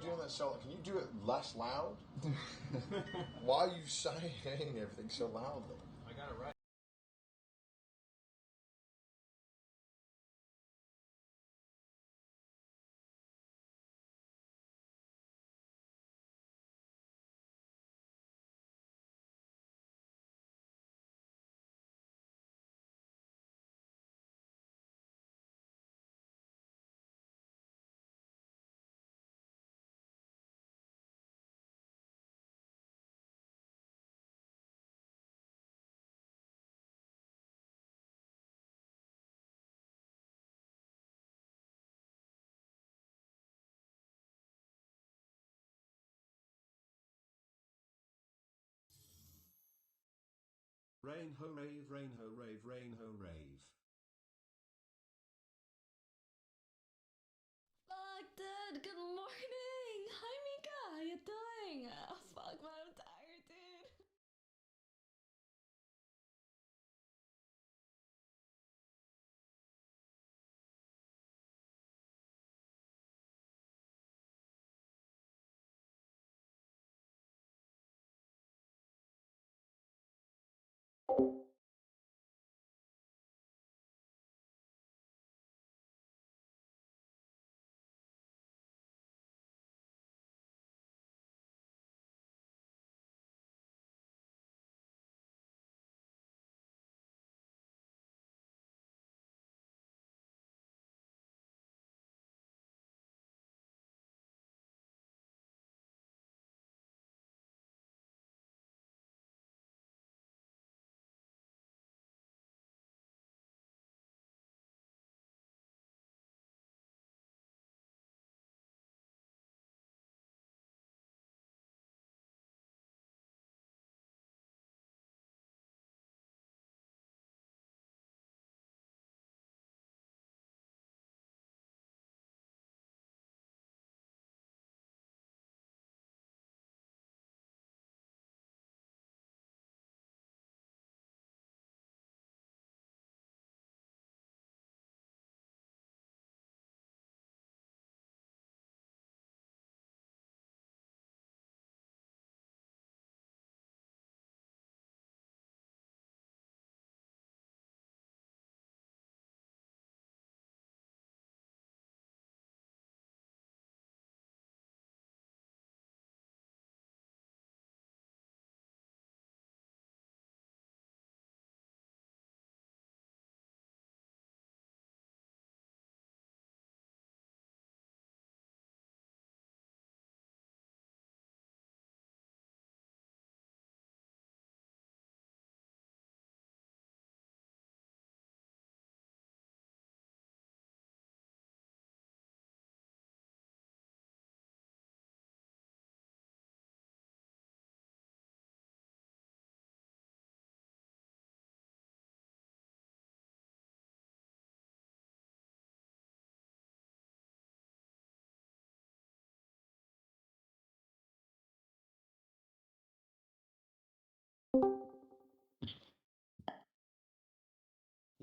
doing that so? Can you do it less loud? Why are you saying everything so loudly? I got it right. Rain ho rave, rain ho rave, rain ho rave. Fuck, dude, good morning! Hi, Mika, how you doing? Oh, fuck, man, I'm tired, dude.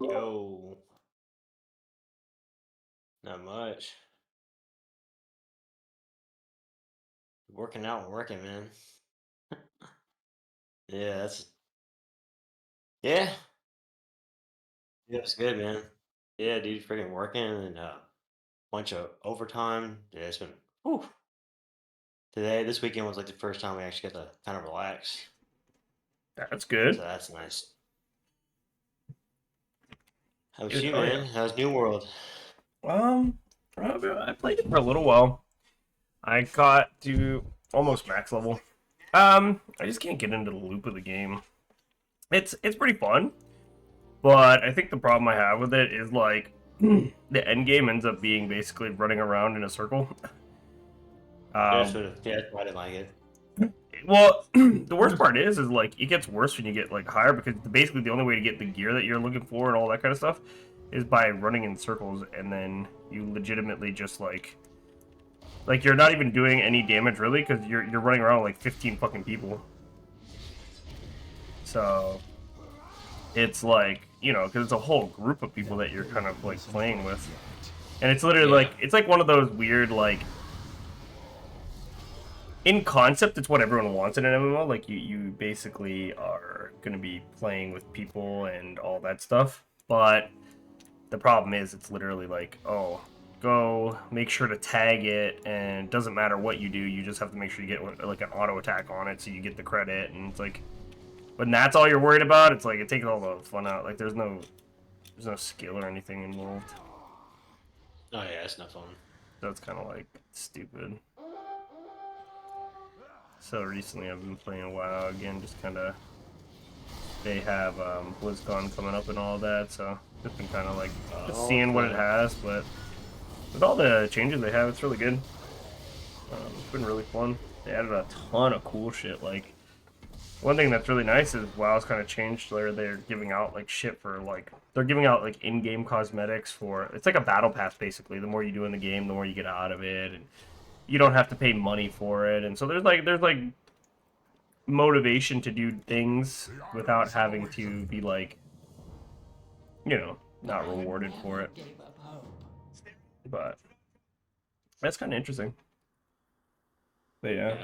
Yo, not much. Working out and working, man. Yeah, yeah, yeah, it's good, man. Yeah, dude, freaking working and bunch of overtime. Yeah, it's been whew. This weekend was like the first time we actually got to kind of relax. That's good. So that's nice. How about Dude, you, hell yeah. man? How's New World? I played it for a little while. I got to almost max level. I just can't get into the loop of the game. It's pretty fun, but I think the problem I have with it is like the end game ends up being basically running around in a circle. That's why I didn't like it. Well, the worst part is like it gets worse when you get like higher because basically the only way to get the gear that you're looking for and all that kind of stuff is by running in circles, and then you legitimately just like you're not even doing any damage really because you're running around with like 15 fucking people. So it's like, you know, because it's a whole group of people that you're kind of like playing with, and it's literally Yeah. like it's like one of those weird like in concept, it's what everyone wants in an MMO. Like you basically are gonna be playing with people and all that stuff. But the problem is, it's literally like, oh, go make sure to tag it, and it doesn't matter what you do. You just have to make sure you get like an auto attack on it, so you get the credit. And it's like, when that's all you're worried about, it's like it takes all the fun out. Like there's no skill or anything involved. Oh yeah, it's not fun. That's kind of like stupid. So recently I've been playing WoW again, just kind of. They have BlizzCon coming up and all that, so just been kind of like just seeing what it has. But with all the changes they have, it's really good. It's been really fun. They added a ton of cool shit. Like one thing that's really nice is WoW's kind of changed where they're giving out like shit for like they're giving out like in-game cosmetics for it's like a battle pass basically. The more you do in the game, the more you get out of it, and you don't have to pay money for it. And so there's like motivation to do things without having to be like, you know, not rewarded for it. But that's kind of interesting. But yeah,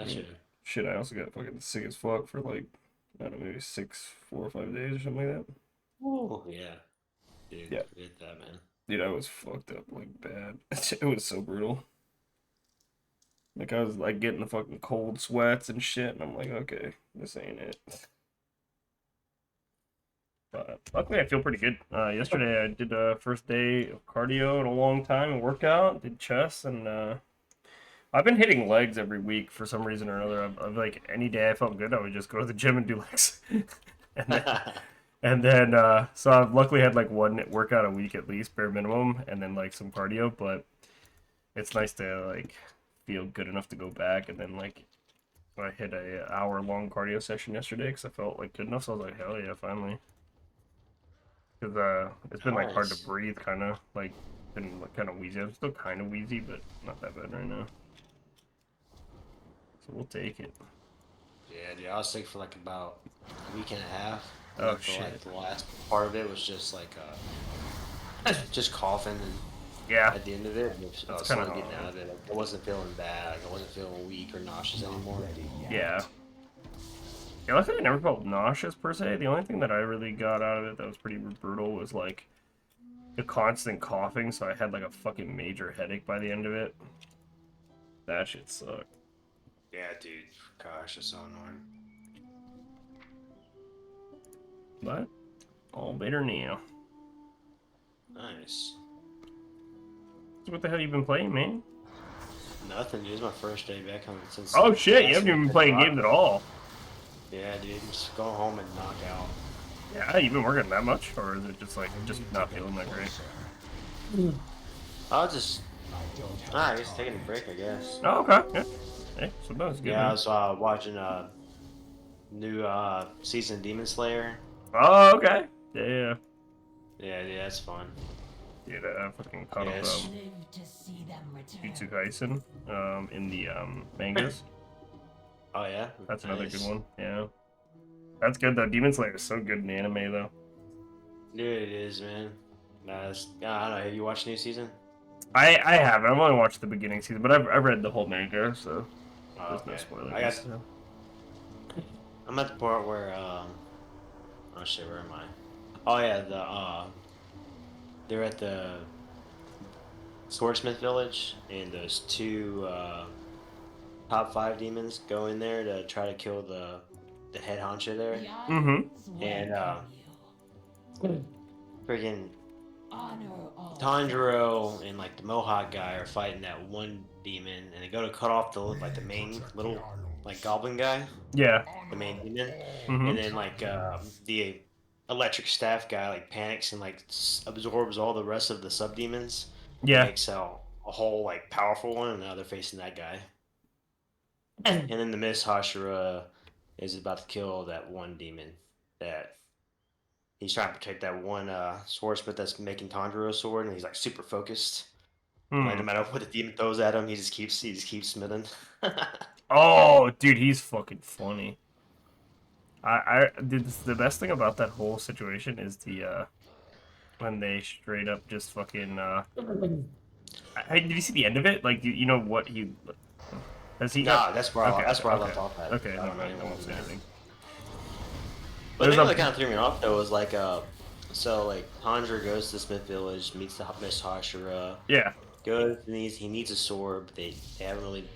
shit, I also got fucking sick as fuck for like, I don't know, maybe 4 or 5 days or something like that. Oh yeah, dude, Yeah. Forget that, man. Dude, I was fucked up like bad. It was so brutal. Like I was like getting the fucking cold sweats and shit, and I'm like, okay, this ain't it. But luckily, I feel pretty good. Yesterday, I did a first day of cardio in a long time and workout. Did chest, and I've been hitting legs every week for some reason or another. I've like any day I felt good, I would just go to the gym and do legs. and then so I've luckily had like one workout a week at least, bare minimum, and then like some cardio. But it's nice to like feel good enough to go back. And then like I hit a hour-long cardio session yesterday because I felt like good enough. So I was like, hell yeah, finally. Because it's been like hard to breathe, kind of like been like, kind of wheezy. I'm still kind of wheezy, but not that bad right now. So we'll take it. Yeah, dude, I was sick for like about a week and a half. Oh Like, shit! Like, the last part of it was just like just coughing, and Yeah, at the end of it, I was kinda slowly getting hard. out of it. Like, I wasn't feeling bad. Like, I wasn't feeling weak or nauseous anymore. yeah. Yeah, luckily I never felt nauseous per se. The only thing that I really got out of it that was pretty brutal was like the constant coughing. So I had like a fucking major headache by the end of it. That shit sucked. Yeah, dude. Gosh, it's so annoying. But all better now. Nice. So what the hell you been playing, man? Nothing, dude. It's my first day back home since. Oh shit! You last haven't even week been I playing dropped games it. at all. Yeah, dude. Just go home and knock out. Yeah, you've been working that much, or is it just like just not feeling that great? I was just. I guess taking a break, I guess. Oh, okay. Yeah. Hey, sometimes good. Yeah, I Man. was watching new season of Demon Slayer. Oh, okay. Yeah. Yeah, that's fun. Dude, I fucking caught Yes. up Jujutsu Kaisen in the mangas. Oh yeah, That's another Nice. good one. Yeah. That's good though. Demon Slayer is so good in anime though. Dude, it is, man. Nice. I don't know. Have you watched the new season? I haven't. I've only watched the beginning season, but I've read the whole manga, so Oh, there's no okay. spoilers. I'm at the part where oh shit, where am I? Oh yeah, they're at the Swordsmith Village, and those two top 5 demons go in there to try to kill the head honcho there, Mm-hmm. and freaking Tanjiro and like the Mohawk guy are fighting that one demon, and they go to cut off the main little like goblin guy, Yeah. the main demon, Mm-hmm. and then like the electric staff guy like panics and like absorbs all the rest of the sub demons. Yeah. Makes a whole like powerful one, and now they're facing that guy. And then the Miss Hashira is about to kill that one demon that he's trying to protect that one swordsmith that's making Tanjiro's sword, and he's like super focused. Like no Hmm. matter what the demon throws at him, he just keeps smithing. Oh, dude, he's fucking funny. The best thing about that whole situation is the when they straight up just fucking did you see the end of it? Like you know what he Has he? No, that's where Okay, I okay. left off at. Okay, I no, don't no, really I want won't to say know. anything. But the There's thing a that kind of threw me off though was like, so like Tanjiro goes to Smith Village, meets the Miss Hashira, yeah. goes and he needs a sword, but they haven't really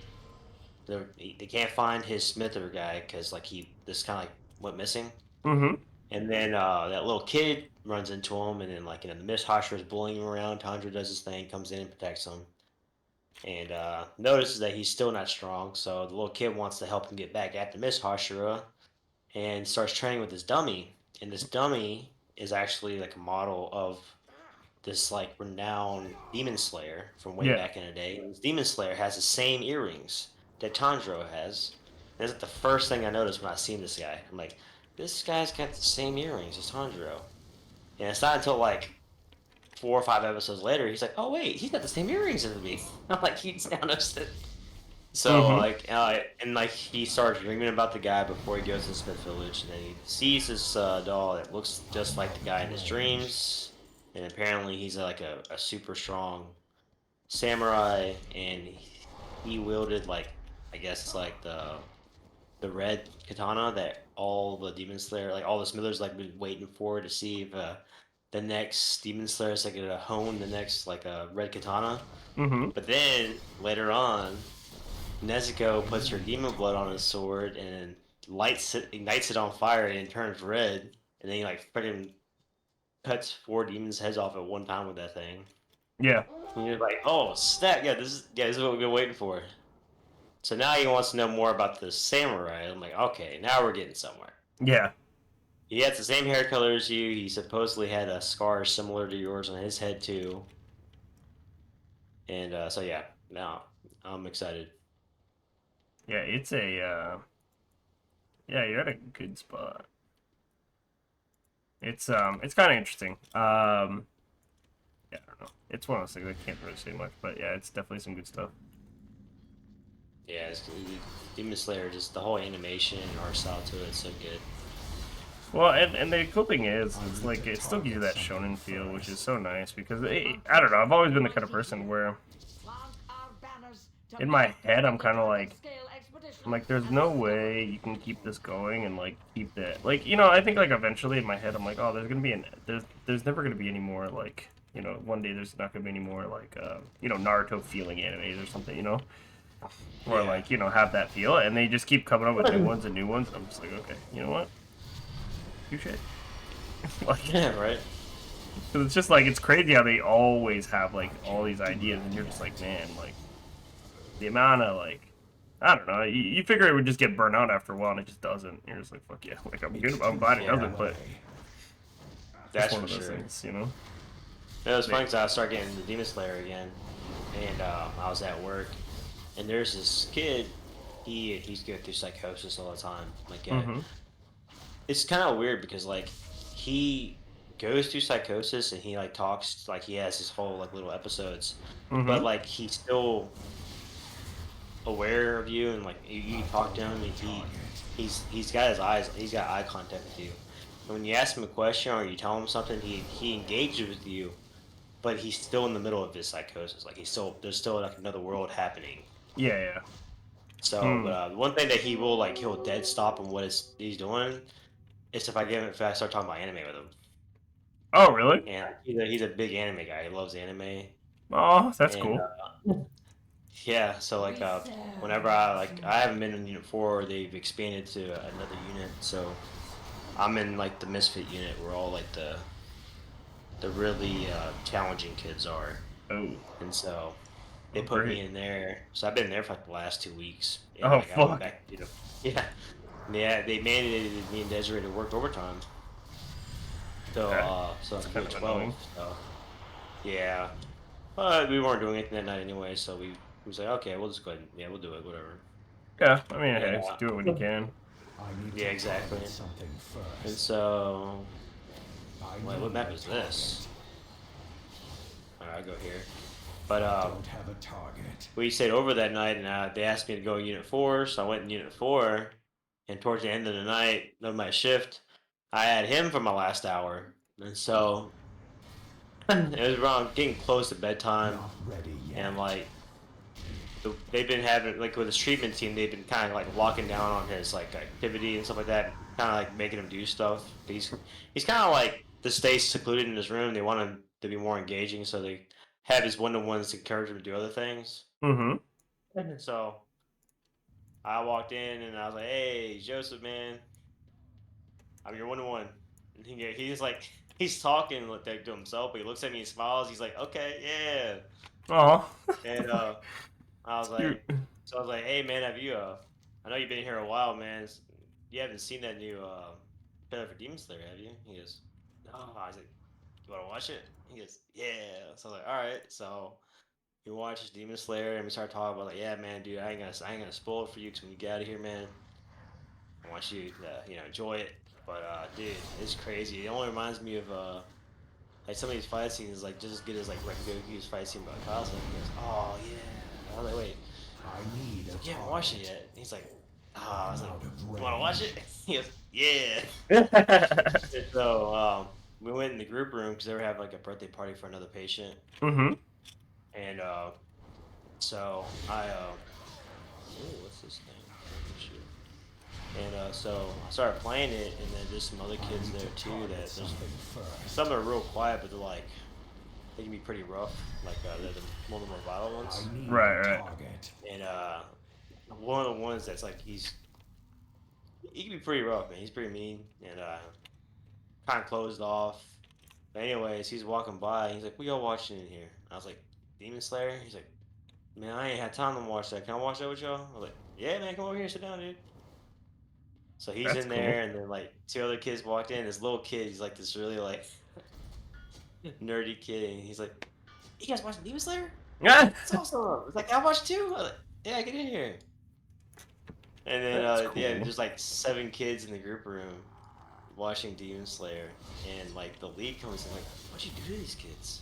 they can't find his smither guy because like this kind of like went missing. Mm-hmm. And then that little kid runs into him, and then like the Miss Hashira is bullying him around. Tanjiro does his thing, comes in and protects him, and notices that he's still not strong. So the little kid wants to help him get back at the Miss Hashira, and starts training with this dummy. And this dummy is actually like a model of this like renowned demon slayer from way Yeah. back in the day. And this demon slayer has the same earrings that Tanjiro has. And that's like the first thing I noticed when I seen this guy. I'm like, this guy's got the same earrings as Tanjiro. And it's not until like 4 or 5 episodes later, he's like, oh wait, he's got the same earrings as me. I'm like, he's now noticed it. So Mm-hmm. like, and like he starts dreaming about the guy before he goes to Smith Village, and then he sees this doll that looks just like the guy in his dreams, and apparently he's like a super strong samurai, and he wielded like, I guess like the red katana that all the demon slayer, like all the smithers, like been waiting for to see if the next demon slayer is like gonna hone the next like a red katana. Mm-hmm. But then later on, Nezuko puts her demon blood on his sword and ignites it on fire, and it turns red. And then he like freaking cuts 4 demons' heads off at one time with that thing. Yeah. And you're like, oh snap! This is what we've been waiting for. So now he wants to know more about the samurai. I'm like, okay, now we're getting somewhere. Yeah. He has the same hair color as you. He supposedly had a scar similar to yours on his head too. And so yeah, now I'm excited. Yeah. It's a. Yeah, you're at a good spot. It's kind of interesting. Yeah, I don't know. It's one of those things I can't really say much, but yeah, it's definitely some good stuff. Yeah, Demon Slayer, just the whole animation and art style to it is so good. Well, and the cool thing is, it's like it still gives you that shonen feel, which is so nice because I don't know. I've always been the kind of person where, in my head, I'm like, there's no way you can keep this going and like keep that. Like, I think like eventually in my head, I'm like, oh, there's never gonna be any more like, one day there's not gonna be any more like, Naruto feeling animes or something, or Yeah. like have that feel, and they just keep coming up with new ones and new ones. I'm just like, okay, you know what? Touche. Like, Yeah, right. cause it's just like it's crazy how they always have like all these ideas, and you're just like, man, like the amount of like I don't know. You figure it would just get burnt out after a while, and it just doesn't. You're just like, fuck yeah, like I'm good. I'm glad it doesn't, but That's it's one for of those sure. things, It was funny because I started getting the Demon Slayer again, and I was at work, and there's this kid. He's going through psychosis all the time. Like, Mm-hmm. it's kind of weird because like he goes through psychosis and he like talks like he has his whole like little episodes, but Mm-hmm. like he's still aware of you, and like you talk to him, and he's got he's got eye contact with you. And when you ask him a question or you tell him something, he engages with you, but he's still in the middle of his psychosis. Like there's still like another world happening. Yeah, yeah. So, Hmm. one thing that he'll dead stop on what he's doing is if I start talking about anime with him. Oh, really? And he's a big anime guy. He loves anime, Oh, that's and cool. yeah. So like whenever I haven't been in Unit 4, they've expanded to another unit. So I'm in like the Misfit unit where all like the really challenging kids are, Oh, and so they oh, put me great. in there. So I've been there for like the last 2 weeks, and Oh, like I went fuck. back, yeah, yeah. They mandated me and Desiree to work overtime. So Okay. so That's I'm kind doing of 12. annoying. So yeah, but we weren't doing anything that night anyway. So we was like, okay, we'll just go ahead. Yeah, we'll do it. Whatever. Yeah, I mean, And hey, just do it when you can. yeah, exactly. And so, wait, what map is this? Alright, I'll go here. But we stayed over that night, and they asked me to go Unit 4, so I went in Unit 4. And towards the end of the night of my shift, I had him for my last hour, and so it was around getting close to bedtime, and like they've been having like with his treatment team, they've been kind of like locking down on his like activity and stuff like that, kind of like making him do stuff. He's kind of like to stay secluded in his room. They want him to be more engaging, so they have his one-to-ones to encourage him to do other things. Mm-hmm. So I walked in and I was like, "Hey, Joseph, man, I'm your one-to-one." And he's like, he's talking like to himself, but he looks at me and smiles. He's like, "Okay, yeah." Oh, And I was cute. like, so I was like, "Hey, man, have you? I know you've been here a while, man. You haven't seen that new trailer for Demon Slayer, have you?" He goes, "No." I was like, "You want to watch it?" He goes, "Yeah." So I was like, "All right." So we watched Demon Slayer, and we started talking about like, "Yeah, man, dude, I ain't gonna spoil it for you, because when you get out of here, man, I want you to enjoy it." But dude, it's crazy. It only reminds me of like some of these fight scenes, like just as good as like Rengoku's fight scene about Kasa. He goes, "Oh yeah." I was like, "Wait." He's like, "You haven't watched it yet." And he's like, "Ah." I was like, "You want to watch it?" He goes, "Yeah." And so we went in the group room because they were having like a birthday party for another patient, Mm-hmm. and so ooh, what's this thing? Oh, shoot. And so I started playing it, and then there's some other kids there too. That there's some are real quiet, but they're like they can be pretty rough. Like they're one of the more violent ones. Right. And one of the ones that's like he can be pretty rough, man. He's pretty mean and kind of closed off. But anyways, he's walking by. And he's like, "We all watching in here." I was like, "Demon Slayer?" He's like, "Man, I ain't had time to watch that. Can I watch that with y'all?" I was like, "Yeah, man, come over here, sit down, dude." So he's That's in cool. there, and then like two other kids walked in. This little kid, he's like this really like nerdy kid, and he's like, "You guys watching Demon Slayer? Yeah. It's awesome." It's like, "I watched too." I was like, "Yeah, get in here." And then That's yeah, cool. there's like 7 kids in the group room watching Demon Slayer, and like the lead comes in like, "What'd you do to these kids?"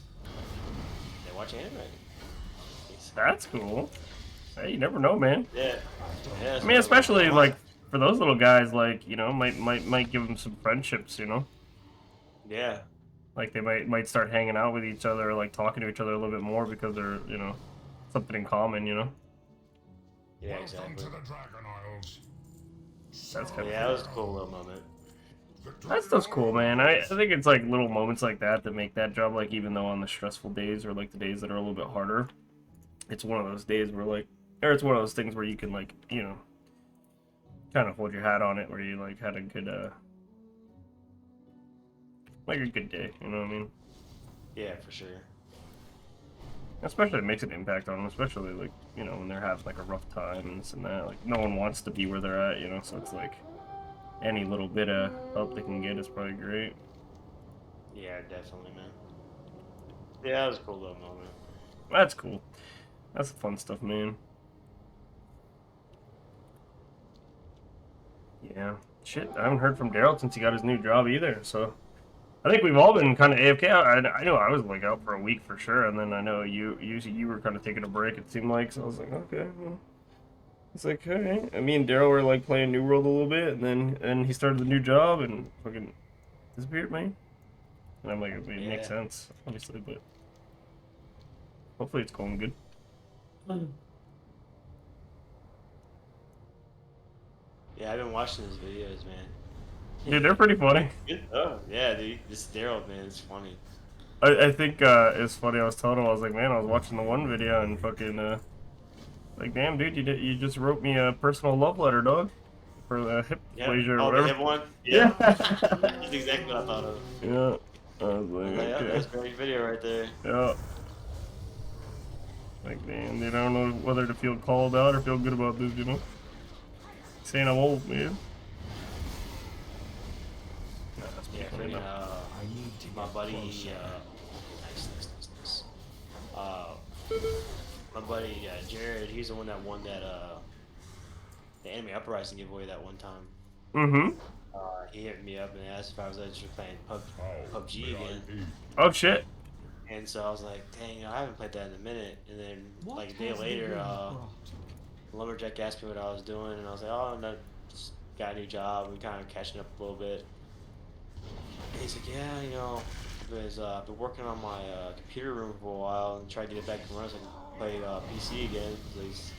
They watch anime. That's cool. Hey, you never know, man. Yeah, yeah. I mean, especially like for those little guys, like might give them some friendships. Yeah, Like they might start hanging out with each other, like talking to each other a little bit more because they're something in common. yeah, exactly. That's kind of Yeah, that was a cool little moment. That stuff's cool, man. I think it's like little moments like that that make that job, like, even though on the stressful days or like the days that are a little bit harder, it's one of those days where like, or it's one of those things where you can like, kind of hold your hat on it, where you like had a good, like a good day. You know what I mean? Yeah, for sure. Especially it makes an impact on them, especially like when they're having like a rough time and this and that. Like no one wants to be where they're at, so it's like any little bit of help they can get is probably great. Yeah, definitely, man. Yeah, that was a cool little moment. That's cool. That's the fun stuff, man. Yeah. Shit, I haven't heard from Daryl since he got his new job either, so I think we've all been kind of AFK. I know I was like out for a week for sure, and then I know you were kind of taking a break, it seemed like, so I was like, okay, well. It's like, alright. And me and Daryl were like playing New World a little bit, and he started the new job and fucking disappeared, man. And I'm like, it makes sense, obviously, but hopefully it's going good. Yeah, I've been watching his videos, man. Dude, they're pretty funny. Good stuff. Yeah, dude. This Daryl, man, it's funny. I think it's funny. I was telling him, I was like, man, I was watching the one video and fucking like, damn, dude, you just wrote me a personal love letter, dog, for the hip dysplasia or whatever. The hip one? Yeah. That's exactly what I thought of. Yeah. I was like, Yeah, okay. that's a great video right there. Yeah. Like, man, dude, I don't know whether to feel called out or feel good about this, Saying I'm old, man. Yeah, freaking, my buddy, nice. My buddy Jared, he's the one that won that the Anime Uprising giveaway that one time. Mm-hmm. He hit me up and asked if I was interested in playing PUBG again. Oh shit. And so I was like, dang, I haven't played that in a minute. And then like a day later, Lumberjack asked me what I was doing, and I was like, oh, no, just got a new job. I'm kind of catching up a little bit. And he's like, yeah, I've been working on my computer room for a while and tried to get it back to run. I was like, play PC again. Please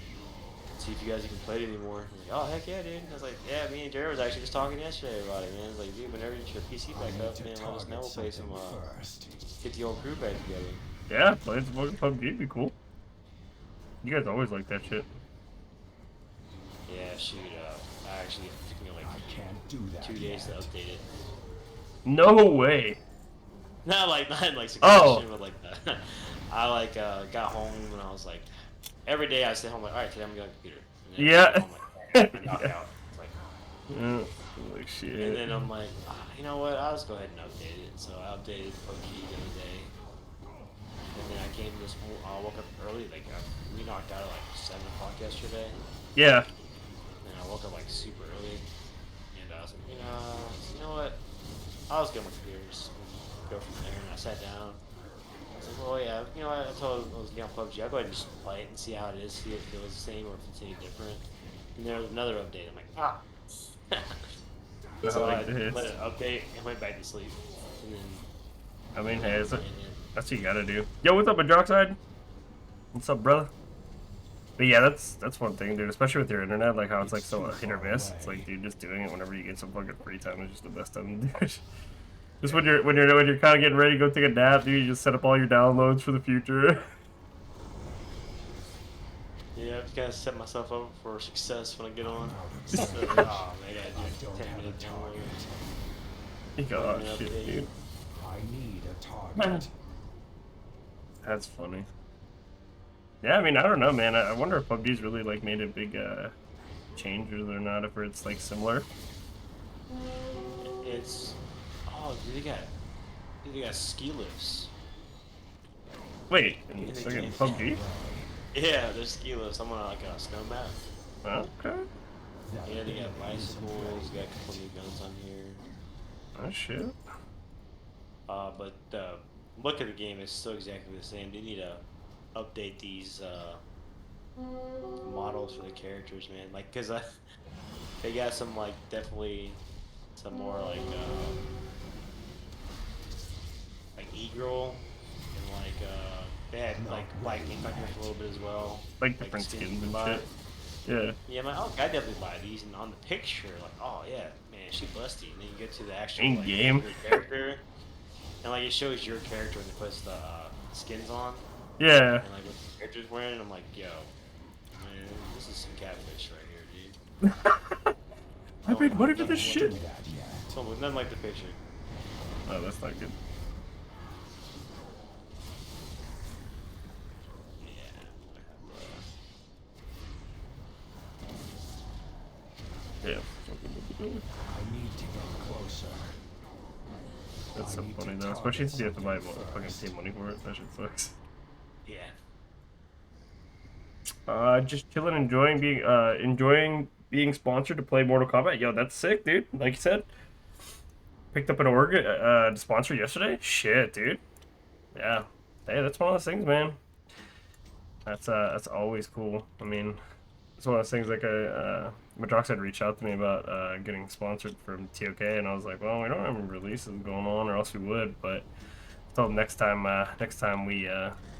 see if you guys can play it anymore. I was like, oh heck yeah, dude. I was like, yeah, me and Jared was actually just talking yesterday about it, man. I was like, dude, whenever you get your PC back up, man, let us know. We'll play some get the old crew back together. Yeah, playing some fucking PUBG would be cool. You guys always like that shit. Yeah, shoot. Actually, it took me like 2 days to update it. No way. Not like succession, Oh. but like I like got home and I was like, every day I stay home like, all right, today I'm gonna go to the computer. And then Yeah. I stay home, like, I knock Yeah. out. It's like, Like shit. and then I'm like, you know what? I'll just go ahead and update it. So I updated PUBG the other day, and then I came this. I woke up early, like we knocked out at like 7 o'clock yesterday. Yeah. And I woke up like super early, and I was like, you know what? I'll just get my computer, just go from there. And I sat down. I was like, well, yeah, you know what? I told him I was getting on PUBG. I'll go ahead and just play it and see how it is, see if it was the same or if it's any different. And there was another update. I'm like, ah. So I let it update and went back to sleep. And then, I mean, hey, that's what you gotta do. Yo, what's up, Adroxide? What's up, brother? But yeah, that's one thing, dude. Especially with your internet, like how it's like so hit or miss. It's like, dude, just doing it whenever you get some fucking free time is just the best time to do it. Just when you're kind of getting ready to go take a nap, dude, you just set up all your downloads for the future. yeah, I've got to set myself up for success when I get on. So, oh, man, I gotta do 10-minute download. Oh shit, dude. I need a target. That's funny. Yeah, I mean, I don't know, man. I wonder if PUBG's really like made a big changes or not, if it's like similar. It's dude, they got ski lifts. Wait, In the fucking game. PUBG? Yeah, there's ski lifts. I'm on like a snow map. Okay. Yeah, they got bicycles. They got a couple new guns on here. Oh shit. But the look of the game is still exactly the same. They need to update these models for the characters, man. Like, cause they got some like definitely some more like e-girl and like they had like Viking back there for a little bit as well. Like different skins and buy. shit. Yeah. Yeah, man, I definitely buy these, and on the picture, like, oh yeah, man, she busty. And then you get to the actual In like, game. your character, and like it shows your character when it puts the skins on, Yeah. and like what the character's wearing. I'm like, yo, man, this is some catfish right here, dude. I paid money for this shit. So nothing like the picture. Oh, that's not good. Yeah. I need to get closer. That's so funny though, especially since you have to buy fucking pay money for it. That shit sucks. Yeah. Just chilling, enjoying being sponsored to play Mortal Kombat. Yo, that's sick, dude. Like you said, picked up an sponsor yesterday. Shit, dude. Yeah. Hey, that's one of those things, man. That's always cool. I mean, it's one of those things like Madrox had reached out to me about getting sponsored from TOK, and I was like, well, we don't have any releases going on, or else we would. But I told him next time we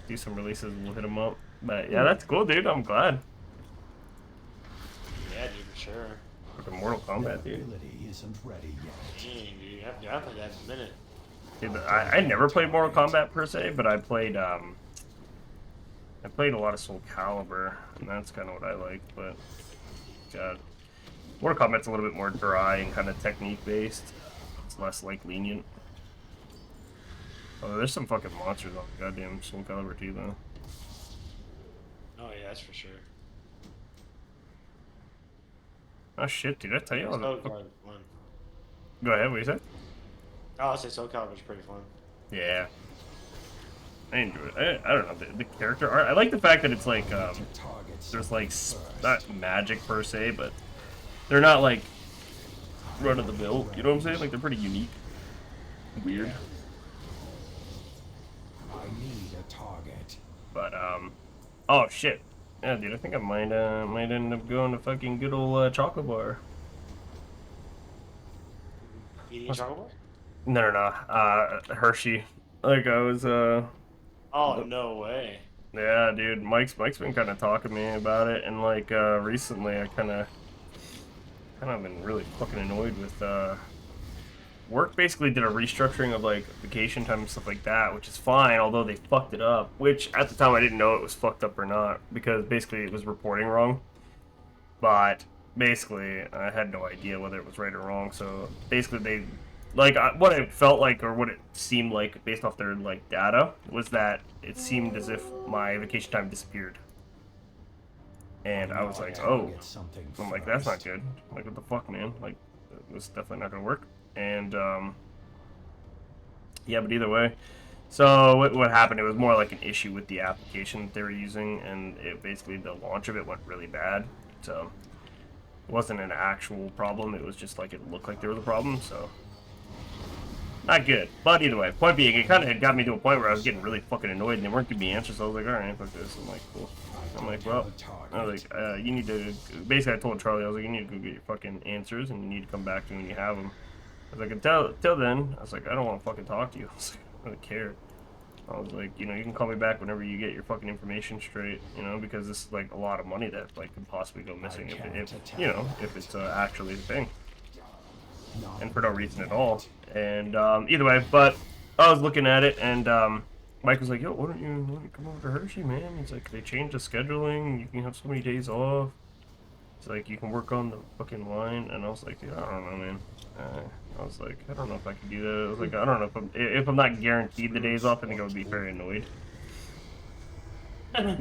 do some releases, we'll hit them up. But yeah, that's cool, dude. I'm glad. Yeah, dude, for sure. Fucking Mortal Kombat, dude. Ability isn't ready yet. Dang, dude, I haven't played that in a minute. Dude, I never played Mortal Kombat per se, but I played a lot of Soul Calibur, and that's kind of what I like. But God, Mortal Kombat's a little bit more dry and kind of technique based. It's less like lenient. Oh, there's some fucking monsters on goddamn Soul Calibur too, though. Oh yeah, that's for sure. Oh shit, dude! I tell you all Soul the. Calibur's fun. Go ahead. What you said? Oh, I'll say Soul Calibur's pretty fun. Yeah. I enjoy it. I don't know the character art. I like the fact that it's like there's like not magic per se, but they're not like run of the mill. You know what I'm saying? Like they're pretty unique, weird. I need a target. But oh shit, yeah, dude. I think I might end up going to fucking good old chocolate bar. Eating a chocolate bar? No, Hershey. Like I was Oh, no way. Yeah, dude. Mike's been kind of talking to me about it, and like recently, I kind of been really fucking annoyed with work. Basically, did a restructuring of like vacation time and stuff like that, which is fine. Although they fucked it up, which at the time I didn't know it was fucked up or not because basically it was reporting wrong. But basically, I had no idea whether it was right or wrong. So basically, they like what it felt like or what it seemed like based off their like data was that it seemed as if my vacation time disappeared. And I was like, oh, I'm like, that's not good. I'm like, what the fuck, man? Like, this is definitely not gonna work. And yeah, but either way. So what happened? It was more like an issue with the application that they were using, and it basically the launch of it went really bad. So it wasn't an actual problem. It was just like it looked like there was a problem. So not good. But either way, point being, it kind of got me to a point where I was getting really fucking annoyed, and they weren't giving me answers. So I was like, all right, fuck this. I'm like, cool. I'm like, well, I was like, you need to. Basically, I told Charlie, I was like, you need to go get your fucking answers, and you need to come back to me when you have them. I was like, until then, I was like, I don't want to fucking talk to you. I was like, I don't care. I was like, you know, you can call me back whenever you get your fucking information straight, you know, because this is like a lot of money that like could possibly go missing if you know, if it's actually a thing, and for no reason at all. And either way, but I was looking at it, and Mike was like, yo, why don't you come over to Hershey, man? He's like, they changed the scheduling. You can have so many days off. It's like, you can work on the fucking line. And I was like, dude, I don't know, man. I was like, I don't know if I can do that. I was like, I don't know if I'm not guaranteed the days off, I think I would be very annoyed. Well,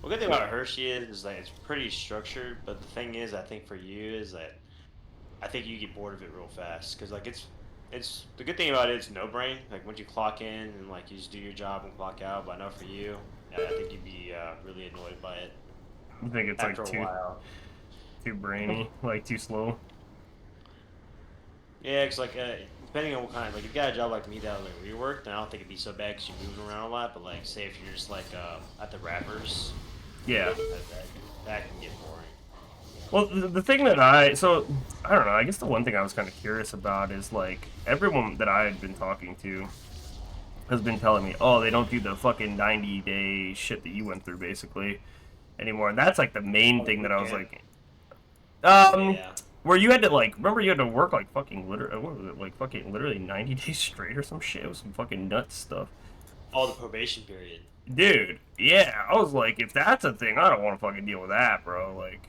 good thing about Hershey is that it's pretty structured, but the thing is, I think for you is that I think you get bored of it real fast because like it's the good thing about it is no brain. Like once you clock in and like you just do your job and clock out. But I know for you, I think you'd be really annoyed by it. I think it's after like a while. too brainy, like too slow. Yeah, it's like depending on what kind. Like if you got a job like me that like rework, then I don't think it'd be so bad because you're moving around a lot. But like say if you're just like at the rappers, Yeah. that can get boring. Well, the thing that I don't know. I guess the one thing I was kind of curious about is like everyone that I had been talking to has been telling me, oh, they don't do the fucking 90-day shit that you went through basically anymore. And that's like the main thing that I was like, Yeah. where you had to like remember you had to work like fucking what was it, like fucking literally 90 days straight or some shit. It was some fucking nuts stuff. Oh, the probation period. Dude, yeah, I was like, if that's a thing, I don't want to fucking deal with that, bro. Like,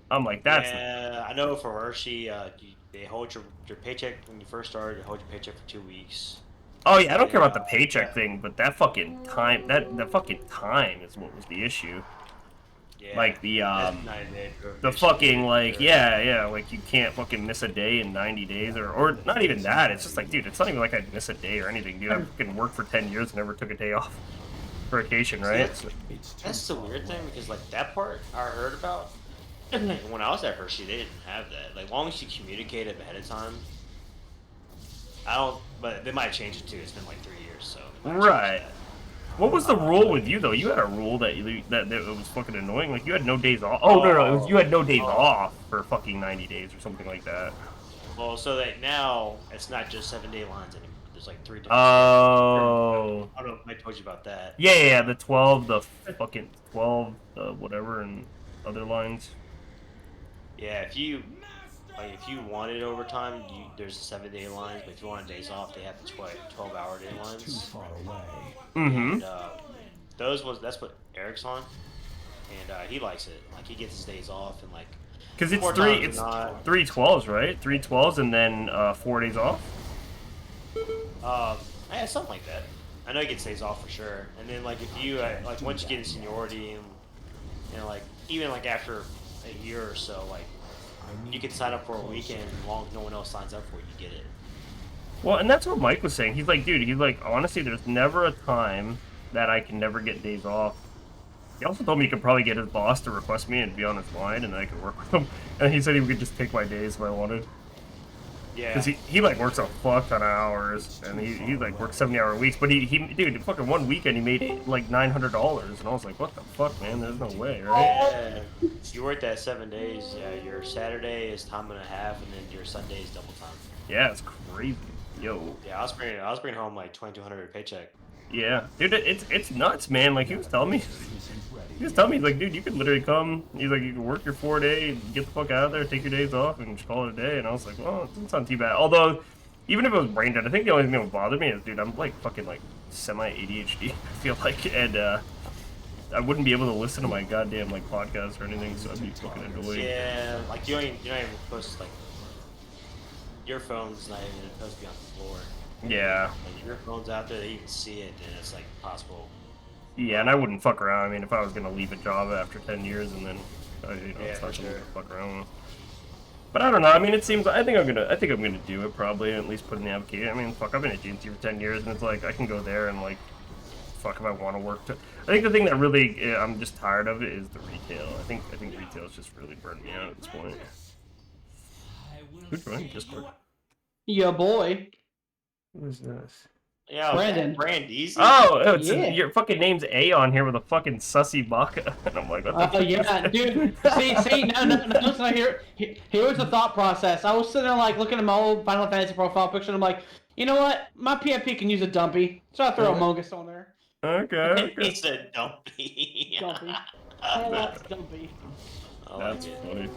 I'm like, that's Yeah, I know for Hershey, they hold your paycheck when you first start. They hold your paycheck for 2 weeks. Oh yeah, I don't care about the Yeah. paycheck thing, but that fucking time, that fucking time is what was the issue. Yeah. Like the That's 90-day the probation fucking period. like yeah, like you can't fucking miss a day in 90 days or not even that. It's just like, dude, it's not even like I'd miss a day or anything, dude. I fucking worked for 10 years and never took a day off for vacation, right? That's the weird thing because like that part I heard about. When I was at Hershey, they didn't have that. Like, long as you communicate it ahead of time, I don't. But they might change it too. It's been like 3 years, so they might change Right. that. What was the rule with you though? You had a rule that that it was fucking annoying. Like you had no days off. Oh no, it was, you had no days off for fucking 90 days or something like that. Well, so that now it's not just 7-day lines anymore. There's like 3 different. Oh. I don't know if I told you about that. Yeah, the 12, the fucking 12, whatever, and other lines. Yeah, if you wanted overtime, there's a 7-day lines. But if you wanted days off, they have the 12-hour day lines. Too far away. Mm-hmm. And that's what Eric's on, and he likes it. Like he gets his days off and like. Because it's more three, times it's than not. 3 12s, right? 3 12s and then 4 days off. Yeah, something like that. I know he gets days off for sure. And then like if you like once you get in seniority and like even like after a year or so, like you can sign up for a weekend as long as no one else signs up for it, you get it. Well, and that's what Mike was saying. He's like, dude, he's like, honestly, there's never a time that I can never get days off. He also told me he could probably get his boss to request me and be on his line, and I could work with him. And he said he could just take my days if I wanted. Yeah. Because he like works a fuck ton of hours, and he like works 70-hour weeks. But he dude, fucking one weekend he made like $900, and I was like, what the fuck, man? There's no way, right? Yeah. You work that 7 days. Yeah, your Saturday is time and a half, and then your Sunday is double time. Yeah, it's crazy. Yo. Yeah, I was bringing home like 2,200 paycheck. Yeah, dude, it's nuts, man. Like he was telling me, he's like, dude, you could literally come. He's like, you can work your 4-day, get the fuck out of there, take your days off, and just call it a day. And I was like, well, it doesn't sound too bad. Although, even if it was brain dead, I think the only thing that would bother me is, dude, I'm like fucking like semi ADHD. I feel like, and I wouldn't be able to listen to my goddamn like podcast or anything, so I'd be fucking annoyed. Yeah, like you're not even supposed to like. Your phone's not even supposed to be on the floor. Yeah. Like, your phone's out there, they can see it, and it's like possible. Yeah, and I wouldn't fuck around. I mean, if I was gonna leave a job after 10 years and then, Yeah, it's not for gonna sure. fuck around. But I don't know. I mean, it seems. I think I'm gonna do it probably. At least put in the application. I mean, fuck, I've been at GNC for 10 years, and it's like I can go there and like, fuck if I want to work. I think the thing that really I'm just tired of it is the retail. I think retail's just really burned me out at this point. Who joined Discord? Yeah, boy. Who is this? Yeah, Brandon. Brandeezy. Oh, Yeah. your fucking name's A on here with a fucking sussy baka. And I'm like, what the fuck Yeah, is dude. See, no, so here's the thought process. I was sitting there, like, looking at my old Final Fantasy profile picture, and I'm like, you know what? My PFP can use a dumpy. So I throw a Mongus on there. Okay. He said dumpy. Dumpy. That's dumpy. I like That's it. funny.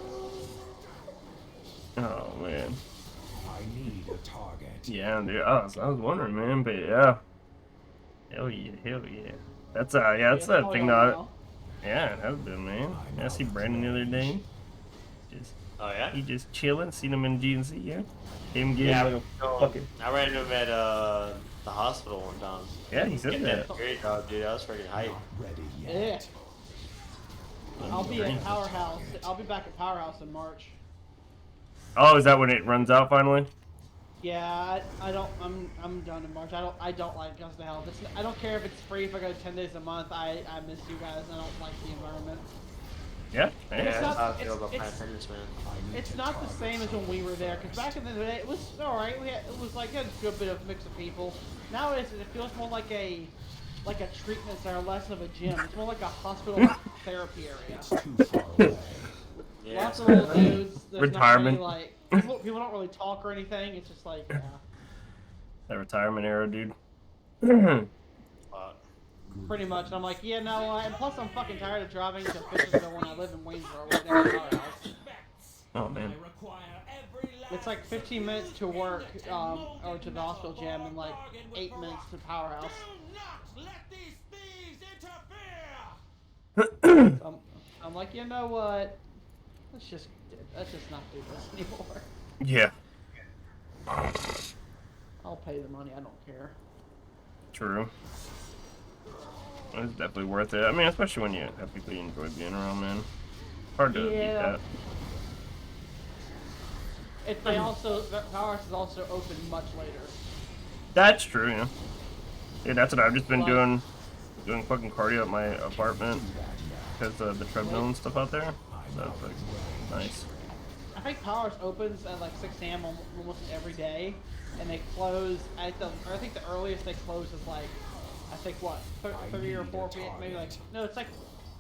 Oh, man. I need a target. Yeah, dude. I was wondering, man, but yeah. Hell yeah. That's that's that thing that. Yeah, it has been, man. Yeah, I see Brandon the other day. Oh yeah. He just chilling. Seen him in GNC, yeah. Him getting Yeah, like a fucking. I ran into him at the hospital one time. Yeah, he said Getting that. that great dog, dude. That was freaking hype. Not ready Yeah. yet. I'll be at Powerhouse. I'll be back at Powerhouse in March. Oh, is that when it runs out finally? Yeah, I'm done in March. I don't like Guns to Hell. I don't care if it's free if I go 10 days a month. I miss you guys. I don't like the environment. Yeah. Yeah, Yeah. that's how I it's- feel about it's- Planet Fitness, man. It's not the same as when we were there, because back in the day, it was alright. It was like a good bit of mix of people. Nowadays, it feels more like a treatment center, less of a gym. It's more like a hospital therapy area. It's too far away. Yeah. Lots of old dudes. There's Retirement. Not really, like, people don't really talk or anything. It's just like, yeah. That retirement era, dude. Pretty much. And I'm like, yeah, no, and plus I'm fucking tired of driving to Fishersville when I live in Waynesboro, right next to our house. Oh man. It's like 15 minutes to work, or to the hospital gym, and like 8 minutes to Powerhouse. So I'm like, you know what? Let's just not do this anymore. Yeah. I'll pay the money. I don't care. True. It's definitely worth it. I mean, especially when you have people you enjoy being around, man. Hard to beat Yeah. that. Powerhouse is also open much later. That's true, yeah. Yeah, that's what I've just been doing fucking cardio at my apartment because of the treadmill and stuff out there. So it's like nice. I think Powerhouse opens at like 6 a.m. almost every day, and they close I think the earliest they close is like, I think what, 3 or 4 p.m. Maybe like, no, it's like.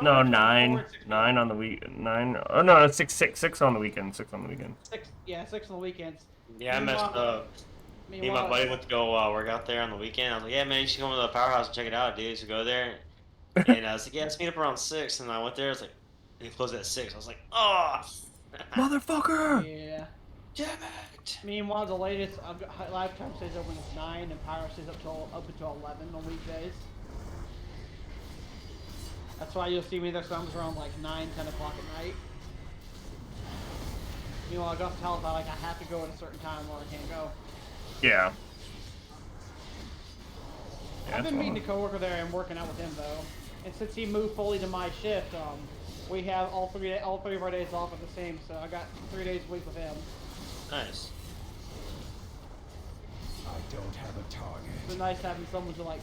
No, 9 on the week. 9. Oh no, it's 6 on the weekend. 6 on the weekend. 6 on the weekends. Yeah, I messed up. Me and my buddy went to go work out there on the weekend. I was like, yeah, man, you should go to the Powerhouse and check it out, dude. So go there. And I was like, yeah, let's meet up around 6. And I went there. I was like, he closed at 6. I was like, oh, Motherfucker! Yeah. damn it. Meanwhile, the latest Lifetime stays open at 9, and Powerhouse stays open till 11 on weekdays. That's why you'll see me there sometimes around like 9, 10 o'clock at night. Meanwhile, I go to tell I have to go at a certain time or I can't go. Yeah. I've been meeting a coworker there and working out with him though. And since he moved fully to my shift, we have all three of our days off at the same. So I got 3 days a week with him. Nice. I don't have a target. It's been nice having someone to like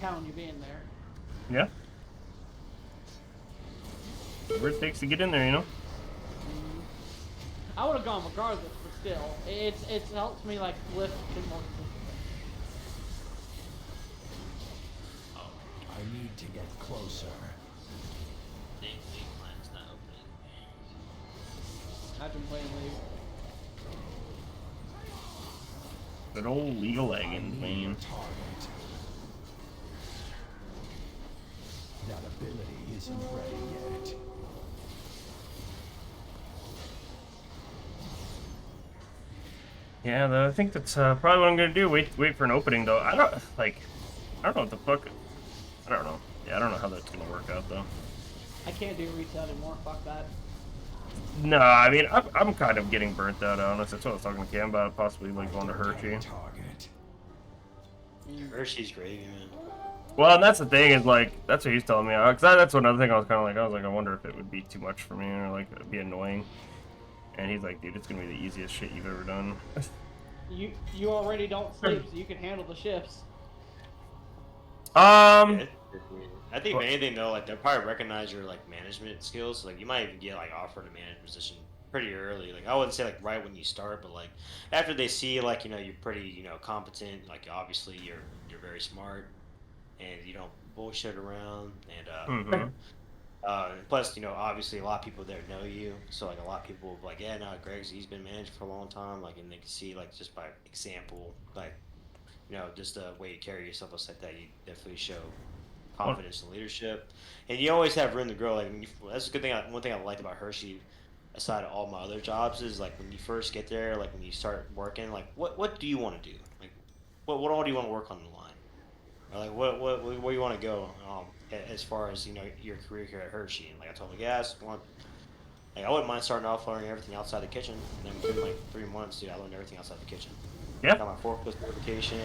count on you being there. Yeah. Whatever it takes to get in there, you know. I would have gone regardless, but still, it's helped me like lift more consistently. I need to get closer. I've been playing League. Good old League of I Legends, need man. a target. isn't ready yet. Yeah, though, I think that's probably what I'm gonna do. Wait for an opening, though. I don't know what the fuck. I don't know. Yeah, I don't know how that's gonna work out, though. I can't do retail anymore. Fuck that. No, I mean, I'm kind of getting burnt out, honest. That's what I was talking to Cam about, possibly like going to Hershey. Target. Hershey's gravy, man. Well, and that's the thing is like that's what he's telling me. Cause that's another thing I was kind of like I wonder if it would be too much for me or like it'd be annoying. And he's like, dude, it's gonna be the easiest shit you've ever done. You already don't sleep, so you can handle the shifts. Yeah, I think if anything though, like they'll probably recognize your like management skills. Like you might even get like offered a management position pretty early. Like I wouldn't say like right when you start, but like after they see like you're pretty competent. Like obviously you're very smart and you don't bullshit around and plus obviously a lot of people there know you, so like a lot of people will be like, yeah, no, he's been managed for a long time, like, and they can see like just by example, like just the way you carry yourself and stuff like that, you definitely show confidence and leadership, and you always have room to grow. Like that's a good thing. One thing I liked about Hershey, aside of all my other jobs, is like when you first get there, like when you start working, like what do you want to do? Like what all do you want to work on the line? Or like where do you want to go as far as your career here at Hershey? And like I told my guys, I wouldn't mind starting off learning everything outside the kitchen, and then within like 3 months, dude, I learned everything outside the kitchen. Yeah. Got my forklift certification.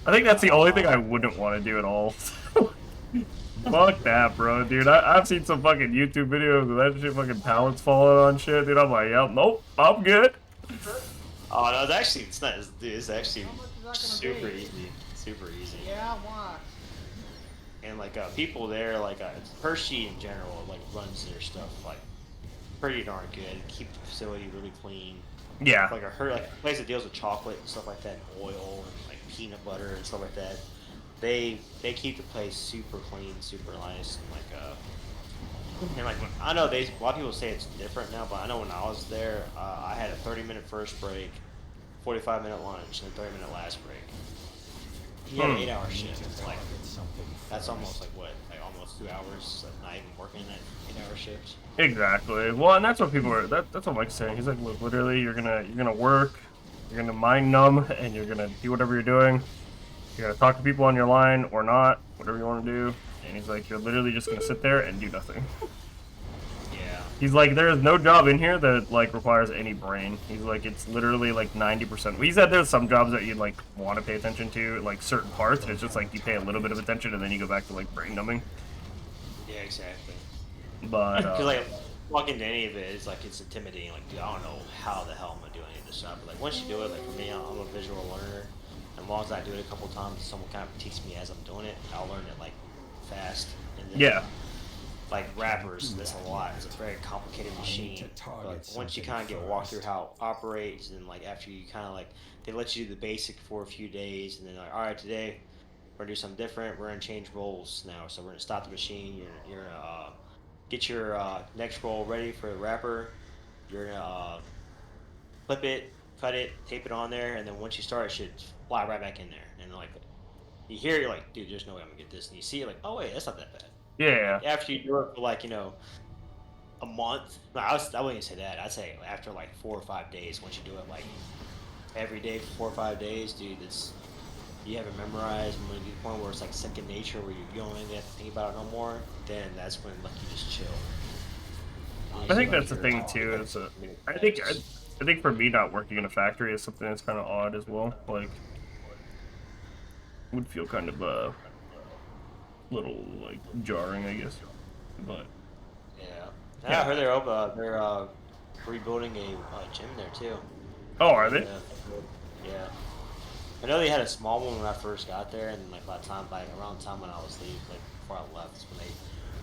I think that's the only thing I wouldn't want to do at all. Fuck that, bro, dude. I've seen some fucking YouTube videos of that shit, fucking pallets falling on shit, dude. I'm like, yeah, nope, I'm good. Oh no, it's not. Dude, it's actually super be? easy. Super easy. Yeah, why? And like people there, like Hershey in general, like runs their stuff like pretty darn good. Keep the facility really clean. Yeah. Like a place that deals with chocolate and stuff like that, and oil and like peanut butter and stuff like that. They keep the place super clean, super nice, and like I know a lot of people say it's different now, but I know when I was there, I had a 30-minute first break, 45-minute lunch, and a 30-minute last break. You had an 8-hour shift. Like that's almost like what, like almost 2 hours, like not even working that 8-hour shift. Exactly. Well, and that's what people are. That's what Mike's saying. He's like, look, literally, you're gonna work, you're gonna mind numb, and you're gonna do whatever you're doing. You're gonna talk to people on your line or not, whatever you want to do. And he's like, you're literally just gonna sit there and do nothing. Yeah. He's like, there is no job in here that like requires any brain. He's like, it's literally like 90%. He said there's some jobs that you'd like want to pay attention to, like certain parts, and it's just like you pay a little bit of attention and then you go back to like brain numbing. Yeah, exactly. But because like walking into any of it is like it's intimidating. Like, dude, I don't know how the hell I'm gonna do any of this stuff. But like once you do it, like for me, I'm a visual learner. As long as I do it a couple times, someone kind of teaches me as I'm doing it, I'll learn it like fast. And then, yeah. Like rappers, that's a lot. It's a very complicated machine. But once you kind of get walked through how it operates, and like after you kind of like they let you do the basic for a few days, and then like, all right, today we're gonna do something different. We're gonna change roles now. So we're gonna stop the machine. You're gonna get your next roll ready for the rapper. You're gonna clip it, cut it, tape it on there, and then once you start, it should fly right back in there. And like you hear it, you're like, dude, there's no way I'm gonna get this. And you see it, like, oh wait, that's not that bad. Yeah. After you do it for like a month, no, I wouldn't even say that. I'd say after like 4 or 5 days. Once you do it like every day for 4 or 5 days, dude, you have it memorized. And when you get to the point where it's like second nature, where you don't even have to think about it no more, then that's when like you just chill. I think that's the thing too. Is I think for me, not working in a factory is something that's kind of odd as well. Like, would feel kind of little like jarring, I guess. But yeah, I heard they're rebuilding a gym there too. Oh, are they? Yeah. I know they had a small one when I first got there, and like by the time, like around the time when I was leaving, like before I left, is when they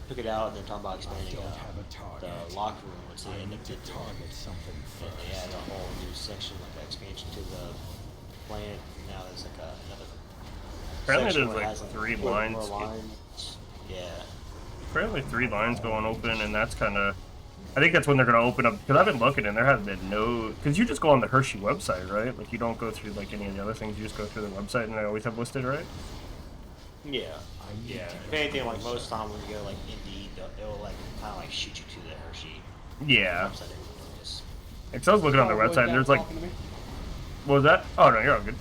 took it out and they're talking about expanding the locker room, which they ended up doing. And they had a whole new section, like an expansion to the plant. Now there's like another. Apparently section there's where it like has, 3 more lines. Yeah. Apparently 3 lines going open, and that's kind of. I think that's when they're going to open up, because I've been looking and there has been no, because you just go on the Hershey website, right? Like you don't go through like any of the other things, you just go through the website and they always have listed, right? Yeah. Yeah. If anything, like most of the time when you go like Indeed, it'll like kind of like shoot you to the Hershey. Yeah. Upside down. Because I was looking on their Oh, website, and dad there's was like, talking to me. what was that? Oh no, you're all good.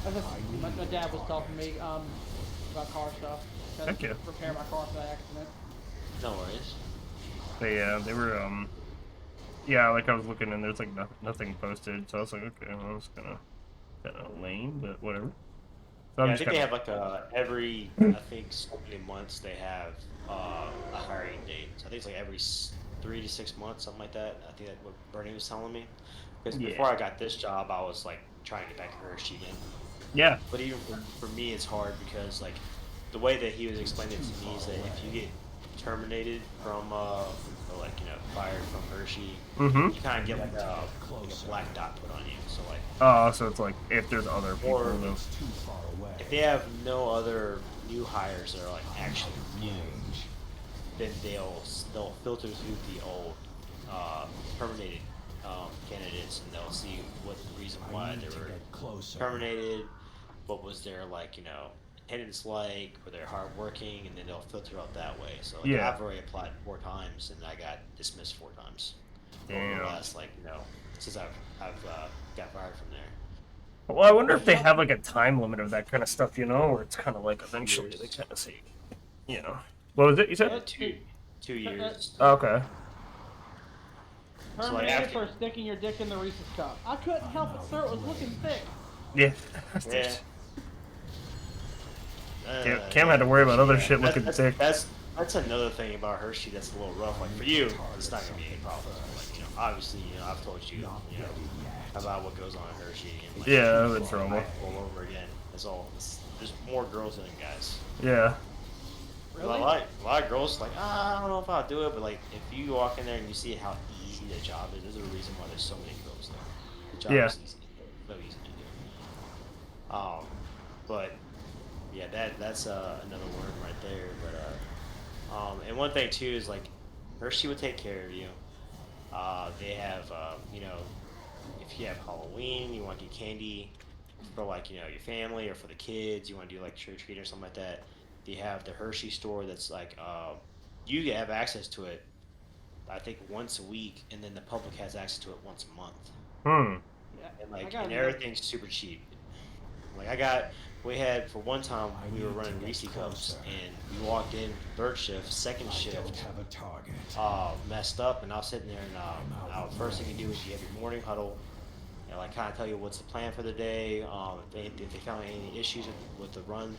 My dad was talking to me about car stuff. Thank you. Repair my car for that accident. No worries. They were yeah, like I was looking and there's like nothing posted, so I was like, okay, well, it's kind of lame, but whatever. So Yeah, I think they have like every I think so many months they have a hiring date. So I think it's like every 3 to 6 months, something like that. I think that's what Bernie was telling me. Because Yeah. before I got this job, I was like trying to get back to Hershey again. Yeah. But even for me, it's hard because like the way that he was explaining it to me is that if you get terminated from or like fired from Hershey, Mm-hmm. you kind of get like a black dot put on you. So like So it's like if there's other people Or- though. if they have no other new hires that are like actually new, then they'll filter through the old terminated candidates and they'll see what the reason why they were terminated, what was their attendance like, were they hardworking, and then they'll filter out that way. So like, Yeah. I've already applied 4 times and I got dismissed 4 times over Damn. the last since I've got fired from there. Well, I wonder if they have like a time limit of that kind of stuff, or it's kind of like eventually they kind of say, What was it you said? Yeah, 2 years. Okay. So, like, Terminated after- for sticking your dick in the Reese's cup. I couldn't help it, sir. It was looking thick. Yeah. Yeah. Cam had to worry about other Yeah, shit looking thick. That's another thing about Hershey that's a little rough. Like for you, it's not gonna be any problem. Like obviously, I've told you, about what goes on in Hershey. And, like, Yeah, it's that's normal. all over again. There's more girls than guys. Yeah. Really? A lot of girls like, I don't know if I'll do it, but like if you walk in there and you see how easy the job is, there's a reason why there's so many girls there. The job Yeah. is easy, so easy to do. But yeah, that's another word right there. But and one thing too is like Hershey would take care of you. They have if you have Halloween, you want to get candy for like your family or for the kids, you want to do like trick or treat or something like that. They have the Hershey store that's like you have access to it. I think once a week, and then the public has access to it once a month. Yeah, And I like gotta and do everything's super cheap. Like we had for one time we were running Reese cups and we walked in third shift, second shift, messed up, and I was sitting there and first thing you do is you have your morning huddle and like kind of tell you what's the plan for the day, if they found any issues with the run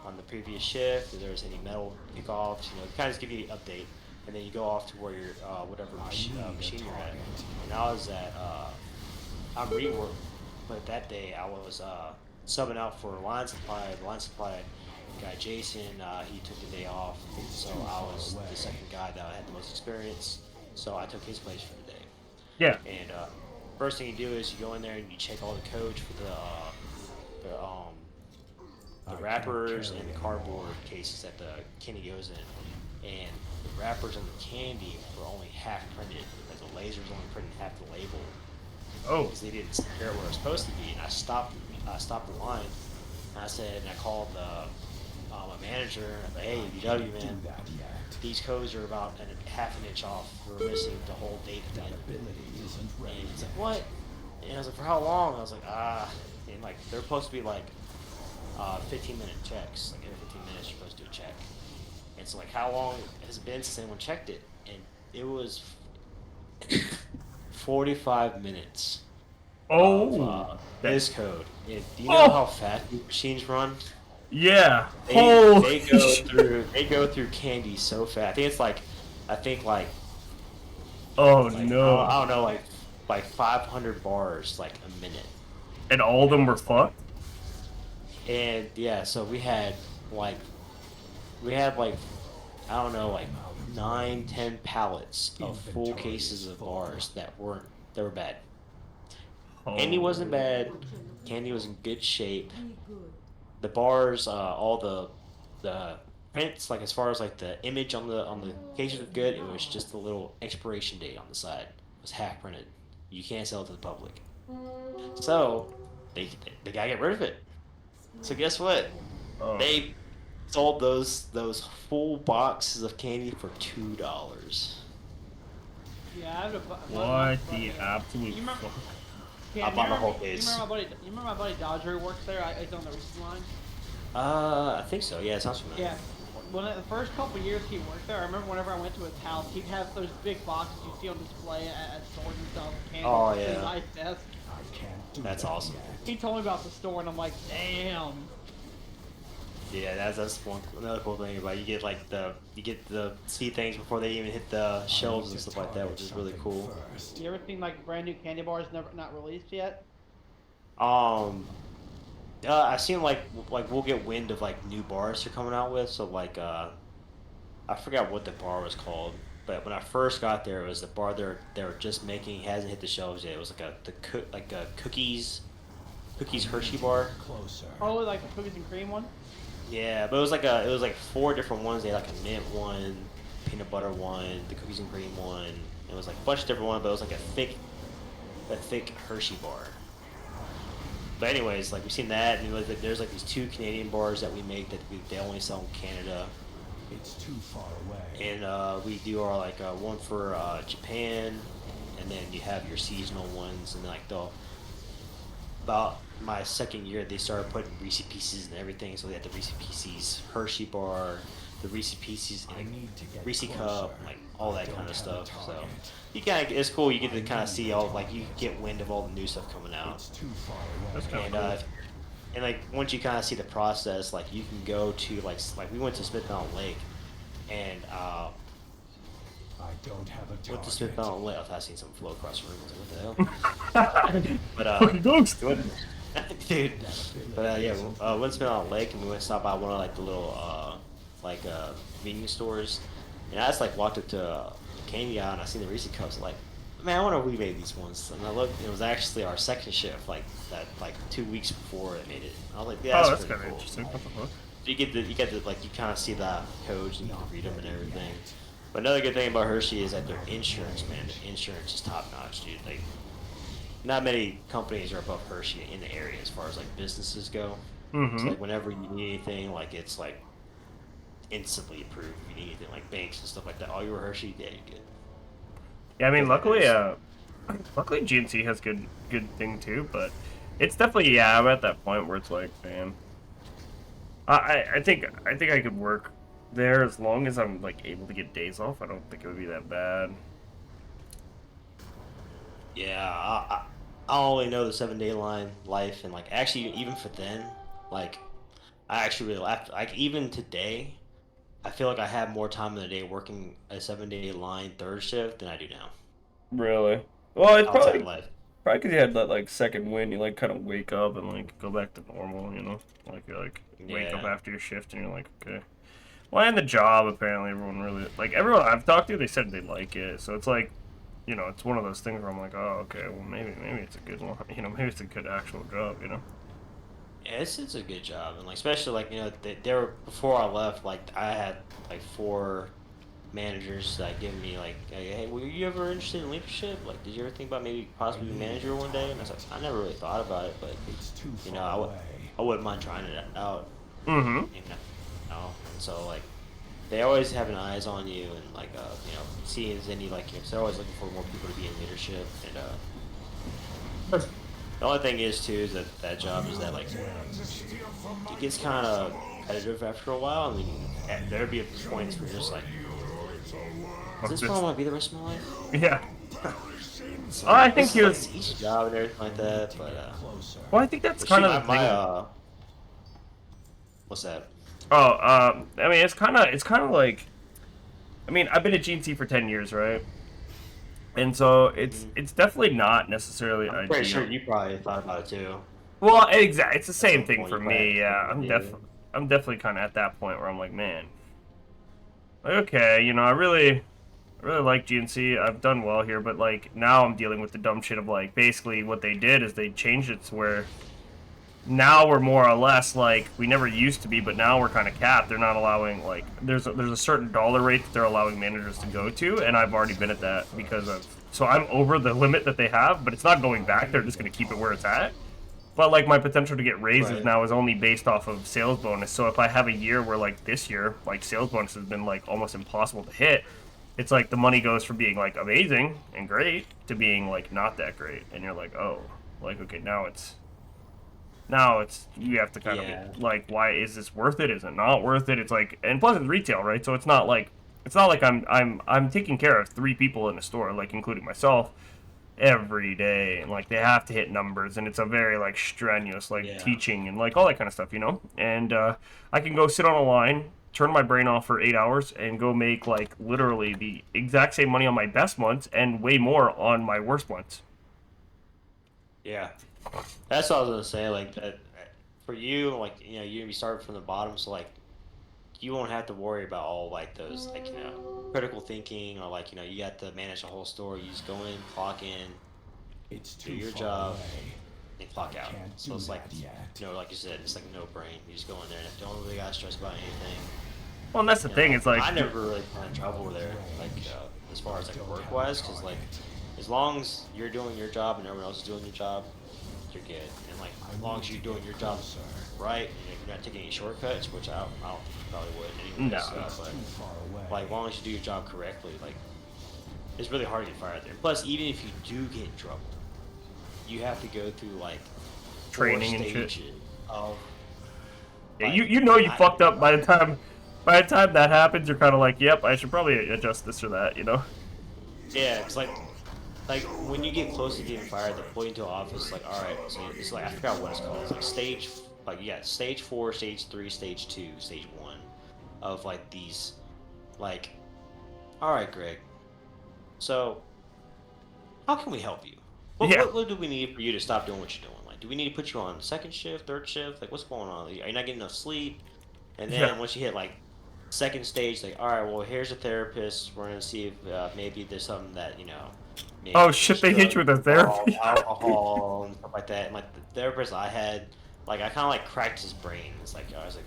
on the previous shift, if there's any metal pickoffs, kind of just give you the update, and then you go off to where you're whatever machine you're at. And I was at I'm rework, but that day I was subbing out for line supply. The line supply guy Jason, he took the day off, so I was the second guy that had the most experience. So I took his place for the day. Yeah. And first thing you do is you go in there and you check all the codes for the wrappers and the cardboard cases that the candy goes in. And the wrappers and the candy were only half printed, because the lasers only printed half the label. Oh. Because they didn't compare where it was supposed to be, and I stopped the line, and I called my manager, and I was like, hey, VW man, these codes are about half an inch off. We're missing the whole date at the end of it. And he's like, what? And I was like, for how long? I was like, and like they're supposed to be like 15-minute checks. Like every 15 minutes you're supposed to do a check. And so like how long has it been since anyone checked it? And it was 45 minutes. Oh. This code. And do you know how fast these machines run? Yeah. They go through candy so fast. I think like Oh like, no. I don't know, like 500 bars like a minute. And all of them were fucked? And yeah, so we had like I don't know, like 9-10 pallets of full cases of bars that were bad. Candy wasn't bad. Candy was in good shape. The bars, all the prints, like as far as like the image on the cases was good. It was just the little expiration date on the side. It was half printed. You can't sell it to the public. So they gotta get rid of it. So guess what? Oh. They sold those full boxes of candy for $2. Yeah, I have a What the absolute You remember? fuck? Yeah, I bought the whole you case. remember my buddy Dodger who works there? He's on the Reese's line. I think so. Yeah, it sounds familiar. Yeah. When the first couple years he worked there, I remember whenever I went to his house, he'd have those big boxes you see on display at stores and stuff. Candy, Oh, yeah. Nice desk. That's awesome. He told me about the store, and I'm like, damn. Yeah, that's another cool thing about it. You get the see things before they even hit the shelves and stuff like that, which is really cool. You ever seen like brand new candy bars not released yet? I've seen like we'll get wind of like new bars they're coming out with. So like I forgot what the bar was called, but when I first got there, it was the bar they were just making, hasn't hit the shelves yet. It was like a cookies Hershey bar. Oh, like the cookies and cream one. Yeah, but it was like 4 different ones. They had like a mint one, peanut butter one, the cookies and cream one. It was like a bunch of different ones, but it was like a thick Hershey bar. But anyways, like we've seen that, and there's like these 2 Canadian bars that we make that they only sell in Canada. It's too far away. And we do our like one for Japan, and then you have your seasonal ones, and like about my second year they started putting Reese Pieces and everything, so they had the Reese Pieces Hershey bar, the Reese Pieces, and Reese Cup, like all that kind of stuff. So it's cool. You get to kind of see all, like, you get wind of all the new stuff coming out. That's kind And of cool. and like once you kind of see the process, like you can go to like we went to Smith Mountain Lake, and I don't have a went to Smith target. Mountain Lake. I've seen some flow across the room. I was like, what the hell? But Fucking ghost. dude. But yeah, went to Smith Mountain Lake, and we went to stop by one of like the little convenience stores, and I just like walked up to Candy Isle, and I seen the Reese Cups. Like, man, I wonder if we made these ones. And I looked, and it was actually our second shift, like 2 weeks before it made it. I was like, yeah, That's pretty kind of cool. interesting. What the fuck? So you get to like, you kind of see the codes and you can read them and everything. But another good thing about Hershey is that their insurance, man, their insurance is top notch, dude. Like, not many companies are above Hershey in the area as far as like businesses go. Mm-hmm. So like whenever you need anything, like it's like instantly approved. If you need anything like banks and stuff like that, oh, you were Hershey, yeah, you good. Yeah, I mean, luckily GNC has good thing too, but it's definitely, yeah, I'm at that point where it's like, man, I think I could work there as long as I'm like able to get days off. I don't think it would be that bad. Yeah, I only know the 7-day line life, and like actually even for then, like I actually really like even today, I feel like I have more time in the day working a 7-day line third shift than I do now. Really? Well, it's Outside probably life. because you had that like second wind. You like kind of wake up and like go back to normal. You know, like you like wake up Yeah. after your shift and you're like, okay. Well, and the job apparently everyone really like everyone I've talked to, they said they like it. So it's like, you know, it's one of those things where I'm like, oh, okay, well maybe it's a good one. You know, maybe it's a good actual job. You know. Yeah, it's a good job, and like especially like they were before I left, like I had like 4 managers that give me like, hey, were you ever interested in leadership? Like, did you ever think about maybe possibly being manager one day? And I was like, I never really thought about it, but It's too you know, far away. I wouldn't mind trying it out. Mm-hmm. You know, and so like they always having eyes on you, and like you know, seeing if there's any like, you know, 'cause they're always looking for more people to be in leadership, and the only thing is too is that job is that like it gets kind of repetitive after a while. I mean, there'd be points where you're just like, is this what I want to be the rest of my life? Yeah. So, Oh, I think he was. it's each job and everything like that, but Well, I think that's but kind shoot, of the thing. what's that? Oh, I mean, it's kind of like, I mean, I've been at GNC for 10 years, right? And so it's definitely not necessarily I'm ideal. pretty sure you probably thought about it too. Well, exactly, it's the same some thing point for you me. probably Yeah, I'm definitely kind of at that point where I'm like, man, like, okay, you know, I really like GNC. I've done well here, but like now I'm dealing with the dumb shit of like basically what they did is they changed it to where now we're more or less like we never used to be, but now we're kind of capped. They're not allowing like there's a certain dollar rate that they're allowing managers to go to, and I've already been at that because of so I'm over the limit that they have, but it's not going back. They're just going to keep it where it's at. But like my potential to get raises Right. now is only based off of sales bonus. So if I have a year where like this year, like sales bonus has been like almost impossible to hit, it's like the money goes from being like amazing and great to being like not that great, and you're like, oh, like okay, now it's you have to kind of like, why is this worth it? Is it not worth it? It's like, and plus it's retail, right? So it's not like I'm taking care of 3 people in the store, like including myself, every day, and like they have to hit numbers, and it's a very like strenuous like teaching and like all that kind of stuff, you know. And I can go sit on a line, turn my brain off for 8 hours, and go make like literally the exact same money on my best months and way more on my worst months. Yeah, that's what I was gonna say. Like that for you, like you started from the bottom, so like you won't have to worry about all like those like critical thinking or like you got to manage the whole store. You just go in, clock in, It's do too your far job, away. and clock out. Can't So do it's like that yet. like you said, it's like no brain. You just go in there and don't really gotta stress about anything. Well, and that's the thing. It's like I never really had trouble there, like as far as like work wise, because like as long as you're doing your job and everyone else is doing your job, you're good. And like as long as you're doing your job right, and you're not taking any shortcuts, which I don't think you probably would anyway. No. So, Too far away. like as long as you do your job correctly, like it's really hard to get fired there. Plus, even if you do get in trouble, you have to go through like 4 training and shit. stages of Yeah, like, you know you fucked up by the time that happens. You're kind of like, yep, I should probably adjust this or that, you know. Yeah, it's like when you get close to getting fired, they pull you into an office. Like, all right, so it's like I forgot what it's called. It's like stage 4, stage 3, stage 2, stage 1, of like these, like, all right, Greg. So, how can we help you? What do we need for you to stop doing what you're doing? Like, do we need to put you on second shift, third shift? Like, what's going on? Are you not getting enough sleep? And then once you hit like second stage, like, all right, well, here's a therapist. We're gonna see if maybe there's something that maybe Oh shit! They hit you with a therapy. alcohol and stuff like that. And like the therapist I had, like I kind of like cracked his brain. It's like I was like,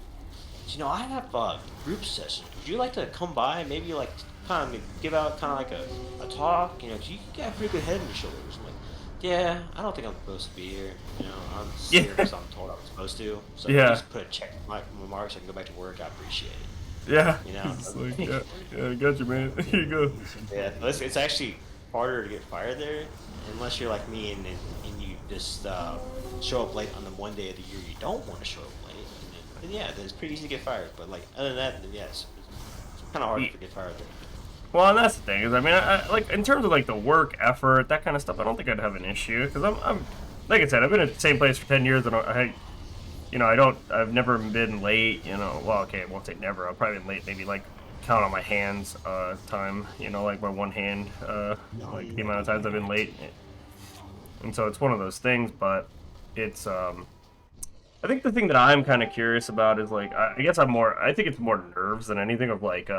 I have a group session. Would you like to come by? And maybe like kind of give out kind of like a talk. You got a pretty good head on your shoulders. I'm like, yeah, I don't think I'm supposed to be here. I'm here because I'm told I'm supposed to. So just put a check mark so I can go back to work. I appreciate it. Yeah. It's like, yeah, I got you, man. Here you go. Yeah, it's actually harder to get fired there, unless you're like me and you just show up late on the one day of the year you don't want to show up late. And then it's pretty easy to get fired. But like other than that, then it's kind of hard to get fired there. Well, and that's the thing is, I mean, I like in terms of like the work effort, that kind of stuff, I don't think I'd have an issue because I'm like I said, I've been at the same place for 10 years and I've never been late. Well, okay, I won't say never. I've probably been late, maybe like count on my hands time. Like my one hand, like the amount of times I've been late. And so it's one of those things, but it's I think the thing that I'm kind of curious about is like I think it's more nerves than anything of like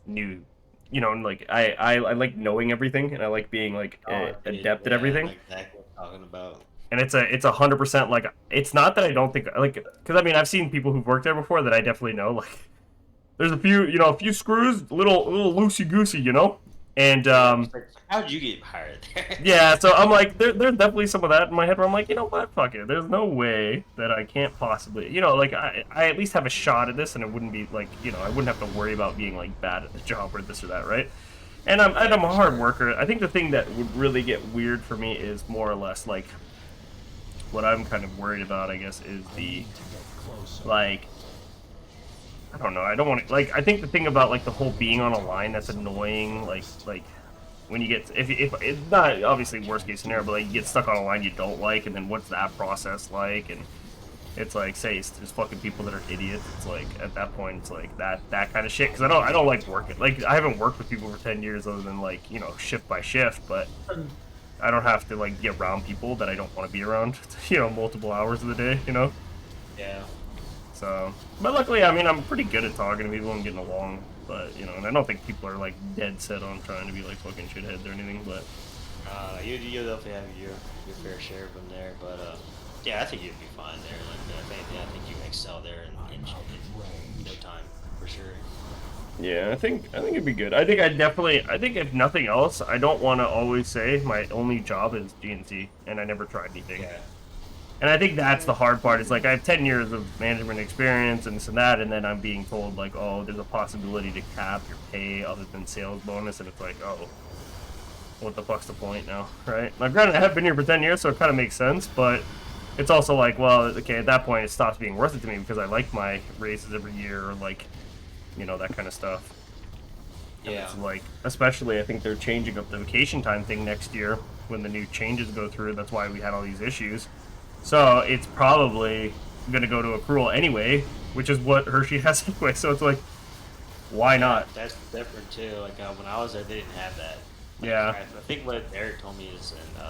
new. Like I like knowing everything, and I like being like adept at everything. Like exactly what I'm talking about. And it's 100% like it's not that I don't think like because I mean I've seen people who've worked there before that I definitely know like there's a few screws, little loosey goosey, and how did you get hired there? Yeah, so I'm like there's definitely some of that in my head where I'm like, what, fuck it, there's no way that I can't possibly like I at least have a shot at this, and it wouldn't be like I wouldn't have to worry about being like bad at the job or this or that, right? And I'm a hard worker. I think the thing that would really get weird for me is more or less like what I'm kind of worried about, I guess, is the like I don't know. I don't want to like. I think the thing about like the whole being on a line that's annoying. Like when you get if it's not obviously worst case scenario, but like you get stuck on a line you don't like, and then what's that process like? And it's like there's fucking people that are idiots. It's like at that point it's like that kind of shit. Because I don't like working. Like I haven't worked with people for 10 years other than like shift by shift, but I don't have to like be around people that I don't want to be around. Multiple hours of the day. Yeah. So, but luckily, I mean, I'm pretty good at talking to people and getting along. But and I don't think people are like dead set on trying to be like fucking shitheads or anything. But you definitely have your fair share of them there. But yeah, I think you'd be fine there. Like I think you excel there in no time for sure. Yeah, I think it'd be good. I think if nothing else, I don't want to always say my only job is GNC, and I never tried anything. Yeah. And I think that's the hard part. Is like I have 10 years of management experience and this and that, and then I'm being told like, oh, there's a possibility to cap your pay other than sales bonus, and it's like, oh, what the fuck's the point now, right? Now, granted, I have been here for 10 years, so it kind of makes sense, but it's also like, well, okay, at that point, it stops being worth it to me because I like my raises every year, or like, you know, that kind of stuff. And Yeah. it's like, especially, I think they're changing up the vacation time thing next year when the new changes go through. That's why we had all these issues. So it's probably going to go to accrual anyway, which is what Hershey has anyway. So it's like, why not? That's different too. Like when I was there, they didn't have that. Like, Yeah. I think what Eric told me is, and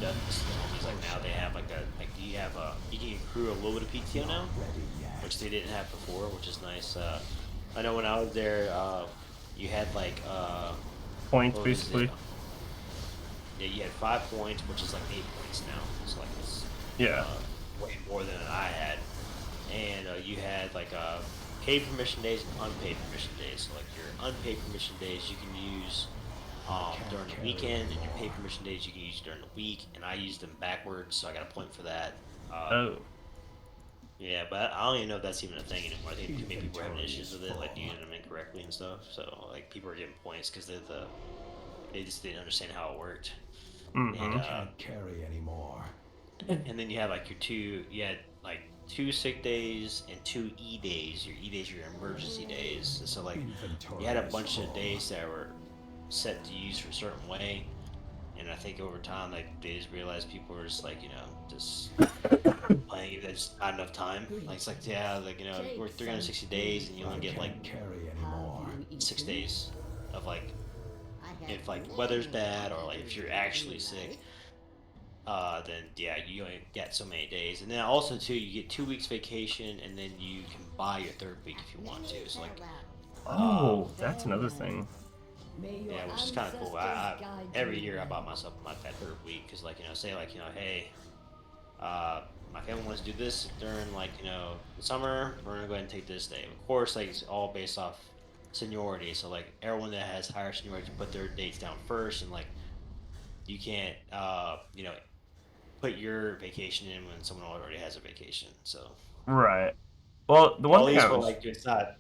Douglas told me is like now they have like you can accrue a little bit of PTO now, which they didn't have before, which is nice. I know when I was there, you had like Points, what was basically. it? Yeah, you had 5 points, which is like 8 points now. It's like it's Yeah. way more than I had. And you had like paid permission days and unpaid permission days. So like your unpaid permission days you can use during the weekend, and your paid permission days you can use during the week. And I used them backwards, so I got a point for that. Oh. Yeah, but I don't even know if that's even a thing anymore. I think maybe people are having issues with it, like using them incorrectly and stuff. So like people are getting points because they just didn't understand how it workked. Mm-hmm. And Can't carry anymore. and then you had like you had like 2 sick days and 2 E days. Your E days are your emergency days. So like you had a bunch of days that were set to use for a certain way. And I think over time, like they just realized people were just like, you know, just playing it. There's not enough time. Like it's like, yeah, like, you know, we're 360 days and you only get like Carry anymore. 6 days of like, if like weather's bad or like if you're actually sick, then yeah, you only get so many days. And then also too, you get 2 weeks vacation, and then you can buy your 3rd week if you want to. So like, Oh, that's another thing. yeah, which is kind of cool. I every year I buy myself that 3rd week because like, you know, say like, you know, hey, my family wants to do this during like, you know, the summer. We're gonna go ahead and take this day. Of course, like it's all based off seniority. So like everyone that has higher seniority put their dates down first, and like you can't, you know, put your vacation in when someone already has a vacation. So Right. Well, the one at thing least I for was, like it's not.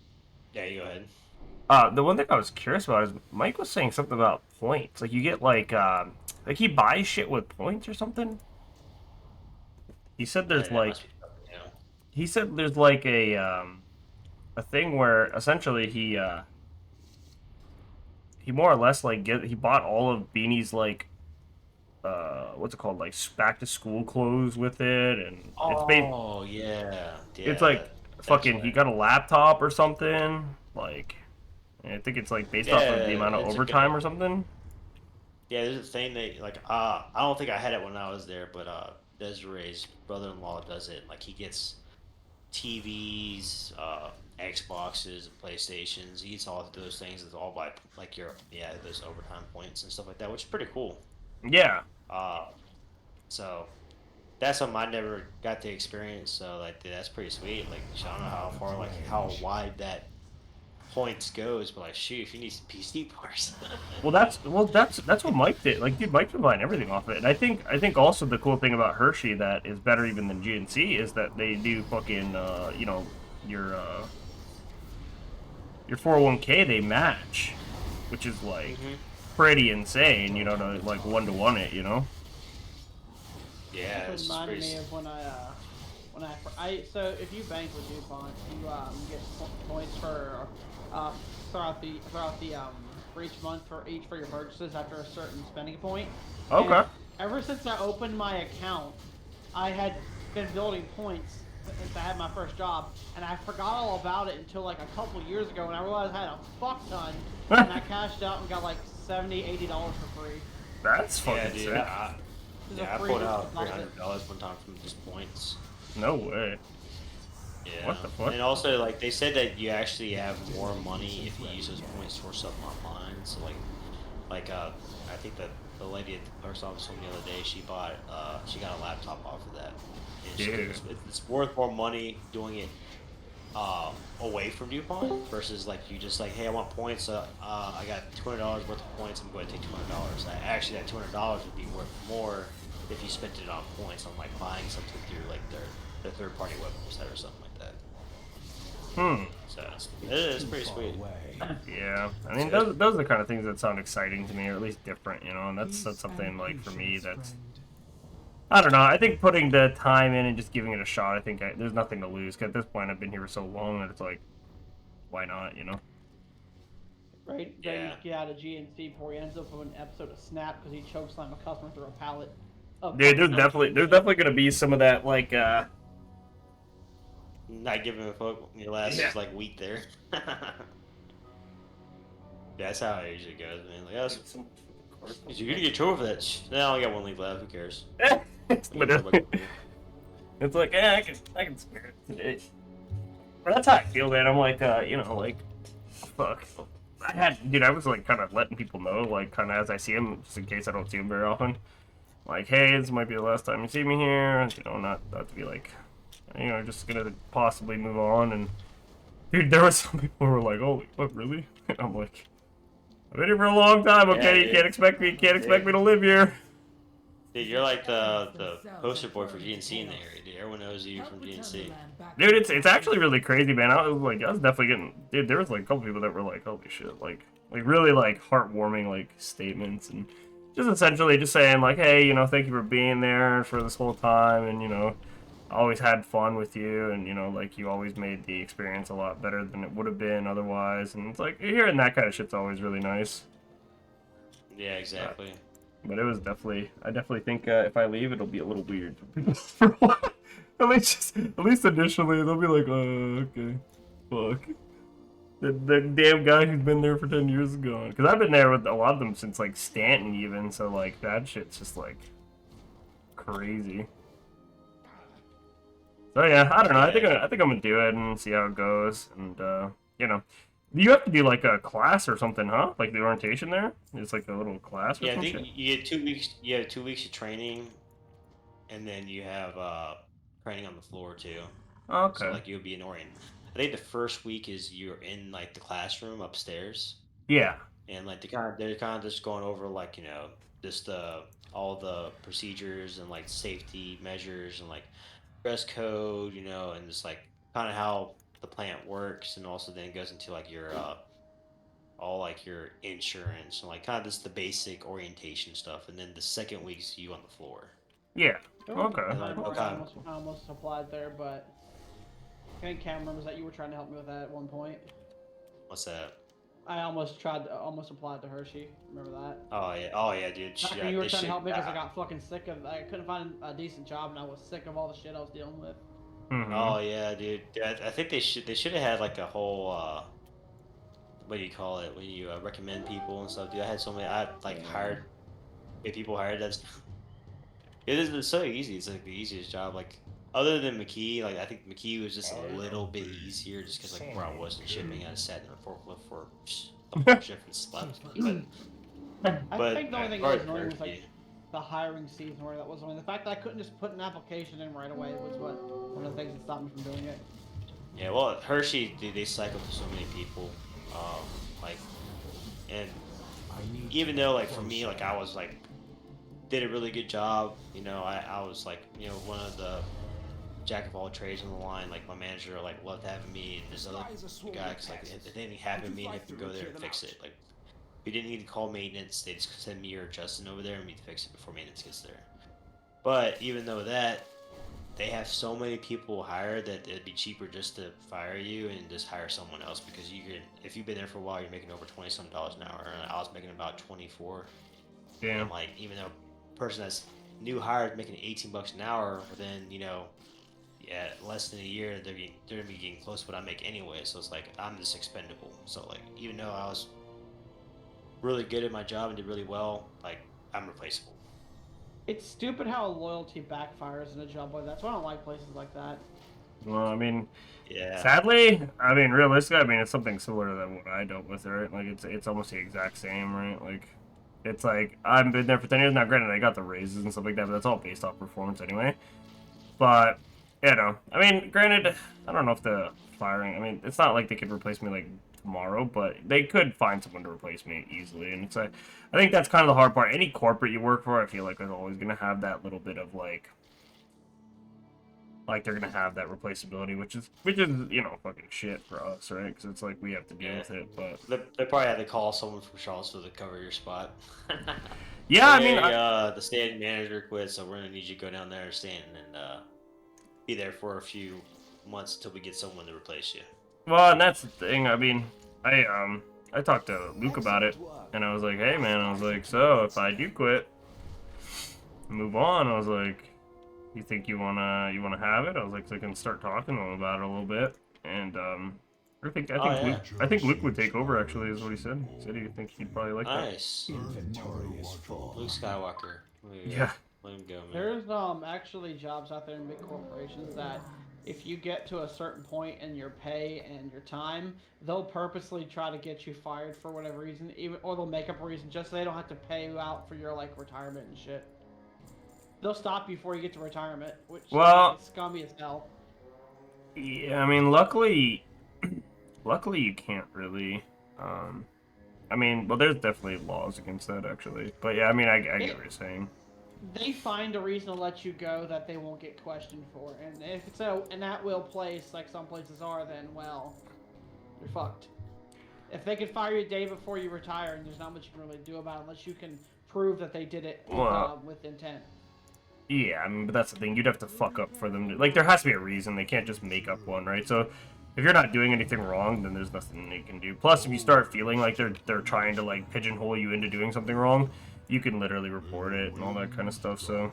Yeah, you go ahead. the one thing I was curious about is Mike was saying something about points. Like you get like he buys shit with points or something. He said there's That like must be something, you know. he said there's like a thing where essentially he more or less like he bought all of Beanie's like what's it called, like back to school clothes with it, and Oh yeah, it's yeah. like That's fucking he right. got a laptop or something, like I think it's like based off of the Yeah, amount of it's a overtime good. or something. Yeah, there's a thing that like I don't think I had it when I was there, but Desiree's brother-in-law does it. Like he gets TVs, Xboxes, and PlayStations. He gets all of those things. It's all by like your those overtime points and stuff like that, which is pretty cool. Yeah. Uh, so that's something I never got to experience. So like that's pretty sweet. Like I don't know how far like how wide that points goes, but like shoot, if you need some PC parts. Well, that's what Mike did. Like, dude, Mike's been buying everything off it, and I think also the cool thing about Hershey that is better even than GNC is that they do fucking you know, your 401k they match, which is like Mhm. pretty insane. You know, to like 1-to-1 it. You know. Yeah, This it's reminded pretty. me of when I so if you bank with DuPont, you get points for throughout the for each month for your purchases after a certain spending point. Okay. And ever since I opened my account, I had been building points since I had my first job, and I forgot all about it until like a couple years ago when I realized I had a fuck ton, and I cashed out and got like $70-$80 for free. That's Yeah, fucking dude. sick. This is I a free pulled out deposit. $300 one time from just points. No way. Yeah. What the fuck? And also, like they said that you actually have more money if you use those points for something online. So I think that the lady at the post office told me the other day she got a laptop off of that. And Dude. it's worth more money doing it away from DuPont versus like you just like, hey, I want points. I got $200 worth of points. I'm going to take $200. Actually, that $200 would be worth more if you spent it on points on like buying something through like their third-party website or something like that. So it's pretty sweet. Yeah, I mean those are the kind of things that sound exciting to me, or at least different, you know. And that's something like for me that's, I don't know. I think putting the time in and just giving it a shot. I think there's nothing to lose. 'Cause at this point, I've been here for so long that it's like, why not, you know? Right? Yeah. Get out of GNC before he ends up with an episode of Snap because he chokeslammed a customer through a pallet. Dude, there's definitely gonna be some of that like Not giving a fuck. Your last is like week there. That's how it usually goes, man. Like, you're gonna get trouble for that. No, I only got one league left. Who cares? It's like, I can spare it today. But that's how I feel, man. I'm like, you know, like, fuck. I was like kind of letting people know, like, kind of as I see them, just in case I don't see them very often. Like, hey, this might be the last time you see me here. You know, not to be like, you know, just gonna possibly move on. And dude, there was some people who were like, "Oh, what, really?" And I'm like, "I've been here for a long time. Okay, Yeah, you can't expect me to live here." Dude, you're like the poster boy for GNC in the area, dude. Everyone knows you from GNC. Dude, it's actually really crazy, man. I was definitely getting, dude. There was like a couple people that were like, "Holy shit!" Like really like heartwarming like statements, and just essentially just saying like, "Hey, you know, thank you for being there for this whole time, and you know, I always had fun with you, and you know, like you always made the experience a lot better than it would have been otherwise." And it's like hearing that kind of shit's always really nice. Yeah, exactly. But it was I definitely think if I leave, it'll be a little weird for a while. At least initially, they'll be like, okay, fuck. The damn guy who's been there for 10 years is gone. Because I've been there with a lot of them since, like, Stanton even, so, like, that shit's just, like, crazy. So, yeah, I don't know. I think I'm gonna do it and see how it goes. And, you know. You have to do, like, a class or something, huh? Like, the orientation there? It's like a little class or Yeah, I something? think you get 2 weeks. You have 2 weeks of training, and then you have training on the floor too. Okay. So like you'll be in orient. I think the first week is you're in like the classroom upstairs, Yeah. and like they're kind of just going over like just all the procedures and like safety measures and like dress code, and just like kind of how the plant works, and also then it goes into like your all like your insurance and like kind of just the basic orientation stuff, and then the second week's you on the floor. Yeah. There was Okay. a time where Okay. I almost applied there, but I think Cam remembers that you were trying to help me with that at one point. What's that? I almost applied to Hershey. Remember that? Oh yeah, dude. Back Yeah, when you were this trying to shit- help me because I got fucking sick of. I couldn't find a decent job, and I was sick of all the shit I was dealing with. Mm-hmm. Oh yeah, dude. I think they should have had like a whole what do you call it when you recommend people and stuff. Dude, I had so many. I like hired people hired. That's it's so easy. It's like the easiest job. Like other than McKee, like I think McKee was just a little bit easier just because like where I was in shipping, I sat in a forklift for the whole shift and slept. I think the only thing that was annoying was Hershey. like the hiring season where that was only the fact that I couldn't just put an application in right away was one of the things that stopped me from doing it. Yeah, well, Hershey, they cycle through so many people, like, and even though, like, for me, like, I was, like, did a really good job, I was, like, one of the jack of all trades on the line, like, my manager, like, loved having me, and this other guy, cause, like, if anything happened to me, they could go there and fix it, like, we didn't need to call maintenance, they just send me or Justin over there and me to fix it before maintenance gets there. But even though that, they have so many people hired that it'd be cheaper just to fire you and just hire someone else, because if you've been there for a while, you're making over $20-some an hour, and I was making about 24. Damn. And like, even though a person that's new hired making $18 an hour, then less than a year they're gonna be getting close to what I make anyway. So it's like I'm just expendable. So like even though I was really good at my job and did really well, like I'm replaceable. It's stupid how loyalty backfires in a job like that. That's why I don't like places like that. Well, I mean, Yeah. sadly, I mean, realistically, I mean, it's something similar to what I dealt with, right? Like, it's almost the exact same, right? Like, it's like, I've been there for 10 years now. Granted, I got the raises and stuff like that, but that's all based off performance anyway. But, I mean, granted, I don't know if the firing, I mean, it's not like they could replace me, like, tomorrow, but they could find someone to replace me easily. And it's I think that's kind of the hard part. Any corporate you work for, I feel like is always gonna have that little bit of like they're gonna have that replaceability, which is fucking shit for us, right? Because it's like we have to deal with it. But they probably had to call someone from Charlottesville to cover your spot. yeah, I mean, the stand manager quit, so we're gonna need you to go down there, stand, and be there for a few months until we get someone to replace you. well, and that's the thing. I mean, I talked to Luke about it, and I was like, hey man, I was like, so if I do quit, move on, I was like, you think you wanna have it? I was like, so I can start talking to him about it a little bit, and I think Luke would take over. Actually, is what he said. He said he think he'd probably like that. Nice. Inventory is full. Luke Skywalker. Yeah. Let him go, man. There's actually jobs out there in big corporations that if you get to a certain point in your pay and your time, they'll purposely try to get you fired for whatever reason, or they'll make up a reason just so they don't have to pay you out for your like retirement and shit. They'll stop you before you get to retirement, which is scummy as hell. Yeah, I mean, luckily you can't really. I mean, well, there's definitely laws against that actually, but yeah, I mean, I get what you're saying. They find a reason to let you go that they won't get questioned for, and if it's an at-will place like some places are, then well, you're fucked. If they could fire you a day before you retire, and there's not much you can really do about it unless you can prove that they did it with intent. Yeah, I mean, but that's the thing. You'd have to fuck up for them to, like, there has to be a reason. They can't just make up one, right? So if you're not doing anything wrong, then there's nothing they can do. Plus, if you start feeling like they're trying to like pigeonhole you into doing something wrong, you can literally report it and all that kind of stuff. So,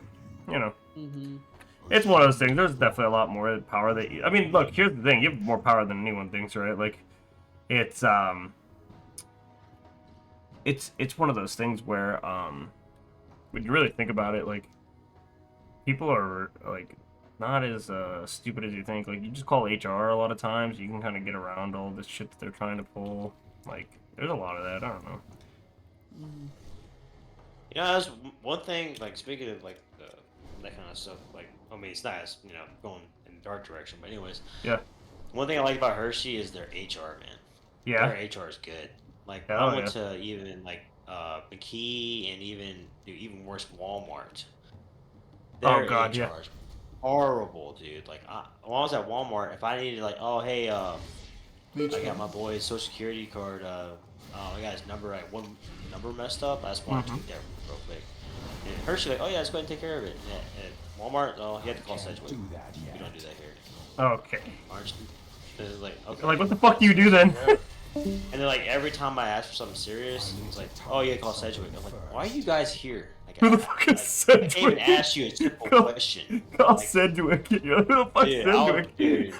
it's one of those things. There's definitely a lot more power that I mean, look, here's the thing. You have more power than anyone thinks, right? Like, it's one of those things where when you really think about it, like, people are like not as stupid as you think. Like, you just call HR a lot of times. You can kind of get around all this shit that they're trying to pull. Like, there's a lot of that. I don't know. You know, that's one thing. Like, speaking of like that kind of stuff. Like, I mean, it's not as going in a dark direction, but anyways. Yeah. One thing I like about Hershey is their HR, man. Yeah. Their HR is good. Like, Hell I went yeah. to even like McKee and even worse, Walmart. Their Oh, God, HR yeah. is horrible, dude. Like, when I was at Walmart, if I needed like, oh hey, I got my boy's social security card. I got his number. One number messed up. I just wanted to get there real quick. And Hershey, like, oh yeah, let's go ahead and take care of it. And Walmart, oh, you have to call Sedgwick. Do that yet. We don't do that here. Okay. Aren't you? And it's like, okay. Like, what the fuck do you do then? And then like every time I ask for something serious, it's like, oh yeah, call Sedgwick. I'm like, why are you guys here? Like, Who the fuck is I can't even Sedgwick? ask you a simple Call- question. Call Like, Sedgwick. Who the fuck's Sedgwick? dude.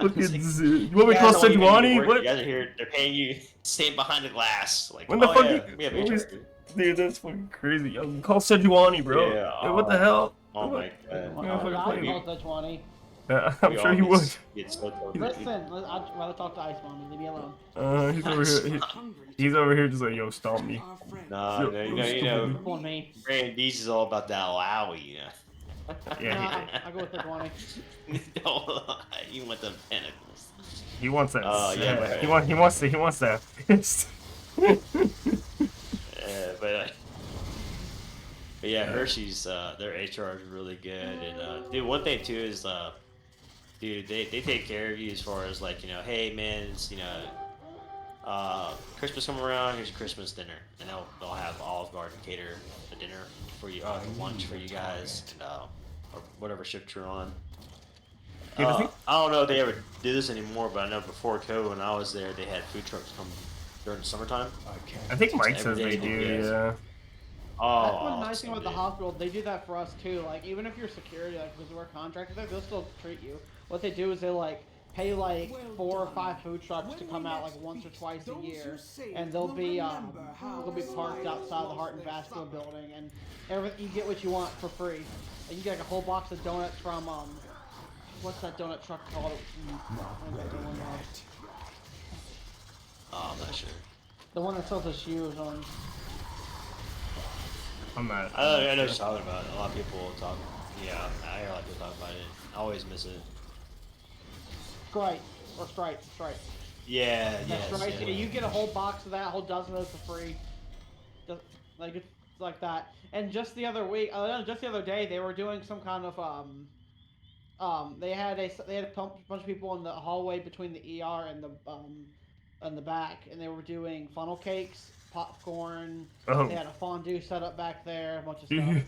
Look at It's like, this. You want me to call guys don't even Sejuani? work. What? You guys are here. They're paying you. Stand behind the glass. Like, When the oh fuck? yeah, we have when HR. we- Dude, that's fucking crazy. Yo, call Sejuani, bro. Yeah, Dude, what the hell? Oh my god. Yeah, fucking I play me. call Sejuani. I'm We sure he would. always get so close. Listen, I'd rather talk to Ice Mommy. Leave me alone. He's over here. He's over here just like, yo, stomp me. No, you know, Come on, me. Brandon Dees is all about that Lowy, you know. Yeah, I'll go with Sejuani. You want the pinnacles. he wants that. Yeah, set. but- He wants that fist. But yeah, Hershey's their HR is really good, and dude, one thing too is dude, they take care of you as far as like, hey man, it's Christmas coming around, here's your Christmas dinner, and they'll have Olive Garden cater the dinner for you, the lunch for you guys, and or whatever shift you're on. Dude, I think- I don't know if they ever do this anymore, but I know before COVID, when I was there, they had food trucks come during the summertime. I think Mike says Every they day do. they do. Yeah. Oh, That's one nice awesome, thing with the dude. hospital. They do that for us too. Like, even if you're security, like, because we're contracted there, they'll still treat you. What they do is they like pay like 4 or 5 food trucks to come out like once or twice a year, and they'll be parked outside the Heart and Vascular building, and you get what you want for free. And you get like a whole box of donuts from what's that donut truck called? Oh, I'm not sure. The one that sells the shoes on. I'm not. I know what you're talking about. A lot of people talk. Yeah, I hear a lot of people talk about it. I always miss it. Great. or stripes. Yeah, That's yes, right. yeah. Yeah, you get a whole box of that, a whole dozen of those for free. Just, like it's like that. And just the other week, just the other day, they were doing some kind of they had a bunch of people in the hallway between the ER and the back, and they were doing funnel cakes, popcorn. They Oh. had a fondue set up back there, a bunch of stuff.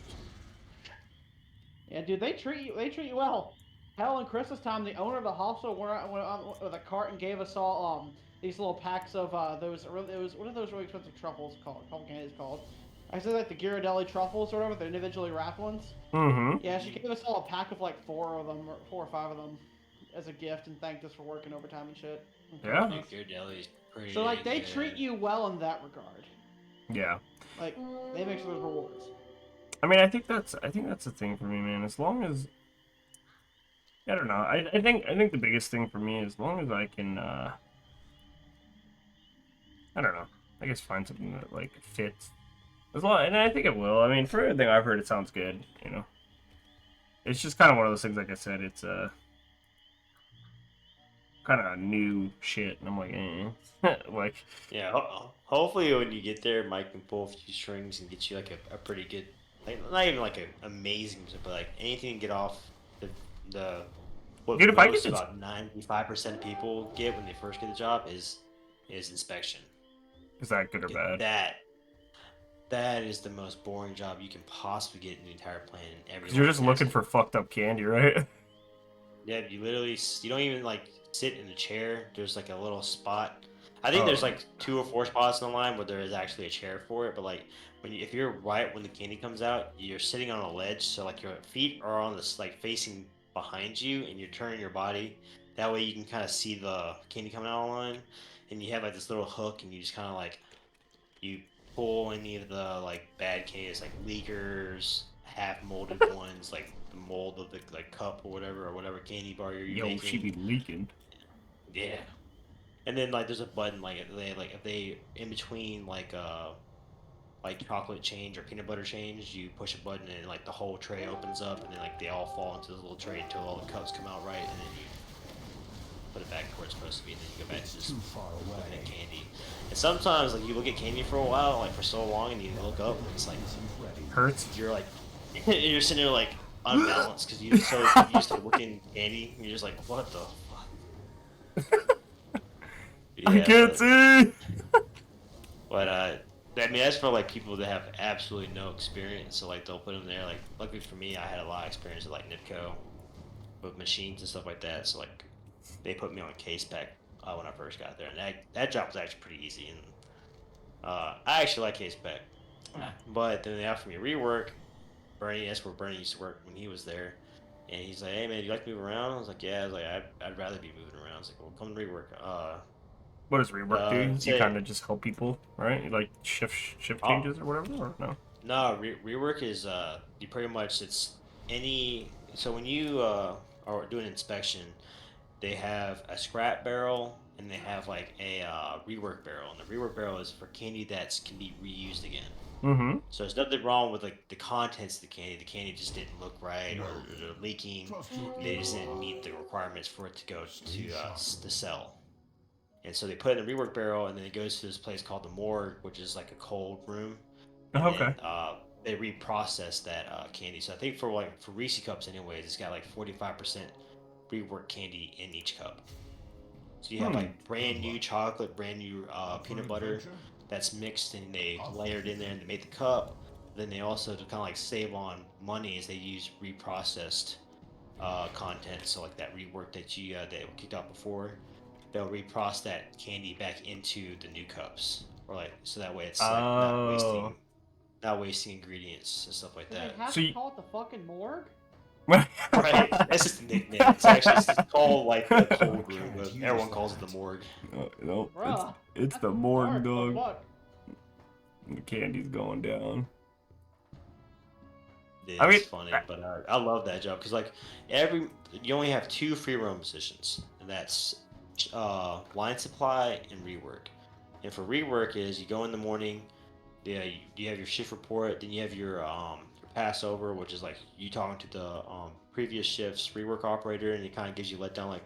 Yeah, dude, they treat you. They treat you well. Hell, in Christmas time, the owner of the hostel went out with a cart and gave us all these little packs of those. It was what are those really expensive truffles called? Couple candies called. I said like the Ghirardelli truffles or whatever. They're individually wrapped ones. Mm-hmm. Yeah, she gave us all a pack of like 4 or 5 of them, as a gift and thanked us for working overtime and shit. Yeah. Ghirardelli's pretty So like they good. treat you well in that regard. Yeah. Like they make sure there's rewards. I mean, I think that's the thing for me, man. As long as I don't know, I think the biggest thing for me is as long as I can, I don't know, I guess find something that like fits. As long, and I think it will. I mean, for everything I've heard, it sounds good. You know, it's just kind of one of those things. Like I said, it's kind of new shit, and I'm like, like, Yeah, hopefully when you get there, Mike can pull a few strings and get you like a pretty good, like not even like an amazing, but like anything to get off the what dude, if I most could just about 95% of people get when they first get the job is inspection. is that good or bad? That is the most boring job you can possibly get in the entire plan. Because you're just looking for fucked up candy, right? Yeah, you don't even like sit in a chair. There's like a little spot. I think there's like 2 or 4 spots in the line where there is actually a chair for it. But like if you're right when the candy comes out, you're sitting on a ledge, so like your feet are on this like facing behind you, and you're turning your body. That way you can kind of see the candy coming out of the line, and you have like this little hook, and you just kind of like you pull any of the like bad candies, like leakers, half molded ones, like the mold of the like cup or whatever candy bar you're making. She be leaking. Yeah. And then like there's a button like if they in between like chocolate change or peanut butter change, you push a button and like the whole tray opens up, and then like they all fall into this little tray until all the cups come out right, and then you put it back where it's supposed to be, and then you go back to just looking at candy. And sometimes like you look at candy for a while, like for so long, and you look up and it's like Hurts. you're like you're sitting there like unbalanced because you're so used to looking at candy, and you're just like, what the fuck? Yeah, I can't see. But I mean, that's for like people that have absolutely no experience. So like they'll put them there. Like luckily for me, I had a lot of experience at like Nipco with machines and stuff like that. So like they put me on case pack when I first got there, and that job was actually pretty easy. And I actually like case pack. But then they offered me rework. Bernie, that's where Bernie used to work when he was there. And he's like, hey man, do you like to move around? I was like, yeah. I was like, I'd rather be moving around. I was like, well, come to rework. What does rework do? say- You kind of just help people, right? You like shift changes or whatever, or no? No, rework is you pretty much it's any. So when you are doing an inspection, they have a scrap barrel and they have like a rework barrel, and the rework barrel is for candy that can be reused again. Mm-hmm. So there's nothing wrong with like the contents of the candy. The candy just didn't look right, or they're leaking. They just didn't meet the requirements for it to go to sell. And so they put it in a rework barrel, and then it goes to this place called the morgue, which is like a cold room. And Okay. then, they reprocess that candy. So I think for Reese cups, anyways, it's got like 45% rework candy in each cup. So you have like brand new chocolate, brand new peanut butter that's mixed, and they layered in there and they made the cup. Then they also, to kind of like save on money, is they use reprocessed content. So like that rework that they kicked out before, they'll reprocess that candy back into the new cups, or like so that way it's like not wasting ingredients and stuff like Do that. they have So to call it the fucking morgue? Right, that's just a nickname. It's called like the cold room, but everyone calls it the morgue. No, Bruh, it's the that's morgue, hard, dog. fuck. The candy's going down. It's I mean, funny, but I love that job because like you only have 2 free roam positions, and that's line supply and rework. And for rework is you go in the morning, yeah, you have your shift report, then you have your Passover, which is like you talking to the previous shift's rework operator, and it kind of gives you let down like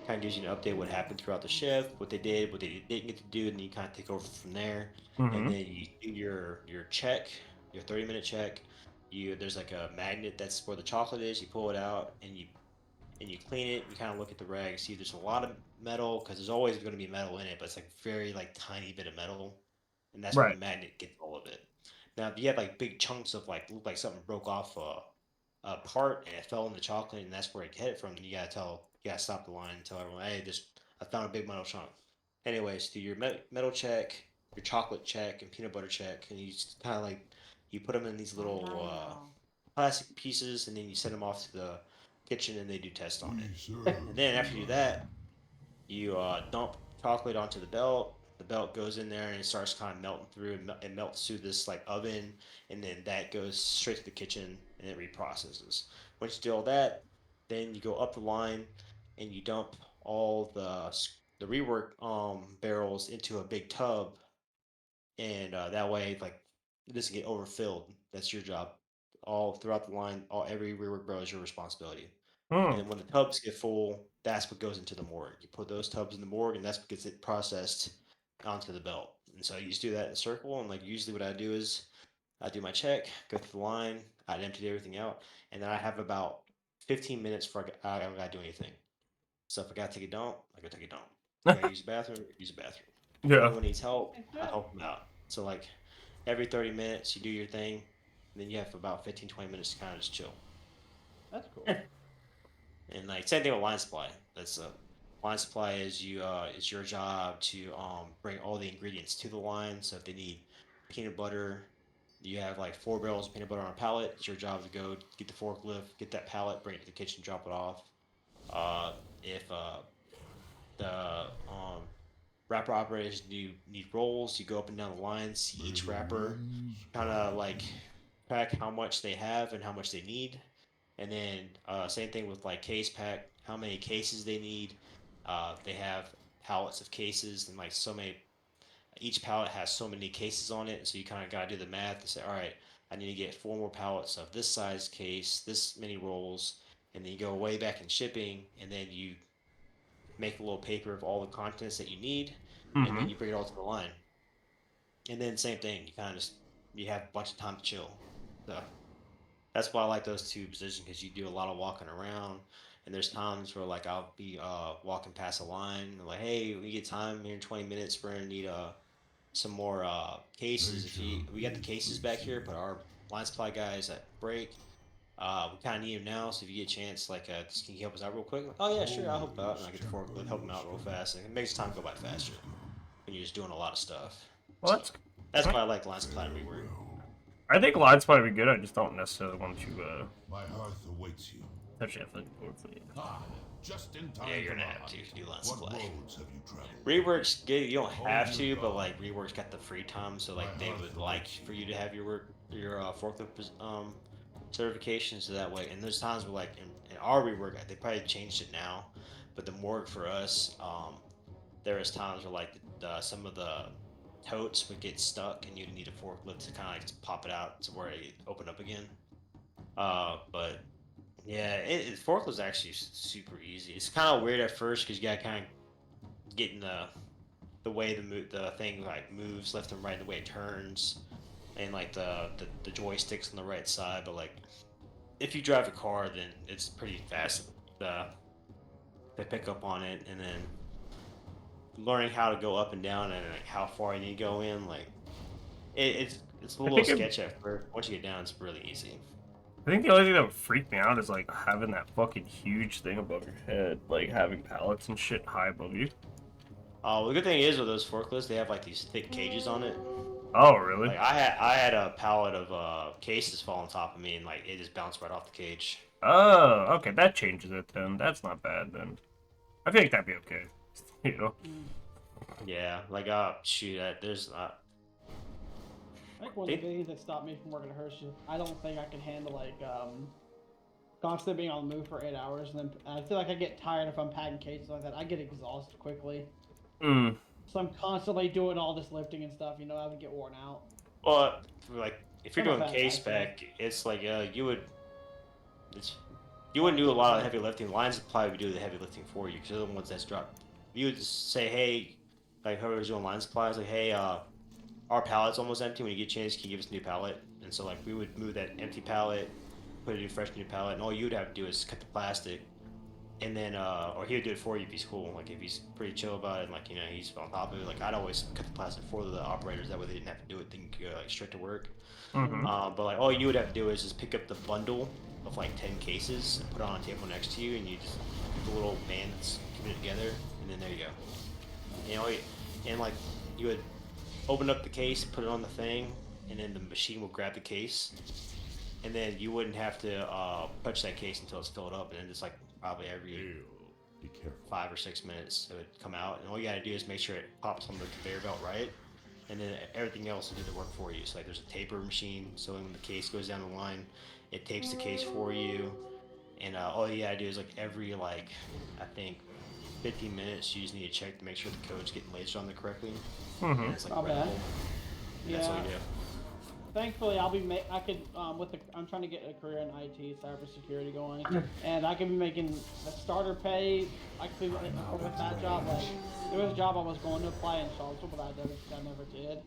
Kind of gives you an update what happened throughout the shift, what they did, what they didn't get to do, and then you kind of take over from there. And Mm-hmm. then you do your check, your 30-minute check. There's like a magnet that's where the chocolate is. You pull it out and you clean it. You kind of look at the rag, see if there's a lot of metal because there's always going to be metal in it, but it's like very like tiny bit of metal, and that's where the Right. magnet gets all of it. Now, if you have like big chunks of like look like something broke off a part and it fell in the chocolate, and that's where it hit it from, then you gotta stop the line and tell everyone, hey, this I found a big metal chunk. Anyways, do your metal check, your chocolate check, and peanut butter check, and you just kind of like you put them in these little plastic pieces, and then you send them off to the kitchen, and they do tests on it. And then after you do that, you dump chocolate onto the belt. The belt goes in there and it starts kind of melting through, and it melts through this like oven, and then that goes straight to the kitchen and it reprocesses. Once you do all that, then you go up the line and you dump all the rework barrels into a big tub, and that way like it doesn't get overfilled. That's your job. All throughout the line, all every rework barrel is your responsibility. And Hmm. then when the tubs get full, that's what goes into the morgue. You put those tubs in the morgue, and that's what gets it processed onto the belt. And so you just do that in a circle. And like usually, what I do is I do my check, go through the line, I'd empty everything out, and then I have about 15 minutes for I don't gotta do anything. So if I gotta take a dump, I go take a dump. If I gotta use the bathroom, use the bathroom. If Yeah. anyone needs help, It's I good. help them out. So like every 30 minutes, you do your thing, and then you have about 15, 20 minutes to kind of just chill. That's cool. And like same thing with line supply. That's line supply is it's your job to bring all the ingredients to the line. So if they need peanut butter, you have like 4 barrels of peanut butter on a pallet. It's your job to go get the forklift, get that pallet, bring it to the kitchen, drop it off. If the wrapper operators need rolls, you go up and down the line, see each wrapper, kind of like track how much they have and how much they need. And then same thing with like case pack, how many cases they need. They have pallets of cases, and like so many, each pallet has so many cases on it. So you kind of got to do the math and say, all right, I need to get 4 more pallets of this size case, this many rolls, and then you go way back in shipping, and then you make a little paper of all the contents that you need, and Mm-hmm. then you bring it all to the line. And then same thing, you kind of just you have a bunch of time to chill. So that's why I like those two positions because you do a lot of walking around, and there's times where like I'll be walking past a line, and like, hey, we get time here in 20 minutes. We're gonna need some more cases. If you we got the cases back here, but our line supply guys at break. We kind of need them now, so if you get a chance, like, just can you help us out real quick? Like, oh yeah, sure, I'll help out, and I get the forklift, help them out real fast, and it makes time go by faster when you're just doing a lot of stuff. Well, So that's why I like line supply and rework. I think lines might be good. I just don't necessarily want to My hearth awaits you. touch it. Like, Ah, just in time. Yeah, you're for gonna my have to hunt. if you do line What supply. roads have you traveled? Reworks good. You don't have to, but like Reworks got the free time, so like they would like for you to have your forklift certification, so that way. And there's times where like in our rework, they probably changed it now, but the morgue for us, there is times where like some of the totes would get stuck, and you'd need a forklift to kind of like just pop it out to where it open up again. But yeah, forklift's actually super easy. It's kind of weird at first because you got kind of getting the way the thing like moves left and right, the way it turns, and like the joysticks on the right side. But like if you drive a car, then it's pretty fast. They pick up on it, and then learning how to go up and down and like how far you need to go in, like it's a I little think sketchy at first. Once you get down, it's really easy. I think the only thing that would freak me out is like having that fucking huge thing above your head, like having pallets and shit high above you. Well, the good thing is with those forklifts, they have like these thick cages on it. Oh, really? Like I had a pallet of cases fall on top of me, and like it just bounced right off the cage. Oh, okay, that changes it then. That's not bad then. I feel like that'd be okay. You know? Yeah, like shoot, there's I think one of the things that stopped me from working at Hershey, I don't think I can handle like constantly being on the move for 8 hours, and then I feel like I get tired if I'm packing cases like that. I get exhausted quickly. Mm. So I'm constantly doing all this lifting and stuff. You know, I would get worn out. well, like if you're I'm a doing fat case guy, so- pack, it's like you would it's You wouldn't do a lot of heavy lifting. Lion Supply would do the heavy lifting for you because they're the ones that's dropped. You would just say, hey, like whoever's doing Lion Supplies, like, hey, our pallet's almost empty. When you get a chance, can you give us a new pallet? And so like we would move that empty pallet, put a new fresh new pallet, and all you would have to do is cut the plastic, and then or he would do it for you if he's cool. Like if he's pretty chill about it, and like he's on top of it. Like I'd always cut the plastic for the operators that way they didn't have to do it. They can go like straight to work. Mm-hmm. But like all you would have to do is just pick up the bundle of like 10 cases and put it on a table next to you, and you just put the little band that's keeping it together, and then there you go. And like you would open up the case, put it on the thing, and then the machine will grab the case, and then you wouldn't have to touch that case until it's filled up, and then just like probably every Be careful. 5 or 6 minutes it would come out, and all you gotta do is make sure it pops on the conveyor belt right, and then everything else will do the work for you. So like there's a taper machine, so when the case goes down the line, it tapes the case for you, and all you gotta do is like every like I think 15 minutes you just need to check to make sure the code's getting lased on there correctly. Mm-hmm. And it's like Not bad. readable. That's all you do. Thankfully, I could I'm trying to get a career in IT, cybersecurity going, and I could be making the starter pay. I could be with that job. Like there was a job I was going to apply in Charlottesville, but I never did.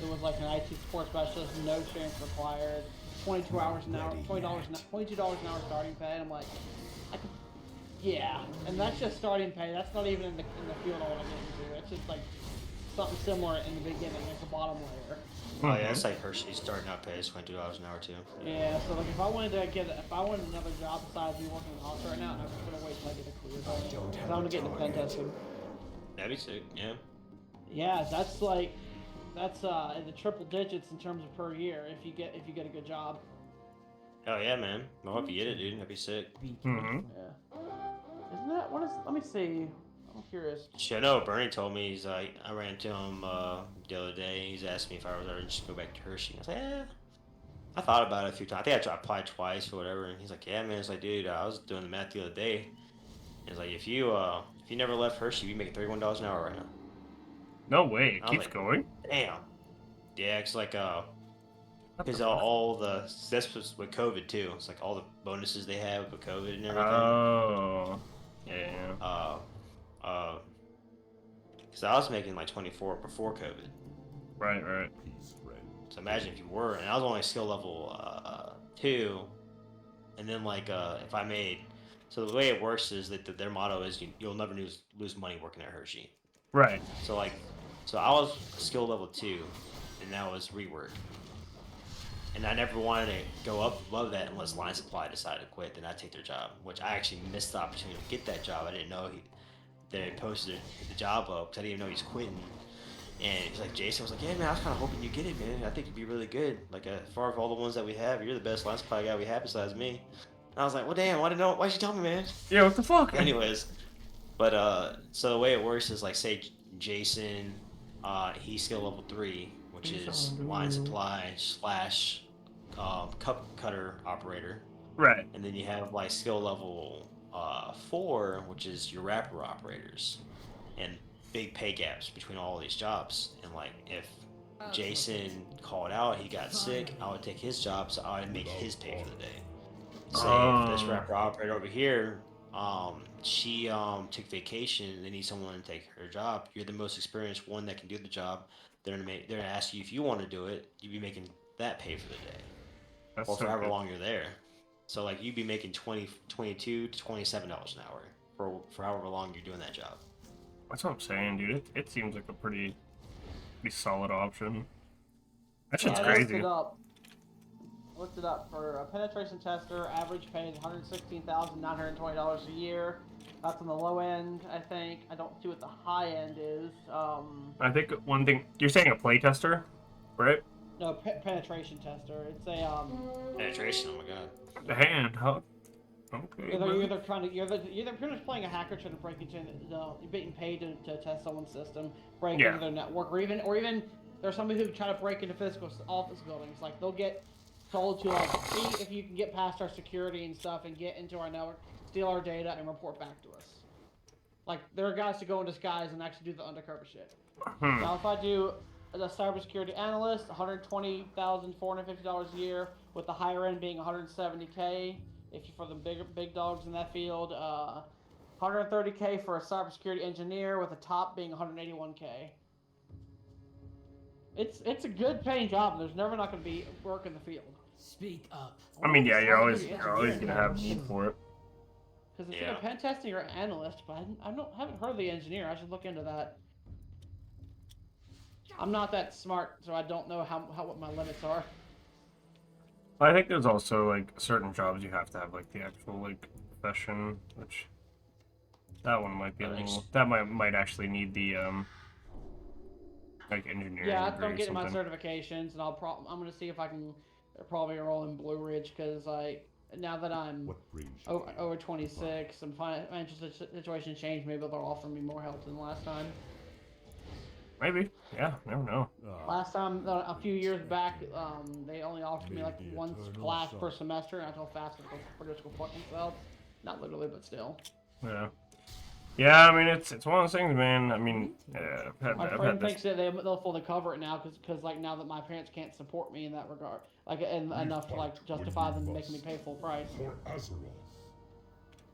It was like an IT support specialist, no experience required, 22 hours an hour, $22 an hour starting pay. And I'm like, yeah, and that's just starting pay. That's not even in the field I want to get into. It's just like something similar in the beginning, like the bottom layer. Oh yeah, it's like Hershey's starting out pay is $22 an hour too. Yeah, so like if I wanted another job besides me working in the office right now, I'm just gonna wait till I get a career going. Because I want to get into pen testing. That'd be sick, yeah. Yeah, that's in the triple digits in terms of per year if you get a good job. Oh yeah, man. Well, if you get it, dude, that'd be sick. Mm-hmm. Yeah. Isn't that what is? Let me see. I'm curious. Shit, I know Bernie told me, he's like, I ran into him the other day, he's asking me if I was ever just go back to Hershey. I was like, I thought about it a few times. I think I applied twice or whatever, and he's like, yeah, man. It's like, dude, I was doing the math the other day. And it's like, if you never left Hershey, you'd be making $31 an hour right now. No way. It keeps like, going. Damn. Yeah, it's like, because all the, that's with COVID too. It's like all the bonuses they have with COVID and everything. Oh. Yeah. Because I was making like 24 before COVID. Right. Peace, friend. So imagine if you were, and I was only skill level 2, and then like if I made, so the way it works is that their motto is you'll never lose money working at Hershey. Right. So like, so I was skill level 2, and that was rework. And I never wanted to go up above that unless Line Supply decided to quit. Then I'd take their job, which I actually missed the opportunity to get that job. I didn't know they posted the job up because I didn't even know he's quitting. And he's like, Jason was like, yeah, man, I was kind of hoping you get it, man. I think you'd be really good. Like, as far as all the ones that we have, you're the best Line Supply guy we have besides me. And I was like, well, damn, why'd you tell me, man? Yeah, what the fuck? Anyways, but so the way it works is like, say Jason, he's skill level 3, which is Line Supply / cup cutter operator. Right. And then you have like skill level 4, which is your wrapper operators, and big pay gaps between all of these jobs. And like if Jason called out, he got sick, I would take his job, so I would make his pay for the day. Say if this wrapper operator over here, she took vacation, they need someone to take her job. You're the most experienced one that can do the job. They're gonna ask you if you want to do it. You'd be making that pay for the day. That's Or for so however good. long you're there. So like you'd be making $22 to $27 an hour for however long you're doing that job. That's what I'm saying, dude. It seems like a pretty solid option. That shit's I crazy. Looked it up for a penetration tester. Average pay is $116,920 a year. That's on the low end, I think. I don't see what the high end is. I think one thing you're saying a play tester, right? No, penetration tester. It's a Penetration, oh my god. The hand, huh? Okay. You're either pretty much playing a hacker trying to break into you're being paid to test someone's system, break into their network, or even there's somebody who try to break into physical office buildings. Like they'll get told to like see if you can get past our security and stuff and get into our network, steal our data, and report back to us. Like there are guys to go in disguise and actually do the undercover shit. Now if I do the cybersecurity analyst, $120,450 a year, with the higher end being $170K. if you for the big dogs in that field. 130K for a cybersecurity engineer, with the top being 181K. It's a good paying job. There's never not going to be work in the field. Speak up. I mean, yeah, you're always Engineering gonna have need for it. Because it's Yeah. either pen testing or analyst, but haven't heard of the engineer. I should look into that. I'm not that smart, so I don't know what my limits are. I think there's also like certain jobs you have to have like the actual like profession, which that one might be a little. That might actually need the like engineering. Yeah, degree I'm or getting my something. certifications, and I'm gonna see if I can probably enroll in Blue Ridge, because like now that I'm What brings you here? over 26, and financial situation changed, maybe they'll offer me more help than last time. Maybe. Yeah, never know. Last time, a few years back, they only offered me like Maybe one eternal class per sun. semester, and I told fast to just go fuck themselves. Not literally, but still. Yeah. Yeah, I mean it's one of those things, man. I mean, My I've friend had this. thinks that they'll fully cover it now, because like now that my parents can't support me in that regard, like enough to like justify them making me pay full price. For Azeroth.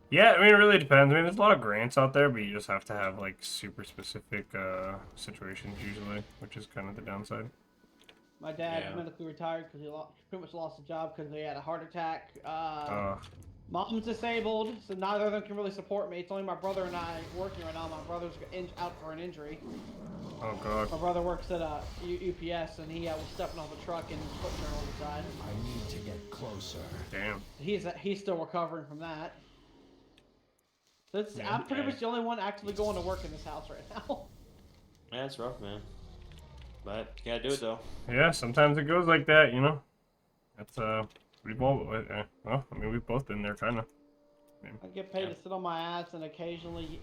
Yeah, I mean, it really depends. I mean, there's a lot of grants out there, but you just have to have like super specific situations usually, which is kind of the downside. My dad Yeah. medically retired because he pretty much lost his job because he had a heart attack. Uh, Mom's disabled, so neither of them can really support me. It's only my brother and I working right now. My brother's out for an injury. oh god. My brother works at UPS, and he was stepping off a truck and putting her on the side. I need to get closer. Damn. He's still recovering from that. So I'm pretty much the only one actively going to work in this house right now. Yeah, it's rough, man. But you gotta do it though. Yeah, sometimes it goes like that, you know. That's we've all well, I mean, we've both been there, kind of. I get paid to sit on my ass, and occasionally,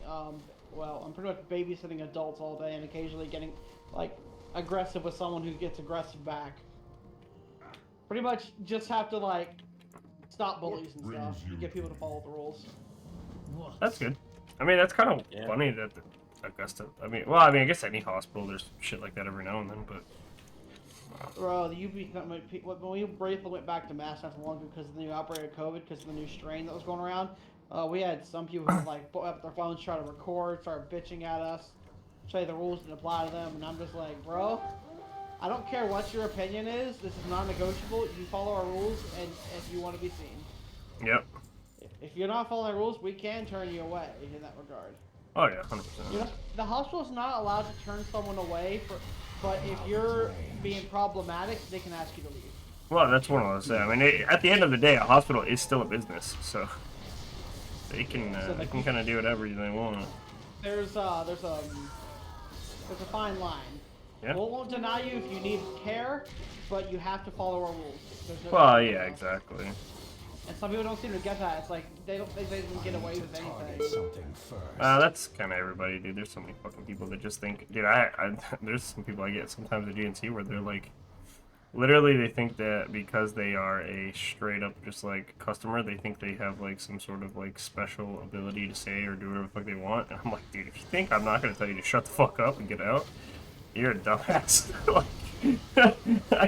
well, I'm pretty much babysitting adults all day, and occasionally getting like aggressive with someone who gets aggressive back. Pretty much just have to like stop bullies and stuff to get people to follow the rules. That's good. I mean, that's kind of Yeah. funny that Augusta. I mean, well, I mean, I guess any hospital there's shit like that every now and then, but Bro, the when we briefly went back to Mass not so long ago because of the new outbreak of COVID, because of the new strain that was going around, we had some people who like put up their phones, try to record, start bitching at us, say the rules didn't apply to them, and I'm just like, bro, I don't care what your opinion is. This is non-negotiable. You follow our rules, and if you want to be seen. yep. If you're not following the rules, we can turn you away in that regard. Oh yeah, 100%. You know, the hospital's not allowed to turn someone away but if you're being problematic, they can ask you to leave. Well, that's one of those things. I mean, at the end of the day, a hospital is still a business, so they can kind of do whatever they want. There's a fine line. Yeah. We won't deny you if you need care, but you have to follow our rules. Well, yeah, exactly. And some people don't seem to get that. It's like they don't think they can get away with Target anything. something first. That's kind of everybody, dude. There's so many fucking people that just think, dude. There's some people I get sometimes at GNC where they're like, literally, they think that because they are a straight up just like customer, they think they have like some sort of like special ability to say or do whatever the fuck they want. And I'm like, dude, if you think I'm not gonna tell you to shut the fuck up and get out, you're a dumbass. Like, I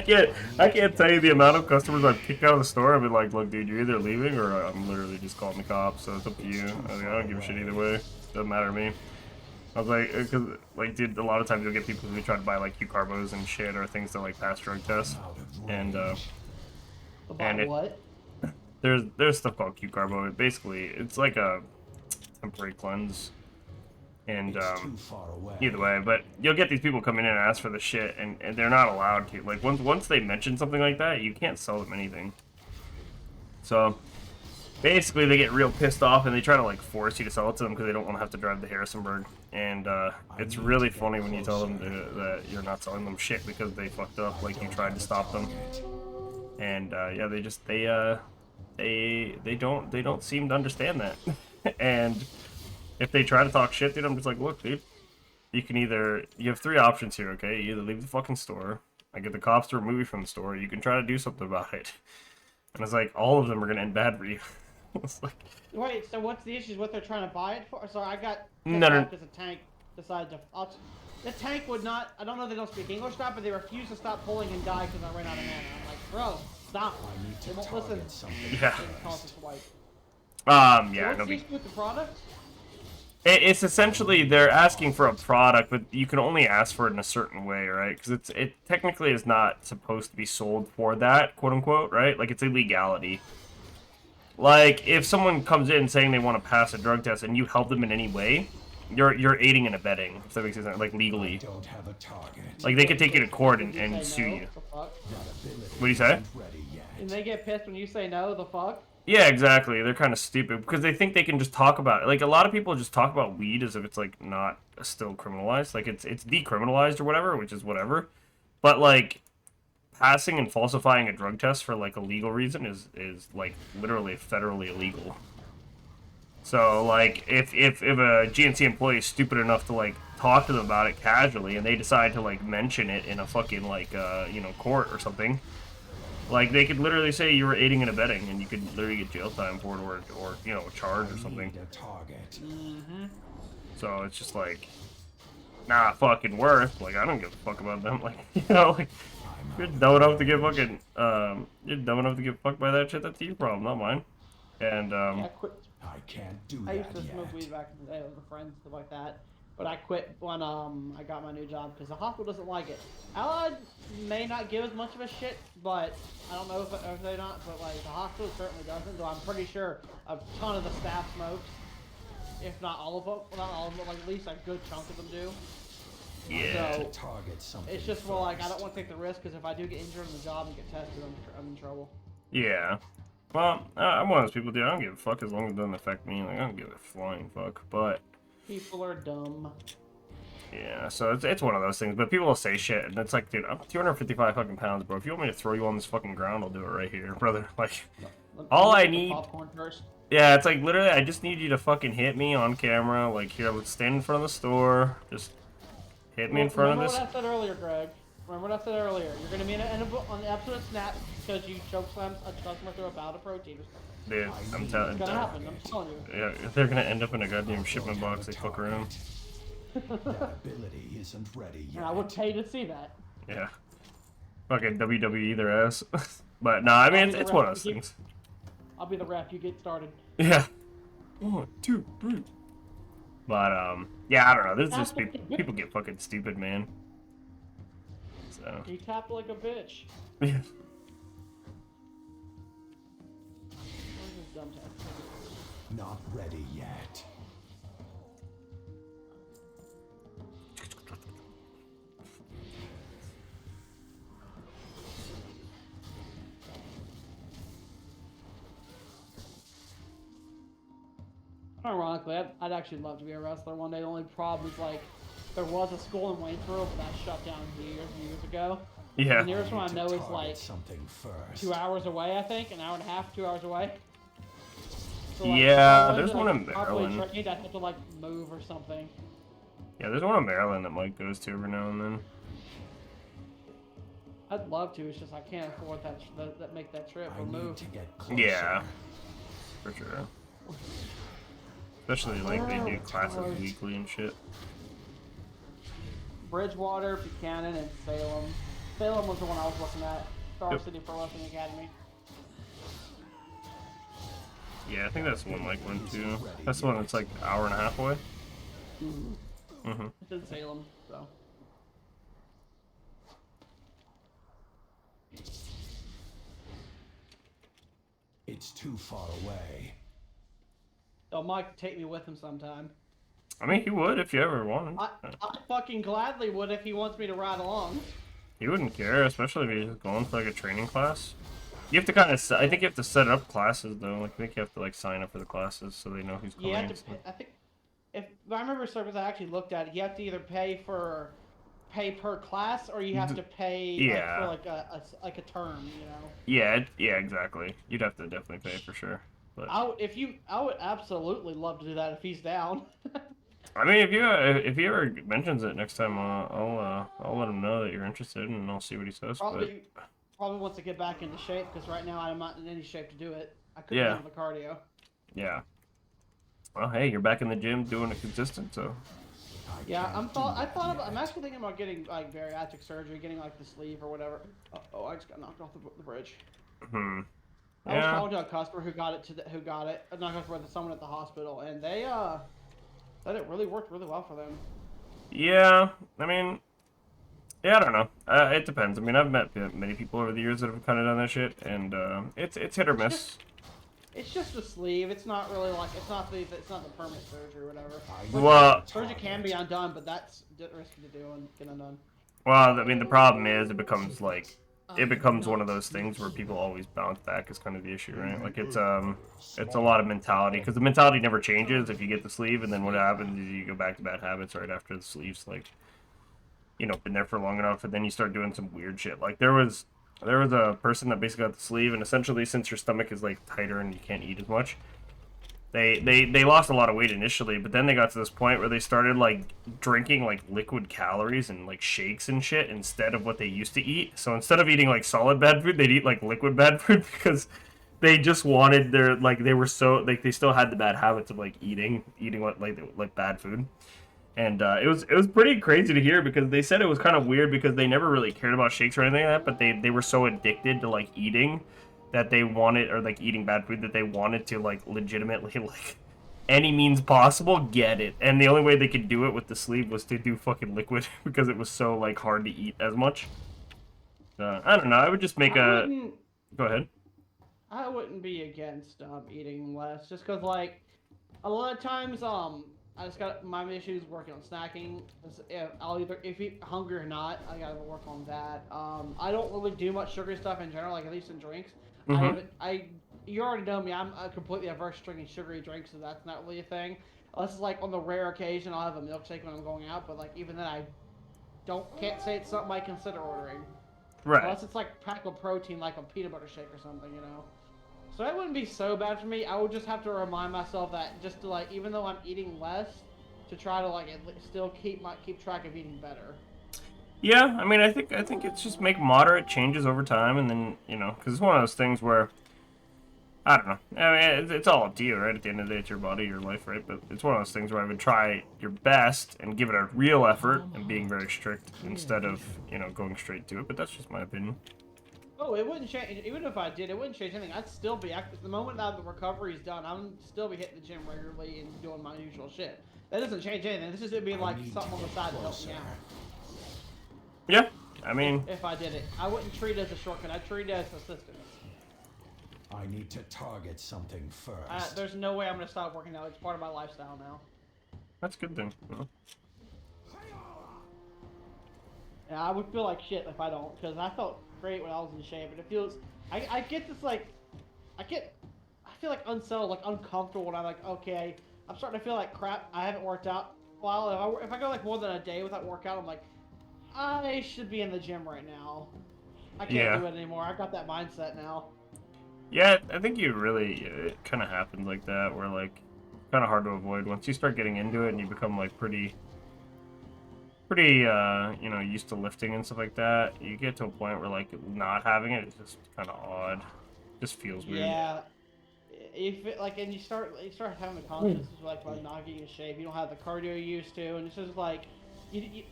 can't tell you the amount of customers I've kicked out of the store. I've been like, look, dude, you're either leaving or I'm literally just calling the cops. So it's up to you. I don't give a shit either way. Doesn't matter to me. I was like, because like, dude, a lot of times you'll get people who try to buy like Q-carbos and shit or things to like pass drug tests, and About what? there's stuff called Q-carbo. Basically, it's like a temporary cleanse. And Too far away. either way, but you'll get these people coming in and ask for the shit, and they're not allowed to. Like once they mention something like that, you can't sell them anything. So basically, they get real pissed off and they try to like force you to sell it to them because they don't want to have to drive to Harrisonburg. And it's really funny when you tell them that you're not selling them shit because they fucked up, like you tried to stop them. And yeah, they don't seem to understand that. And if they try to talk shit, dude, I'm just like, look, dude, you have three options here, okay? You either leave the fucking store, I get the cops to remove you from the store, you can try to do something about it. And it's like, all of them are gonna end bad for you. It's like, Wait, so what's the issue? What they're trying to buy it for? Sorry, I got No. because the tank decided to. The tank would not. I don't know if they don't speak English now, but they refused to stop pulling and die because I ran out of mana. I'm like, bro, stop. I need They to won't listen. target something Yeah. Cause first. it's like, Yeah, what's no the big. issue with the product? It's essentially they're asking for a product, but you can only ask for it in a certain way, right? Because it technically is not supposed to be sold for that, quote unquote, right? Like it's illegality. Like if someone comes in saying they want to pass a drug test and you help them in any way, you're aiding and abetting, if that makes sense, like I legally. don't have a target. Like they could take you to court When you and say sue no, you. the fuck? That ability What do you say? isn't ready yet. And they get pissed when you say no, the fuck? Yeah, exactly. They're kind of stupid because they think they can just talk about it. Like a lot of people just talk about weed as if it's like not still criminalized. Like it's decriminalized or whatever, which is whatever. But like passing and falsifying a drug test for like a legal reason is like literally federally illegal. So like if a GNC employee is stupid enough to like talk to them about it casually and they decide to like mention it in a fucking like court or something, like they could literally say you were aiding and abetting and you could literally get jail time for it or a charge or something. Need a target. So it's just like not fucking worth. Like I don't give a fuck about them. Like like you're dumb enough to get fucking you're dumb enough to get fucked by that shit. That's your problem, not mine. And Yeah, I quit. I can't do I used that to smoke yet. weed back in the day with friends, stuff like that. But I quit when I got my new job because the hospital doesn't like it. Allied may not give as much of a shit, but I don't know if they not. But like the hospital certainly doesn't. Though I'm pretty sure a ton of the staff smokes, if not all of them. Well, not all of them, but like at least a good chunk of them do. yeah. So Target something it's just more like I first. don't want to take the risk because if I do get injured on the job and get tested, I'm in trouble. Yeah. Well, I'm one of those people, dude. I don't give a fuck as long as it doesn't affect me. Like I don't give a flying fuck. But People are dumb. yeah, so it's one of those things. But people will say shit, and it's like, dude, I'm 255 fucking pounds, bro. If you want me to throw you on this fucking ground, I'll do it right here, brother. Like, all Let I me get the need. popcorn first. Yeah, it's like literally, I just need you to fucking hit me on camera. Like, here, let's stand in front of the store. Just hit me in front of Remember this. what I said earlier, Greg. Remember what I said earlier. You're gonna be on the episode of Snap because you chokeslammed a customer through a powder protein or something. Dude, I'm It's telling gonna happen. I'm telling you. yeah, they're gonna end up in a goddamn shipment box. They fuck around. That ability isn't ready yet. And I would pay to see that. Yeah. Fucking WWE their ass. But no, I mean, it's one of those things. I'll be the ref. You get started. Yeah. 1, 2, 3. But yeah, I don't know. There's just people get fucking stupid, man. So You tap like a bitch. yeah. Where's this dumb tap? Not ready yet. Ironically, I'd actually love to be a wrestler one day. The only problem is like there was a school in Waynesboro, but that shut down years and years ago. Yeah. The nearest one I know is like Something first. 2 hours away, I think, an hour and a half, 2 hours away. So, Yeah, if I there's wanted one to, in properly Maryland. trained, I'd have to like move or something. Yeah, there's one in Maryland that Mike goes to every now and then. I'd love to. It's just I can't afford that make that trip I or need move. to get closer. Yeah. For sure. Especially like they do classes weekly and shit. Bridgewater, Buchanan, and Salem. Salem was the one I was looking at. Star Yep. City Pro Wrestling Academy. Yeah, I think that's the one Mike went to. That's the one that's like an hour and a half away. Mm-hmm. It's in Salem, so. It's too far away. So Mike, take me with him sometime. I mean, he would if you ever wanted. I fucking gladly would if he wants me to ride along. He wouldn't care, especially if he's going for like a training class. You have to kind of, I think you have to set up classes though. Like I think you have to like sign up for the classes so they know who's coming. You have to. I think if I remember, because I actually looked at it, you have to either pay per class or you have to pay Yeah. like, for like a term, you know. Yeah, yeah, exactly. You'd have to definitely pay for sure. But I would absolutely love to do that if he's down. I mean, if he ever mentions it next time, I'll let him know that you're interested, and I'll see what he says. Probably wants to get back into shape because right now I'm not in any shape to do it. I couldn't Yeah. handle the cardio. Yeah. Well, hey, you're back in the gym doing it consistent, so. Yeah, I'm actually thinking about getting like bariatric surgery, getting like the sleeve or whatever. Oh, I just got knocked off the bridge. Hmm. I was Yeah. talking to a customer who got it, not a customer, but someone at the hospital, and they said it really worked really well for them. Yeah. I mean, yeah, I don't know. It depends. I mean, I've met many people over the years that have kind of done that shit, and it's hit or miss. It's just a sleeve. It's not really like it's not the permanent surgery or whatever. Well, surgery can be undone, but that's risky to do and get undone. Well, I mean, the problem is it becomes one of those things where people always bounce back is kind of the issue, right? Like it's a lot of mentality because the mentality never changes if you get the sleeve, and then what happens is you go back to bad habits right after the sleeve's like, been there for long enough, and then you start doing some weird shit. Like there was a person that basically got the sleeve, and essentially since your stomach is like tighter and you can't eat as much, they lost a lot of weight initially, but then they got to this point where they started like drinking like liquid calories and like shakes and shit instead of what they used to eat. So instead of eating like solid bad food, they'd eat like liquid bad food because they just wanted they were so like they still had the bad habits of like eating what like bad food. And it was pretty crazy to hear because they said it was kind of weird because they never really cared about shakes or anything like that, but they were so addicted to like eating that they wanted, or like eating bad food, that they wanted to like legitimately like any means possible get it. And the only way they could do it with the sleeve was to do fucking liquid because it was so like hard to eat as much. I don't know. I would just make Go ahead. I wouldn't be against eating less, just because like a lot of times I just got my issues working on snacking. I'll either if you hungry or not, I gotta work on that. I don't really do much sugary stuff in general, like at least in drinks. You already know me. I'm completely averse to drinking sugary drinks, so that's not really a thing. Unless it's like on the rare occasion I'll have a milkshake when I'm going out, but like even then I can't say it's something I consider ordering. Right. Unless it's like packed with protein, like a peanut butter shake or something, you know. So that wouldn't be so bad for me. I would just have to remind myself that just to like, even though I'm eating less, to try to like still keep track of eating better. Yeah, I mean, I think it's just make moderate changes over time, and then because it's one of those things where I don't know. I mean, it's all up to you, right? At the end of the day, it's your body, your life, right? But it's one of those things where I would try your best and give it a real effort and being very strict instead of going straight to it. But that's just my opinion. Oh, it wouldn't change. Even if I did, it wouldn't change anything. I'd still be active. The moment that the recovery's done, I'm still be hitting the gym regularly and doing my usual shit. That doesn't change anything. This is gonna be like something on the side to help me out. Yeah, I mean, if I did it, I wouldn't treat it as a shortcut. I'd treat it as assistance. I need to target something first. There's no way I'm gonna stop working out. It's part of my lifestyle now. That's a good thing. Yeah, I would feel like shit if I don't, because I felt great when I was in shape, and it feels. I get this like, I feel like unsettled, like uncomfortable when I'm like, okay, I'm starting to feel like crap. I haven't worked out. Well, if I go like more than a day without workout, I'm like, I should be in the gym right now. I can't do it anymore. I got that mindset now. Yeah, I think it kind of happens like that, where like, kind of hard to avoid. Once you start getting into it and you become like pretty used to lifting and stuff like that, you get to a point where like not having it is just kind of odd. It just feels weird. Yeah. And you start having the consciousness like by not getting in shape. You don't have the cardio you used to, and it's just like you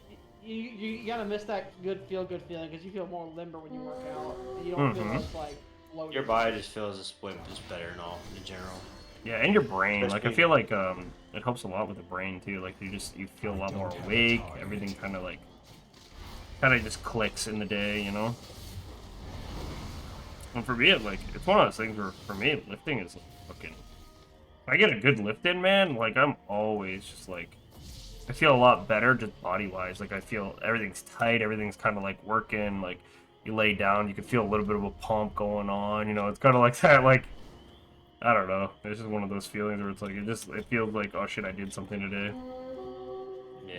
gotta miss that good feeling because you feel more limber when you work out. And you don't feel just like loaded. Your body just feels just better and all in general. Yeah, and your brain. Like I feel like it helps a lot with the brain too. Like you feel a lot more awake. Everything kind of just clicks in the day, And for me, it's one of those things where for me lifting is fucking. If I get a good lift in, man, like I'm always just like. I feel a lot better just body-wise. Like I feel everything's tight, everything's kind of like working. Like you lay down, you can feel a little bit of a pump going on. It's kind of like that. Like I don't know. It's just one of those feelings where it's like it feels like, oh shit, I did something today.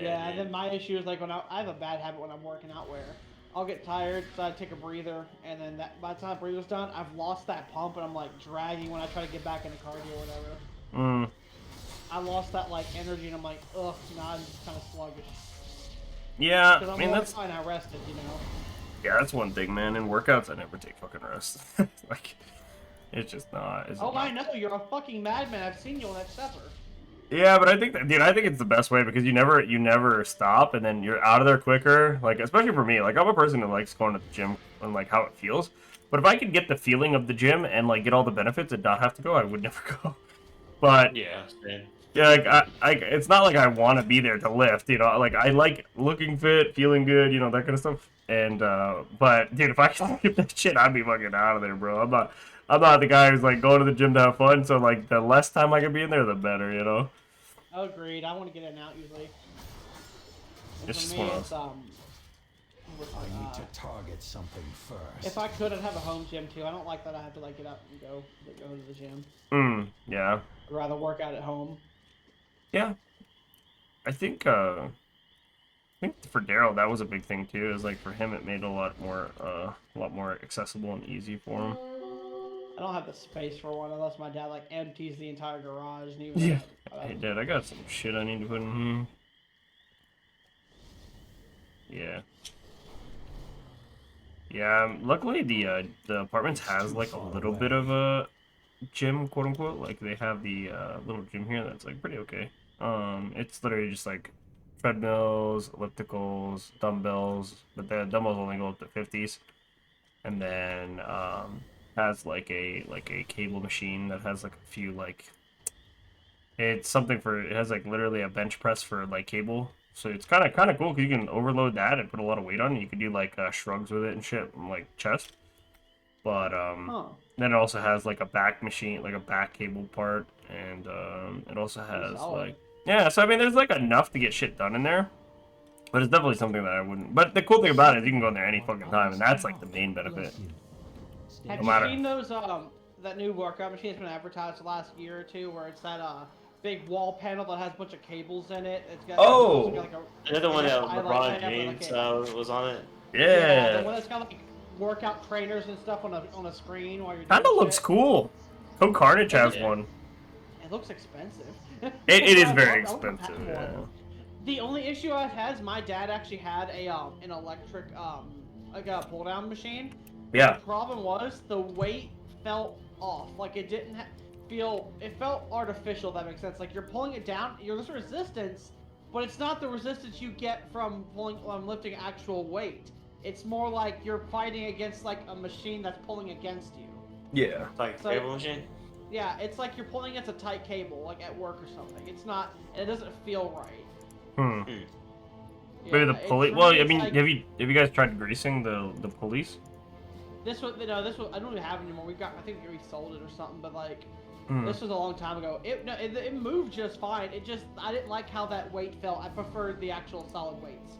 Yeah, and then my issue is like when I have a bad habit when I'm working out where I'll get tired, so I take a breather, and then by the time the breather's done, I've lost that pump, and I'm like dragging when I try to get back into cardio or whatever. I lost that like energy, and I'm like, ugh, now I'm just kind of sluggish. Yeah, I mean that's fine. I rested, Yeah, that's one thing, man. In workouts, I never take fucking rest. Like, it's just not. I know you're a fucking madman. I've seen you on that stepper. Yeah, but I think it's the best way because you never stop, and then you're out of there quicker. Like, especially for me, like I'm a person who likes going to the gym on like how it feels. But if I could get the feeling of the gym and like get all the benefits and not have to go, I would never go. But Yeah, man. yeah, like it's not like I want to be there to lift, you know. Like I like looking fit, feeling good, you know, that kind of stuff. And but dude, if I could skip that shit, I'd be fucking out of there, bro. I'm not the guy who's like going to the gym to have fun. So like the less time I can be in there, the better, you know. Agreed. I want to get in and out usually. And It's for just me, one of it's I need to target something first. if I could, I'd have a home gym too. I don't like that I have to like get up and go to the gym. Yeah. I'd rather work out at home. Yeah. I think for Daryl that was a big thing too. Is like for him it made it a lot more accessible and easy for him. I don't have the space for one unless my dad like empties the entire garage and even. Yeah. Hey Dad, I got some shit I need to put in here. Yeah. Yeah, luckily the apartments has like a little bit of a gym, quote unquote. Like they have the little gym here that's like pretty okay. It's literally just like treadmills, ellipticals, dumbbells, but the dumbbells only go up to 50s, and then has like a cable machine that has like a few like it's something for it has like literally a bench press for like cable. So it's kind of cool because you can overload that and put a lot of weight on it. You can do like shrugs with it and shit, like chest. But then it also has like a back machine, like a back cable part, and it also has like yeah. So I mean, there's like enough to get shit done in there, but it's definitely something that I wouldn't. But the cool thing about it is you can go in there any fucking time, and that's like the main benefit. Have No you seen those that new workout machine that's been advertised the last year or two, where it's that big wall panel that has a bunch of cables in it? It's got Oh! it's got, like, Another one that highlight LeBron lamp with, James was on it. the one that's got like workout trainers and stuff on a screen while you're doing Kinda looks shit. cool. Code Carnage has Yeah. one. It looks expensive. It is I very want the expensive, patent yeah. one. The only issue I had is my dad actually had an electric like a pull down machine. Yeah. The problem was the weight felt off. Like it didn't it felt artificial. If that makes sense. Like you're pulling it down. There's resistance, but it's not the resistance you get from lifting actual weight. It's more like you're fighting against like a machine that's pulling against you. Yeah. Like a cable machine? Yeah, it's like you're pulling against a tight cable, like at work or something. It's not, and it doesn't feel right. Yeah, maybe the it's pulley. for Well, me, I it's mean, like, have you guys tried greasing the pulleys? this one, I don't even have it anymore. I think we sold it or something, but like, Hmm. this was a long time ago. It moved just fine. I didn't like how that weight felt. I preferred the actual solid weights.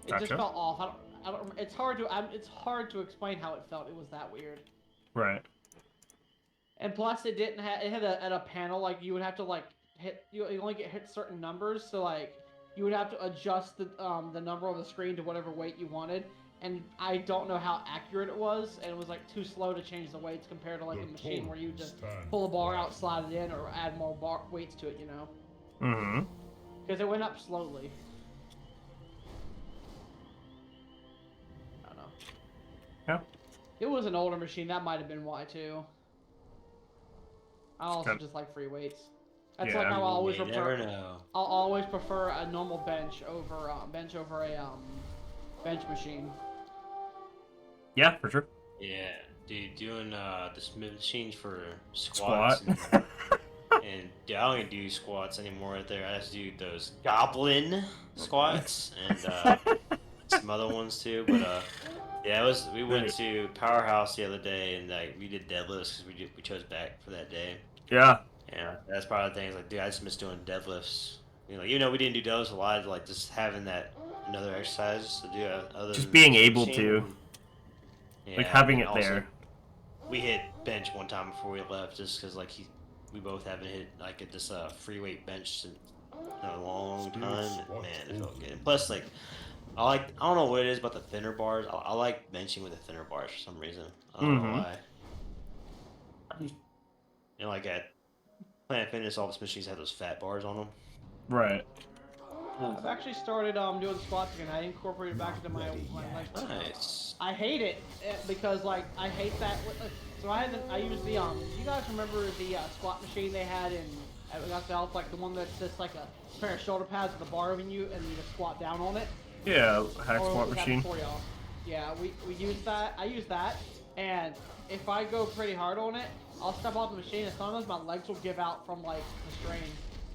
It just Gotcha. felt off. I don't. It's hard to explain how it felt. It was that weird. Right. And plus, it didn't have. It had a panel like you would have to like hit. You only get hit certain numbers, so like you would have to adjust the number on the screen to whatever weight you wanted. And I don't know how accurate it was, and it was like too slow to change the weights compared to like a machine where you just pull a bar out, slide it in, or add more weights to it. You know. Mm-hmm. Because it went up slowly. I don't know. Yeah. It was an older machine. That might have been why too. I also Okay. just like free weights. That's Yeah. like how I always You never prefer. know. I'll always prefer a normal bench over a bench machine. Yeah, for sure. Yeah, dude, doing the Smith machines for squats. Squat. And dude, I don't even do squats anymore right there. I just do those goblin squats and some other ones too. But yeah, we went to Powerhouse the other day and like we did deadlifts because we chose back for that day. Yeah. Yeah, that's part of the thing. Like, dude, I just miss doing deadlifts. You know, even though we didn't do deadlifts a lot, like just having that another exercise to do other Just than being the able machine. to. Yeah, Like having and it there. We hit bench one time before we left, just because like we both haven't hit like this free weight bench in a long time. And, man, it felt good. And plus, like I don't know what it is about the thinner bars. I like benching with the thinner bars for some reason. I don't know why. You know, like at Planet Fitness, all the machines have those fat bars on them. Right. I've actually started doing squats again. I incorporated it back into my lifestyle. Nice. I hate it because like I hate that. So I use the you guys remember the squat machine they had at Azeroth, like the one that's just like a pair of shoulder pads with a bar over you and you just squat down on it. Yeah, hack Or squat was that machine. before y'all? Yeah, we use that. I use that, and if I go pretty hard on it, I'll step off the machine, and sometimes my legs will give out from like the strain.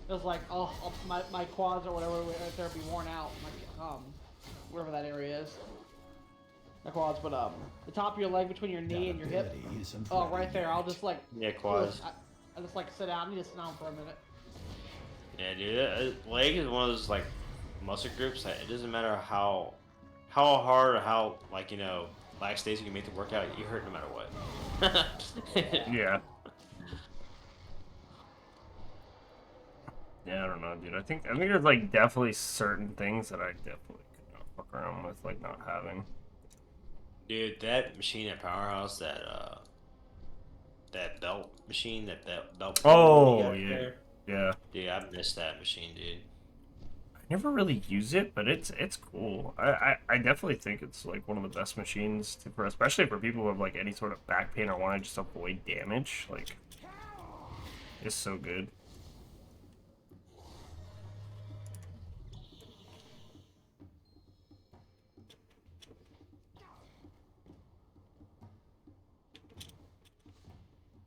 It's like, oh, my quads or whatever right there be worn out. Like, wherever that area is. Not quads, but the top of your leg between your knee and your hip. Oh, right there. I'll just like. Yeah, quads. I just like sit down. I need to sit down for a minute. Yeah, dude. Leg is one of those like muscle groups that it doesn't matter how hard or how like lax days you can make the workout, you hurt no matter what. Yeah. Yeah, I don't know, dude. I think there's like definitely certain things that I definitely could not fuck around with, like not having. Dude, that machine at Powerhouse, that belt machine, that belt. Oh yeah, there. yeah. Dude, I missed that machine, dude. I never really use it, but it's cool. I definitely think it's like one of the best machines for, especially for people who have like any sort of back pain or want to just avoid damage. Like, it's so good.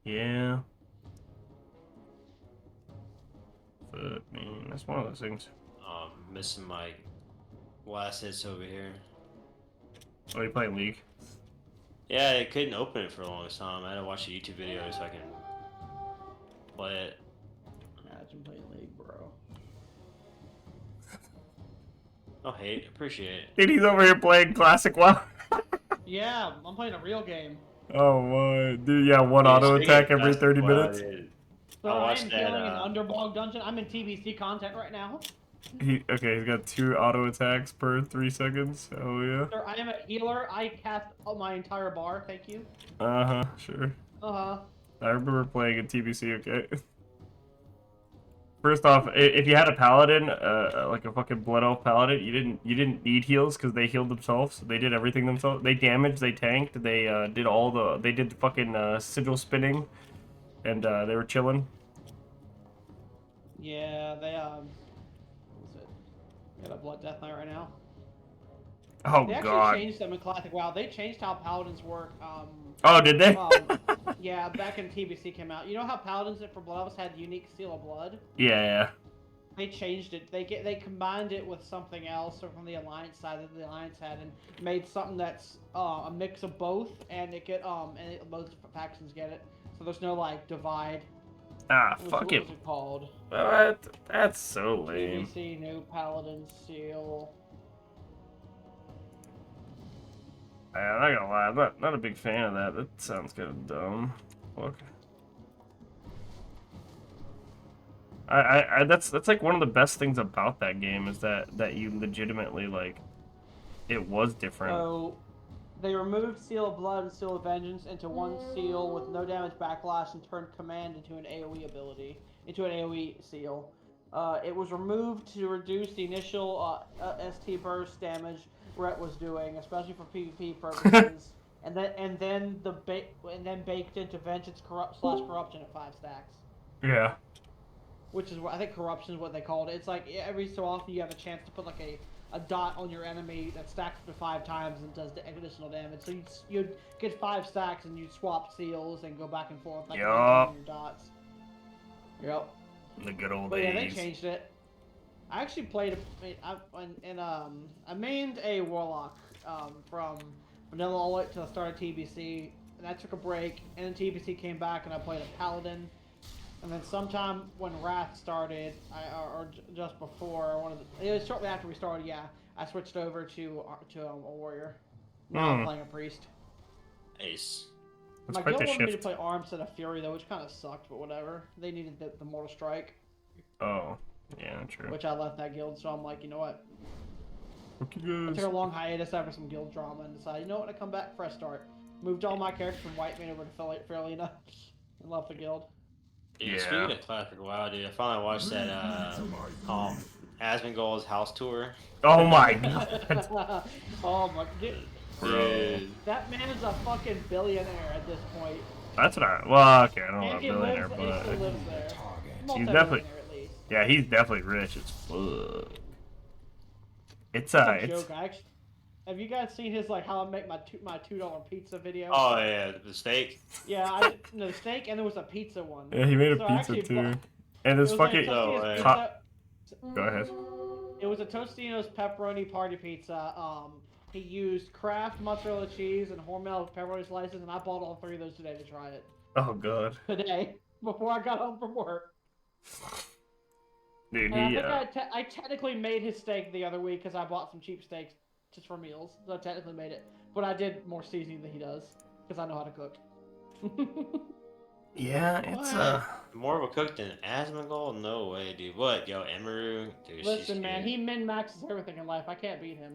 Yeah. But man, that's one of those things. Missing my last hits over here. Oh, you playing League? Yeah, I couldn't open it for the longest time. I had to watch a YouTube video so I can play it. Imagine playing League, bro. Oh, hate, appreciate it. Dude, he's over here playing Classic WoW. Yeah, I'm playing a real game. Oh my, dude, yeah, one auto attack every 30 minutes. Dude. So I I watched am that, killing an underdog dungeon. I'm in TBC content right now. He's got 2 auto attacks per 3 seconds. Oh yeah. Sir, I am a healer. I cast my entire bar. Thank you. Sure. I remember playing in TBC. Okay. First off, if you had a paladin, like a fucking blood elf paladin, you didn't need heals because they healed themselves. They did everything themselves. They damaged, they tanked, they did the fucking sigil spinning, and they were chilling. Yeah, they what was it? We got a blood death knight right now. Oh They actually god. changed them in Classic WoW. They changed how paladins work. Oh, did they? Yeah, back in TBC came out. You know how paladins for Blood Elves had unique seal of blood? Yeah. They changed it. They combined it with something else or from the Alliance side that the Alliance had and made something that's a mix of both, and most factions get it. So there's no like divide. Fuck it. What was it called? That's so lame. TBC new paladin seal. I'm not gonna lie, I'm not a big fan of that. That sounds kind of dumb. Fuck. That's like one of the best things about that game is that you legitimately like it was different. So they removed Seal of Blood and Seal of Vengeance into one seal with no damage backlash and turned Command into an AoE ability, into an AoE seal. It was removed to reduce the initial ST burst damage Rhett was doing, especially for PvP purposes, and then baked into Vengeance Corruption at 5 stacks. Yeah. Which is what I think corruption is what they called it. It's like every so often you have a chance to put like a dot on your enemy that stacks up to 5 times and does additional damage. So you'd get 5 stacks and you'd swap seals and go back and forth like your dots. Yep. The good old days. Yeah, they days. changed it. I actually played I mained a warlock from vanilla all the way to the start of TBC, and I took a break, and then TBC came back, and I played a paladin. And then sometime when Wrath started, or just before, it was shortly after we started. Yeah, I switched over to a warrior. Now I'm playing a priest. Ace. That's My quite guild the wanted me to shift. play Arm instead of Fury though, which kind of sucked, but whatever. They needed the Mortal Strike, Oh, yeah, true. which I left that guild. So I'm like, you know what? Fuck I you took guys. a long hiatus after some guild drama and decided, you know what? I come back, fresh start. Moved all my characters from Whitemane over to Fairlena and left the guild. Yeah. Speaking of Classic WoW, dude, I finally watched that Asmongold's house tour. Oh my god. Oh my dude. Bro. That man is a fucking billionaire at this point. That's what well, okay, I don't know And about he billionaire, lives, he but still lives there. he's definitely, Multi-billionaire at least. yeah, he's definitely rich as fuck. It's It's a joke. Have you guys seen his like how I make my $2 pizza video? Oh yeah, the steak. Yeah, the steak, and there was a pizza one. Yeah, he made a So I pizza actually too. bought- And It this was like fucking No Tostino's way. pizza. Go ahead. It was a Tostino's pepperoni party pizza. He used Kraft mozzarella cheese and Hormel pepperoni slices, and I bought all 3 of those today to try it. Oh god. Today, before I got home from work. Dude, And he I think I technically made his steak the other week because I bought some cheap steaks just for meals. So I technically made it. But I did more seasoning than he does because I know how to cook. yeah, it's More of a cook than Asmongold? No way, dude. What, yo, Emeru? Dude, she's Listen, man, good. he min-maxes everything in life. I can't beat him.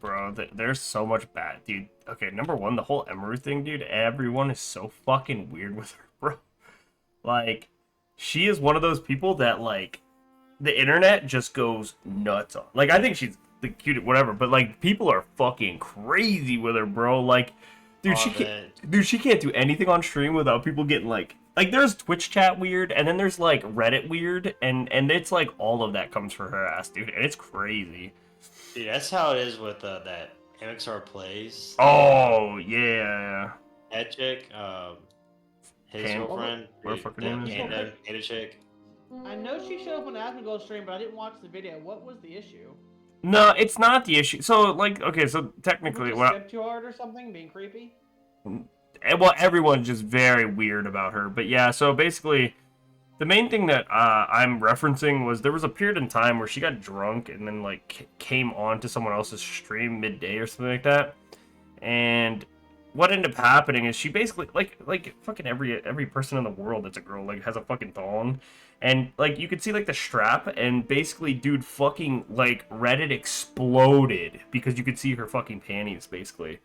bro, there's so much bad, dude. Okay, number one, the whole Emery thing, dude. Everyone is so fucking weird with her, bro. Like, she is one of those people that like the internet just goes nuts on. Like, I think she's the cutest, whatever, but like people are fucking crazy with her, bro. Like, dude, she can't do anything on stream without people getting like there's Twitch chat weird, and then there's like Reddit weird, and it's like all of that comes for her ass, dude, and it's crazy. Dude, that's how it is with that MXR Plays. Oh yeah. That chick, his girlfriend, What the fuck her name is? Panda chick. I know she showed up on Asmongold's stream, but I didn't watch the video. What was the issue? No, it's not the issue. So like, okay, so technically, Did you skip too hard or something, being creepy? well, everyone's just very weird about her. But yeah, so basically, the main thing that I'm referencing was there was a period in time where she got drunk and then like came on to someone else's stream midday or something like that. And what ended up happening is she basically like fucking every person in the world that's a girl like has a fucking thong. And like you could see like the strap, and basically dude fucking like Reddit exploded because you could see her fucking panties basically.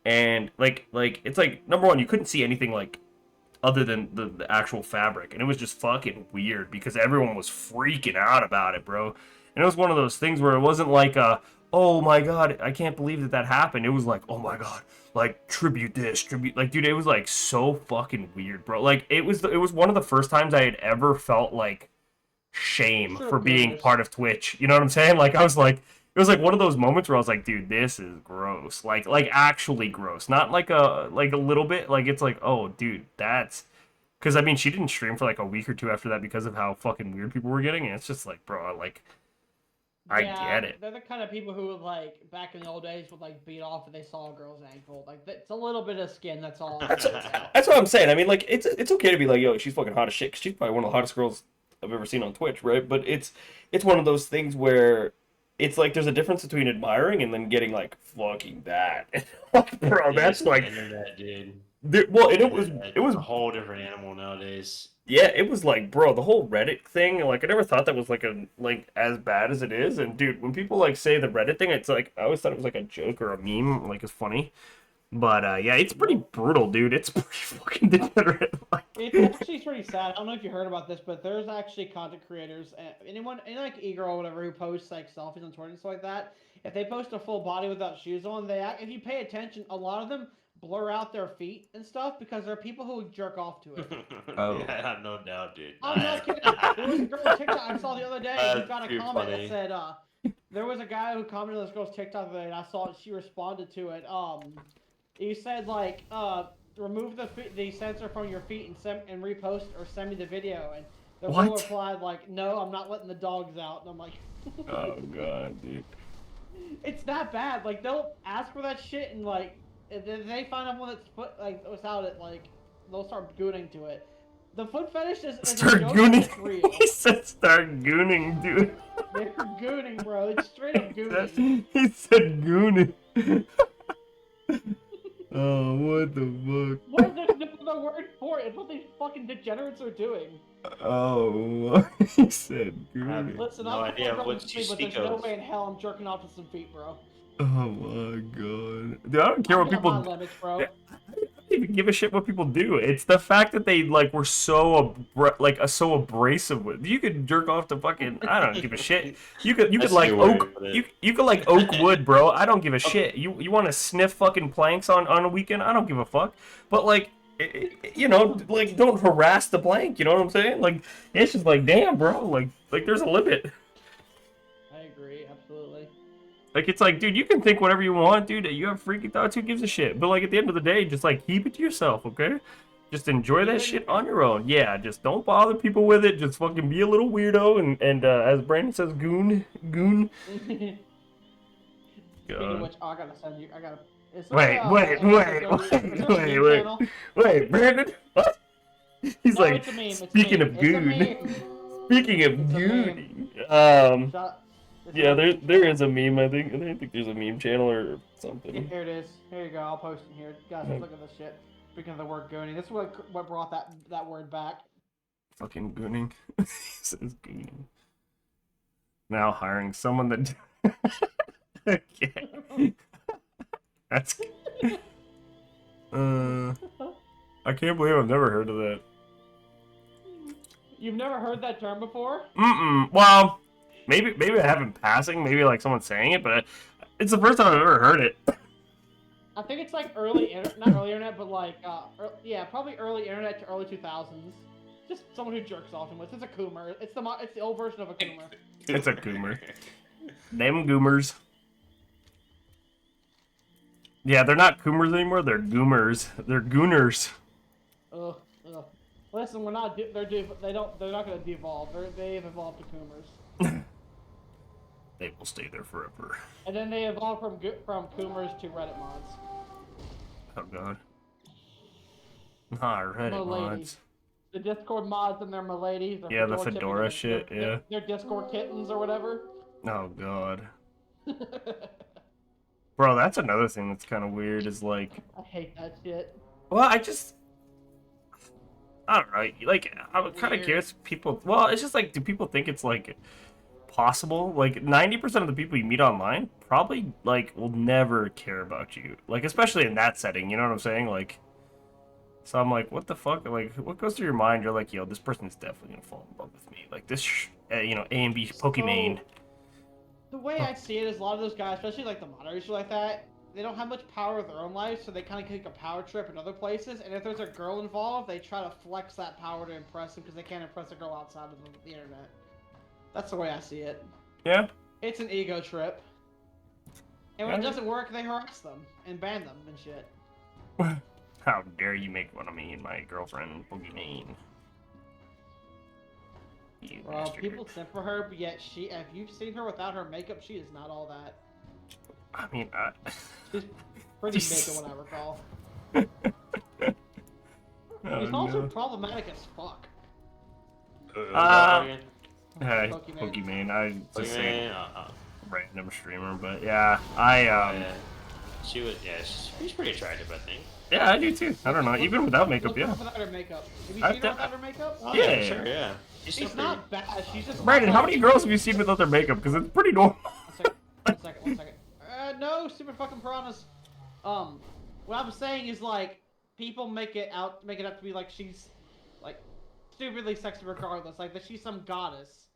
And like it's like number one, you couldn't see anything like other than the actual fabric, and it was just fucking weird because everyone was freaking out about it, bro. And it was one of those things where it wasn't like oh my god, I can't believe that happened. It was like, oh my god, like tribute this, tribute, like dude, it was like so fucking weird, bro. Like it was one of the first times I had ever felt like shame for being part of Twitch. You know what I'm saying? Like I was like, it was like one of those moments where I was like, dude, this is gross. Like actually gross. Not like a little bit. Like it's like, oh, dude, that's because I mean, she didn't stream for like a week or two after that because of how fucking weird people were getting. And it's just like, bro, like I get it. They're the kind of people who would like back in the old days would like beat off if they saw a girl's ankle. Like it's a little bit of skin. That's all. That's what I'm saying. I mean, like it's okay to be like, yo, she's fucking hot as shit. 'Cause she's probably one of the hottest girls I've ever seen on Twitch, right? But it's one of those things where it's like there's a difference between admiring and then getting like fucking that. Bro, that's like internet, dude. Well, it was a whole different animal nowadays. Yeah, it was like, bro, the whole Reddit thing. Like, I never thought that was like as bad as it is. And dude, when people like say the Reddit thing, it's like I always thought it was like a joke or a meme, like it's funny. But yeah, it's pretty brutal, dude. It's pretty fucking degenerate. Like, it's actually pretty sad. I don't know if you heard about this, but there's actually content creators, any like e-girl or whatever who posts like selfies on Twitter and stuff like that. If they post a full body without shoes on, if you pay attention, a lot of them blur out their feet and stuff because there are people who jerk off to it. Oh. Yeah, I have no doubt, dude. I'm not kidding. There was a girl on TikTok I saw the other day who got a comment that said, there was a guy who commented on this girl's TikTok the other day, and I saw it, she responded to it. He said like, remove the sensor from your feet and repost or send me the video. And the girl replied like, no, I'm not letting the dogs out. And I'm like, oh god, dude. It's that bad. Like they'll ask for that shit and like, if they find out one that's without it, like they'll start gooning to it. The foot fetish is start gooning. He said start gooning, dude. They're gooning, bro. It's straight up gooning. He said gooning. Oh, what the fuck? What? There's no other word for it. It's what these fucking degenerates are doing. Oh, he said gooning. Listen, no I'm idea not what but you there's speak no of. way in hell I'm jerking off to some feet, bro. Oh my god, dude! I don't care what people. Limits, bro. I don't even give a shit what people do. It's the fact that they like were so so abrasive with. You could jerk off to fucking. I don't give a shit. You could like oak. You could like oak wood, bro. I don't give a shit. You want to sniff fucking planks on a weekend? I don't give a fuck. But like, you know, like don't harass the plank. You know what I'm saying? Like it's just like damn, bro. Like there's a limit. I agree, absolutely. Like, it's like, dude, you can think whatever you want, dude. You have freaking thoughts. Who gives a shit? But, like, at the end of the day, just, like, keep it to yourself, okay? Just enjoy that shit on your own. Yeah, just don't bother people with it. Just fucking be a little weirdo. And as Brandon says, goon. Speaking of which, I gotta send you. I gotta. Is there Wait, Brandon. What? He's No, like, it's a meme. It's a speaking meme. of It's a goon. meme. Speaking of It's a gooning. Yeah, there is a meme. I think there's a meme channel or something. Here it is. Here you go. I'll post it here. Guys, look at this shit. Speaking of the word gooning, this is what brought that word back. Fucking gooning. He says gooning. Now hiring someone that. Okay. That's. I can't believe I've never heard of that. You've never heard that term before? Well, maybe I have in passing. Maybe like someone saying it, but it's the first time I've ever heard it. I think it's like not early internet, but like yeah, probably early internet to early 2000s. Just someone who jerks off and it's a coomer. It's the old version of a coomer. It's a goomer. Them goomers. Yeah, they're not coomers anymore. They're goomers. They're gooners. Ugh. Listen, we're not. They're not going to devolve. They've evolved to coomers. They will stay there forever. And then they evolved from coomers to Reddit mods. Oh god. Nah, Reddit mods. The Discord mods and their miladies. Yeah, the fedora shit. Yeah. Their Discord kittens or whatever. Oh god. Bro, that's another thing that's kind of weird. Is like. I hate that shit. Well, I don't know. Like, I'm kind of curious. People. Well, it's just like, do people think it's like possible? Like, 90% of the people you meet online probably like will never care about you. Like, especially in that setting. You know what I'm saying? Like. So I'm like, what the fuck? Like, what goes through your mind? You're like, yo, this person's definitely gonna fall in love with me. Like this, you know, A and B Pokemon. So, the way I see it is a lot of those guys, especially like the moderators like that, they don't have much power of their own life, so they kind of take a power trip in other places. And if there's a girl involved, they try to flex that power to impress them because they can't impress a girl outside of the internet. That's the way I see it. Yeah. It's an ego trip. And when it doesn't work, they harass them and ban them and shit. How dare you make fun of me and my girlfriend, Pokemon? Well, people simp for her, but yet if you've seen her without her makeup, she is not all that. I mean, she's pretty naked, what I recall. She's also problematic as fuck. Hey, Pokemon. I just say random streamer, but yeah, she's pretty attractive, I think. Yeah, I do too. I don't know, even without makeup, yeah. Without her makeup. Have you seen her without her makeup? Oh, yeah, sure, yeah. She's not bad. She's just. Brandon, how many girls have you seen without their makeup? Because it's pretty normal. One second. No, stupid fucking piranhas. What I'm saying is like people make it out to be like she's like stupidly sexy regardless, like that she's some goddess.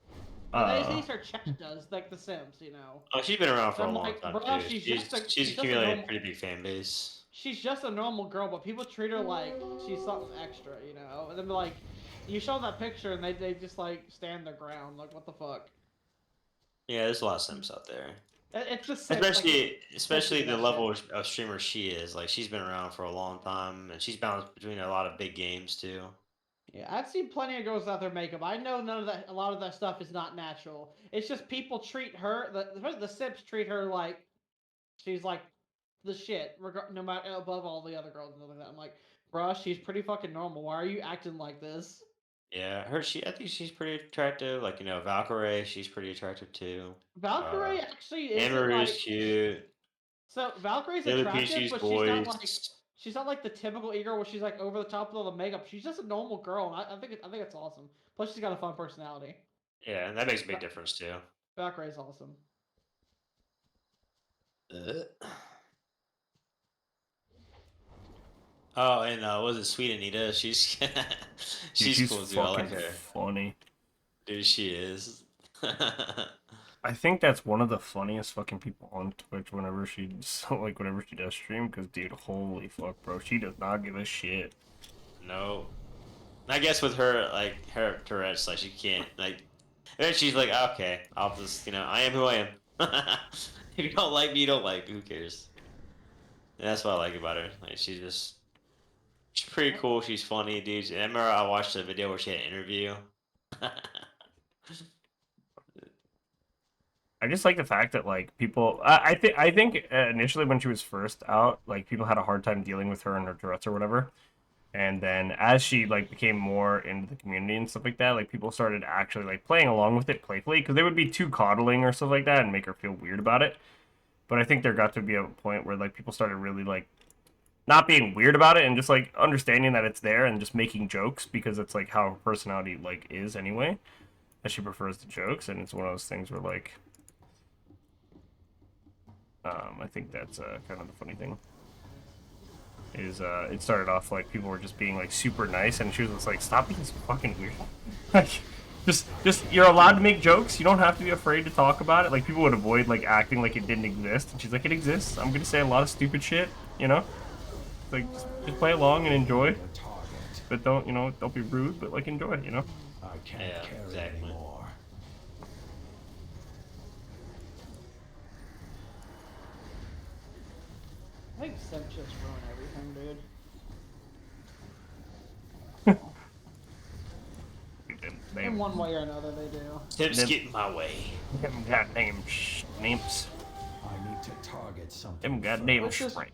At least her check does, like The Sims, you know. Oh, she's been around for a long time, bro, too. She's accumulated a pretty big fan base. She's just a normal girl, but people treat her like she's something extra, you know. And then like, you show that picture and they just like stand their ground, like what the fuck. Yeah, there's a lot of Sims out there. It's just especially the level of streamer she is. Like she's been around for a long time, and she's bounced between a lot of big games too. Yeah, I've seen plenty of girls without their makeup. I know a lot of that stuff is not natural. It's just people treat her, the Sims treat her like she's like the shit, no matter above all the other girls and stuff like that. I'm like, bruh, she's pretty fucking normal. Why are you acting like this? Yeah, I think she's pretty attractive. Like, you know, Valkyrie, she's pretty attractive too. Valkyrie actually is Anne-Marie's cute. So Valkyrie's attractive, but she's not like the typical e-girl where she's like over the top with all the makeup. She's just a normal girl, and I think it's awesome. Plus, she's got a fun personality. Yeah, and that makes a big difference too. Valkyrie's awesome. Oh, and was it Sweet Anita? She's she's cool too. I like her. Funny. Dude, she is. I think that's one of the funniest fucking people on Twitch whenever she does stream, because dude, holy fuck, bro, she does not give a shit. No. I guess with her, like, her Tourette's, like, she can't, like, and then she's like, okay, I'll just, you know, I am who I am. If you don't like me, you don't like me. Who cares? And that's what I like about her. Like she's pretty cool. She's funny, dude. And I remember I watched a video where she had an interview. I just like the fact that like people. I think initially when she was first out, like people had a hard time dealing with her and her Tourette's or whatever. And then as she like became more into the community and stuff like that, like people started actually like playing along with it playfully because they would be too coddling or stuff like that and make her feel weird about it. But I think there got to be a point where like people started really like not being weird about it and just like understanding that it's there and just making jokes because it's like how her personality like is anyway. That she prefers the jokes, and it's one of those things where like I think that's kind of the funny thing. Is it started off like people were just being like super nice, and she was just like, "Stop being so fucking weird." Like, just you're allowed to make jokes. You don't have to be afraid to talk about it. Like people would avoid like acting like it didn't exist, and she's like, "It exists. I'm gonna say a lot of stupid shit, you know. Like just play along and enjoy, but don't be rude, but like enjoy, you know." I can't Yeah, carry exactly. anymore. I think simp just ruin everything, dude. In one way or another, they do. Tips Them- get in my way. Them goddamn nimps. I need to target something. Them goddamn Which is- straight.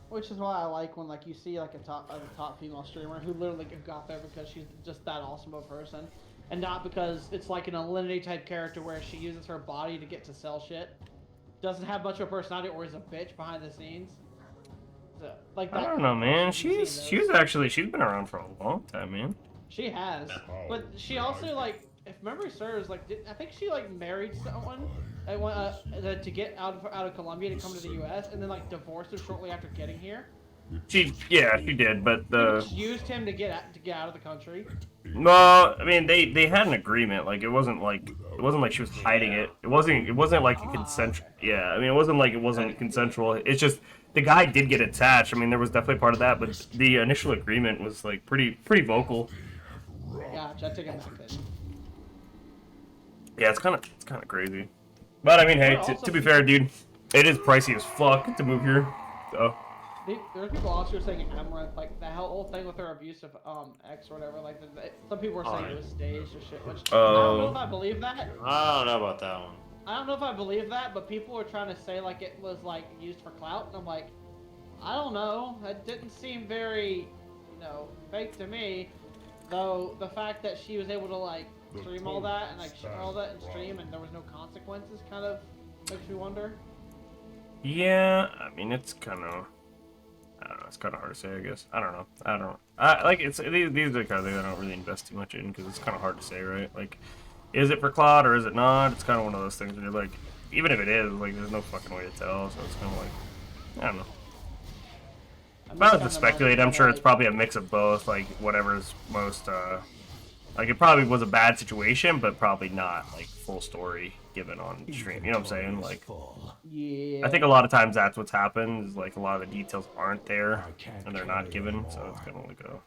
Which is why I like when like you see like a top female streamer who literally got there because she's just that awesome of a person, and not because it's like an Alinity type character where she uses her body to get to sell shit, doesn't have much of a personality, or is a bitch behind the scenes. So, like I that don't know, man. she's She's been around for a long time, man. She has, but she also like, if memory serves, like I think she like married someone to get out of Colombia to come to the U.S. and then like divorced him shortly after getting here. She did, but She used him to get out of the country. well, I mean, they had an agreement. Like it wasn't like she was hiding it. It wasn't like a consensual. Yeah, I mean, it wasn't like it wasn't consensual. It's just the guy did get attached. I mean, there was definitely part of that, but the initial agreement was like pretty vocal. Gotcha, I take it back then. Yeah, it's kind of crazy. But I mean, hey, to be fair, dude, it is pricey as fuck to move here. So. There's people also saying Amaranth, like the whole thing with her abusive ex or whatever. Like some people were saying it was staged or shit. Which I don't know if I believe that. I don't know about that one. I don't know if I believe that, but people were trying to say like it was like used for clout, and I'm like, I don't know. That didn't seem very, fake to me. Though the fact that she was able to like stream all that and like share all that and stream and there was no consequences kind of makes me wonder. Yeah, I mean it's kind of. I don't know. It's kind of hard to say, I guess. I don't know. Like it's these are the kind of things I don't really invest too much in because it's kind of hard to say, right? Like, is it for clout or is it not? It's kind of one of those things where you're like, even if it is, like, there's no fucking way to tell. So it's kind of like, I don't know. If I was to speculate, I'm sure it's probably a mix of both. Like whatever's most, like it probably was a bad situation, but probably not like full story given on stream. You know what I'm saying? Like. Yeah. I think a lot of times that's what's happened. Is like a lot of the details aren't there and they're not given, so it's kind of like a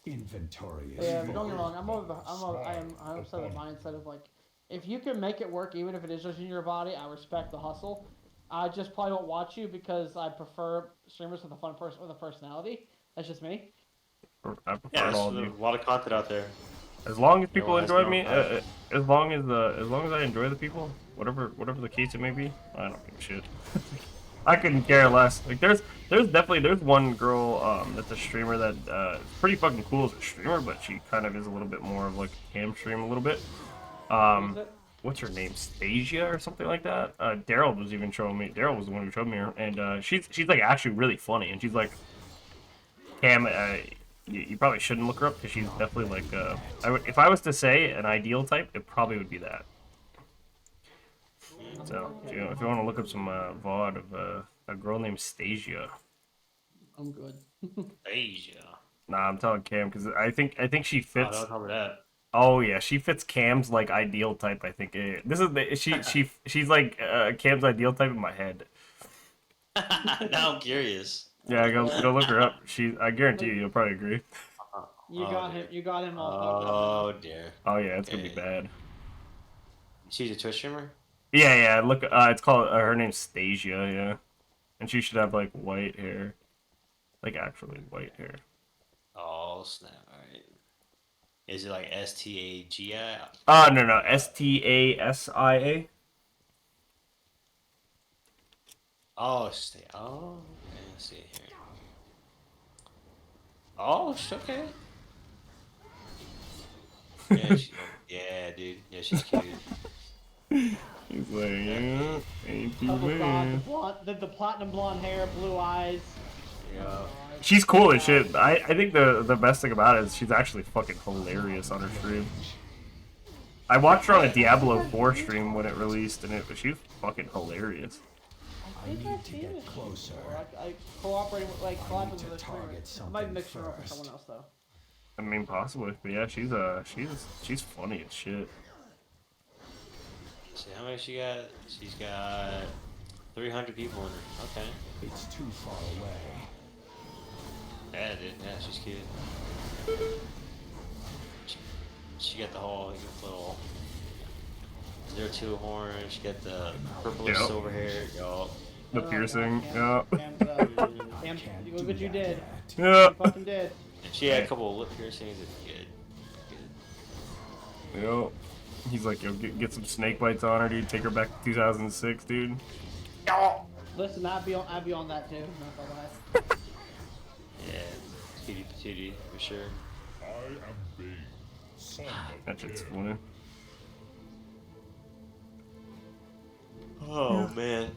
inventory. Yeah, but don't get me wrong. I'm also the mindset of like, if you can make it work, even if it is just in your body, I respect the hustle. I just probably won't watch you because I prefer streamers with a fun person with a personality. That's just me. I prefer Yeah, all of there's you. a lot of content out there. As long as people Everyone has enjoy their me, own passion. as long as I enjoy the people, whatever the case it may be, I don't give a shit. I couldn't care less. Like there's one girl that's a streamer that is pretty fucking cool as a streamer, but she kind of is a little bit more of like a cam stream a little bit. What's her name? Stasia or something like that. Daryl was even showing me. Daryl was the one who showed me her, and she's like actually really funny, and she's like cam. You probably shouldn't look her up because she's definitely like if I was to say an ideal type, it probably would be that. So if you want to look up some VOD of a girl named Stasia. I'm good. Asia. Nah, I'm telling Cam because I think she Oh, fits. don't cover that. Oh yeah, she fits Cam's like ideal type. I think this is she's like Cam's ideal type in my head. Now I'm curious. Yeah, go look her up. I guarantee you'll probably agree. You got him. You got him all. Oh dear. Oh yeah, it's gonna be bad. She's a Twitch streamer. Yeah. Look, it's called. Her name's Stasia. Yeah, and she should have like white hair, like actually white hair. Oh snap! All right. Is it like Stagi? No, Stasia. Oh, stay. Oh, okay. Let's see here. Oh, okay. Yeah, yeah, dude. Yeah, she's cute. He's like, yeah, ain't too Oh my god, the bad. blonde, the platinum blonde hair, blue eyes. Yeah. She's cool as shit. I think the best thing about it is she's actually fucking hilarious on her stream. I watched her on a Diablo 4 stream when it released, and she was fucking hilarious. I think I've seen this closer. before. I cooperated with, like, collaborated to with a target streamer. I might something mix her up with first. someone else though. I mean, possibly, but yeah, she's funny as shit. See how many she got? She's got 300 people in her. Okay. It's too far away. Yeah, dude. Yeah, she's cute. She got the whole little 02 horn. She got the purplish Yep. silver hair. Yo. The piercing, yeah. Cam, look what you did. Yeah. You fucking did. And she had a couple of lip piercings. It's good. Yo. He's like, yo, get some snake bites on her, dude. Take her back to 2006, dude. Listen, I'd be on that too. Not gonna lie. Yeah, cutie patootie for sure. I am big. Son of That shit's a funny. Oh man.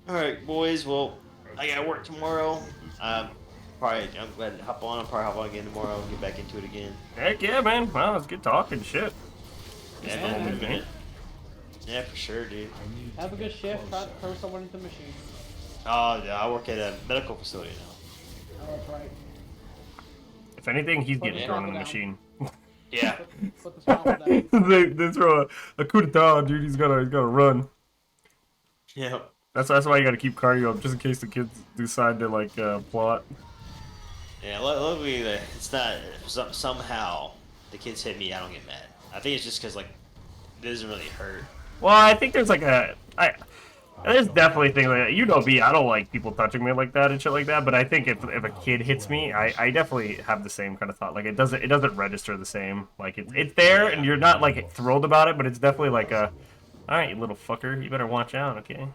All right, boys. Well, I gotta work tomorrow. I'm glad to hop on. I'll probably hop on again tomorrow and get back into it again. Heck yeah, man. Wow, it's good talking, shit. Yeah, Yeah, man. man. Yeah, for sure, dude. Have a good shift. Try to throw someone into the machine. Oh, yeah, I work at a medical facility now. Oh, that's right. If anything, he's Put getting the thrown in the down. machine. Yeah. Put the scalpel down. they throw a coup d'etat, dude. He's gotta run. Yeah. That's why you gotta keep cardio up, just in case the kids decide to like plot. Yeah. Luckily, it's not somehow the kids hit me. I don't get mad. I think it's just because like it doesn't really hurt. Well, I think there's like there's definitely things like that. You know me, I don't like people touching me like that and shit like that. But I think if a kid hits me, I definitely have the same kind of thought. Like it doesn't register the same. Like it's there and you're not like thrilled about it, but it's definitely like all right, you little fucker, you better watch out, okay?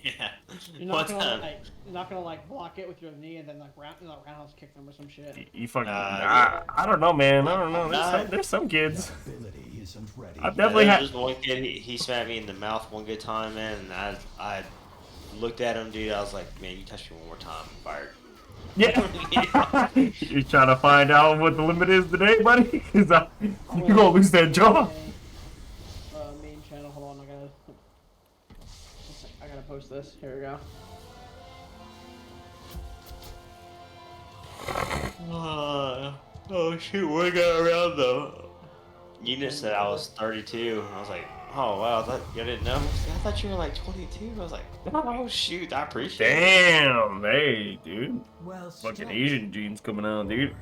Yeah. You're not gonna like block it with your knee and then like roundhouse kick them or some shit. You fucking yeah. I don't know, man. I don't know. There's some kids. Ability isn't ready. I've definitely There had. was one kid. He smacked me in the mouth one good time, man. And I looked at him, dude. I was like, man, you touch me one more time, I'm fired. Yeah. You're trying to find out what the limit is today, buddy? Because you're gonna lose that job. Main channel. Hold on, I gotta post this. Here we go. Oh shoot, we got around though. Unit said I was 32. I was like, oh wow, you didn't know? I thought you were like 22. I was like, oh shoot, I appreciate it. Damn, hey, dude. Well, Fucking Asian genes coming out, dude.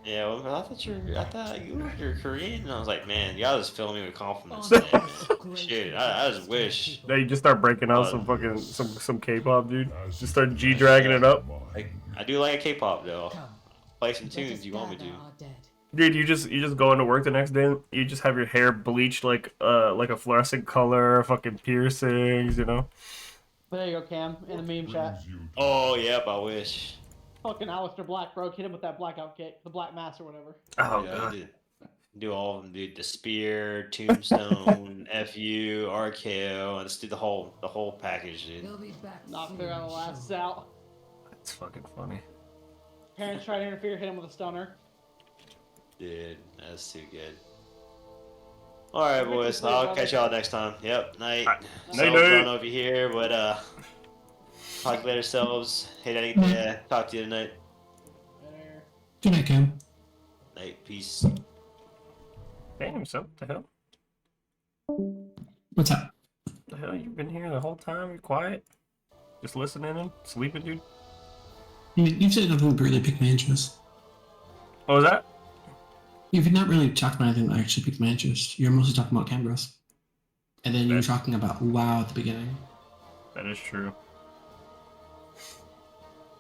Yeah, well, I thought you were Korean. And I was like, man, y'all just filling me with compliments Oh, today, man. Shit, I just wish. Now you just start breaking out some fucking some K-pop, dude. Just start G-dragging it up. Like, I do like K-pop though. Play some tunes you want me to. Dude, you just go into work the next day. You just have your hair bleached like a fluorescent color, fucking piercings, you know. There you go, Cam, in the meme chat. Oh yep, I wish. Fucking Alistair Black, bro. Hit him with that blackout kick, the black mass or whatever. Oh Yeah, god. do all of them, dude. The spear, tombstone, FU, RKO, and just do the whole package, dude. Knock their last out. That's fucking funny. Parents try to interfere, hit him with a stunner. Dude, that's too good. All right, boys. I'll catch y'all next time. Yep, night. Night, So, I night. don't know if you're here, but talk to you later, selves. Hey, Danny. Talk to you tonight. There. Good night, Cam. Night. Peace. Damn, so what the hell? What's up? The hell, you've been here the whole time? You're quiet? Just listening and sleeping, dude? You've said nothing that really piqued my interest. What was that? You've not really talked about anything that actually piqued my interest. You're mostly talking about cameras. And then you were talking about WoW at the beginning. That is true.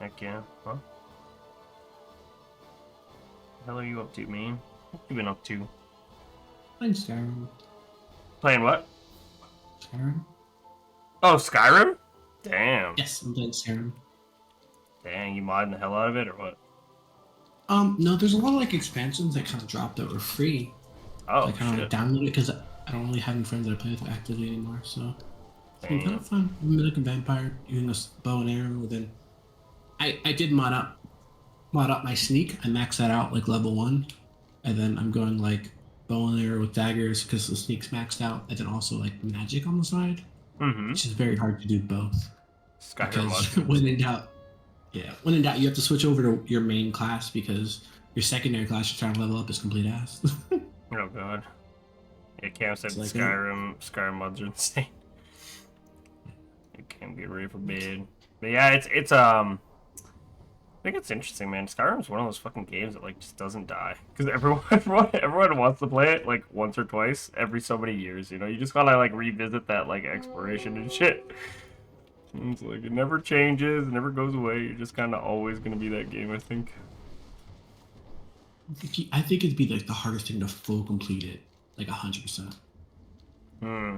Heck yeah. Huh? What the hell are you up to, man? What you been up to? Playing Skyrim. Playing what? Skyrim? Oh, Skyrim? Damn. Yes, I'm playing Skyrim. Dang, you modding the hell out of it or what? No, there's a lot of like expansions that kind of dropped that were free. Oh, I kind of like shit. downloaded it because I don't really have any friends that I play with actively anymore. So it's been kind Damn. of fun. I'm like a vampire using a bow and arrow. Then I did mod up my sneak. I maxed that out like level 1, and then I'm going like bow and arrow with daggers because the sneak's maxed out, and then also like magic on the side, which is very hard to do both. Skyrim Because mod. when in doubt, when in doubt, you have to switch over to your main class because your secondary class you're trying to level up is complete ass. Oh god. Yeah, Cam said It's like Skyrim mods are insane. It can't get ready for bed. But yeah, it's I think it's interesting, man. Skyrim's one of those fucking games that like just doesn't die because everyone wants to play it like once or twice every so many years. You know, you just gotta like revisit that like exploration and shit. And it's like it never changes, it never goes away. You're just kind of always gonna be that game, I think. I think it'd be like the hardest thing to full complete it, like 100%.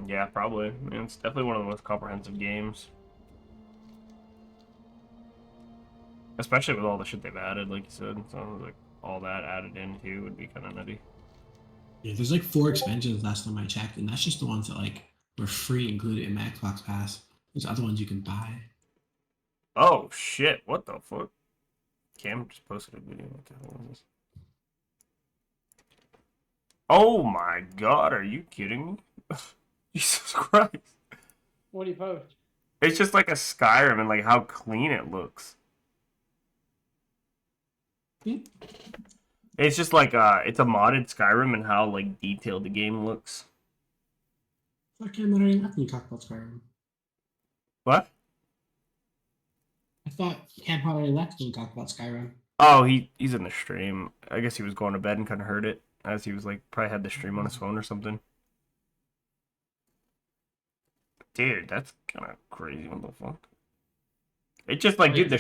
Yeah, probably. I mean, it's definitely one of the most comprehensive games. Especially with all the shit they've added, like you said. So, like, all that added in, too, would be kind of nutty. Yeah, there's like 4 expansions last time I checked, and that's just the ones that like were free included in my Xbox Pass. There's other ones you can buy. Oh, shit. What the fuck? Cam just posted a video. What the hell is this? Oh my god, are you kidding me? Jesus Christ. What do you post? It's just like a Skyrim and like how clean it looks. It's just like it's a modded Skyrim and how like detailed the game looks. I can't remember nothing you talk about Skyrim. What? I thought Camp already left when you talked about Skyrim. Oh, he's in the stream. I guess he was going to bed and kind of heard it as he was like probably had the stream on his phone or something. Dude, that's kind of crazy. What the fuck? It's just like, dude, the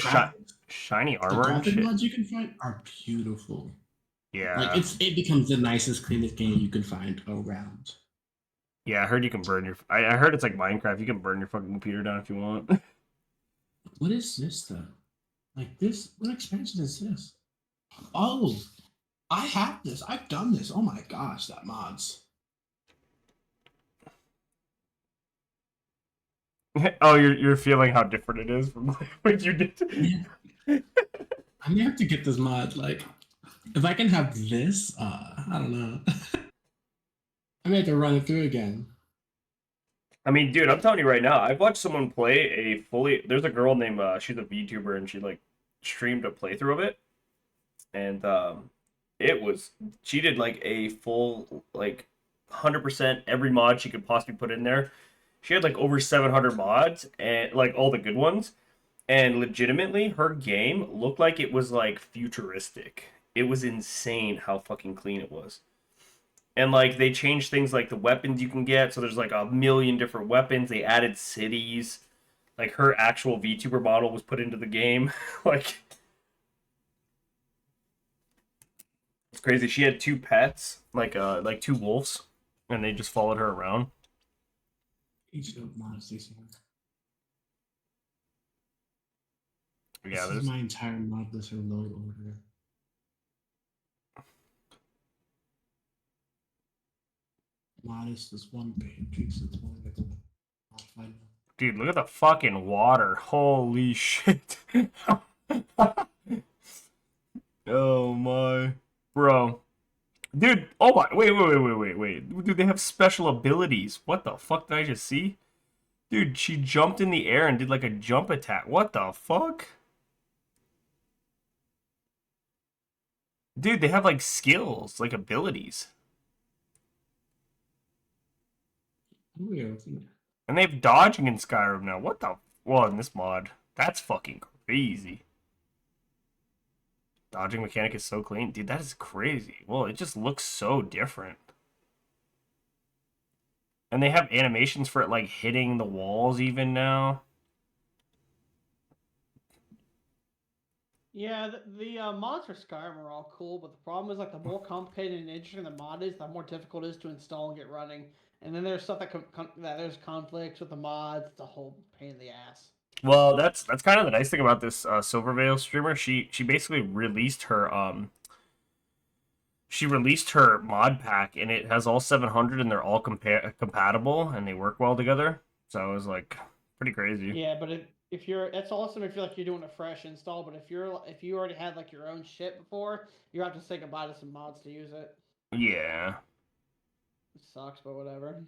shiny armor and shit. The mods you can find are beautiful. Yeah. Like it becomes the nicest, cleanest game you can find around. Yeah, I heard you can burn your. I heard it's like Minecraft. You can burn your fucking computer down if you want. What is this though? Like this? What expansion is this? Oh, I have this. I've done this. Oh my gosh, that mods. Oh, you're feeling how different it is from what you did. Yeah. I may have to get this mod. Like, if I can have this, I don't know. I may have to run it through again. I mean, dude, I'm telling you right now, I've watched someone play a fully. There's a girl named she's a VTuber and she like streamed a playthrough of it, and she did like a full like 100% every mod she could possibly put in there. She had like over 700 mods and like all the good ones, and legitimately her game looked like it was like futuristic. It was insane how fucking clean it was. And like they changed things like the weapons you can get, so there's like a million different weapons. They added cities. Like her actual VTuber model was put into the game. Like it's crazy. She had 2 pets, like 2 wolves, and they just followed her around. Each of modesty. Yeah, this is my entire mod list in load order. Modest is one page. It's one. Dude, look at the fucking water. Holy shit. Oh my. Bro. Dude, oh my, wait. Dude, they have special abilities. What the fuck did I just see? Dude, she jumped in the air and did like a jump attack. What the fuck? Dude, they have like skills, like abilities. And they have dodging in Skyrim now. What the? Well, in this mod. That's fucking crazy. Dodging mechanic is so clean. Dude, that is crazy. Well, it just looks so different. And they have animations for it, like, hitting the walls even now. Yeah, the mods for Skyrim are all cool, but the problem is like the more complicated and interesting the mod is, the more difficult it is to install and get running. And then there's stuff that there's conflicts with the mods. It's a whole pain in the ass. Well, that's kind of the nice thing about this Silverveil streamer. She basically released her mod pack, and it has all 700, and they're all compatible, and they work well together. So it was like pretty crazy. Yeah, but if you're, it's awesome if you're like you're doing a fresh install. But if you already had like your own shit before, you have to say goodbye to some mods to use it. Yeah. It sucks, but whatever.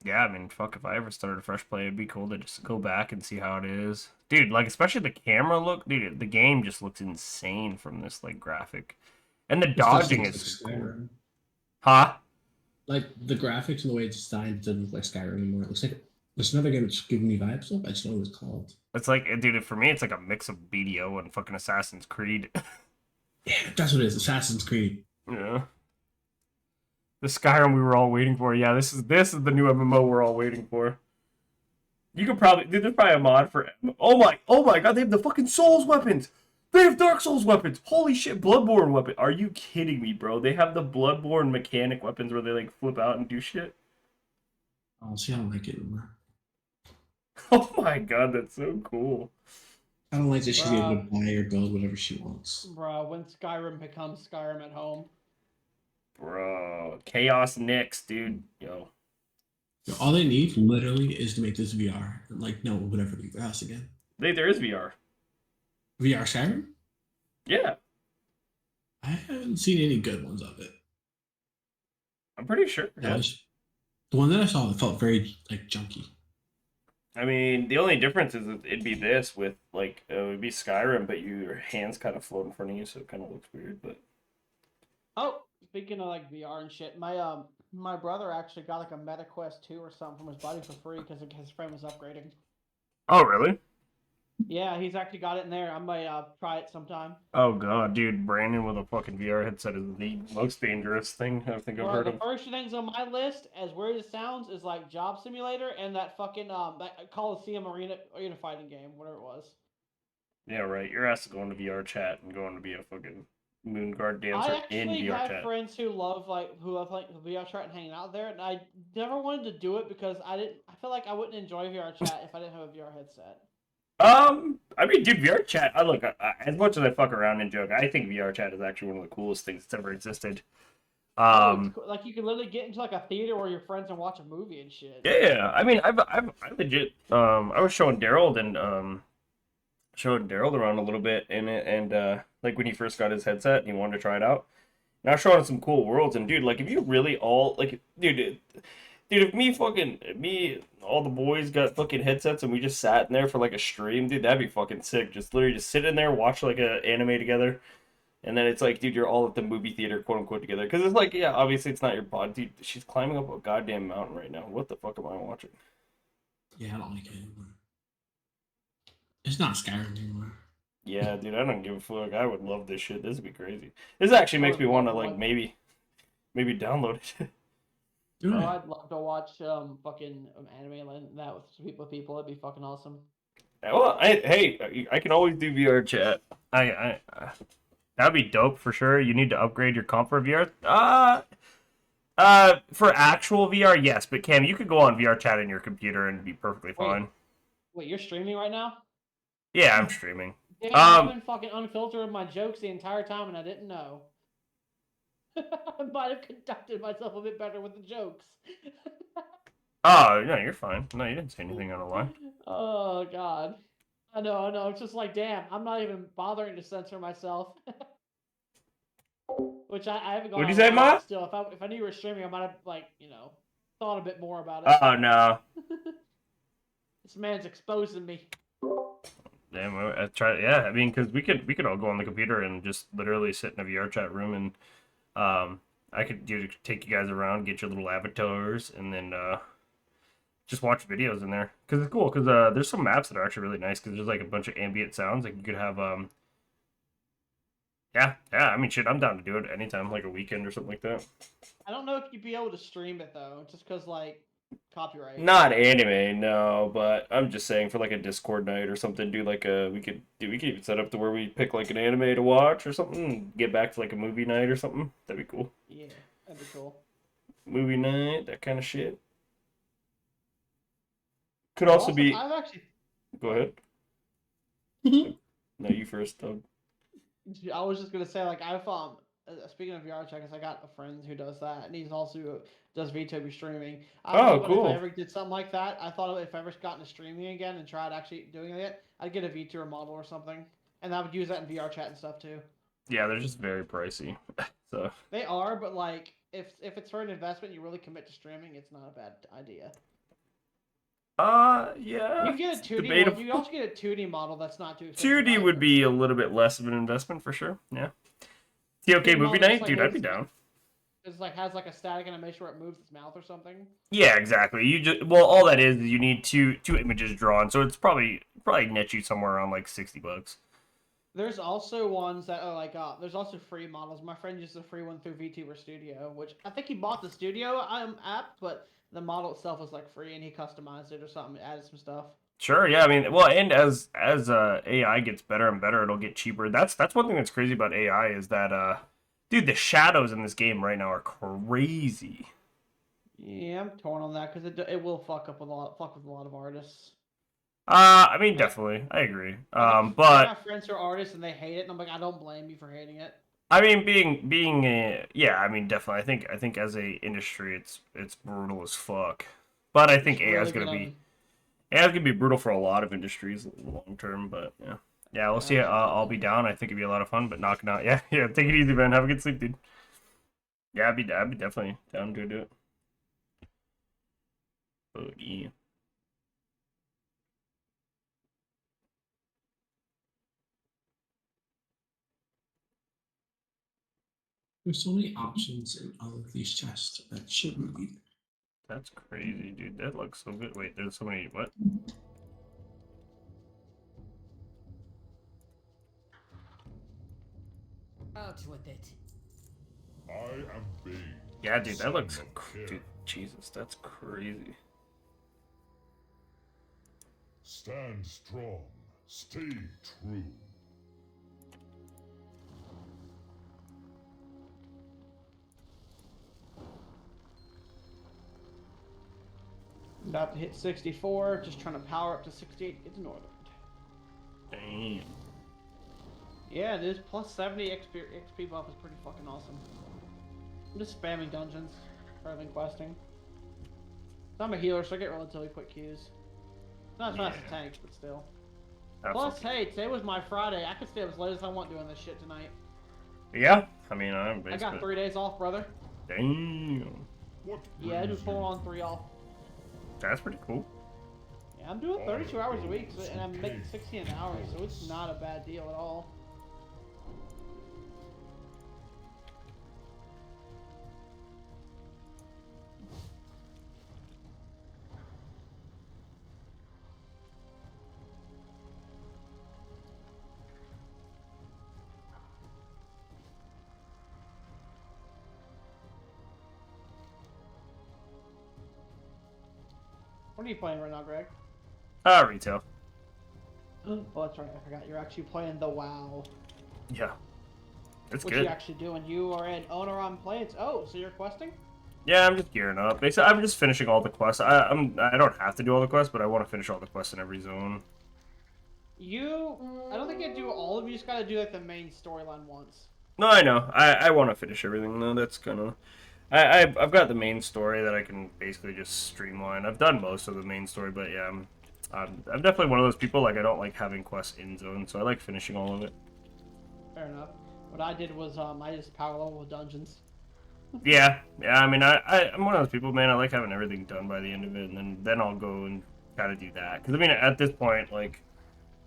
Yeah, I mean, fuck, if I ever started a fresh play, it'd be cool to just go back and see how it is. Dude, like, especially the camera look, dude, the game just looks insane from this, like, graphic. And the dodging is cool. Huh? Like, the graphics and the way it's designed doesn't look like Skyrim anymore. It looks like there's another game that's giving me vibes. I just know what it's called. It's like, dude, for me, it's like a mix of BDO and fucking Assassin's Creed. Yeah, that's what it is. Assassin's Creed. Yeah. The Skyrim we were all waiting for. Yeah, this is the new MMO we're all waiting for. You could probably, dude, there's probably a mod for. Oh my god, they have the fucking Souls weapons. They have Dark Souls weapons. Holy shit, Bloodborne weapon. Are you kidding me, bro? They have the Bloodborne mechanic weapons where they like flip out and do shit. Oh, see, I don't like it anymore. Oh my god, that's so cool. I don't like that she's able to buy or build whatever she wants. Bro, when Skyrim becomes Skyrim at home. Bro, Chaos Nix, dude. Yo. All they need, literally, is to make this VR. Like, no, whatever, leave the house again. There is VR. VR Skyrim? Yeah. I haven't seen any good ones of it. I'm pretty sure. Yeah. The one that I saw, it felt very, like, junky. I mean, the only difference is that it'd be this with, like, it would be Skyrim, but your hands kind of float in front of you, so it kind of looks weird, but... Oh, speaking of, like, VR and shit, my brother actually got, like, a MetaQuest 2 or something from his buddy for free because his friend was upgrading. Oh, really? Yeah, he's actually got it in there. I might try it sometime. Oh, God, dude, Brandon with a fucking VR headset is the most dangerous thing I think I've heard of. The first things on my list, as weird as it sounds, is, like, Job Simulator and that fucking, that Coliseum arena fighting game, whatever it was. Yeah, right. Your ass is going to VR chat and going to be a fucking Moonguard dancer in VR chat. I actually have friends who love VR chat and hanging out there, and I never wanted to do it because I feel like I wouldn't enjoy VR chat if I didn't have a VR headset. I mean, dude, VR chat. Look, as much as I fuck around and joke, I think VR chat is actually one of the coolest things that's ever existed. Like you can literally get into like a theater where your friends and watch a movie and shit. Yeah, I mean, I legit. I was showing Daryl around a little bit in it, and like when he first got his headset, and he wanted to try it out. And I was showing him some cool worlds, and dude, like if you really all like, dude, if me, all the boys got fucking headsets, and we just sat in there for like a stream, dude, that'd be fucking sick. Just literally just sit in there, watch like a anime together, and then it's like, dude, you're all at the movie theater, quote unquote, together. Because it's like, yeah, obviously it's not your pod, dude. She's climbing up a goddamn mountain right now. What the fuck am I watching? Yeah, I don't like it anymore. It's not Skyrim anymore. Yeah, dude, I don't give a fuck. I would love this shit. This would be crazy. This actually makes me want to like maybe download it. Oh, I'd love to watch fucking anime like that with people. It'd be fucking awesome. Well, I can always do VR chat. That'd be dope for sure. You need to upgrade your comp for VR. For actual VR, yes, but Cam, you could go on VR chat in your computer and be perfectly fine. Wait, you're streaming right now? Yeah, I'm streaming. Yeah, I've been fucking unfiltered with my jokes the entire time, and I didn't know. I might have conducted myself a bit better with the jokes. Oh, no, you're fine. No, you didn't say anything out of line. Oh, God. I know. It's just like, damn, I'm not even bothering to censor myself. Which I haven't gone. What'd you say, Ma? Still, if I knew you were streaming, I might have, like, thought a bit more about it. Oh, no. This man's exposing me. Damn, I try. Yeah, I mean, because we could all go on the computer and just literally sit in a VR chat room, and I could take you guys around, get your little avatars, and then just watch videos in there. Because it's cool. Because there's some maps that are actually really nice. Because there's like a bunch of ambient sounds. Like you could have Yeah, yeah. I mean, shit, I'm down to do it anytime, like a weekend or something like that. I don't know if you'd be able to stream it though, just because like copyright. Not anime, no, but I'm just saying for like a Discord night or something, do like a we could even set up to where we pick like an anime to watch or something, and get back to like a movie night or something. That'd be cool. Yeah, that'd be cool. Movie night, that kind of shit. Could also be. I've actually. Go ahead. No, you first, Doug. I was just gonna say, like, I've speaking of VR checkers, I got a friend who does that, and he's also does VTuber streaming. Oh, If cool. I ever did something like that, I thought if I ever got into streaming again and tried actually doing it, I'd get a VTuber model or something, and I would use that in VR chat and stuff too. Yeah, they're just very pricey. So They are, but like, if it's for an investment, you really commit to streaming, it's not a bad idea. yeah. You can get a 2D. Debatable. You can also get a 2D model that's not too expensive. 2D would be a little bit less of an investment for sure. Yeah. Okay, movie night, dude. I'd be down. It's like has like a static animation where it moves its mouth or something. Yeah, exactly. You just all that is you need two images drawn, so it's probably net you somewhere around like $60. There's also ones that are like there's also free models. My friend uses a free one through VTuber Studio, which I think he bought the Studio app, but the model itself was like free and he customized it or something, added some stuff. Sure, yeah. I mean, well, and as AI gets better and better, it'll get cheaper. That's one thing that's crazy about AI is that dude, the shadows in this game right now are crazy. Yeah, I'm torn on that because it will fuck with a lot of artists. I mean, definitely, I agree. I But have friends who are artists and they hate it, and I'm like, I don't blame you for hating it. I mean, yeah, I mean, definitely. I think as a industry, it's brutal as fuck. But I think AI is gonna be brutal for a lot of industries long term. But yeah, we'll see. I'll be down. I think it'd be a lot of fun. But knocking out, yeah. Take it easy, man. Have a good sleep, dude. Yeah, I'd be definitely down to do it. Oh yeah. There's so many options in all of these chests that shouldn't be. That's crazy, dude. That looks so good. Wait, there's so many. What? Out with it. I am Bane. Yeah, dude, that looks. Son of Khair. Dude, Jesus, that's crazy. Stand strong. Stay true. About to hit 64, just trying to power up to 68 to get to Northern. Damn. Yeah, this plus 70 XP buff is pretty fucking awesome. I'm just spamming dungeons rather than questing. So I'm a healer, so I get relatively quick queues. Not as fast as tanks, but still. Plus, hey, today was my Friday. I could stay up as late as I want doing this shit tonight. Yeah, I mean, I got 3 days off, brother. Damn. What Yeah, I do brings full you? on 3 off. That's pretty cool. Yeah, I'm doing 32 hours a week, and I'm making 16 an hour, so it's not a bad deal at all. What are you playing right now, Greg? Retail. Oh, that's right. I forgot. You're actually playing the WoW. Yeah. It's What good. you actually doing? You are an owner on Blades. Oh, so you're questing? Yeah, I'm just gearing up. Basically, I'm just finishing all the quests. I don't have to do all the quests, but I want to finish all the quests in every zone. I don't think you do all of them. You just gotta do like the main storyline once. No, I know. I want to finish everything though. That's kind of. I've got the main story that I can basically just streamline. I've done most of the main story, but yeah, I'm definitely one of those people. Like I don't like having quests in zone, so I like finishing all of it. Fair enough. What I did was I just power level with dungeons. Yeah. I mean, I'm one of those people, man. I like having everything done by the end of it, and then I'll go and kind of do that. Because I mean, at this point, like,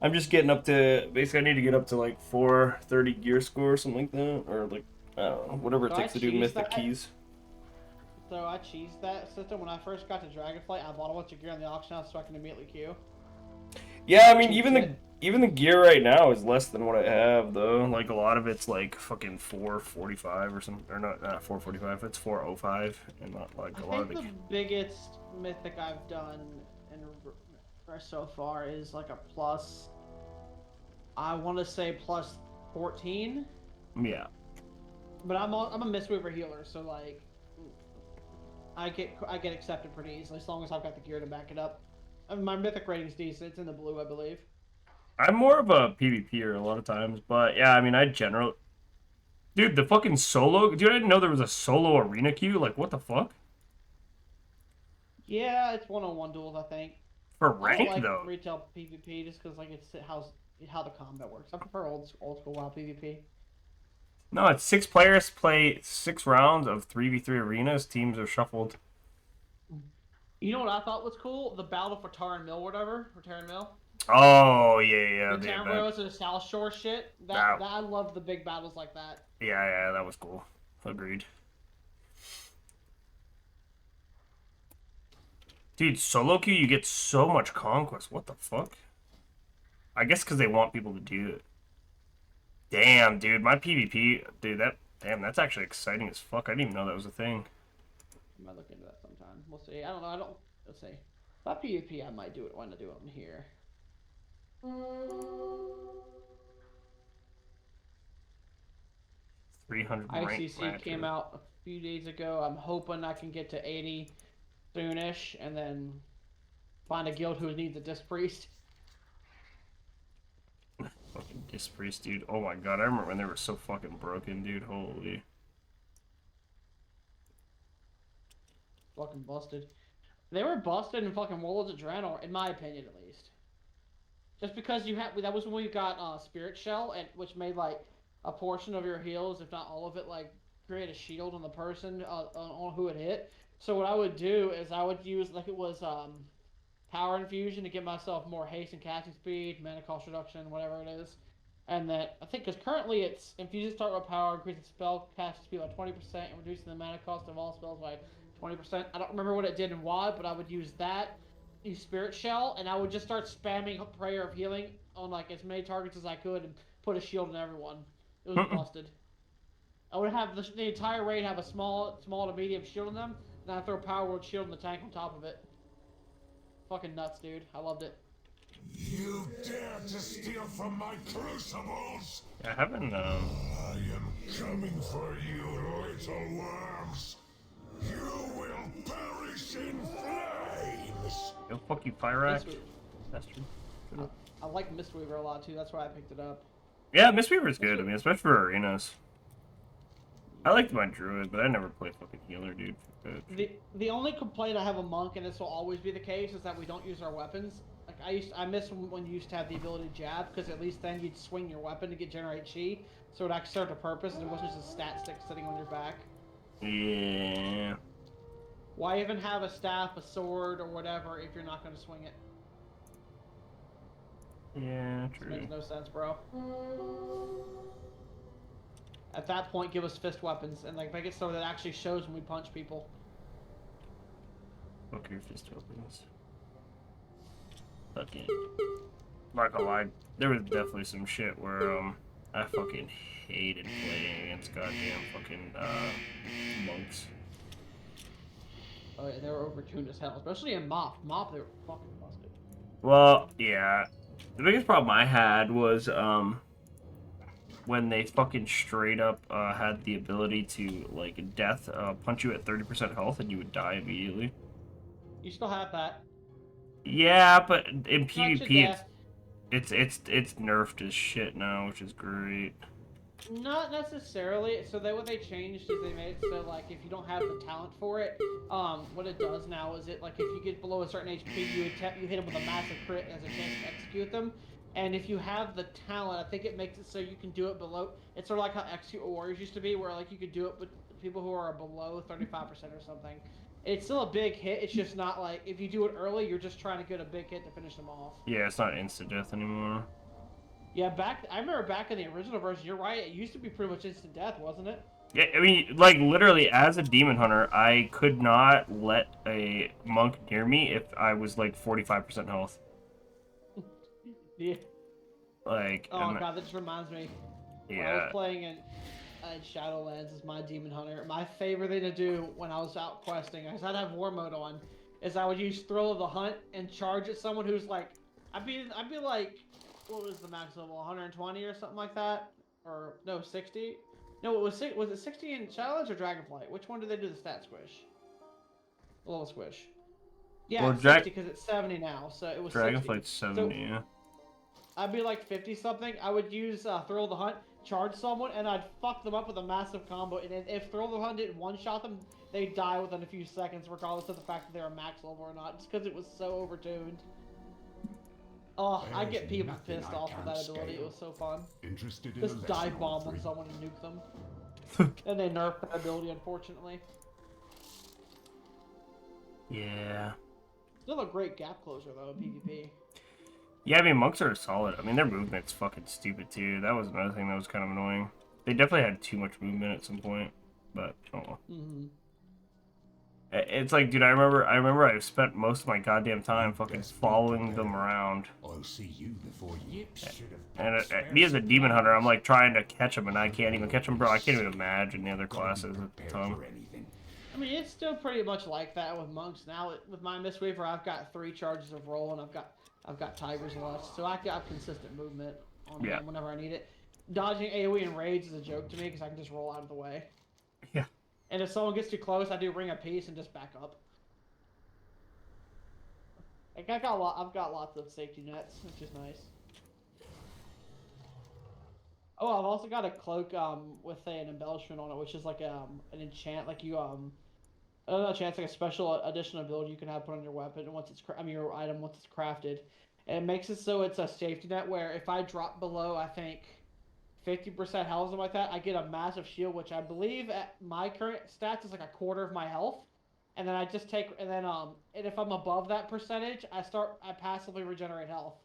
I'm just getting up to basically I need to get up to like 430 gear score or something like that, or like I don't know, whatever it So takes to do mythic keys. So I cheesed that system when I first got to Dragonflight. I bought a bunch of gear on the auction house so I can immediately queue. Yeah, I mean, Even the gear right now is less than what I have, though. Like, a lot of it's, like, fucking 445 or something. Or not 445, it's 405. And not, like, a lot of the biggest mythic I've done in so far is, like, a plus... I want to say plus 14. Yeah. But I'm a Mistweaver healer, so, like... I get accepted pretty easily, as long as I've got the gear to back it up. I mean, my mythic rating's decent. It's in the blue, I believe. I'm more of a PvPer a lot of times, but yeah, I mean, I generally... Dude, the fucking solo... Dude, I didn't know there was a solo arena queue. Like, what the fuck? Yeah, it's one-on-one duels, I think. For I don't rank, like though. retail PvP just because, like, it's how the combat works. I prefer old school WoW PvP. No, it's 6 players play 6 rounds of 3v3 arenas. Teams are shuffled. You know what I thought was cool? The battle for Taran Mill, whatever, for Taran Mill. Oh, yeah. The Tamros and the South Shore shit. That I love the big battles like that. Yeah, that was cool. Agreed. Dude, solo queue, you get so much conquest. What the fuck? I guess because they want people to do it. Damn, dude, my PvP, dude, that's actually exciting as fuck. I didn't even know that was a thing. I might look into that sometime. We'll see. I don't know. Let's see. If I PvP, I might do it. Want to do it on here? 300 ICC came out a few days ago. I'm hoping I can get to 80 soonish, and then find a guild who needs a disc priest. Fucking disc priest, dude. Oh my god, I remember when they were so fucking broken, dude. Holy. Fucking busted. They were busted in fucking Warlords of Draenor, in my opinion, at least. Just because that was when we got Spirit Shell, which made like a portion of your heals, if not all of it, like create a shield on the person on who it hit. So what I would do is I would use like it was power infusion to get myself more haste and casting speed, mana cost reduction, whatever it is. And that I think because currently it's infusion start with power, increasing spell casting speed by 20% and reducing the mana cost of all spells by 20%. I don't remember what it did and why, but I would use that, use Spirit Shell, and I would just start spamming Prayer of Healing on like as many targets as I could and put a shield on everyone. It was busted. I would have the entire raid have a small to medium shield on them, and I'd throw Power Word Shield on the tank on top of it. Fucking nuts, dude. I loved it. You dare to steal from my crucibles? I haven't, I am coming for you, little worms. You will perish in flames. Yo, fuck you, Fire Act. That's true. I like Mistweaver a lot too. That's why I picked it up. Yeah, Mistweaver's good. I mean, especially for arenas. I liked my druid, but I never played fucking healer, dude. The only complaint I have a monk, and this will always be the case, is that we don't use our weapons. Like I miss when you used to have the ability to jab, because at least then you'd swing your weapon to generate chi, so it actually served a purpose, and it wasn't just a stat stick sitting on your back. Yeah. Why even have a staff, a sword, or whatever if you're not going to swing it? Yeah, true. Makes no sense, bro. At that point, give us fist weapons and like make it so that it actually shows when we punch people. Okay, fist weapons. Fucking. Not gonna lie, there was definitely some shit where I fucking hated playing against goddamn fucking monks. Oh yeah, they were overtuned as hell, especially in Mop. Mop, they were fucking busted. Well, yeah. The biggest problem I had was when they fucking straight up had the ability to like death punch you at 30% health and you would die immediately. You still have that. Yeah, but in PvP it's nerfed as shit now, which is great. Not necessarily. So what they changed is they made it so like if you don't have the talent for it, what it does now is it like if you get below a certain HP, you hit them with a massive crit as a chance to execute them. And if you have the talent, I think it makes it so you can do it below. It's sort of like how Execute Warriors used to be, where like you could do it with people who are below 35% or something. It's still a big hit. It's just not like if you do it early, you're just trying to get a big hit to finish them off. Yeah, it's not instant death anymore. Yeah, I remember back in the original version, you're right, it used to be pretty much instant death, wasn't it? Yeah, I mean, like, literally, as a demon hunter, I could not let a monk near me if I was, like, 45% health. Yeah. Like, Oh god, that just reminds me. When I was yeah. playing in Shadowlands as my demon hunter, my favorite thing to do when I was out questing, I had to have war mode on, is I would use Thrill of the Hunt and charge at someone who's like, I'd be like, what was the max level, 120 or something like that, or no, 60. No, was it 60 in Shadowlands or Dragonflight? Which one did they do the stat squish? The level squish. Yeah, Well, it's 60 because it's 70 now, so it was 60. Dragonflight's So 70, yeah. I'd be like 50 something. I would use Thrill of the Hunt, charge someone, and I'd fuck them up with a massive combo. And if Thrill of the Hunt didn't one-shot them, they'd die within a few seconds, regardless of the fact that they were max level or not, just because it was so overtuned. Oh, I There's get people nothing pissed I off with can't that ability. It scale. was so fun. Interested in Just a dive lesson or bomb on three? someone and nuke them. And they nerfed that ability, unfortunately. Yeah. Still a great gap closer, though, in PvP. Yeah, I mean, monks are solid. I mean, their movement's fucking stupid, too. That was another thing that was kind of annoying. They definitely had too much movement at some point, but, oh well. Mm-hmm. It's like, dude, I remember I spent most of my goddamn time fucking following them around. I'll see you before Yips should And have me as a demon hunter, I'm like trying to catch them, and I can't even catch them, bro. I can't even imagine the other classes at the time. I mean, it's still pretty much like that with monks now. With my Mistweaver, I've got 3 charges of roll, and I've got Tiger's Lust, so I got consistent movement on him whenever I need it. Dodging AoE and raids is a joke to me because I can just roll out of the way. Yeah. And if someone gets too close, I do Ring of Peace and just back up. Like I've got lots of safety nets, which is nice. Oh, I've also got a cloak with an embellishment on it, which is like an enchant, like you I don't know, chance like a special additional ability you can have put on your weapon once it's your item once it's crafted, and it makes it so it's a safety net where if I drop below, I think 50% health, something like that, I get a massive shield, which I believe at my current stats is like a quarter of my health, and then I just take and if I'm above that percentage, I passively regenerate health.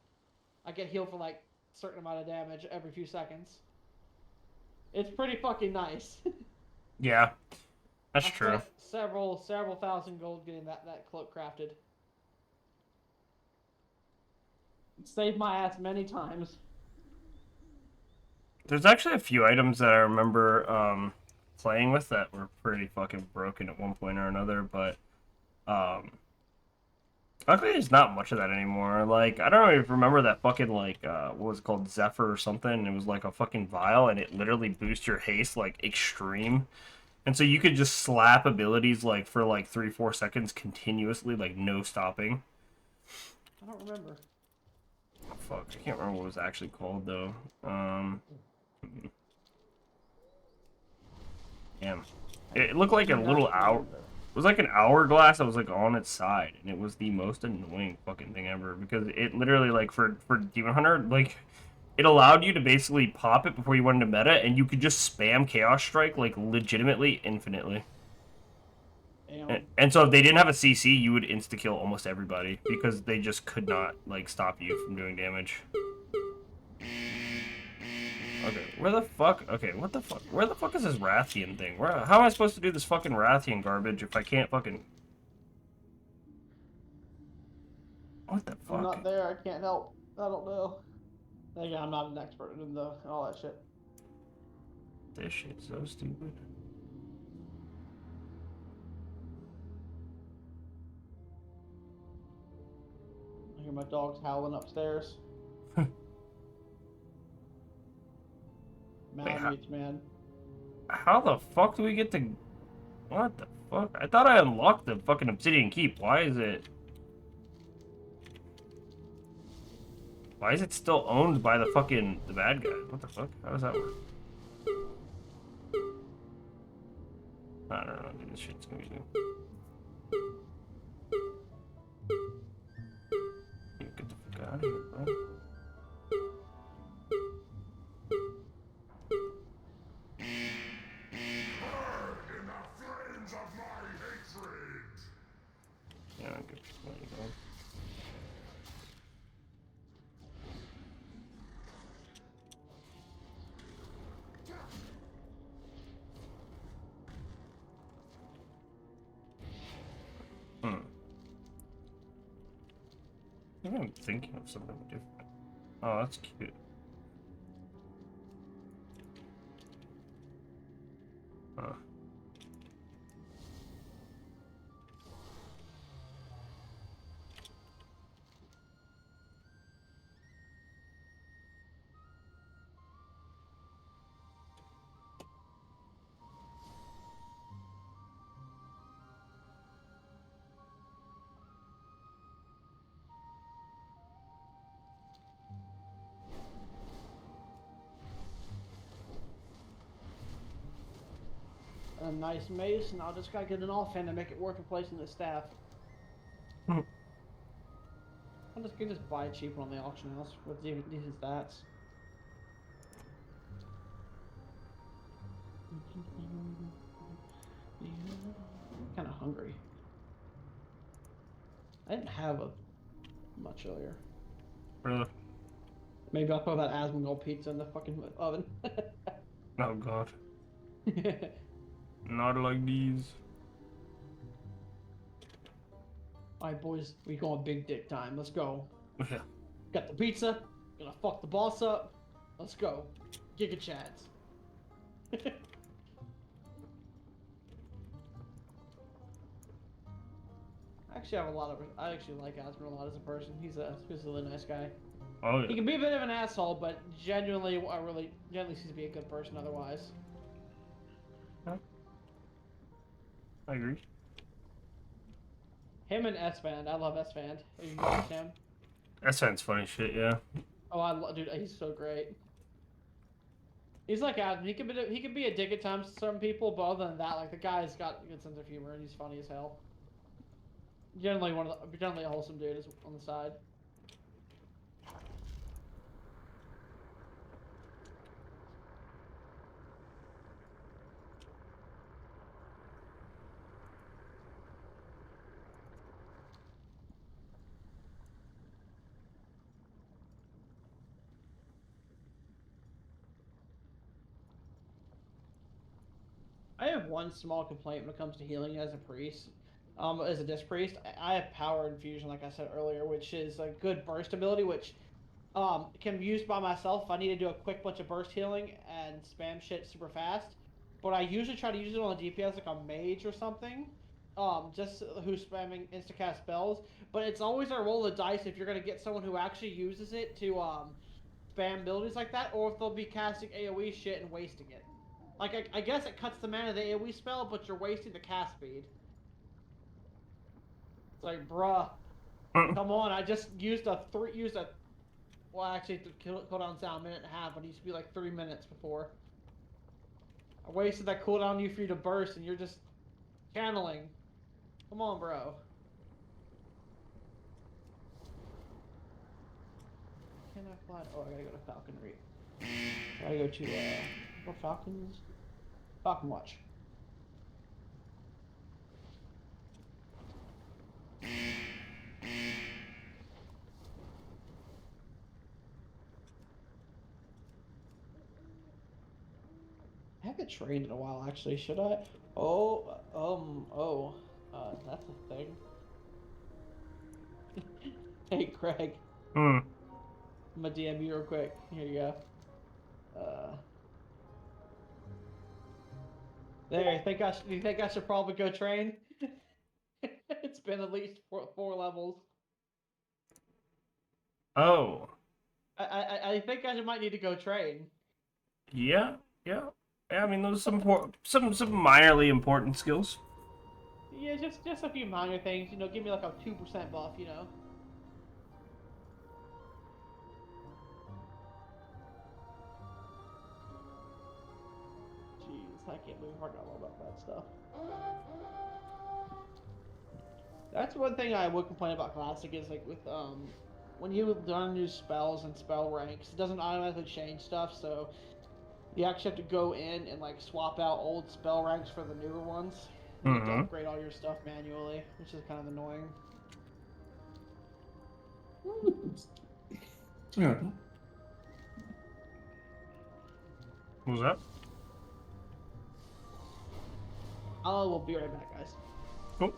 I get healed for like a certain amount of damage every few seconds. It's pretty fucking nice. Yeah, that's I true. spent several thousand gold getting that cloak crafted. It saved my ass many times. There's actually a few items that I remember playing with that were pretty fucking broken at one point or another, but luckily there's not much of that anymore. Like, I don't know if you remember that fucking, like, what was it called, Zephyr or something? It was like a fucking vial, and it literally boosts your haste, like, extreme. And so you could just slap abilities, like, for, like, 3-4 seconds continuously, like, no stopping. I don't remember. Oh, fuck, I can't remember what it was actually called, though. Damn. It looked like a little hour. It was like an hourglass that was like on its side, and it was the most annoying fucking thing ever because it literally like for Demon Hunter, like it allowed you to basically pop it before you went into meta, and you could just spam Chaos Strike like legitimately infinitely. And so if they didn't have a CC, you would insta kill almost everybody because they just could not like stop you from doing damage. Okay, where the fuck? Okay, what the fuck? Where the fuck is this Rathian thing? How am I supposed to do this fucking Rathian garbage if I can't fucking... What the fuck? I'm not there, I can't help. I don't know. Again, I'm not an expert in all that shit. This shit's so stupid. I hear my dog's howling upstairs. Malamutes, man. How the fuck do we get to... What the fuck? I thought I unlocked the fucking Obsidian Keep. Why is it... Why is it still owned by the fucking... the bad guys? What the fuck? How does that work? I don't know, dude. This shit's gonna be new. Get the fuck out of here, bro. Yeah, I'm good. There you go. I think I'm thinking of something different. Oh, that's cute. a nice mace, and I'll just gotta get an offhand to make it worth replacing the staff. Hmm. I can just buy it cheaper on the auction house with decent stats. I'm kind of hungry. I didn't have much earlier. Really? Maybe I'll put that Asmongold pizza in the fucking oven. Oh god. Not like these. Alright, boys, we going big dick time. Let's go. Yeah. Got the pizza. Gonna fuck the boss up. Let's go. Giga Chads. I actually like Asmer a lot as a person. He's a really nice guy. Oh yeah. He can be a bit of an asshole, but genuinely seems to be a good person otherwise. Yeah. I agree. Him and S-Band. I love S-Band. Have you watched him? That sounds funny shit, yeah. Oh, dude, he's so great. He's like Adam. He can be a dick at times to some people, but other than that, like the guy's got a good sense of humor and he's funny as hell. Generally a wholesome dude is on the side. I have one small complaint when it comes to healing as a priest. As a disc priest, I have power infusion, like I said earlier, which is a good burst ability, which can be used by myself if I need to do a quick bunch of burst healing and spam shit super fast. But I usually try to use it on a DPS like a mage or something, just who's spamming instacast spells. But it's always a roll of the dice if you're gonna get someone who actually uses it to spam abilities like that, or if they'll be casting AOE shit and wasting it. Like, I guess it cuts the mana of the AoE spell, but you're wasting the cast speed. It's like, bruh, come on, I just well, actually, the cooldown's down a minute and a half, but it used to be like 3 minutes before. I wasted that cooldown for you to burst, and you're just channeling. Come on, bro. Can I fly? Oh, I gotta go to Falconry. I gotta go to, what Falcons? Falcon Watch. I haven't trained in a while, actually. Should I? That's a thing. Hey, Craig. Hmm. I'm gonna DM you real quick. Here you go. There. You think I should probably go train? It's been at least four levels. Oh. I think I might need to go train. Yeah, yeah. Yeah, I mean those are some minorly important skills. Yeah, just a few minor things. You know, give me like a 2% buff. You know. Jeez, I can't believe I forgot all about that stuff. That's one thing I would complain about Classic is like with when you learn new spells and spell ranks, it doesn't automatically change stuff, so you actually have to go in and like swap out old spell ranks for the newer ones. You have to upgrade all your stuff manually, which is kind of annoying. Yeah. What was that? We'll be right back, guys. Cool.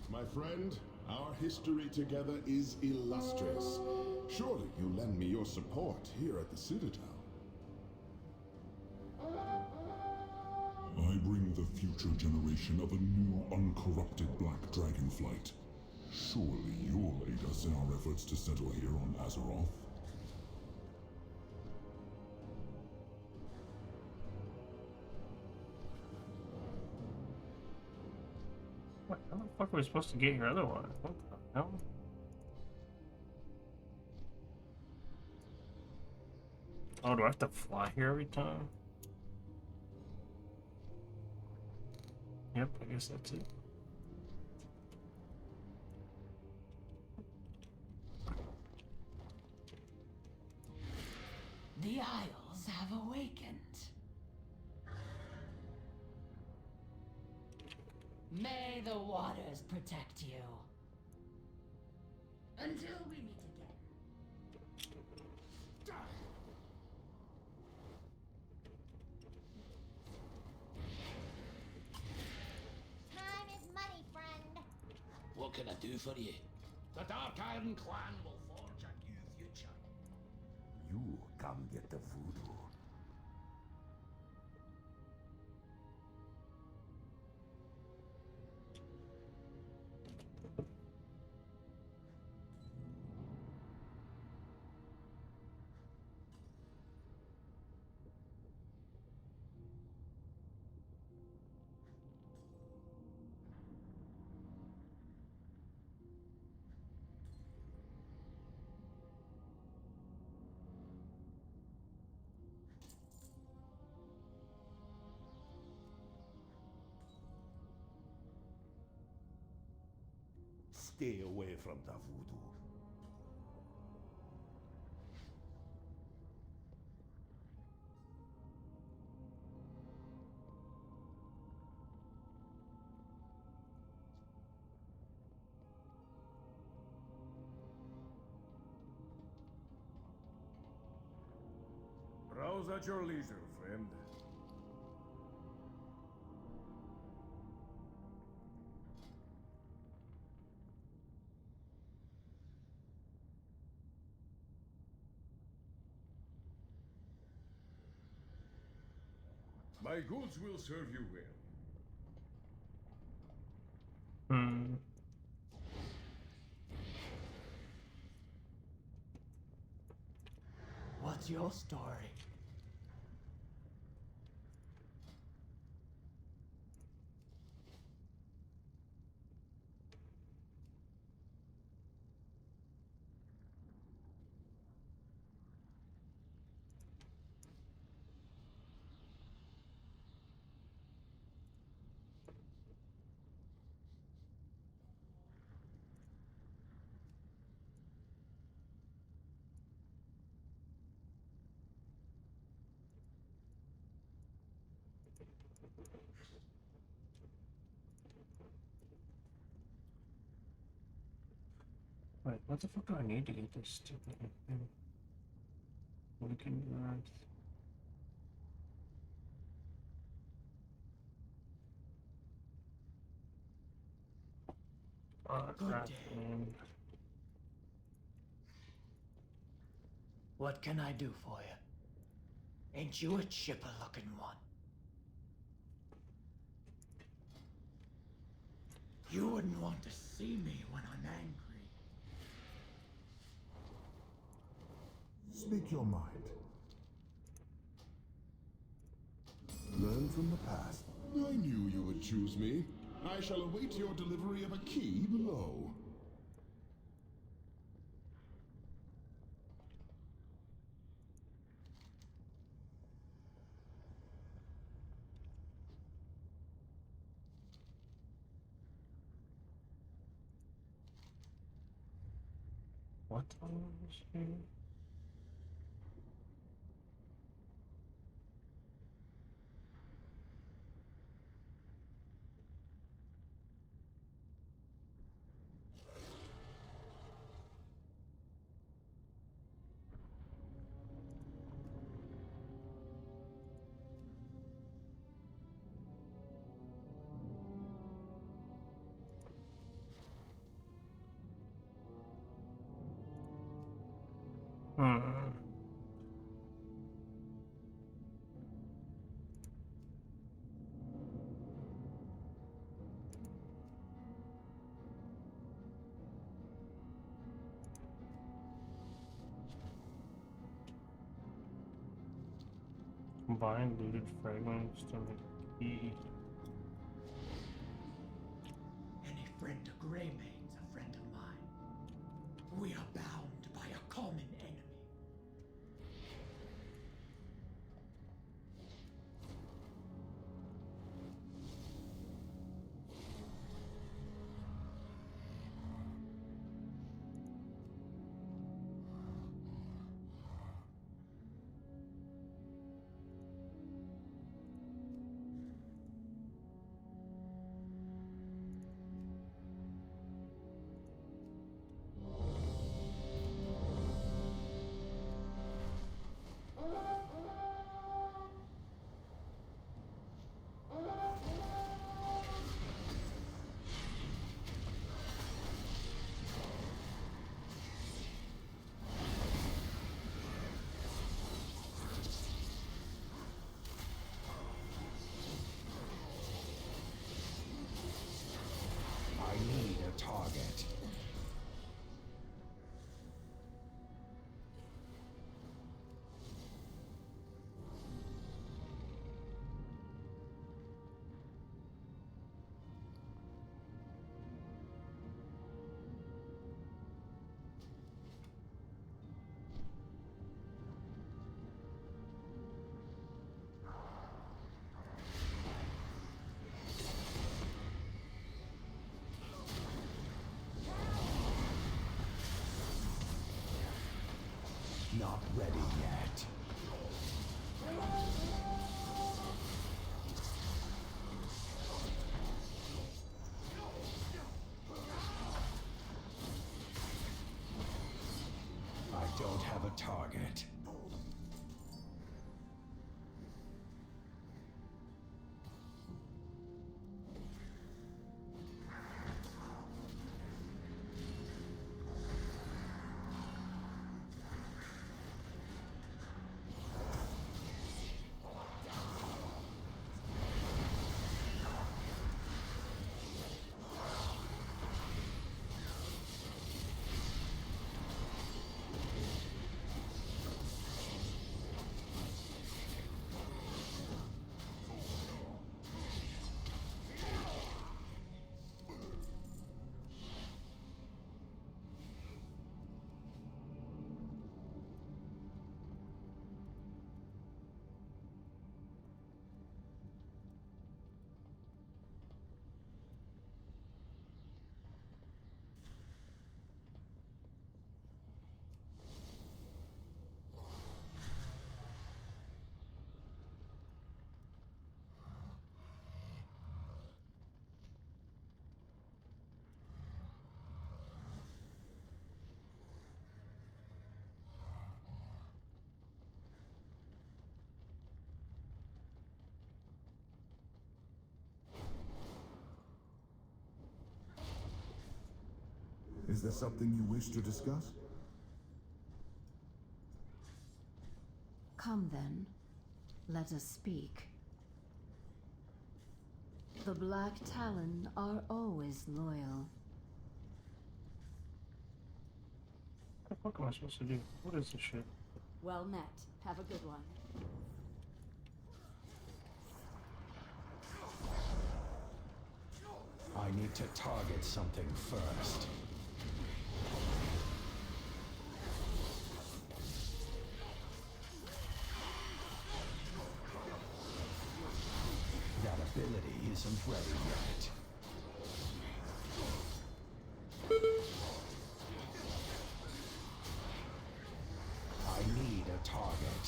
My friend, our history together is illustrious. Surely you'll lend me your support here at the Citadel. I bring the future generation of a new, uncorrupted black dragonflight. Surely you'll aid us in our efforts to settle here on Azeroth. fuck are we supposed to get here otherwise? What the hell? Oh, do I have to fly here every time? Yep, I guess that's it. The Isles have awakened. May the waters protect you. Until we meet again. Time is money, friend. What can I do for you? The Dark Iron Clan will forge a new future. You come get the voodoo. Stay away from the voodoo. Browse at your leisure, friend. My goods will serve you well. Hmm. What's your story? Wait, what the fuck do I need to get this stupid thing? Looking at Good day. What can I do for you? Ain't you a chipper-looking one? You wouldn't want to see me when I'm angry. Speak your mind. Learn from the past. I knew you would choose me. I shall await your delivery of a key below. what was here? Hmm. Combine looted fragments to make key. Any friend Greymane's a friend of mine. We are bound by a common enemy. I need a target. Not ready yet. I don't have a target. Is there something you wish to discuss? Come then, let us speak. The Black Talon are always loyal. What the fuck am I supposed to do? What is this shit? Well met. Have a good one. I need to target something first. That ability isn't ready yet. I need a target.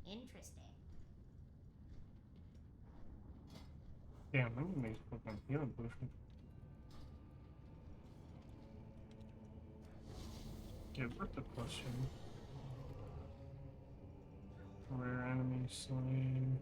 Interesting. Damn, I'm gonna make fucking healing potion. Give worth the question. Rare enemy slain.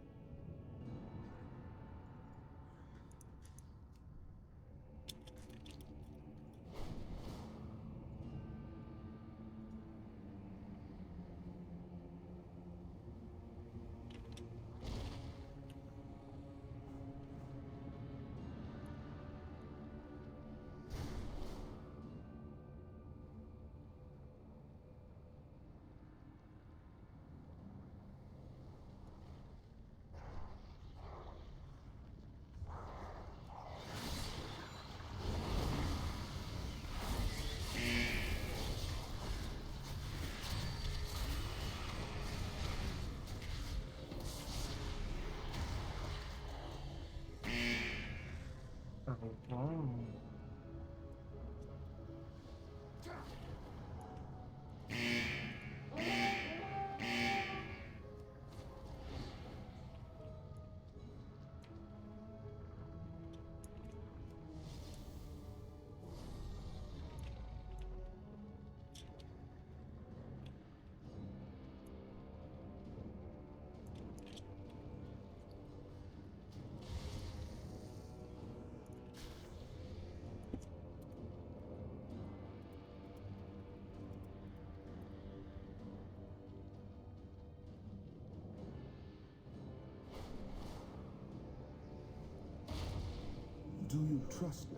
Do you trust me?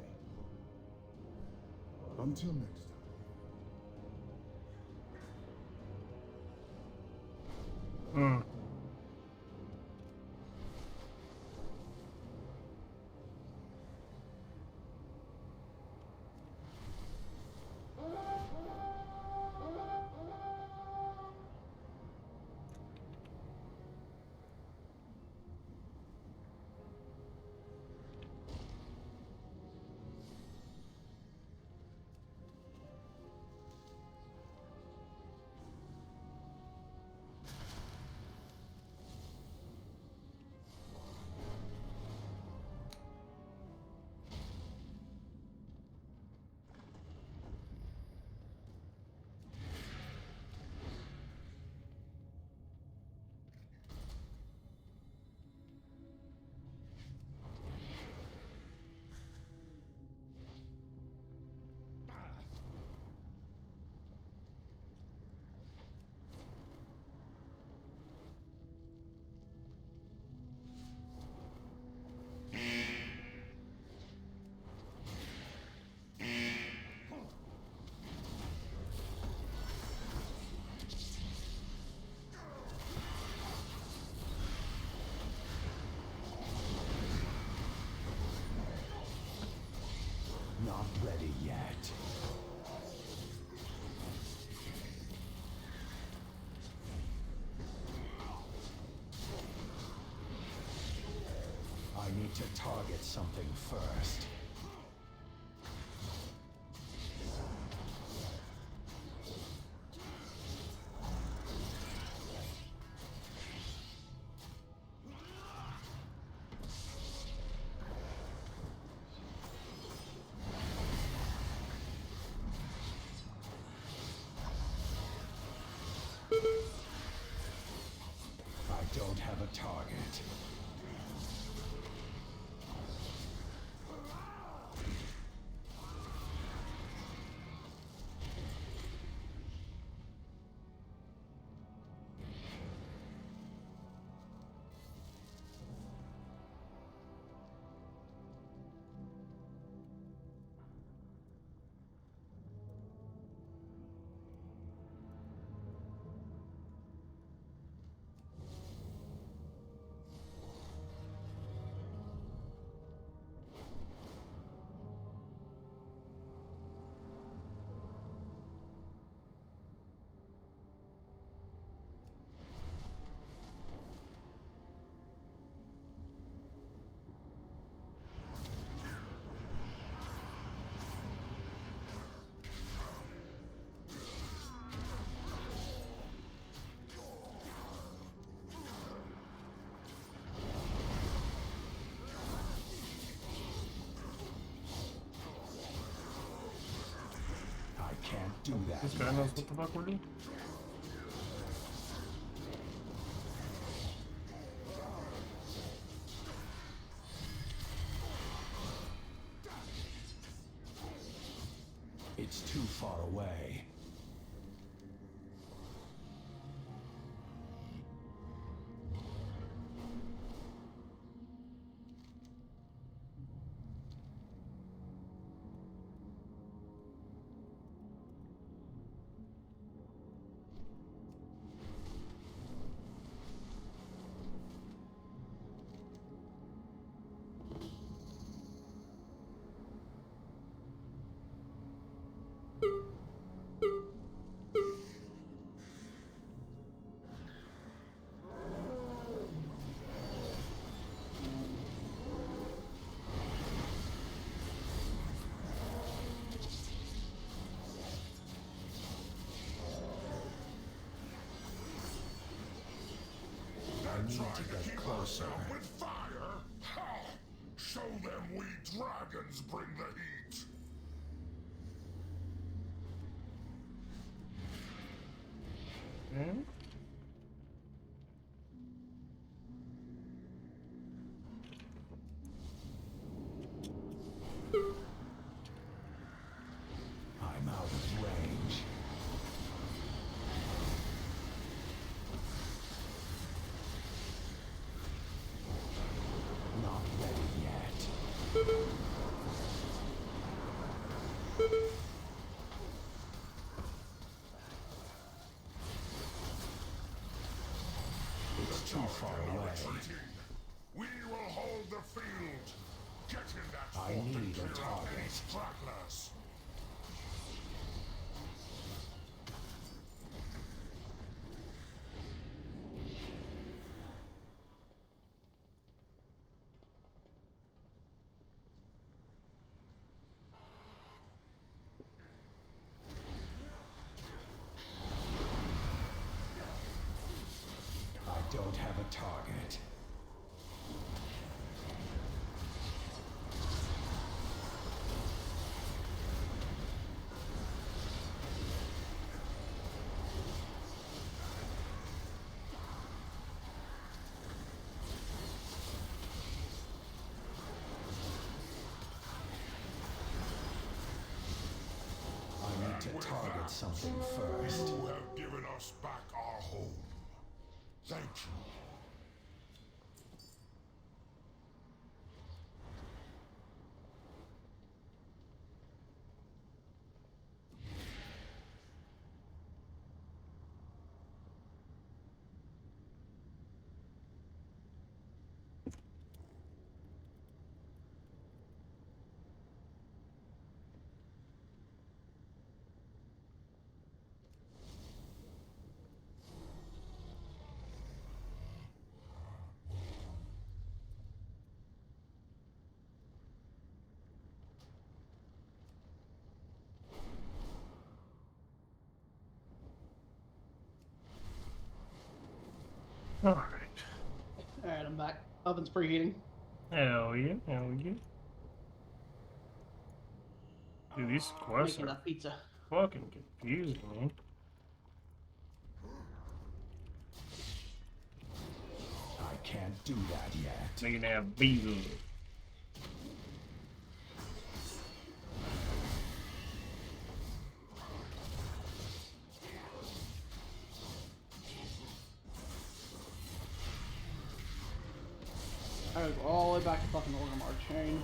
Until next time. Hmm. Not ready yet. I need to target something first. I don't have a target. Can't do that. This guy knows what the fuck we're doing. It's too far away. I need to get closer. With fire? Ha! Show them we dragons bring the heat. Hmm? I'm out of range. Not ready yet. too far away. We will hold the field. Get in that I fort need and a kill target. these stragglers. I don't have a target. I need to target something first. You have given us back our home. Thank you. Alright. Alright, I'm back. Oven's preheating. Hell yeah, hell yeah. Dude, these quests Making are a pizza. fucking confusing, man. I can't do that yet. Making that pizza. I gotta go all the way back to fucking Orgrimmar chain.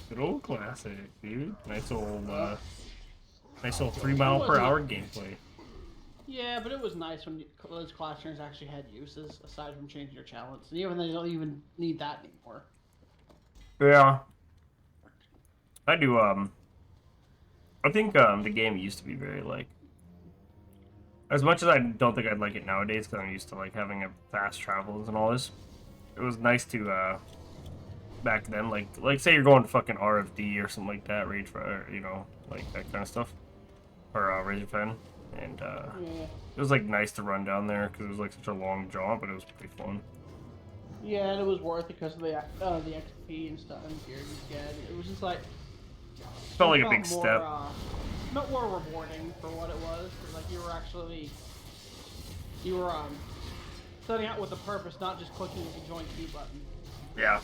Good old classic, dude. Nice old 3 mile per hour gameplay. Yeah, but it was nice when those class turns actually had uses aside from changing your talents. And even they don't even need that anymore. Yeah. I do, I think, the game used to be very, like, as much as I don't think I'd like it nowadays, because I'm used to, like, having a fast travels and all this, it was nice to, back then, like say you're going to fucking RFD or something like that, Rage Fire, you know, like, that kind of stuff, or, Rage Fan, and, Yeah. it was, like, nice to run down there, because it was, like, such a long jaunt, but it was pretty fun. Yeah, and it was worth it because of the XP and stuff and gear you get. It was just like... Felt like a more, big step. Not more rewarding for what it was. Like, you were actually... You were, setting out with a purpose, not just clicking the join key button. Yeah.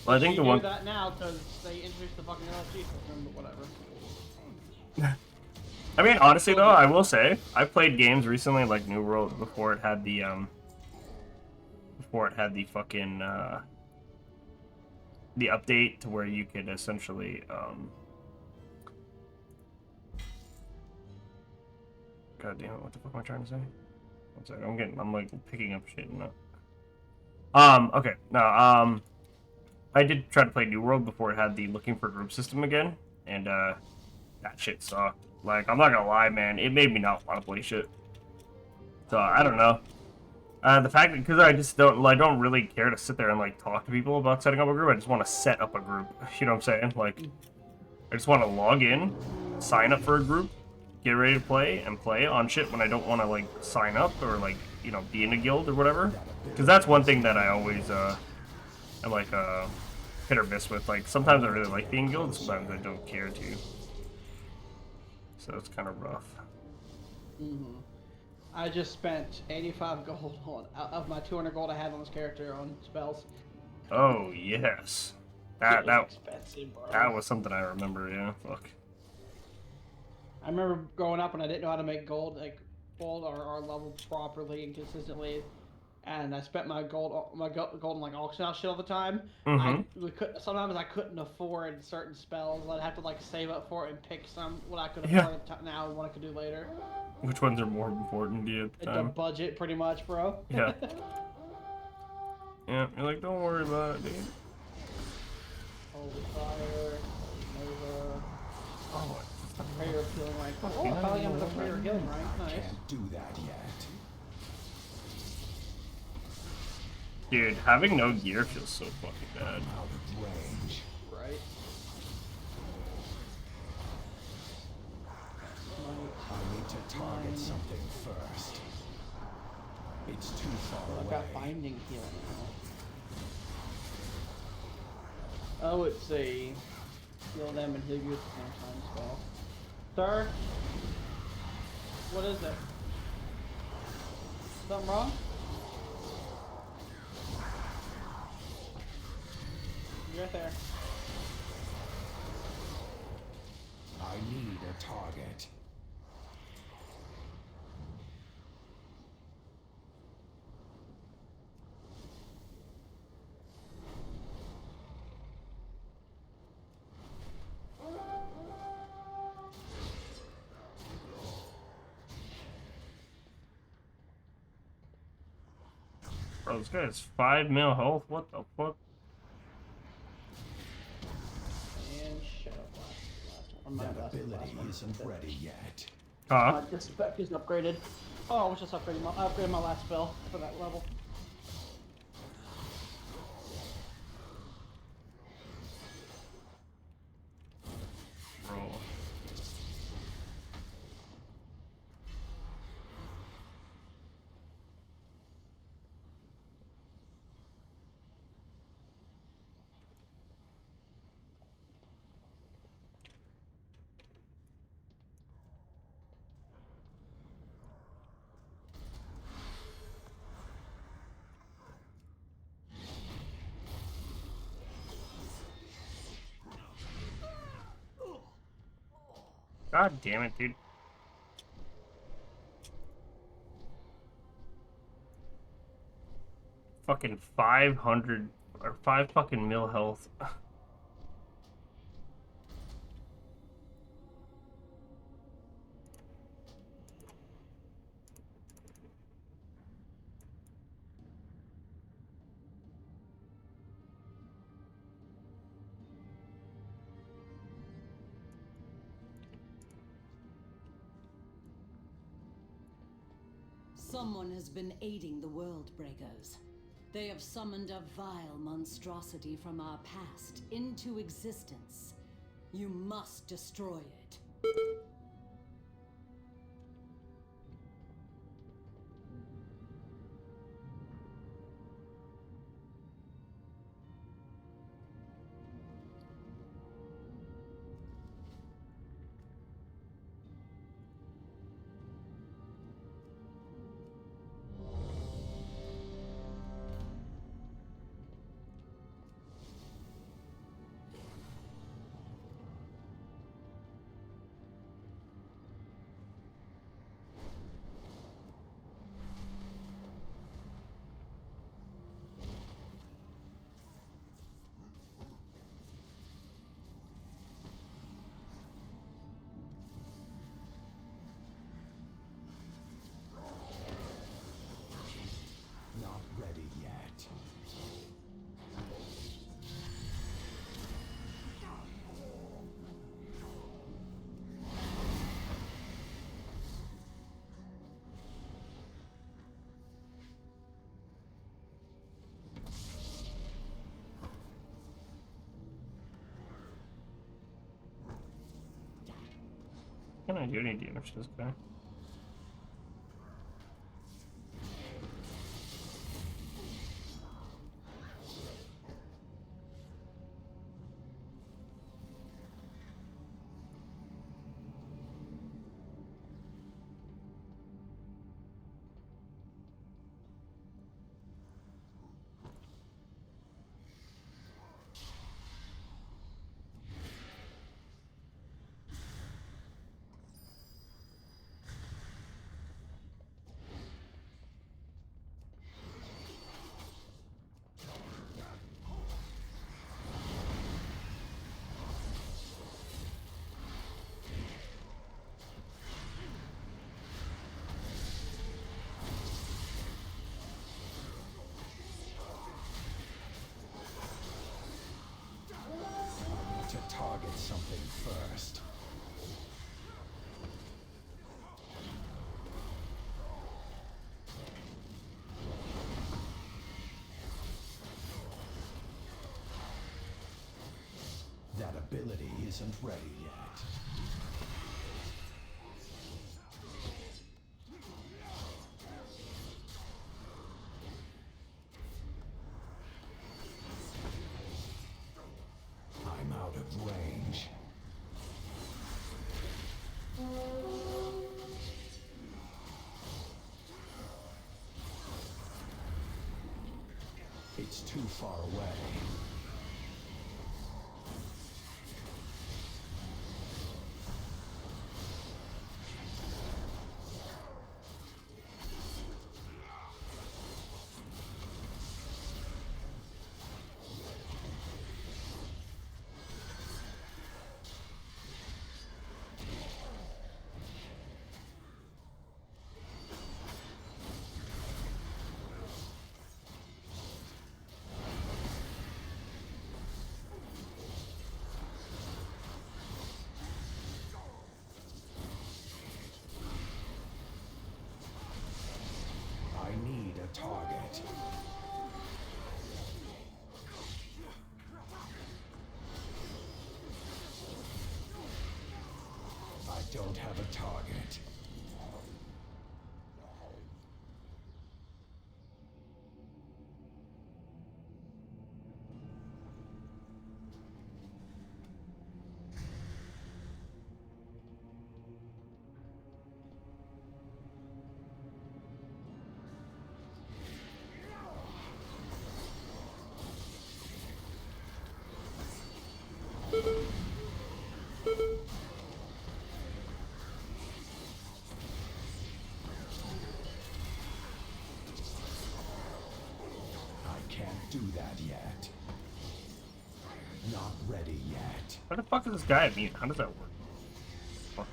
Well, I think you the one... do that now because they introduced the fucking LFG system, but whatever. I mean, honestly, though, I will say, I played games recently, like New World, before it had the, fucking, the update to where you could essentially, God damn it, what the fuck am I trying to say? One second, I'm like picking up shit and okay, no, I did try to play New World before it had the looking for group system again, and, that shit sucked. Like, I'm not gonna lie, man, it made me not want to play shit. So, I don't know. The fact that, because I don't really care to sit there and, like, talk to people about setting up a group, I just want to set up a group, you know what I'm saying? Like, I just want to log in, sign up for a group, get ready to play, and play on shit when I don't want to, like, sign up or, like, you know, be in a guild or whatever. Because that's one thing that I always, am, like, hit or miss with. Like, sometimes I really like being in guilds, sometimes I don't care to. So it's kind of rough. Mm-hmm. I just spent 85 gold on of my 200 gold I had on this character on spells. Oh yes, that expensive, bro. That was something I remember. Yeah, fuck. I remember growing up and I didn't know how to make gold or level properly and consistently, and I spent my gold on like auction house shit all the time. Sometimes I couldn't afford certain spells. I'd have to like save up for it and pick some what I could afford now and what I could do later. Which ones are more important to you at the time? The budget, pretty much, bro. Yeah. Yeah, you're like, don't worry about it, dude. Holy fire, Nova. Oh, prayer of healing rank. Oh, I finally got the prayer of healing rank. Nice. Can't do that yet. Dude, having no gear feels so fucking bad. Out of range. Right. I need to target something first. It's too far away. I've got binding healing now. Oh, it's a heal them and heal you at the same time spell. Sir? What is it? Something wrong? You're right there. I need a target. Bro, this guy has 5 mil health. What the fuck? And shut up. That ability isn't ready yet. This spec isn't upgraded. Oh, I was just upgrading my last spell for that level. Bro. God damn it, dude. Fucking 500 or 5 fucking mil health. Someone has been aiding the World Breakers. They have summoned a vile monstrosity from our past into existence. You must destroy it. Not ready yet. Can I do any damage to this guy? ability isn't ready yet. I'm out of range. It's too far away. I need a target. I don't have a target. I can't do that yet. Not ready yet. How the fuck is this guy immune? How does that work? Fuck.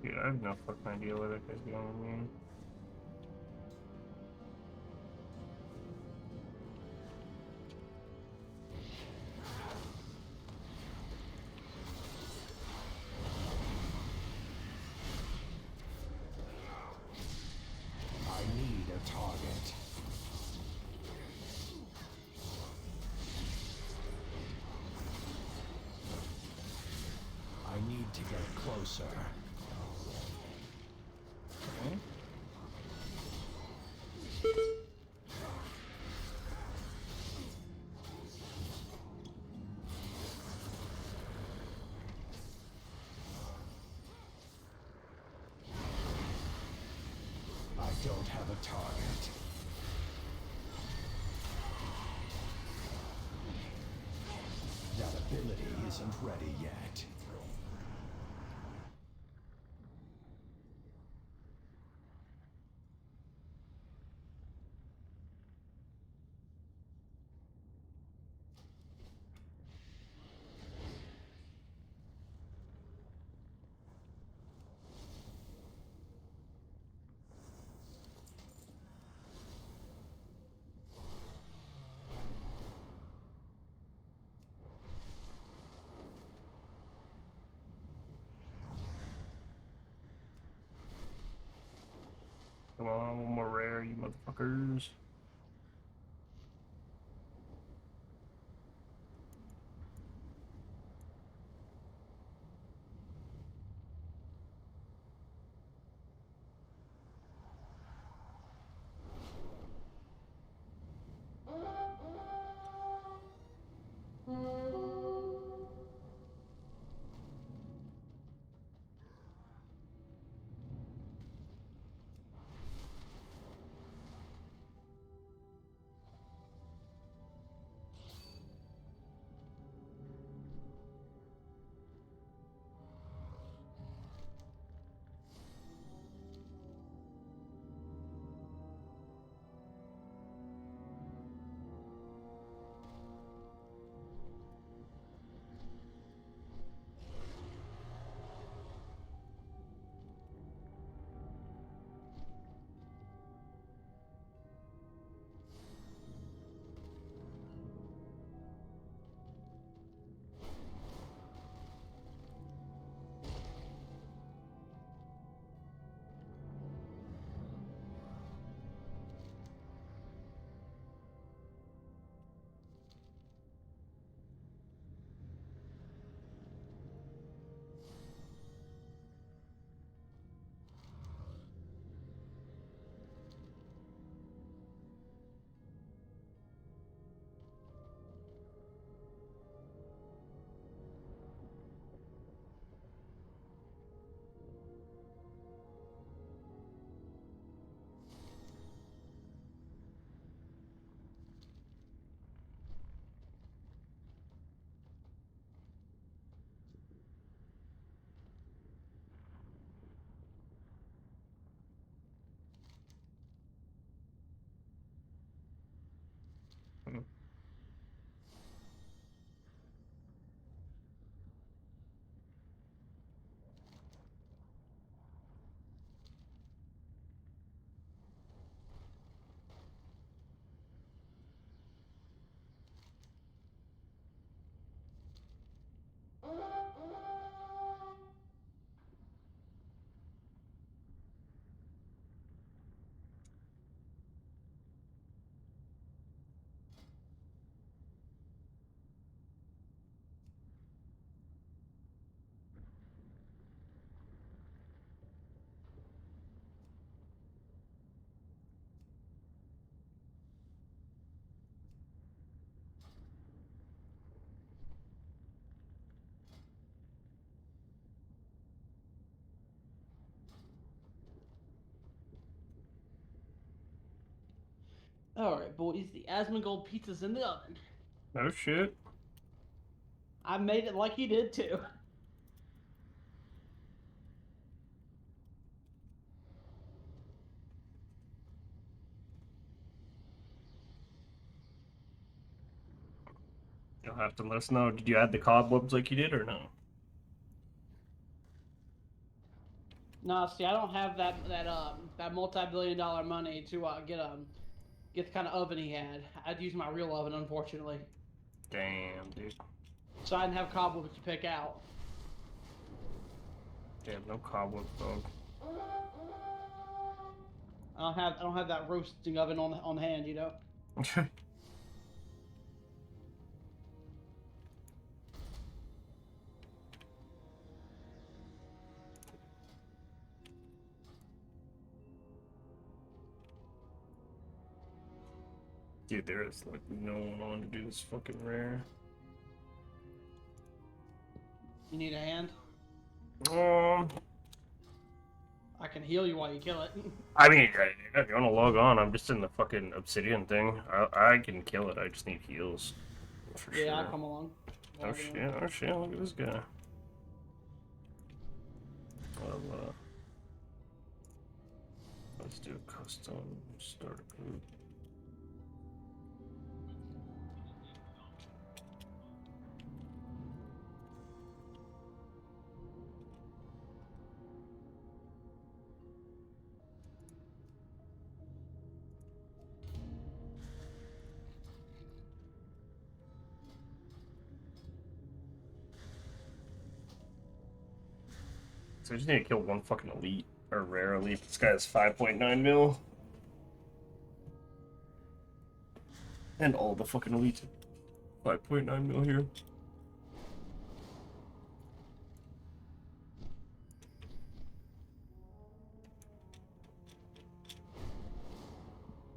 Dude, I have no fucking idea where that guy's going, man. I need a target. I need to get closer. Okay. I don't have a target. That ability isn't ready yet. Alright, boys, the Asmongold pizza's in the oven. Oh shit. I made it like you did too. You'll have to let us know. Did you add the cobwebs like you did or no? No, see, I don't have that multi-billion-dollar money to get the kind of oven he had. I'd use my real oven, unfortunately. Damn, dude. So I didn't have cobwebs to pick out. Damn, no cobwebs, dog. I don't have that roasting oven on hand, you know. Dude, there is like no one on to do this fucking rare. You need a hand? Um, I can heal you while you kill it. I mean, if you want to log on, I'm just in the fucking obsidian thing. I can kill it. I just need heals. For yeah, sure. I'll come along. Oh shit! Oh shit! Look at this guy. Well, let's do a custom starter group. So I just need to kill one fucking elite, or rare elite. This guy has 5.9 mil. And all the fucking elites. 5.9 mil here.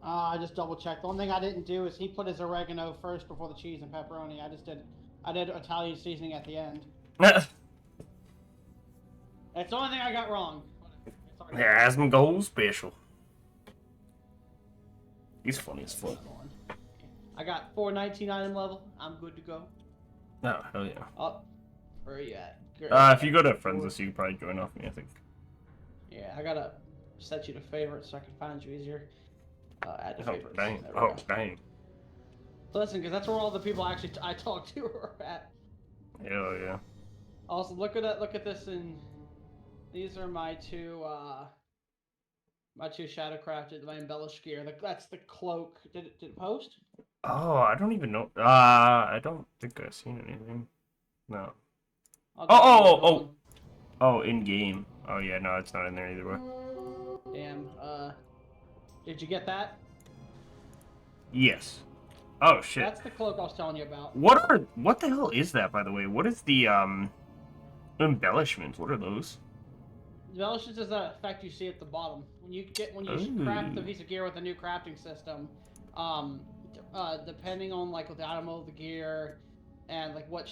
I just double checked. The one thing I didn't do is he put his oregano first before the cheese and pepperoni. I did Italian seasoning at the end. That's the only thing I got wrong. Yeah, Asmongold special. He's funny as fuck. I got 499 in level. I'm good to go. Oh, hell yeah. Oh, where are you at? If you go to friends list, you can probably join off me, I think. Yeah, I gotta set you to favorites so I can find you easier. Add to favorites. Dang. Oh, dang. Listen, because that's where all the people I talk to are at. Hell yeah. Also, look at this, and these are my two shadowcrafted, my embellished gear. That's the cloak. Did it post? Oh, I don't even know. I don't think I've seen anything. No. Oh, in game. Oh yeah, no, it's not in there either way. Damn. Did you get that? Yes. Oh shit. That's the cloak I was telling you about. What the hell is that, by the way? What is the embellishments? What are those? Embellishments is that effect you see at the bottom. When you craft a piece of gear with a new crafting system, depending on like the item of the gear and like what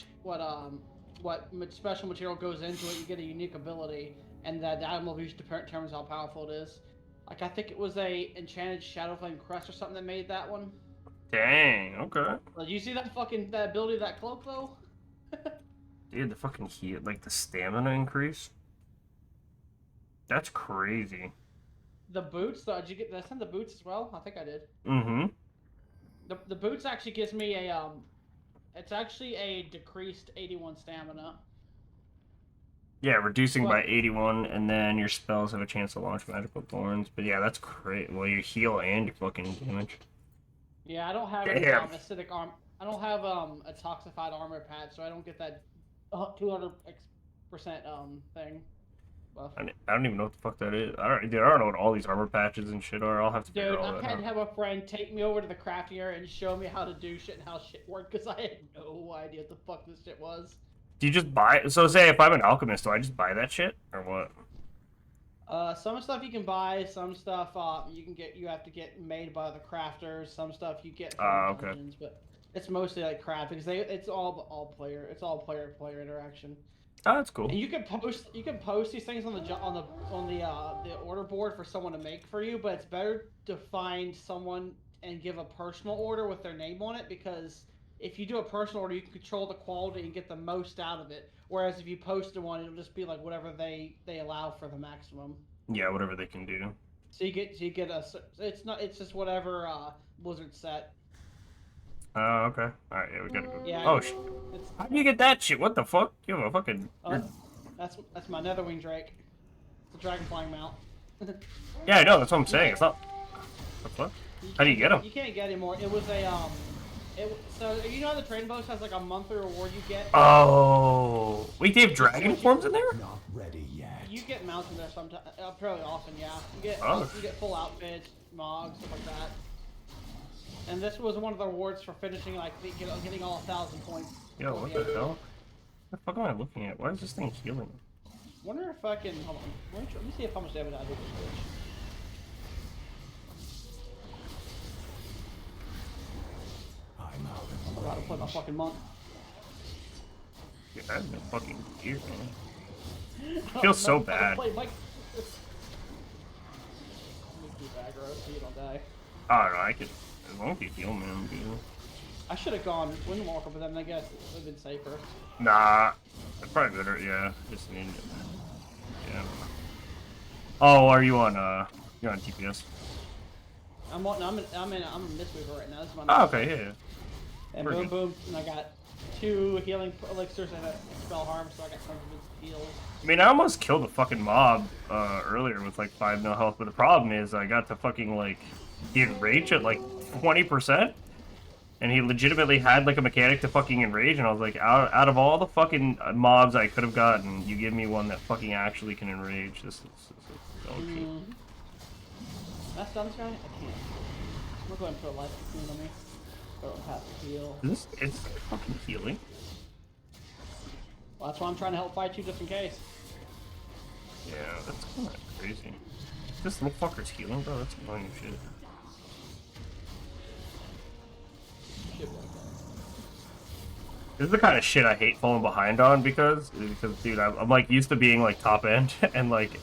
special material goes into it, you get a unique ability, and that the item will determines how powerful it is. Like I think it was a enchanted Shadowflame crest or something that made that one. Dang. Okay. Did you see that ability of that cloak though? Dude, the fucking heat, like the stamina increase. That's crazy. The boots, though, did I send the boots as well? I think I did. Mm-hmm. The boots actually gives me a it's actually a decreased 81 stamina. Yeah, reducing by 81, and then your spells have a chance to launch magical thorns. But yeah, that's great. Well, you heal and you fucking damage. Yeah, I don't have any acidic arm. I don't have a toxified armor patch, so I don't get that 200% thing. Buff. I don't even know what the fuck that is. I don't know what all these armor patches and shit are. I'll have to figure all that out. I had to have a friend take me over to the crafting area and show me how to do shit and how shit worked, because I had no idea what the fuck this shit was. Do you just buy it? So say if I'm an alchemist, do I just buy that shit or what? Some stuff you can buy, some stuff you have to get made by the crafters, some stuff you get from dungeons, but it's mostly like crafting because it's all player interaction. Oh, that's cool. And you can post these things on the order board for someone to make for you, but it's better to find someone and give a personal order with their name on it, because if you do a personal order, you can control the quality and get the most out of it. Whereas if you post one, it'll just be like whatever they allow for the maximum. Yeah, whatever they can do. So you get a. It's just whatever Blizzard set. Oh, okay. All right, yeah, we gotta go. Yeah. Oh shit! How do you get that shit? What the fuck? You have a fucking. That's my Netherwing Drake. It's a Dragonflight mount. Yeah, I know. That's what I'm saying. It's not. What the fuck? How do you get them? You can't get anymore. It was a so you know how the training post has like a monthly reward you get? Oh, wait, they have dragon forms in there? Not ready yet. You get mounts in there sometimes, fairly often, yeah. You get full outfits, mogs, stuff like that. And this was one of the rewards for finishing, like, getting all 1,000 points. Yo, what the hell? What the fuck am I looking at? Why is this thing healing? Wonder if I can. Hold on. Let me see how much damage I do with this bitch. I'm out I'm about to play my fucking monk. Dude, I have no fucking gear, man. It feels so bad. Let me keep aggro so you don't die. Oh, no, I could. As long as you heal, man, I'm good. I should have gone Windwalker, but then I guess it would have been safer. Nah. That's probably better, yeah. Just need it. Yeah. Oh, are you on, you're on TPS? I'm a Mistweaver right now. This is my Oh, okay, yeah. And boom, boom, and I got 2 healing elixirs and a spell harm, so I got tons of heals. I mean, I almost killed a fucking mob earlier with like 5 no health, but the problem is I got to fucking like he had rage at like 20%, and he legitimately had like a mechanic to fucking enrage, and I was like, out of all the fucking mobs I could have gotten, you give me one that fucking actually can enrage. This is so cheap. That's done, this guy? I can't. We're going to put a life cocoon on me. I don't have to heal. It's fucking healing. Well, that's why I'm trying to help fight you just in case. Yeah, that's kind of crazy. This little fucker's healing, bro. That's annoying shit. This is the kind of shit I hate falling behind on because dude, I'm like used to being like top end and like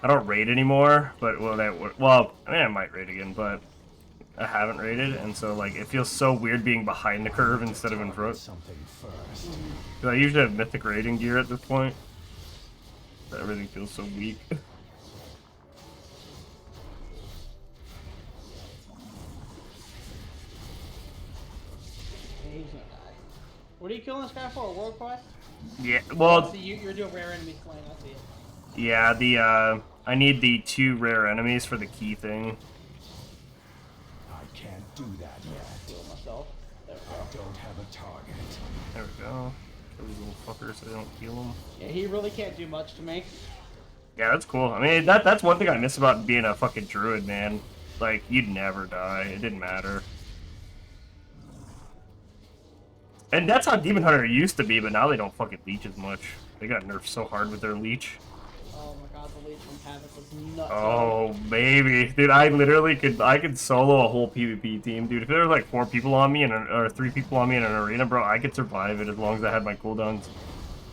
I don't raid anymore. But I mean I might raid again, but I haven't raided, and so like it feels so weird being behind the curve instead of in front. Because I usually have mythic raiding gear at this point. But everything feels so weak. What are you killing this guy for? A world quest? Yeah, well. See, you're doing rare enemy slaying. I see it. Yeah, the I need the 2 rare enemies for the key thing. I can't do that yet. Heal myself. There we go. I don't have a target. There we go. Kill these little fuckers so they don't heal them. Yeah, he really can't do much to me. Yeah, that's cool. I mean, that's one thing I miss about being a fucking druid, man. Like, you'd never die. It didn't matter. And that's how Demon Hunter used to be, but now they don't fucking leech as much. They got nerfed so hard with their leech. Oh my god, the leech from Havoc was nuts. Oh, baby. Dude, I literally could solo a whole PvP team, dude. If there was like 4 people on me, or 3 people on me in an arena, bro, I could survive it as long as I had my cooldowns.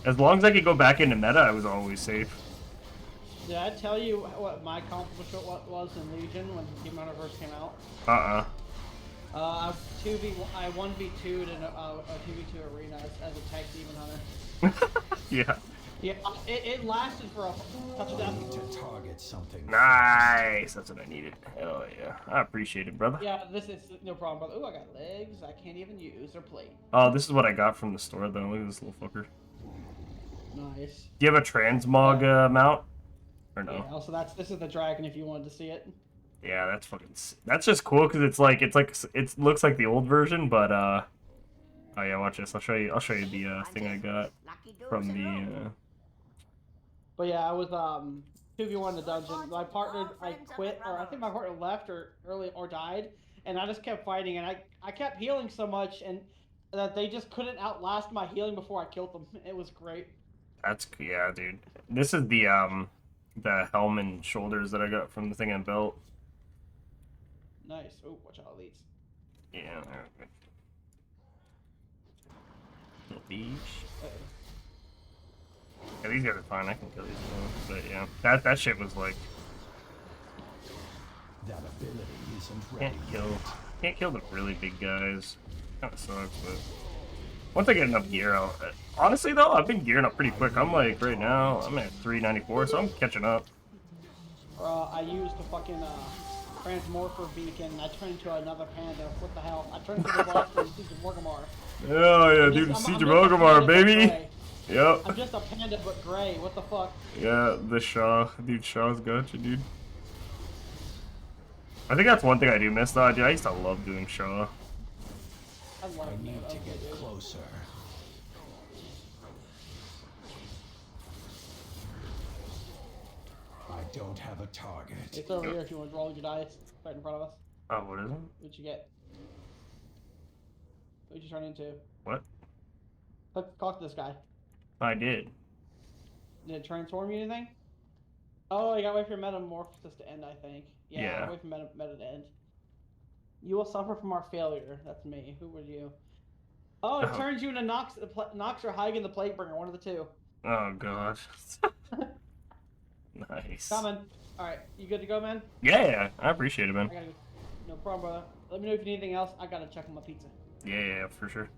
As long as I could go back into meta, I was always safe. Did I tell you what my accomplishment was in Legion when Demon Hunter first came out? I 1v2'd in a 2v2 arena as a tag Demon Hunter. Yeah. Yeah, it lasted for a touchdown. I need to target something. Nice. That's what I needed. Hell yeah. I appreciate it, brother. Yeah, this is no problem, brother. Ooh, I got legs I can't even use or plate. Oh, this is what I got from the store, though. Look at this little fucker. Nice. Do you have a transmog mount? Or no? Yeah, also this is the dragon if you wanted to see it. Yeah, that's fucking. That's just cool because it looks like the old version, but oh yeah, watch this. I'll show you the thing I got from the. But yeah, I was 2v1 in the dungeon. My partner, I quit, or I think my partner left or died, and I just kept fighting, and I kept healing so much, and that they just couldn't outlast my healing before I killed them. It was great. That's yeah, dude. This is the helm and shoulders that I got from the thing I built. Nice. Oh, watch out, elites. Yeah, there we go. Little beach. Yeah, these guys are fine. I can kill these ones. But yeah, that shit was like. That ability isn't Can't ready kill. yet. Can't kill the really big guys. Kind of sucks, but once I get enough gear out. Honestly, though, I've been gearing up pretty quick. I'm like, right now, I'm at 394, so I'm catching up. I used a fucking transmorpher beacon. I turned into another panda. What the hell? I turned into the boss from Siege of Morgamar. Oh, yeah, dude, Siege of Morgamar, baby! Yep. I'm just a panda, but gray. What the fuck? Yeah, the Shaw. Dude, Shaw's got you, dude. I think that's one thing I do miss, though. Dude, I used to love doing Shaw. I need to get closer. I don't have a target. It's over here if you want to roll your dice. Right in front of us. Oh, what is it? What'd you get? What'd you turn into? What? Talk to this guy. I did. Did it transform you anything? Oh, you gotta wait for your metamorphosis to end, I think. Yeah. Wait for meta to end. You will suffer from our failure. That's me. Who were you? Oh, it turns you into Nox or Hagen the Plaguebringer, one of the two. Oh, God. Nice. Coming. Alright, you good to go, man? Yeah, I appreciate it, man. I gotta go. No problem, brother. Let me know if you need anything else. I gotta check on my pizza. Yeah, for sure.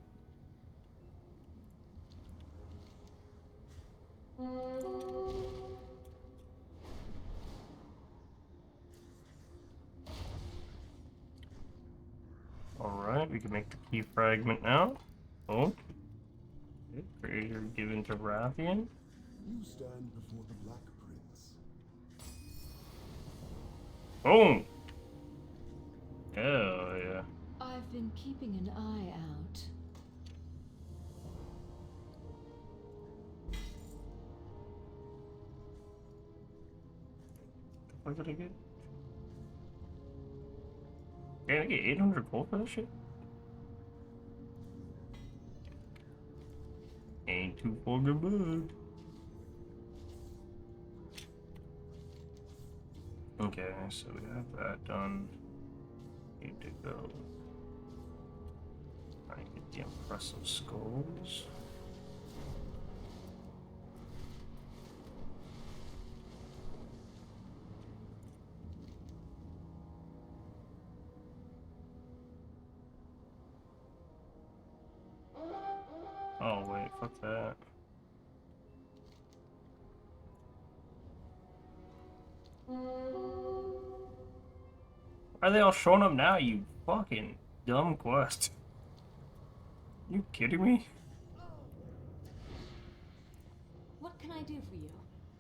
Alright, we can make the key fragment now. Oh. Treasure given to Rathian. You stand before the Black Prince. Boom! Hell yeah. I've been keeping an eye out. What did I get? Can I get 800 gold for this shit? Ain't too fucking bad. Okay, so we have that done. Need to go. I get the impressive skulls. Oh wait, fuck that. Why are they all showing up now, you fucking dumb quest? You kidding me? What can I do for you?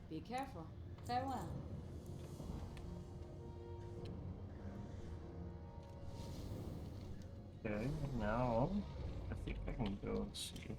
Be careful. Farewell. Okay, now I think I can go and see.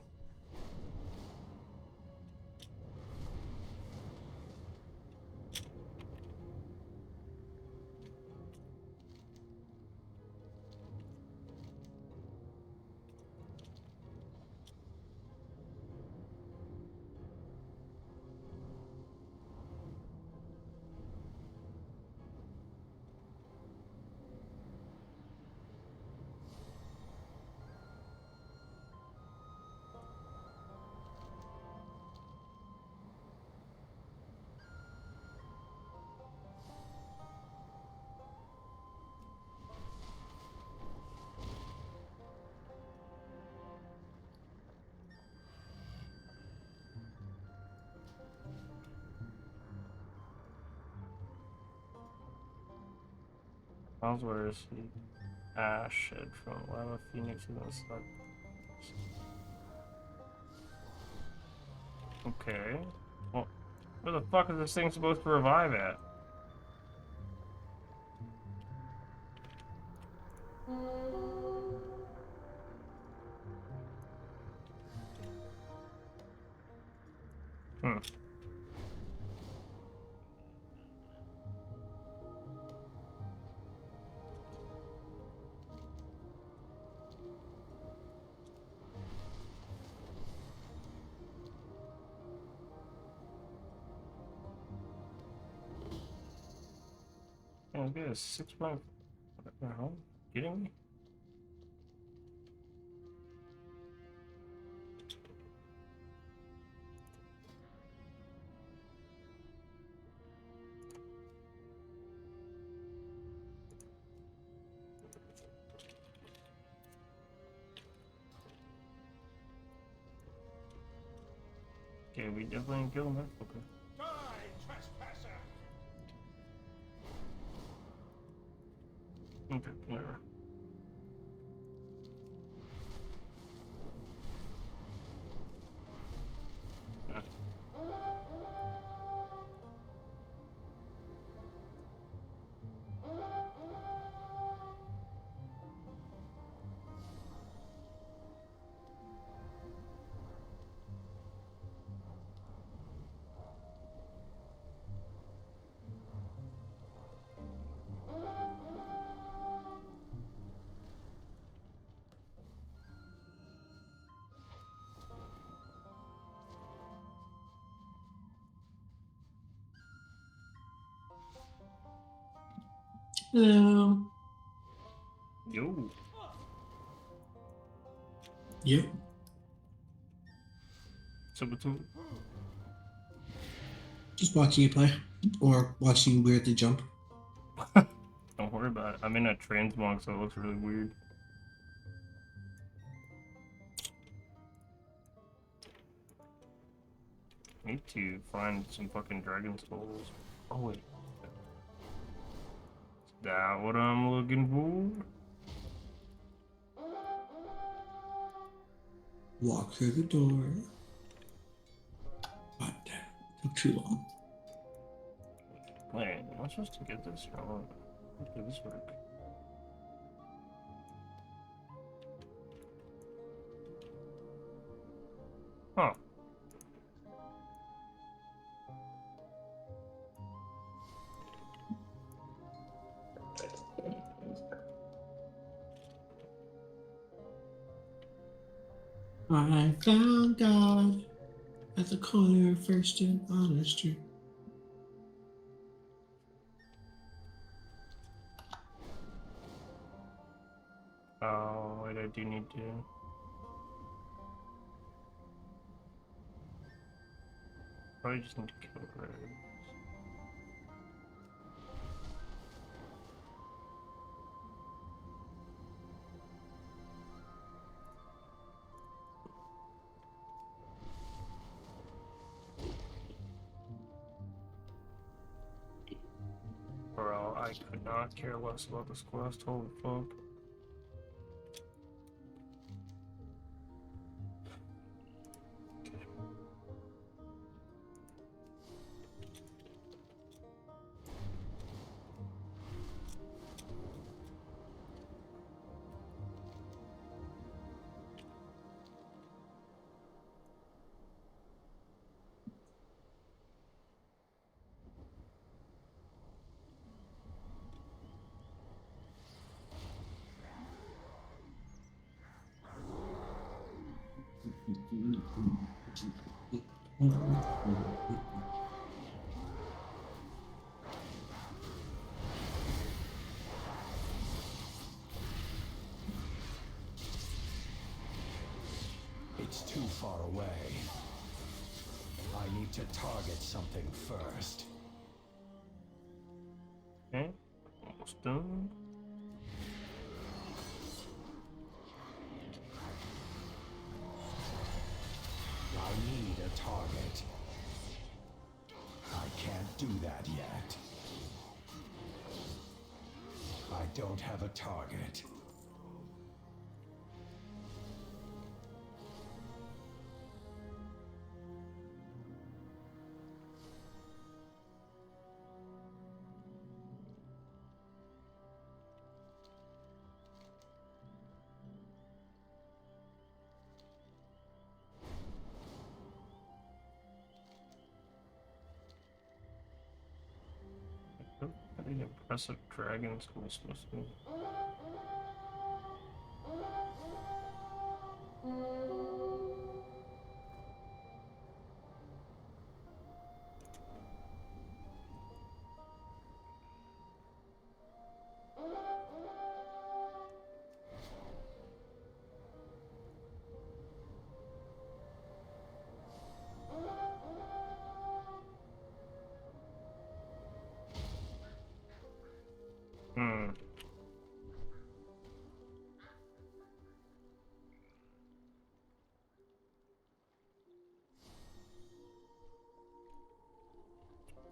Where is he? Ash shed from lava phoenix in the sun. Okay. Well, where the fuck is this thing supposed to revive at? Hmm. Let's get a 6 point. What the hell? Kidding me? Okay, we definitely ain't killing that. Okay. Die, trespasser! Okay, whatever. Hello. Yo. Yep. So between. Just watching you play. Or watching you weirdly jump. Don't worry about it. I'm in a transmog, so it looks really weird. Need to find some fucking dragon skulls. Oh wait. Is that what I'm looking for? Walk through the door. God damn. Took too long. Wait, am I supposed to get this or not? How does this work? Huh. I found God at the corner of First and Honor Street. Oh, wait, I do need to. Probably just need to kill Red. Bro, I could not care less about this quest. Holy fuck. It's too far away. I need to target something first. Okay, almost done. I need a target. I can't do that yet. I don't have a target. What an impressive dragon school supposed to be.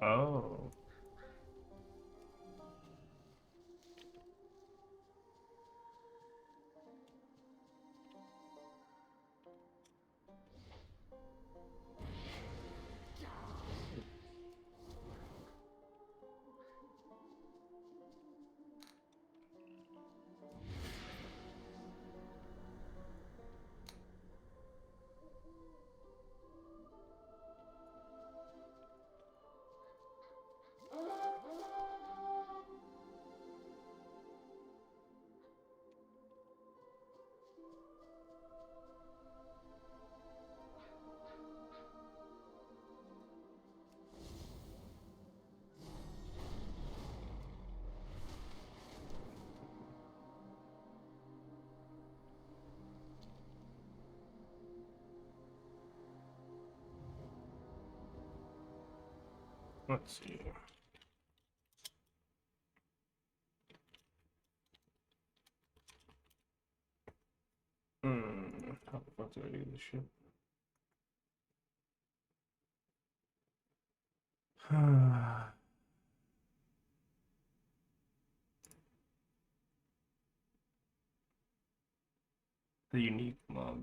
Oh. Let's see. How the fuck do I do this shit? The unique mob.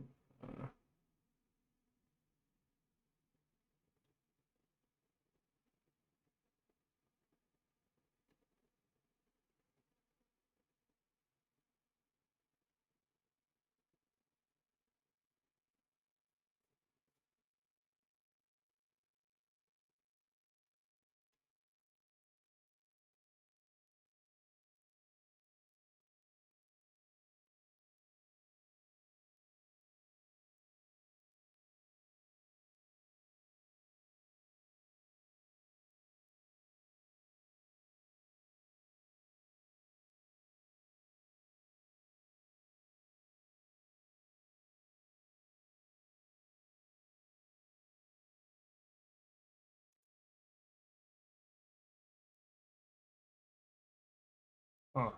Huh.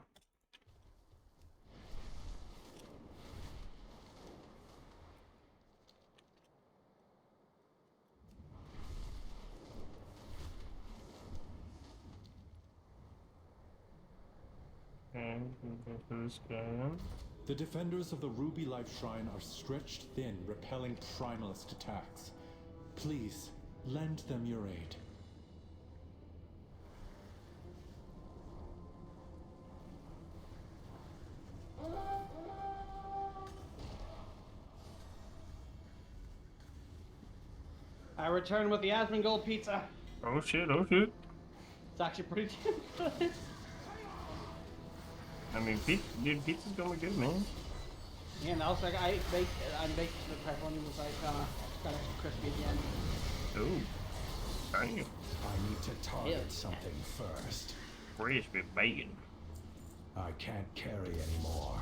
Okay, go for this guy then. The defenders of the Ruby Life Shrine are stretched thin, repelling primalist attacks. Please, lend them your aid. I return with the Asmongold pizza. Oh shit, oh shit. It's actually pretty damn good. I mean, dude, pizza's gonna be good, man. Yeah, and also I baked the pepperoni was like got extra crispy at the end. Ooh. Damn. I need to target something first. Crispy bacon. I can't carry anymore.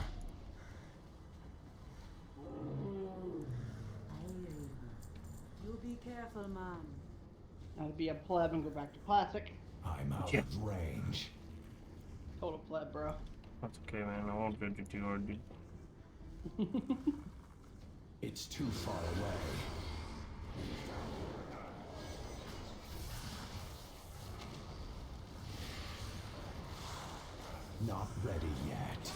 You be careful, man. Now to be a pleb and go back to classic. I'm out of range. Total pleb, bro. That's okay, man. I won't judge you too hard, dude. It's too far away. Not ready yet.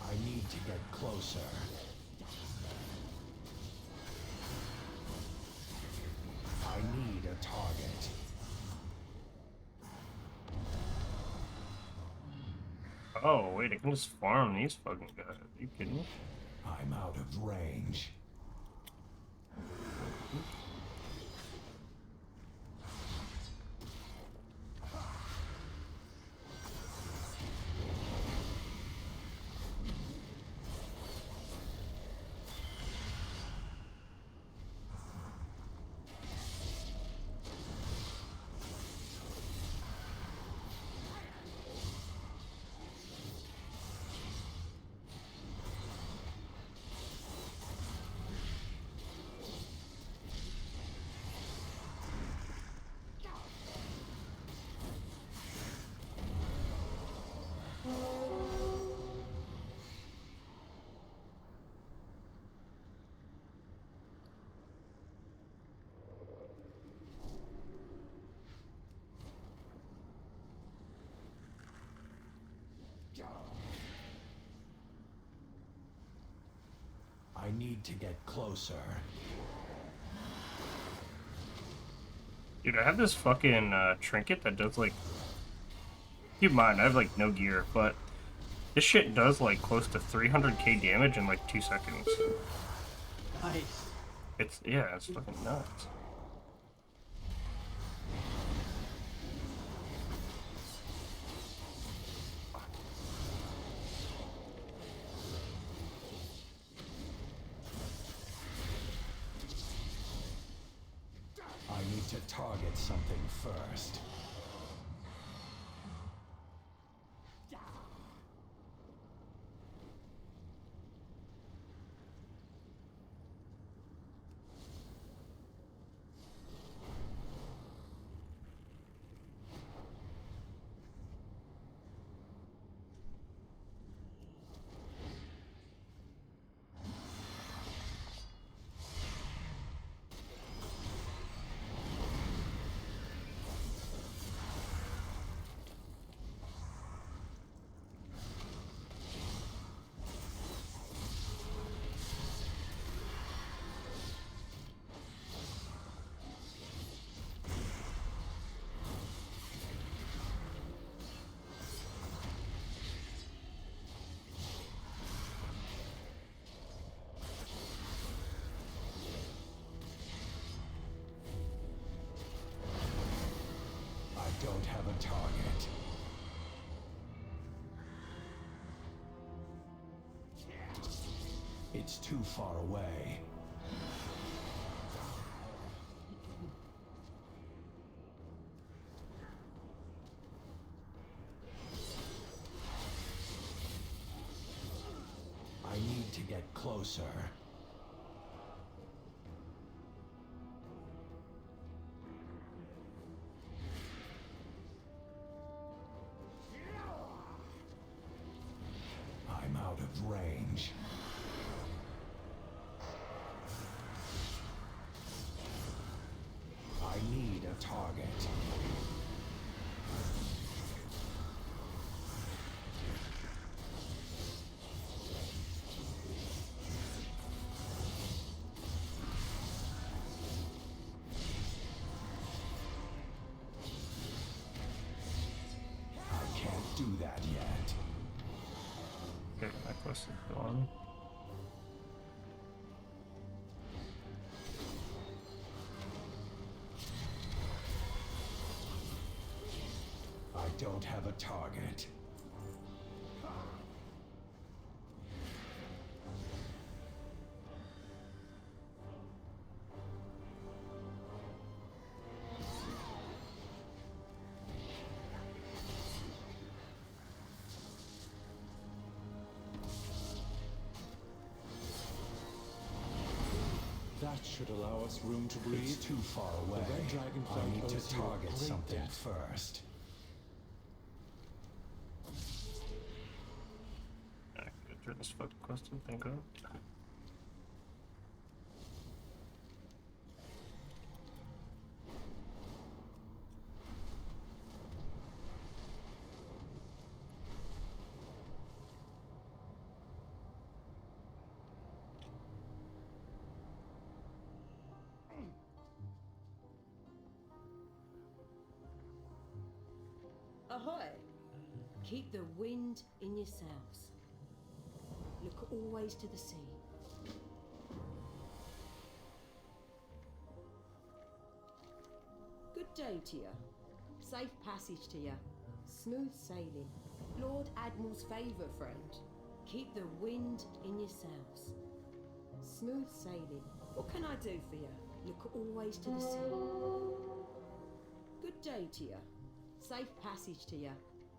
I need to get closer. I need a target. Oh, wait, I can just farm these fucking guys. Are you kidding me? I'm out of range. need to get closer. Dude, I have this fucking trinket that does like. Keep in mind, I have like no gear, but this shit does like close to 300k damage in like 2 seconds. Nice. It's fucking nuts. I need to target something first. I don't have a target. It's too far away. I need to get closer. I'm out of range. I need a target. I can't do that yet. Okay, my quest is gone. I don't have a target. That should allow us room to breathe. It's too far away. The red dragonflight I need owes to you a target great something debt. first. I can turn this fucking quest in, thank God. Ahoy! Keep the wind in your sails. Look always to the sea. Good day to you. Safe passage to you. Smooth sailing. Lord Admiral's favour, friend. Keep the wind in your sails. Smooth sailing. What can I do for you? Look always to the sea. Good day to you. Safe passage to you.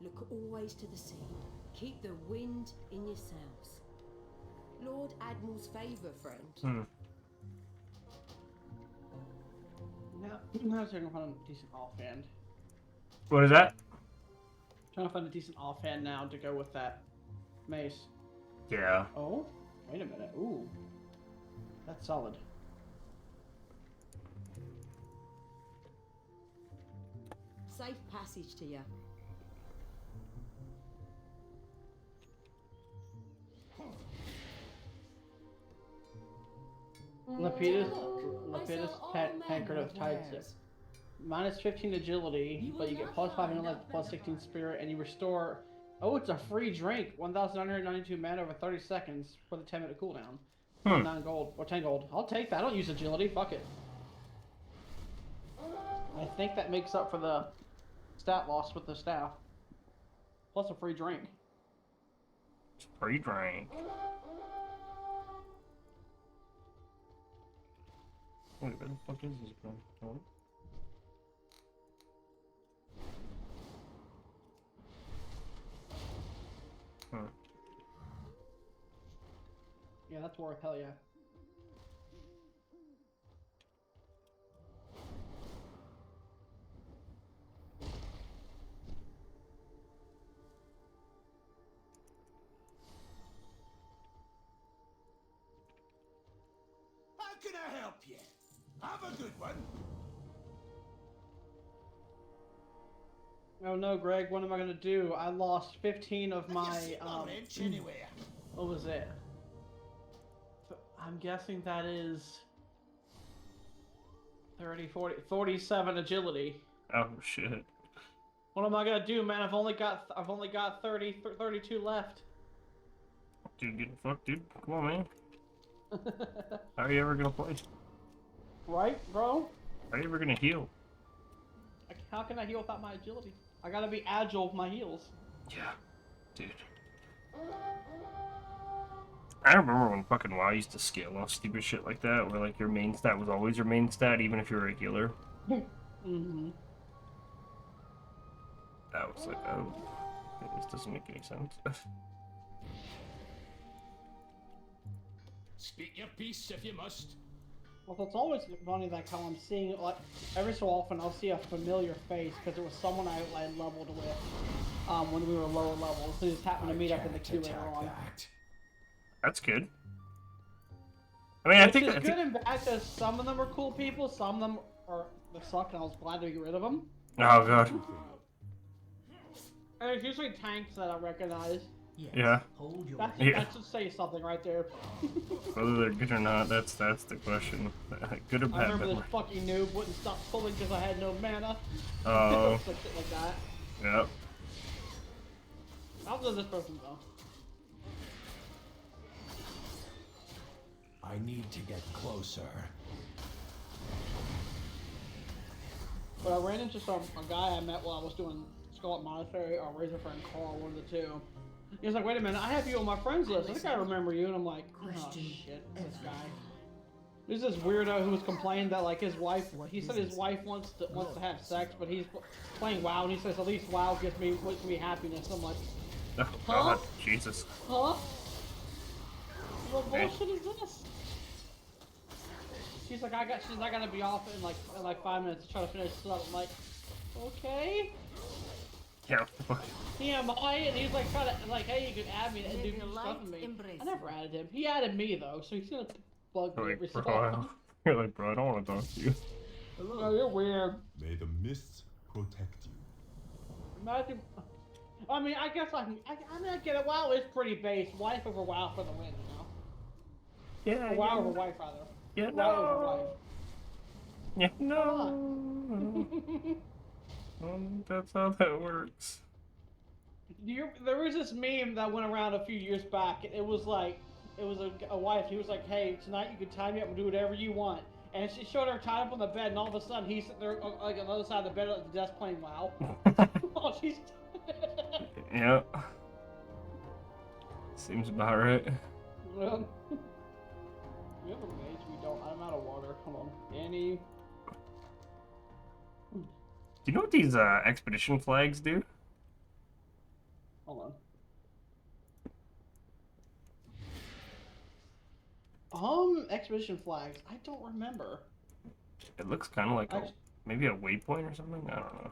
Look always to the sea. Keep the wind in your sails. Lord Admiral's favour, friend. Now I was trying to find a decent offhand. What is that? Trying to find a decent offhand now to go with that mace. Yeah. Oh, wait a minute. Ooh, that's solid. Safe passage to you. Lapidus, I sell all Tankard manner of of Tidesip. wares. Minus 15 agility, but you get plus 5 intellect, plus 16 spirit, and you restore. Oh, it's a free drink. 1,992 mana over 30 seconds for the 10-minute cooldown. 9 gold or 10 gold. I'll take that. I don't use agility. Fuck it. I think that makes up for the stat loss with the staff. Plus a free drink. Free drink. Wait, where the fuck is this, bro? Oh. Huh. Yeah, that's worth. Hell yeah. How can I help you? Have a good one. Oh no, Greg, what am I gonna do? I lost 15 of my Anywhere. what was it? I'm guessing that is 30, 40, 47 agility. Oh shit. What am I gonna do, man? I've only got 32 left. Dude, get the fuck, dude. Come on, man. How are you ever gonna play? Right, bro? How are you ever gonna heal? How can I heal without my agility? I gotta be agile with my heals. Yeah, dude. I remember when fucking WoW used to scale off stupid shit like that, where like your main stat was always your main stat, even if you were a healer. Mm-hmm. That was like, oh, this doesn't make any sense. Speak your piece if you must. Well, it's always funny like how I'm seeing, like, every so often I'll see a familiar face because it was someone I leveled with when we were lower levels. They just happened to meet up in the queue later on. That's good. I mean, I think Which is good and bad because some of them are cool people, some of them are they suck, and I was glad to get rid of them. Oh god. And it's usually tanks that I recognize. Yeah. That should say something right there. Whether they're good or not, that's the question. Good or bad. I remember this fucking noob wouldn't stop pulling because I had no mana. Oh. Shit like that. Yep. How does this person though? I need to get closer. But I ran into a guy I met while I was doing Scarlet Monastery or Razor Friend Carl, one of the two. He was like, wait a minute, I have you on my friends list. I think I remember you. And I'm like, oh shit, this guy. There's this weirdo who was complaining that like his wife, he said his wife wants to have sex, but he's playing WoW and he says at least WoW gives me happiness. I'm like, oh god, Jesus. Huh? What bullshit is this? She's like, she's not gonna be off in like 5 minutes to try to finish this up. I'm like, okay. Yeah. TMI, and he's like trying to like, hey, you can add me and do stuff with me. I never added him. He added me though, so he's gonna bug me every so often. You're like, bro, I don't want to talk to you. Oh, you're weird. May the mists protect you. Imagine. I mean, I guess I get it. WoW is pretty base. Wife over WoW for the win, you know? Yeah. Or WoW over wife, rather. Yeah, WoW over wife. Yeah, no. That's how that works. There was this meme that went around a few years back. It was like, it was a wife. He was like, hey, tonight you can tie me up and do whatever you want. And she showed her tied up on the bed, and all of a sudden he's sitting there like on the other side of the bed at the desk playing WoW. Oh, she's. Yeah. Seems about right. Well, we have a mage. We don't. I'm out of water. Hold on. Danny. Do you know what these expedition flags do? Hold on. Expedition flags. I don't remember. It looks kind of like maybe a waypoint or something. I don't know.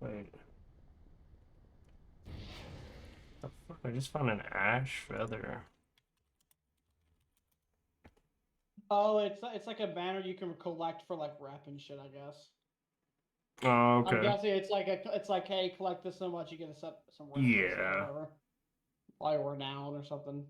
Wait. The fuck? I just found an ash feather. Oh, it's like a banner you can collect for like rep and shit, I guess. Oh, I'm okay. guessing it's like hey, collect this so much, you get to set some ranks or Yeah. whatever. While we're down or something.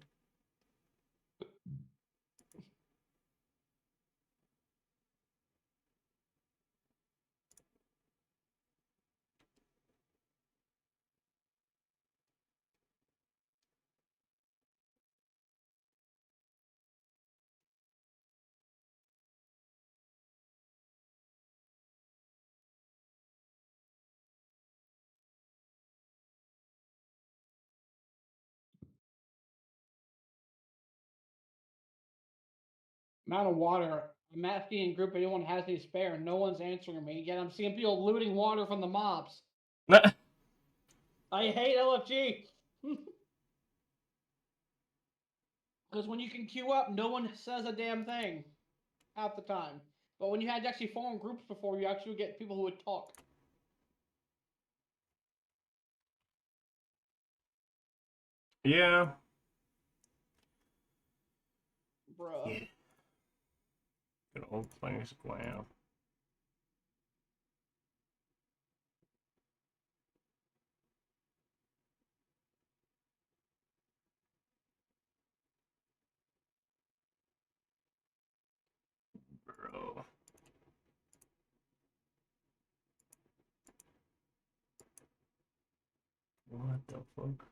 Amount of water. I'm asking in group if anyone has any spare. No one's answering me. Yet I'm seeing people looting water from the mobs. I hate LFG. Because when you can queue up, no one says a damn thing. Half the time. But when you had to actually form groups before, you actually get people who would talk. Yeah. Bruh. Yeah. Good old players glam. Bro. What the fuck?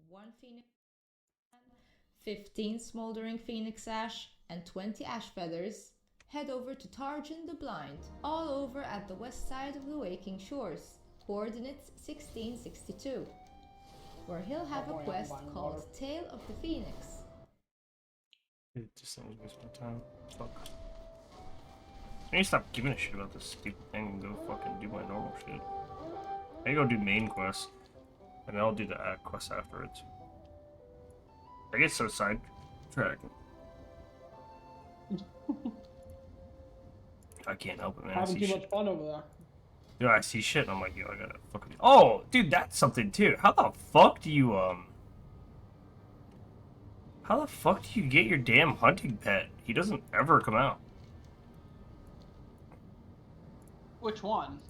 One phoenix, 15 smoldering phoenix ash, and 20 ash feathers, head over to Tarjan the Blind, all over at the west side of the Waking Shores, coordinates 1662, where he'll have a quest called Tale of the Phoenix. It just sounds waste my time. Fuck. I need to stop giving a shit about this stupid thing and go fucking do my normal shit. I go do main quest, and then I'll do the quest afterwards. I get so sidetracked. I can't help it, man. Having too much fun over there. Dude, I see shit and I'm like, yo, I gotta fucking. Oh, dude, that's something too. How the fuck do you How the fuck do you get your damn hunting pet? He doesn't ever come out. Which one?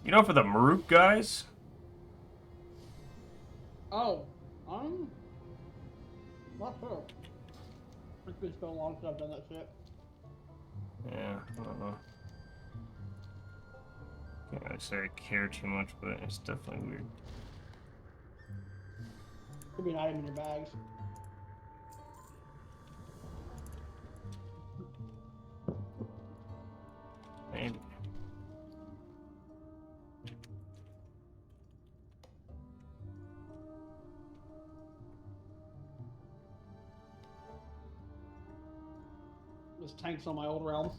You know, for the Maruk guys. Oh, not sure. It's been so long since I've done that shit. Yeah, I don't know. Can't really say I care too much, but it's definitely weird. Could be an item in your bags. Maybe. There's tanks on my old realm.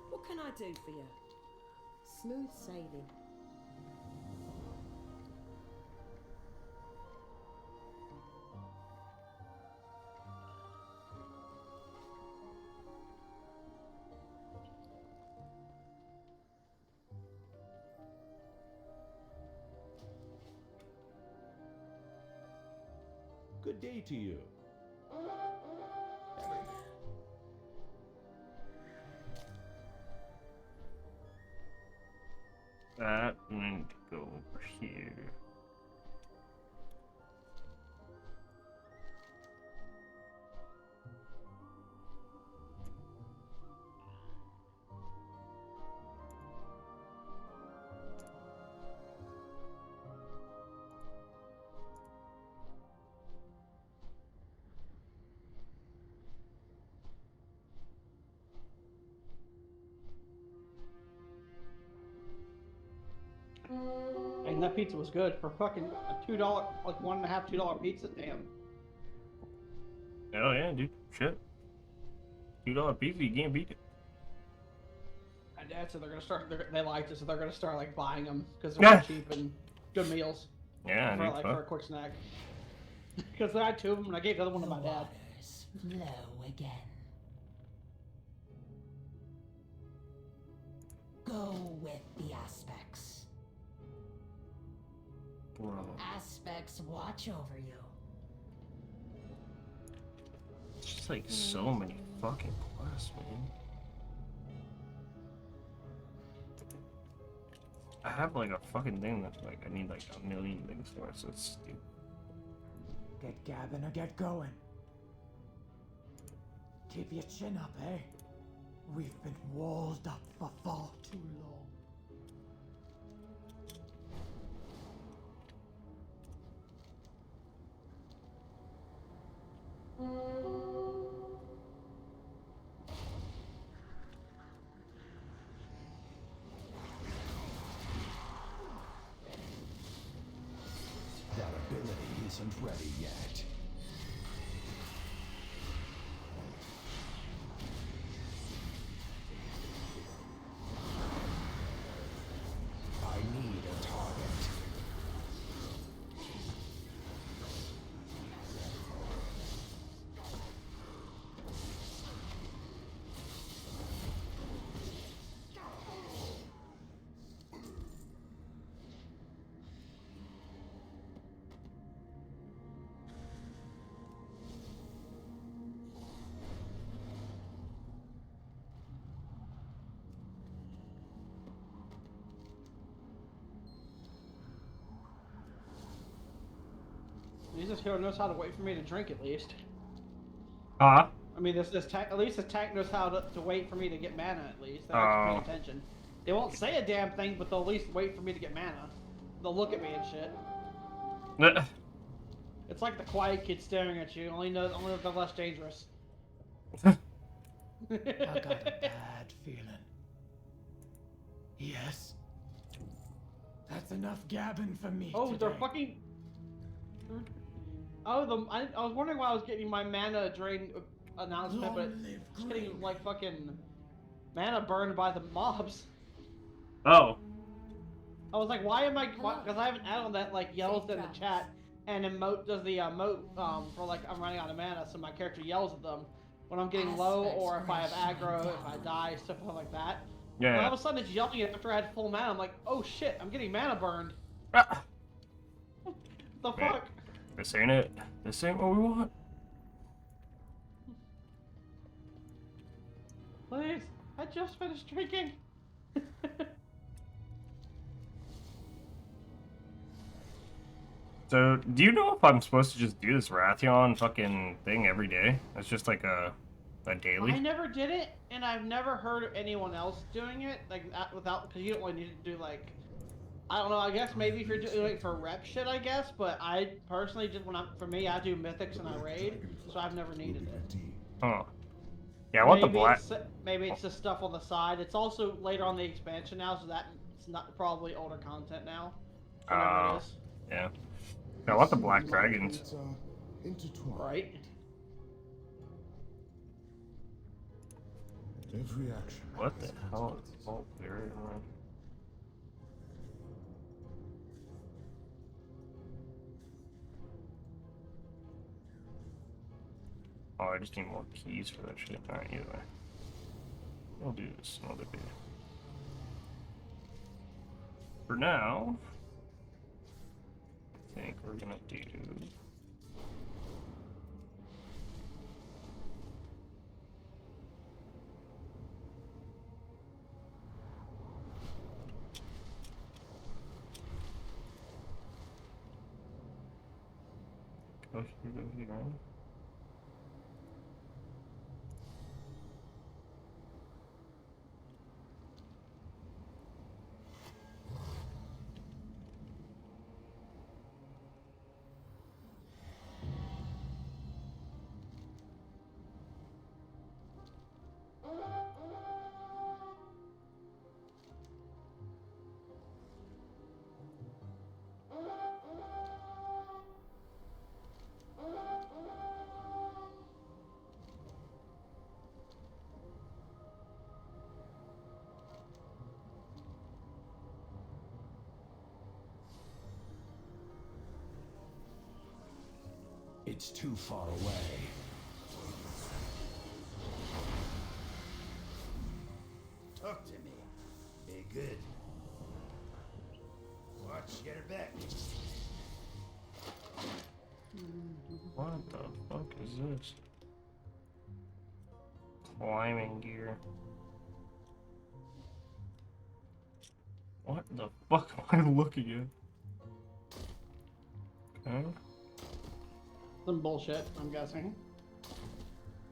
What can I do for you? Smooth sailing. Good day to you. That need to go over here. And that pizza was good for fucking a $2, like $1.50, $2 pizza. Damn. Oh yeah, dude. Shit. $2 pizza, you can't beat it. My dad said they're gonna start. They liked it, so they're gonna start like buying them because they're cheap and good meals. Yeah, for dude, like fuck. for a quick snack. Because I had 2 of them, and I gave the other one to my dad. Flow again. Go with the aspects. Bro. Aspects watch over you. It's just like so many fucking quests, man. I have like a fucking thing that's like I need like a million things for it, so it's stupid. Get gabbing or get going. Keep your chin up, eh? We've been walled up for far too long. That ability isn't ready yet. I need a target. This hero knows how to wait for me to drink at least. Huh? I mean, at least this tank knows how to wait for me to get mana at least. They're actually paying attention. They won't say a damn thing, but they'll at least wait for me to get mana. They'll look at me and shit. It's like the quiet kid staring at you. Only if they're less dangerous. I got a bad feeling. Yes. That's enough gabbing for me. Oh, today. they're fucking. Oh, I was wondering why I was getting my mana drain announcement, but it's getting like fucking mana burned by the mobs. Oh. I was like, why am I? Because I have an add-on that like yells in the chat and emote does the emote for like I'm running out of mana, so my character yells at them when I'm getting low or if I have aggro, if I die, stuff like that. Yeah. And all of a sudden it's yelling it after I had full mana. I'm like, oh shit, I'm getting mana burned. The fuck? This ain't it. This ain't what we want. Please, I just finished drinking. So, do you know if I'm supposed to just do this Rathion fucking thing every day? It's just like a daily? I never did it, and I've never heard of anyone else doing it, like, without, because you don't really need to do, like, I don't know, I guess maybe if you're doing it for rep shit, I guess, but I personally just, for me, I do mythics and I raid, so I've never needed it. Huh. Yeah, I want the black. Maybe it's just stuff on the side. It's also later on the expansion now, so that it's not probably older content now. Whatever it is. Yeah. I want the black dragons. Right. Every action. What the hell? Oh, very annoying. Oh, I just need more keys for that shit. Alright, either way. We'll do this another day. For now, I think we're gonna do Go here. It's too far away. Talk to me. Be good. Watch your back. What the fuck is this? Climbing gear. What the fuck am I looking at? Okay. Some bullshit, I'm guessing.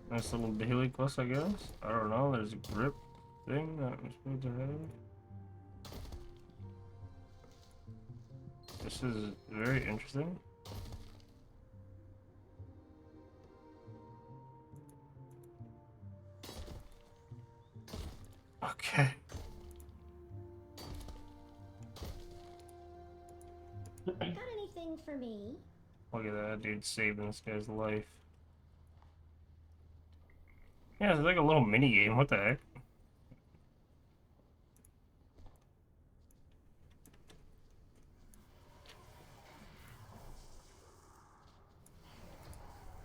Nice little daily quest, I guess. I don't know. There's a grip thing that I'm supposed to have. This is very interesting. Okay. Got anything for me? Look at that dude saving this guy's life. Yeah, it's like a little mini game. What the heck?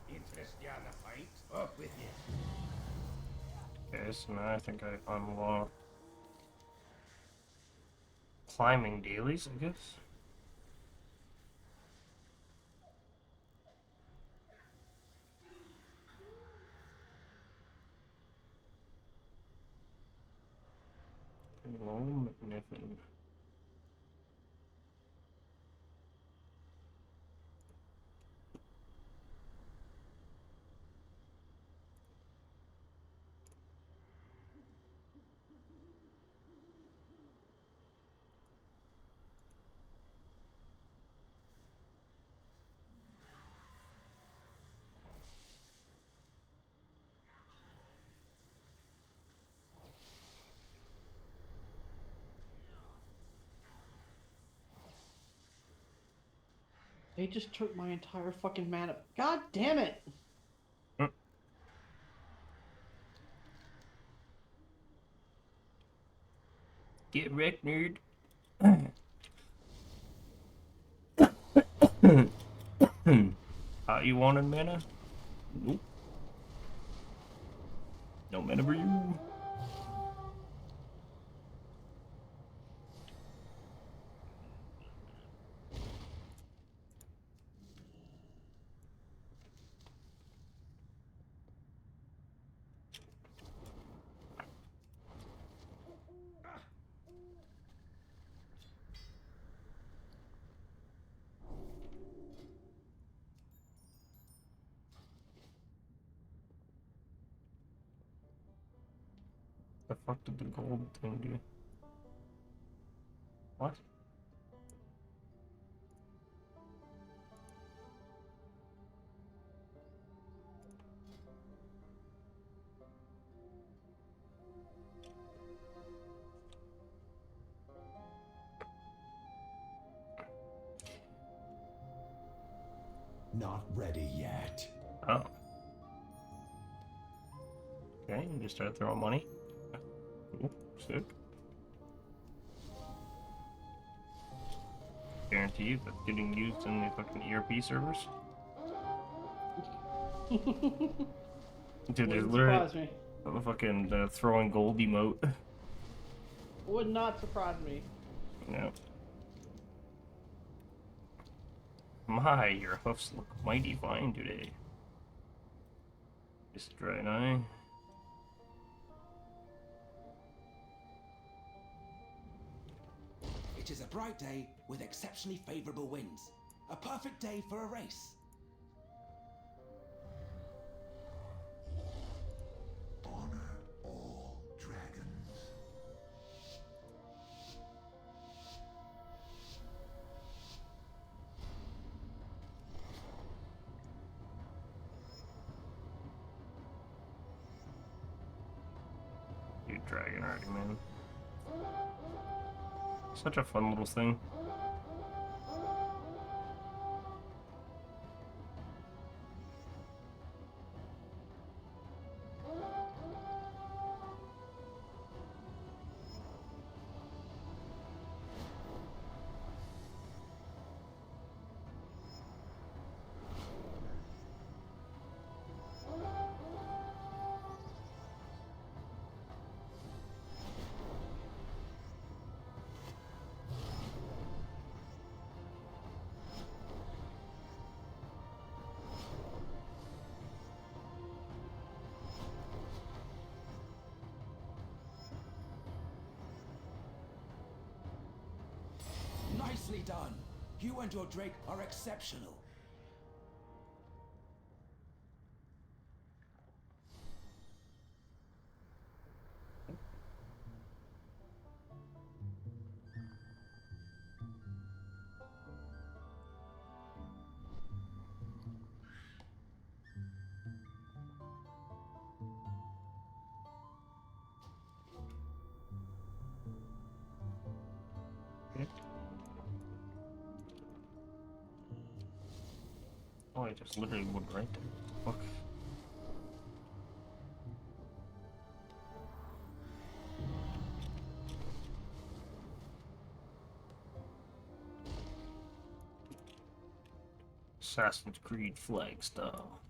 Interest you on the fight? Up with you. Okay, so now I think I unlock climbing dailies, I guess. Hello, McNiffin. They just took my entire fucking mana. God damn it! Get wrecked, nerd. You wanted mana? Nope. No mana for you. The fuck did the gold thing do? What? Not ready yet. Oh. Okay, you just start throwing money. Cool, sick. Guaranteed that's getting used in the fucking ERP servers. Dude, there's literally a fucking throwing gold emote. Would not surprise me. No. My, your hoofs look mighty fine today. Just dry an eye. It is a bright day with exceptionally favorable winds. A perfect day for a race. dragon already, man. Such a fun little thing. Nicely done. You and your Drake are exceptional. Oh, I just literally went right there. Fuck. Assassin's Creed flag style.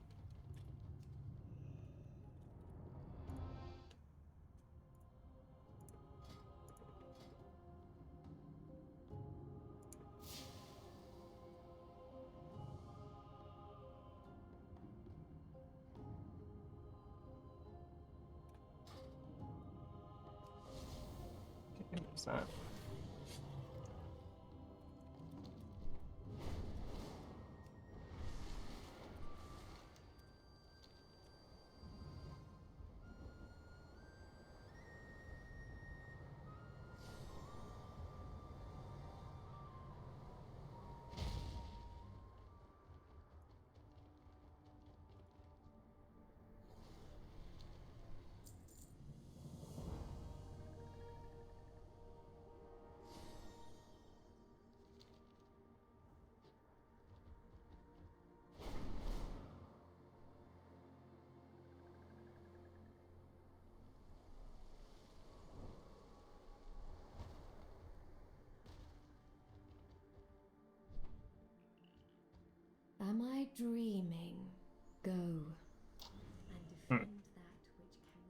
What's that? Am I dreaming? Go and defend that which cannot defend.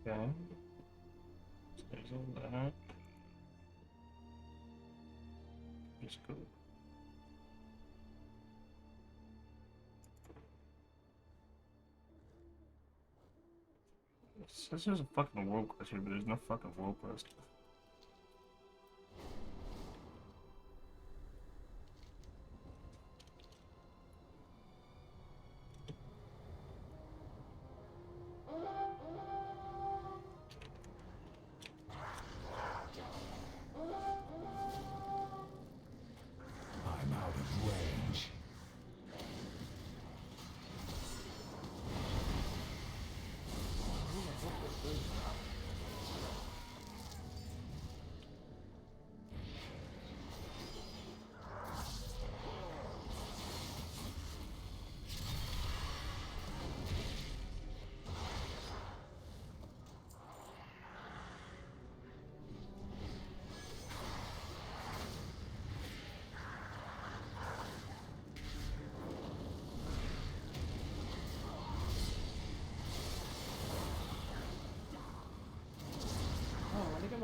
Okay. So there's all that. Just go. It says there's a fucking world quest here, but there's no fucking world quest. I'm out of range.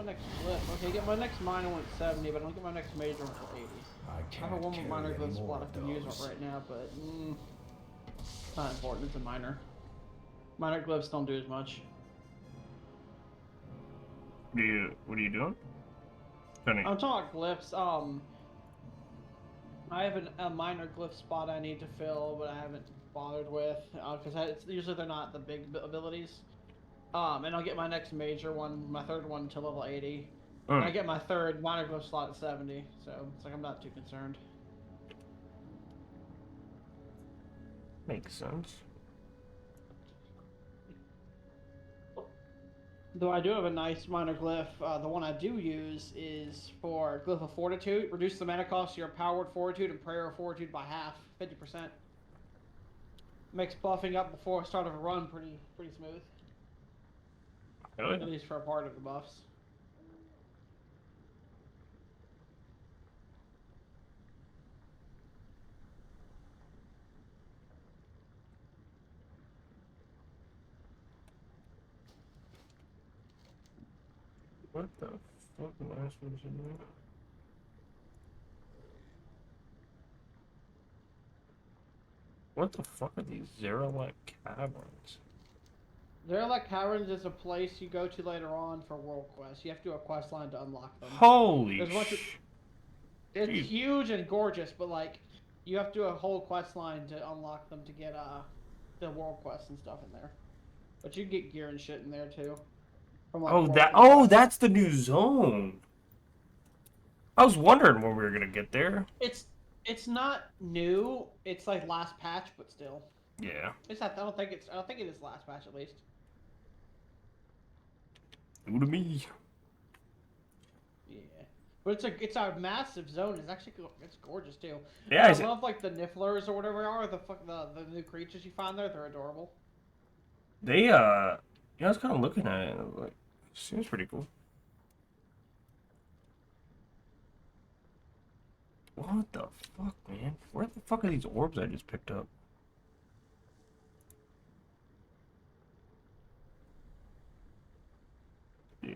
my next flip? Okay, get my next minor one at 70, but I don't get my next major until 80. I have a one more minor glyph spot I can use it right now, but not important. It's a minor. Minor glyphs don't do as much. What are you doing? I'm talking about glyphs. I have a minor glyph spot I need to fill, but I haven't bothered with because usually they're not the big abilities. And I'll get my next major one, my third one, to level 80. And I get my third minor glyph slot at 70, so it's like I'm not too concerned. Makes sense. Though I do have a nice minor glyph. The one I do use is for Glyph of Fortitude. Reduce the mana cost of your Powered Fortitude and Prayer of Fortitude by half, 50%. Makes buffing up before start of a run pretty smooth. Really? At least for a part of the buffs. What the fuck am I supposed to do? What the fuck are these Azeroth caverns? Azeroth Caverns is a place you go to later on for world quests. You have to do a quest line to unlock them. Holy It's huge and gorgeous, but like you have to do a whole quest line to unlock them to get the world quests and stuff in there. But you can get gear and shit in there too. From, like, That's the new zone. I was wondering when we were gonna get there. It's not new. It's like last patch, but still. Yeah. I don't think it is last patch at least. New to me. Yeah, but it's a massive zone. It's gorgeous too. Yeah, I love like the Nifflers or whatever they are. The new creatures you find there. They're adorable. They yeah, I was kind of looking at it. And I was like, seems pretty cool. What the fuck, man? Where the fuck are these orbs I just picked up? Yeah.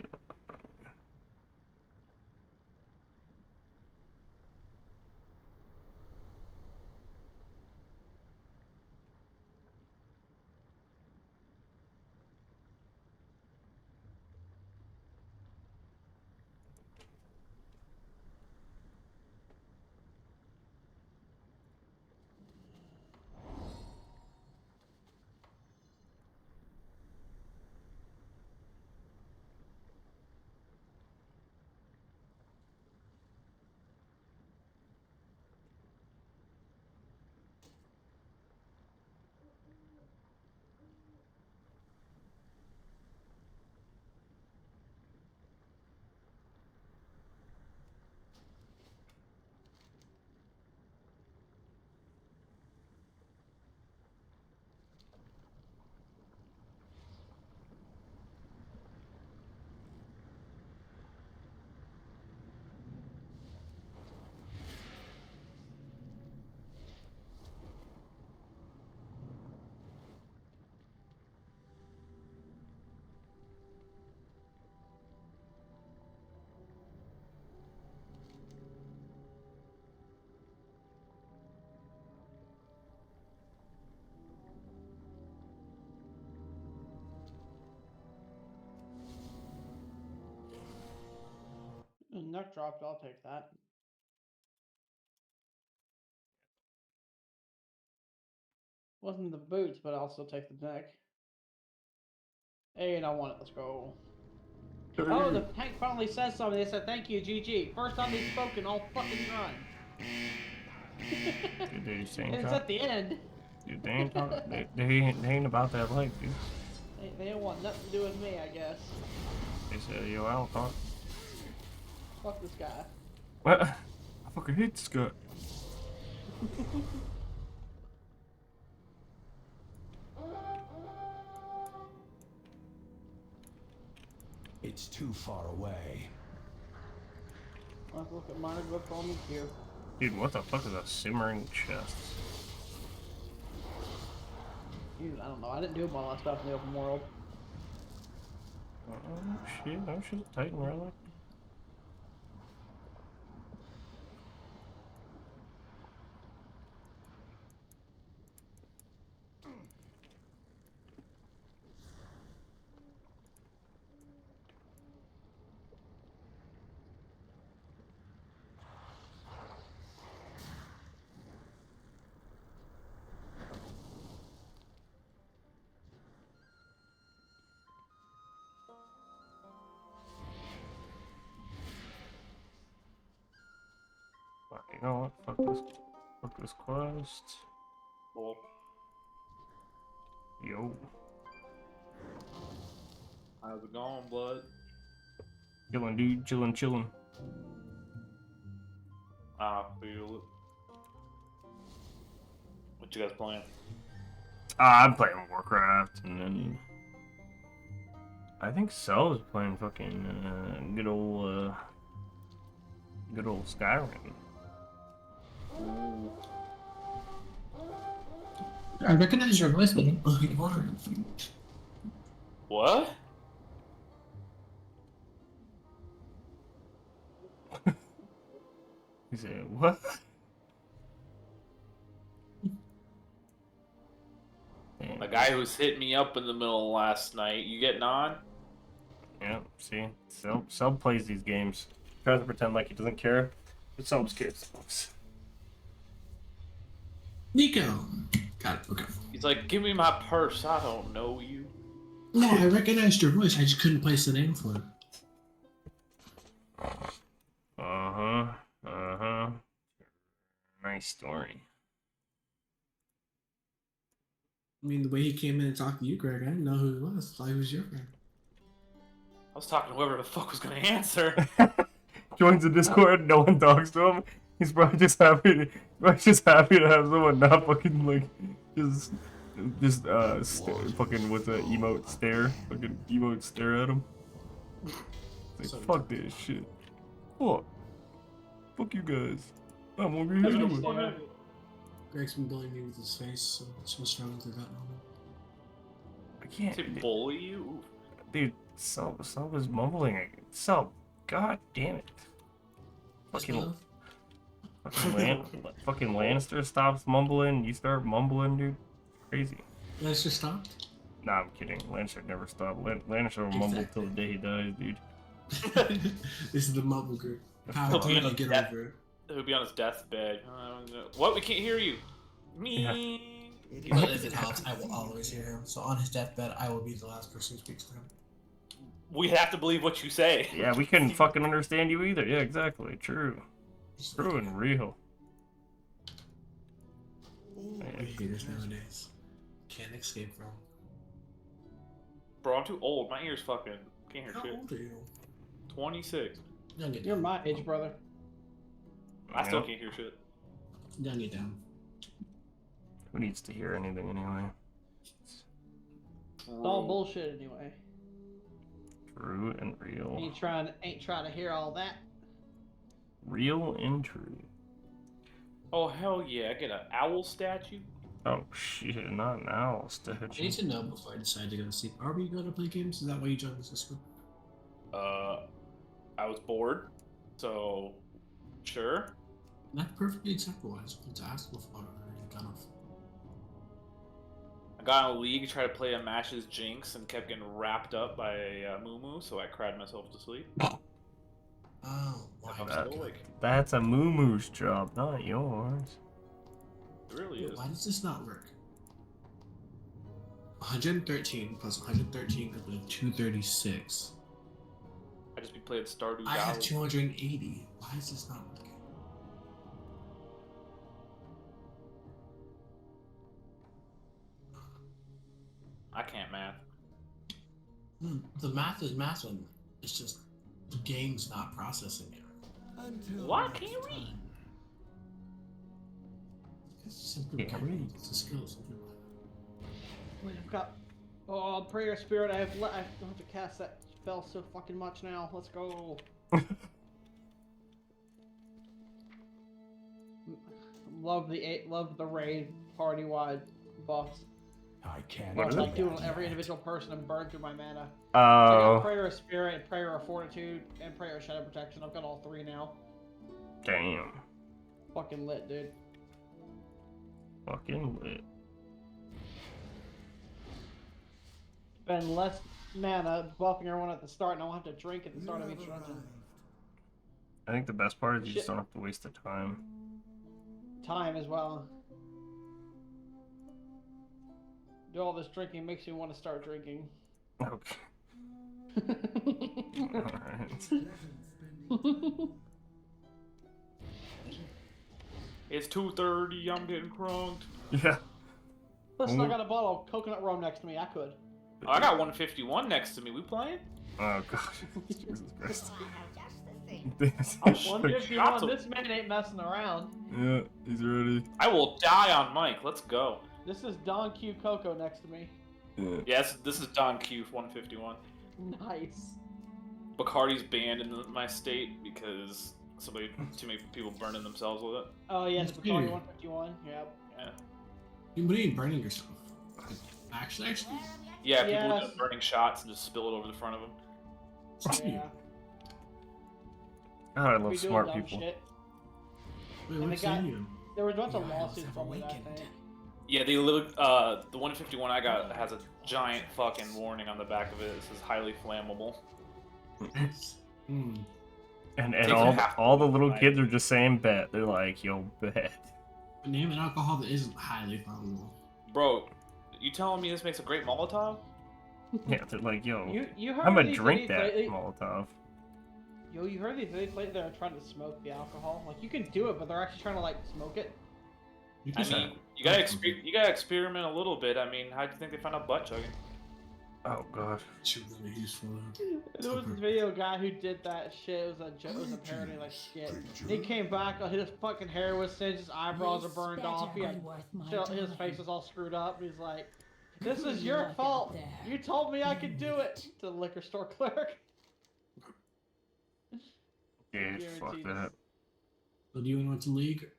Neck dropped. I'll take that. Wasn't the boots, but I'll still take the neck. Hey, I want it. Let's go. Oh, the tank finally says something. They said, thank you, GG. First time they've spoken all fucking time. Dude, they just ain't And it's at the end. Dude, they ain't talking. They ain't about that life, dude. They don't want nothing to do with me, I guess. They said, yo, I don't talk. Fuck this guy. What? I fucking hate this guy. It's too far away. Let's look at minor glyph on me here. Dude, what the fuck is a simmering chest? Dude, I don't know. I didn't do a lot of stuff in the open world. Oh shit, oh shit, Titan relic. You know what? Fuck this quest. Cool. Yo. How's it going, blood? Chillin', dude. Chillin'. I feel it. What you guys playing? I'm playing Warcraft, and then I think Cell is playing fucking good old Skyrim. Ooh. I recognize your voice, but What? He said, what? A guy who's hit me up in the middle of last night. You getting on? Yeah, see? Cell plays these games. Tries to pretend like he doesn't care, but Cell cares. Nico! Got it, okay. He's like, give me my purse. I don't know you. No, I recognized your voice, I just couldn't place the name for it. Nice story. I mean, the way he came in and talked to you, Greg, I didn't know who he was. I thought he was your friend. I was talking to whoever the fuck was gonna answer. Joins the Discord, no one talks to him. He's probably just happy to have someone not fucking like fucking what's that emote stare? Fucking emote stare at him. Like, fuck this shit. Fuck you guys. I'm over here anyway. Greg's been bullying me with his face, so it's been struggling through that moment. I can't. To bully you? Dude, Sub was mumbling. Sub, god damn it. Fucking Lannister stops mumbling. You start mumbling, dude. Crazy. Lannister stopped? Nah, I'm kidding. Lannister never stopped. Lannister will mumble till the day he dies, dude. This is the mumble group. How do you get over it? He'll be on his deathbed. What? We can't hear you. Me. Yeah. But if it helps, I will always hear him. So on his deathbed, I will be the last person who speaks to him. We have to believe what you say. Yeah, we couldn't fucking understand you either. Yeah, exactly. True. True and real. Haters nowadays. Can't escape from. Bro, I'm too old. My ears fucking can't hear shit. How old are you? 26. You're my age, brother. I still can't hear shit. Young it down. Who needs to hear anything anyway? It's all bullshit anyway. True and real. Ain't trying to hear all that. Real and true. Oh hell yeah! I get an owl statue. Oh shit! Not an owl statue. I need to know before I decide to go to sleep. Are we going to play games? Is that why you joined this Discord? I was bored, so sure. That's perfectly acceptable. I just wanted to ask before I got off. I got in a league, tried to play a match's Jinx, and kept getting wrapped up by a Moo, so I cried myself to sleep. Oh, that's a Moo-Moo's job, not yours. It really is. Why does this not work? 113 plus 113 equals 236. I just be playing Stardew Valley. I have 280. Why is this not working? I can't math. The math is mathing. It's just the game's not processing it. Why can't we? It's simply read the skills. Wait, I've got. Oh, prayer spirit. I don't have to cast that spell so fucking much now. Let's go. love the raid party wide buffs. I can't. What is Like it? doing every individual person and burn through my mana. Oh. I got Prayer of Spirit, Prayer of Fortitude, and Prayer of Shadow Protection. I've got all 3 now. Damn. Fucking lit, dude. Fucking lit. Spend less mana buffing everyone at the start, and I won't have to drink at the start of each dungeon. I think the best part is you just don't have to waste the time. Time as well. Do all this drinking makes me want to start drinking. Okay. Alright. It's 2:30. I'm getting crunked. Yeah. Listen, I got a bottle of coconut rum next to me. I could. Oh, I got 151 next to me. We playing? Oh god. Jesus Christ. I'm 151. This man ain't messing around. Yeah, he's ready. I will die on Mike. Let's go. This is Don Q Coco next to me. Yeah. Yes, this is Don Q 151. Nice. Bacardi's banned in my state because too many people burning themselves with it. Oh yeah, the That's Bacardi weird. 151. Yep. Yeah. What do you mean burning yourself? Actually? Yeah, people Yes. just burning shots and just spill it over the front of them. Yeah. God, I We love doing smart dumb people. shit. Wait, And what's the guy- in you? There was a bunch of lawsuits from it, I think. Yeah, the 151 I got has a giant fucking warning on the back of it. It says highly flammable. Hmm. And Takes all the little right. kids are just saying bet. They're like, yo, bet. Name an alcohol that isn't highly flammable. Bro, you telling me this makes a great Molotov? Yeah, they're like, yo, You heard I'm gonna these drink idiots that lately- Molotov. Yo, you heard these idiots lately that are trying to smoke the alcohol? Like, you can do it, but they're actually trying to, like, smoke it. I mean, you gotta experiment a little bit. I mean, how do you think they found out butt chugging? Oh god. Too really useful. There was this video guy who did that shit. It was a joke, it was a parody, like shit. And he came back, his fucking hair was singed, his eyebrows are burned off, he had, his face was all screwed up. He's like, "This is your fault. You told me I could do it." To the liquor store clerk. Yeah, fuck Guaranteed. that. So do you want to league?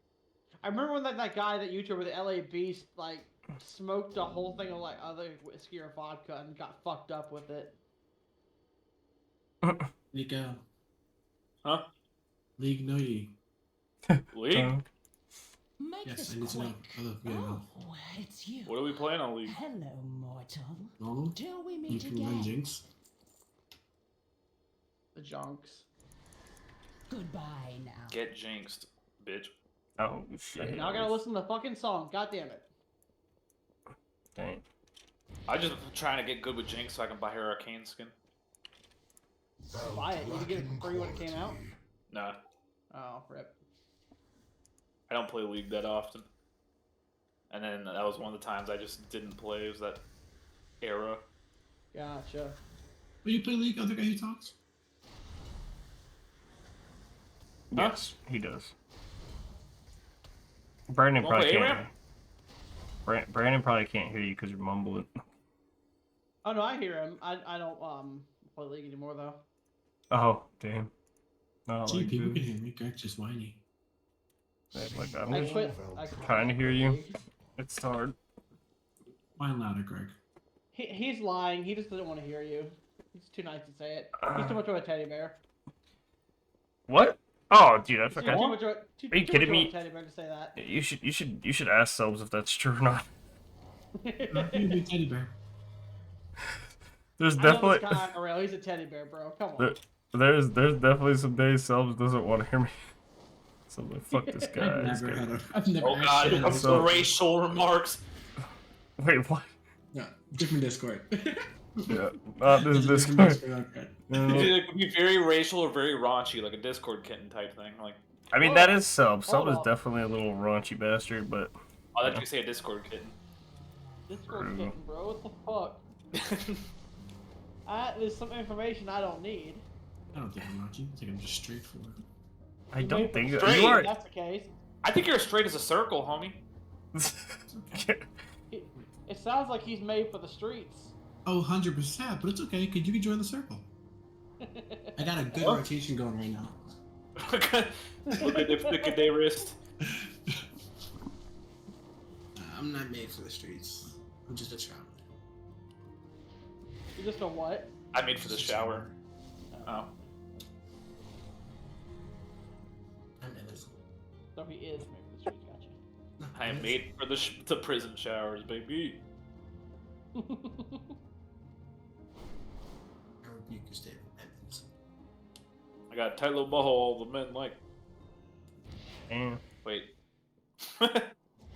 I remember when that guy, that YouTuber, the LA Beast, like, smoked a whole thing of, like, other whiskey or vodka and got fucked up with it. Nico. Huh? League no ye. League? Yes, I need to know. Oh, it's you. What are we playing on League? Hello, mortal. Normal? Till we You meet can run again. Jinx. The junks. Goodbye now. Get jinxed, bitch. Oh shit. Now I gotta listen to the fucking song. God damn it. Dang. I just trying to get good with Jinx so I can buy her arcane skin. Buy it. You didn't get it for free when it came out? Nah, Oh, rip. I don't play League that often. And then that was one of the times I just didn't play. It was that era. Gotcha. Will you play League? Other guy who talks? Yes, he does. Brandon You wanna probably play can't. Brandon probably can't hear you because you're mumbling. Oh no, I hear him. I don't play League anymore though. Oh, damn. No, Gee, like, people can hear me. Greg's just whiny. like I'm I just quit. trying to hear you. It's hard. Whine louder, Greg. He's lying. He just doesn't want to hear you. He's too nice to say it. He's too much of a teddy bear. What? Oh, dude, I He's too forgot. much of a, too, Are you too kidding much of me? a teddy bear to say that. You should ask Selbs if that's true or not. You're a big teddy bear. There's I know definitely this guy IRL. He's a teddy bear, bro. Come on. there's definitely some days Selbs doesn't want to hear me. So I'm like, fuck this guy. This guy. I've never Oh asked god, Shannon. some racial remarks. Wait, what? No, different Discord. Yeah, not this Different Discord. Discord, okay. No. It could be very racial or very raunchy, like a Discord kitten type thing. Like, I mean, that is Selbs. Hold Selbs is on. definitely a little raunchy bastard, but oh, that you say a Discord kitten. Discord True. kitten, bro. What the fuck? There's some information I don't need. I don't think I'm raunchy. I think I'm just straightforward. I don't think that Straight. you are. If that's the case. I think you're as straight as a circle, homie. It sounds like he's made for the streets. Oh, 100%, but it's okay, because you can join the circle. I got a good rotation going right now. Look at the wrist. I'm not made for the streets. I'm just a traveler. You're just a what? I made for the shower. Oh. I'm innocent. So he is made for the streets, gotcha. I am made for the prison showers, baby. I rebuke your statement. I'm innocent. I got a tight little butthole the men like. Damn. Wait.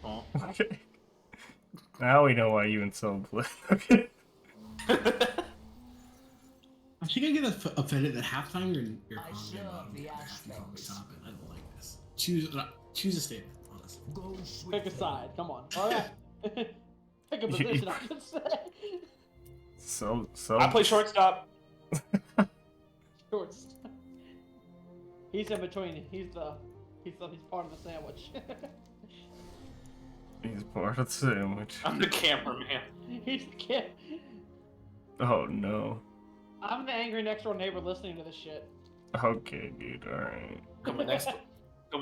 Oh. Okay. Now we know why you and so play. Okay. I think I get offended at halftime. You're calling me about the top, and I don't like this. Choose a statement, honestly. Pick a side. Come on. All right. Pick a position. I should say. So. I play shortstop. Shortstop. He's in between. He's part of the sandwich. He's part of the sandwich. I'm the cameraman. He's the kid. Oh no. I'm the angry next door neighbor listening to this shit. Okay, dude. All right. Come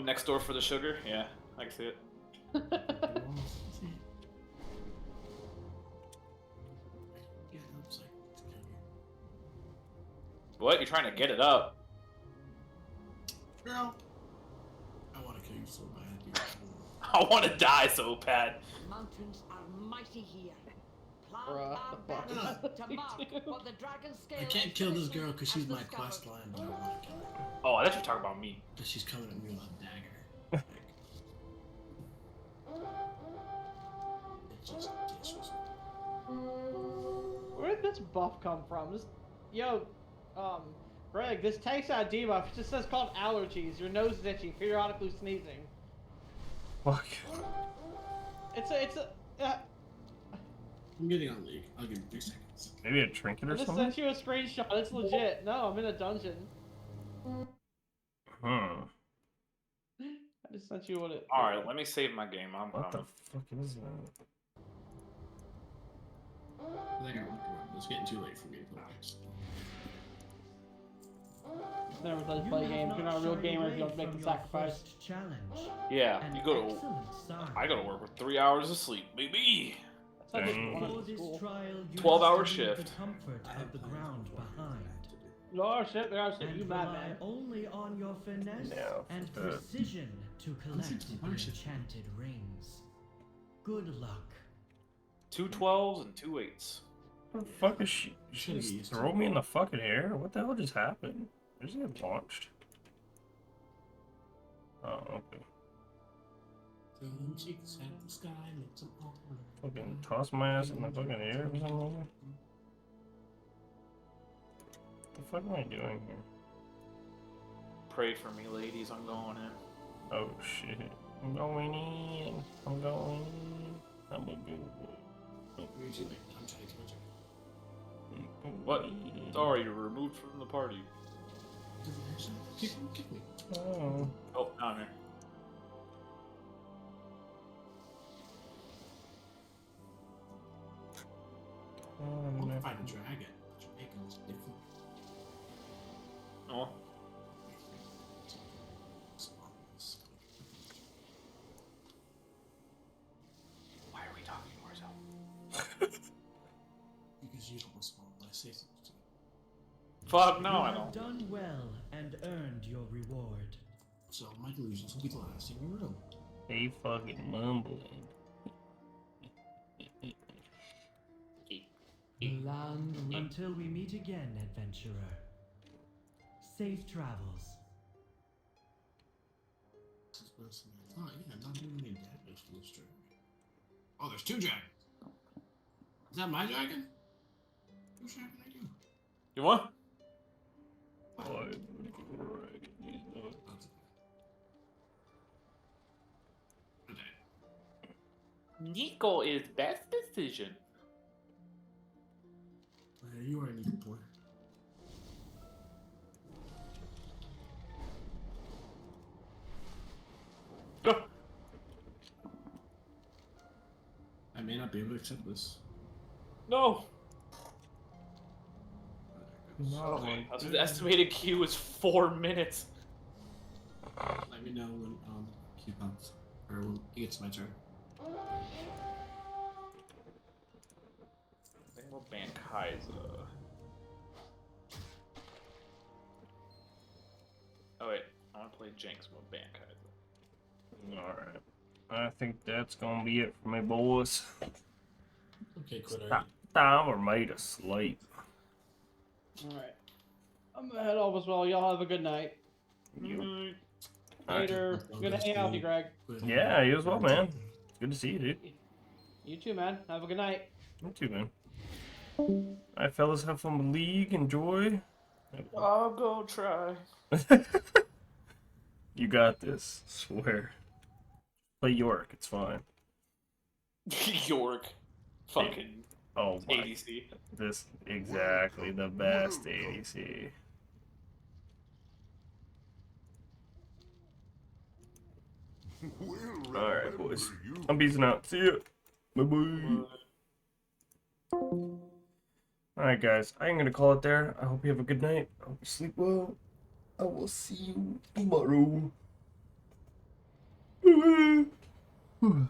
next door for the sugar. Yeah, I can see it. What? You're trying to get it up? Girl, I want to kill you so bad, dude. I want to die so bad. Mountains are mighty here. Bruh, To mark what the dragon scale I can't kill this girl because she's my quest line, but I want to kill her. Oh, I thought you were talking about me. Because she's coming at me with a dagger. It's just disrespectful. Where did this buff come from? Greg, this taste ID buff, it just says called allergies. Your nose is itchy, periodically sneezing. Fuck. It's a. I'm getting on League. I'll give you 3 seconds. Maybe a trinket I or just something? sent you a screenshot. It's legit. No, I'm in a dungeon. I just sent you what it. Alright, let me save my game. I'm What the coming. fuck is that? I think I went around. It's getting too late for me to play games. Never let you play games. You're not a real gamer if you don't make the sacrifice. Yeah, you go to. I go to work with 3 hours of sleep, baby. That's not Dang. just one at school. 12-hour shift. Oh shit, there shit. You mad man. Only on your finesse No, and fuck that. precision to collect the enchanted rings. Good luck. 2 12s and 2 8s. What the fuck is she? She just throw me in the fucking air? What the hell just happened? Where does he get launched? Oh, okay. Throwing cheeks at the sky, make some Fucking toss my ass in the fucking air or something. What the fuck am I doing here? Pray for me, ladies. I'm going in. Oh shit. I'm going in. I'm going in. I'm gonna go. You're too late. I'm trying to kill her. What? Sorry, you're removed from the party. Kick me. Oh. Oh, down here. I'm gonna fight a dragon. Dragon's different. Oh. Why are we talking to ourselves? Because you don't respond when I say something to you. Fuck no, You I have don't. done well and earned your reward. So my delusions will be the last in your room. They fucking mumbling. Land until we meet again, adventurer. Safe travels. This is worse than I thought. Yeah, I'm not doing any damage to this dragon. Oh, there's 2 dragons. Is that my dragon? Whose dragon are you? You what? Nico is best decision. You are an evil boy. Go. I may not be able to accept this. No. No. Okay. The estimated queue is 4 minutes. Let me know when Q comes, or when it gets my turn. more Bankaiser. Oh wait, I want to play Jinx more Bankaiser. Alright. I think that's gonna be it for me, boys. Okay, Quitter. Time we're made to sleep. Alright. I'm gonna head off as well. Y'all have a good night. You. Later. Good to hang out with you, Greg. Yeah, you as well, man. It's good to see you, dude. You too, man. Have a good night. You too, man. Alright, fellas, have fun with League. Enjoy. I'll go try. You got this. Swear. Play York. It's fine. York. Fucking Oh my. ADC. This exactly the best ADC. Alright, boys. I'm beasing out. See ya. Bye-bye. Alright, guys. I'm going to call it there. I hope you have a good night. I hope you sleep well. I will see you tomorrow. Bye-bye.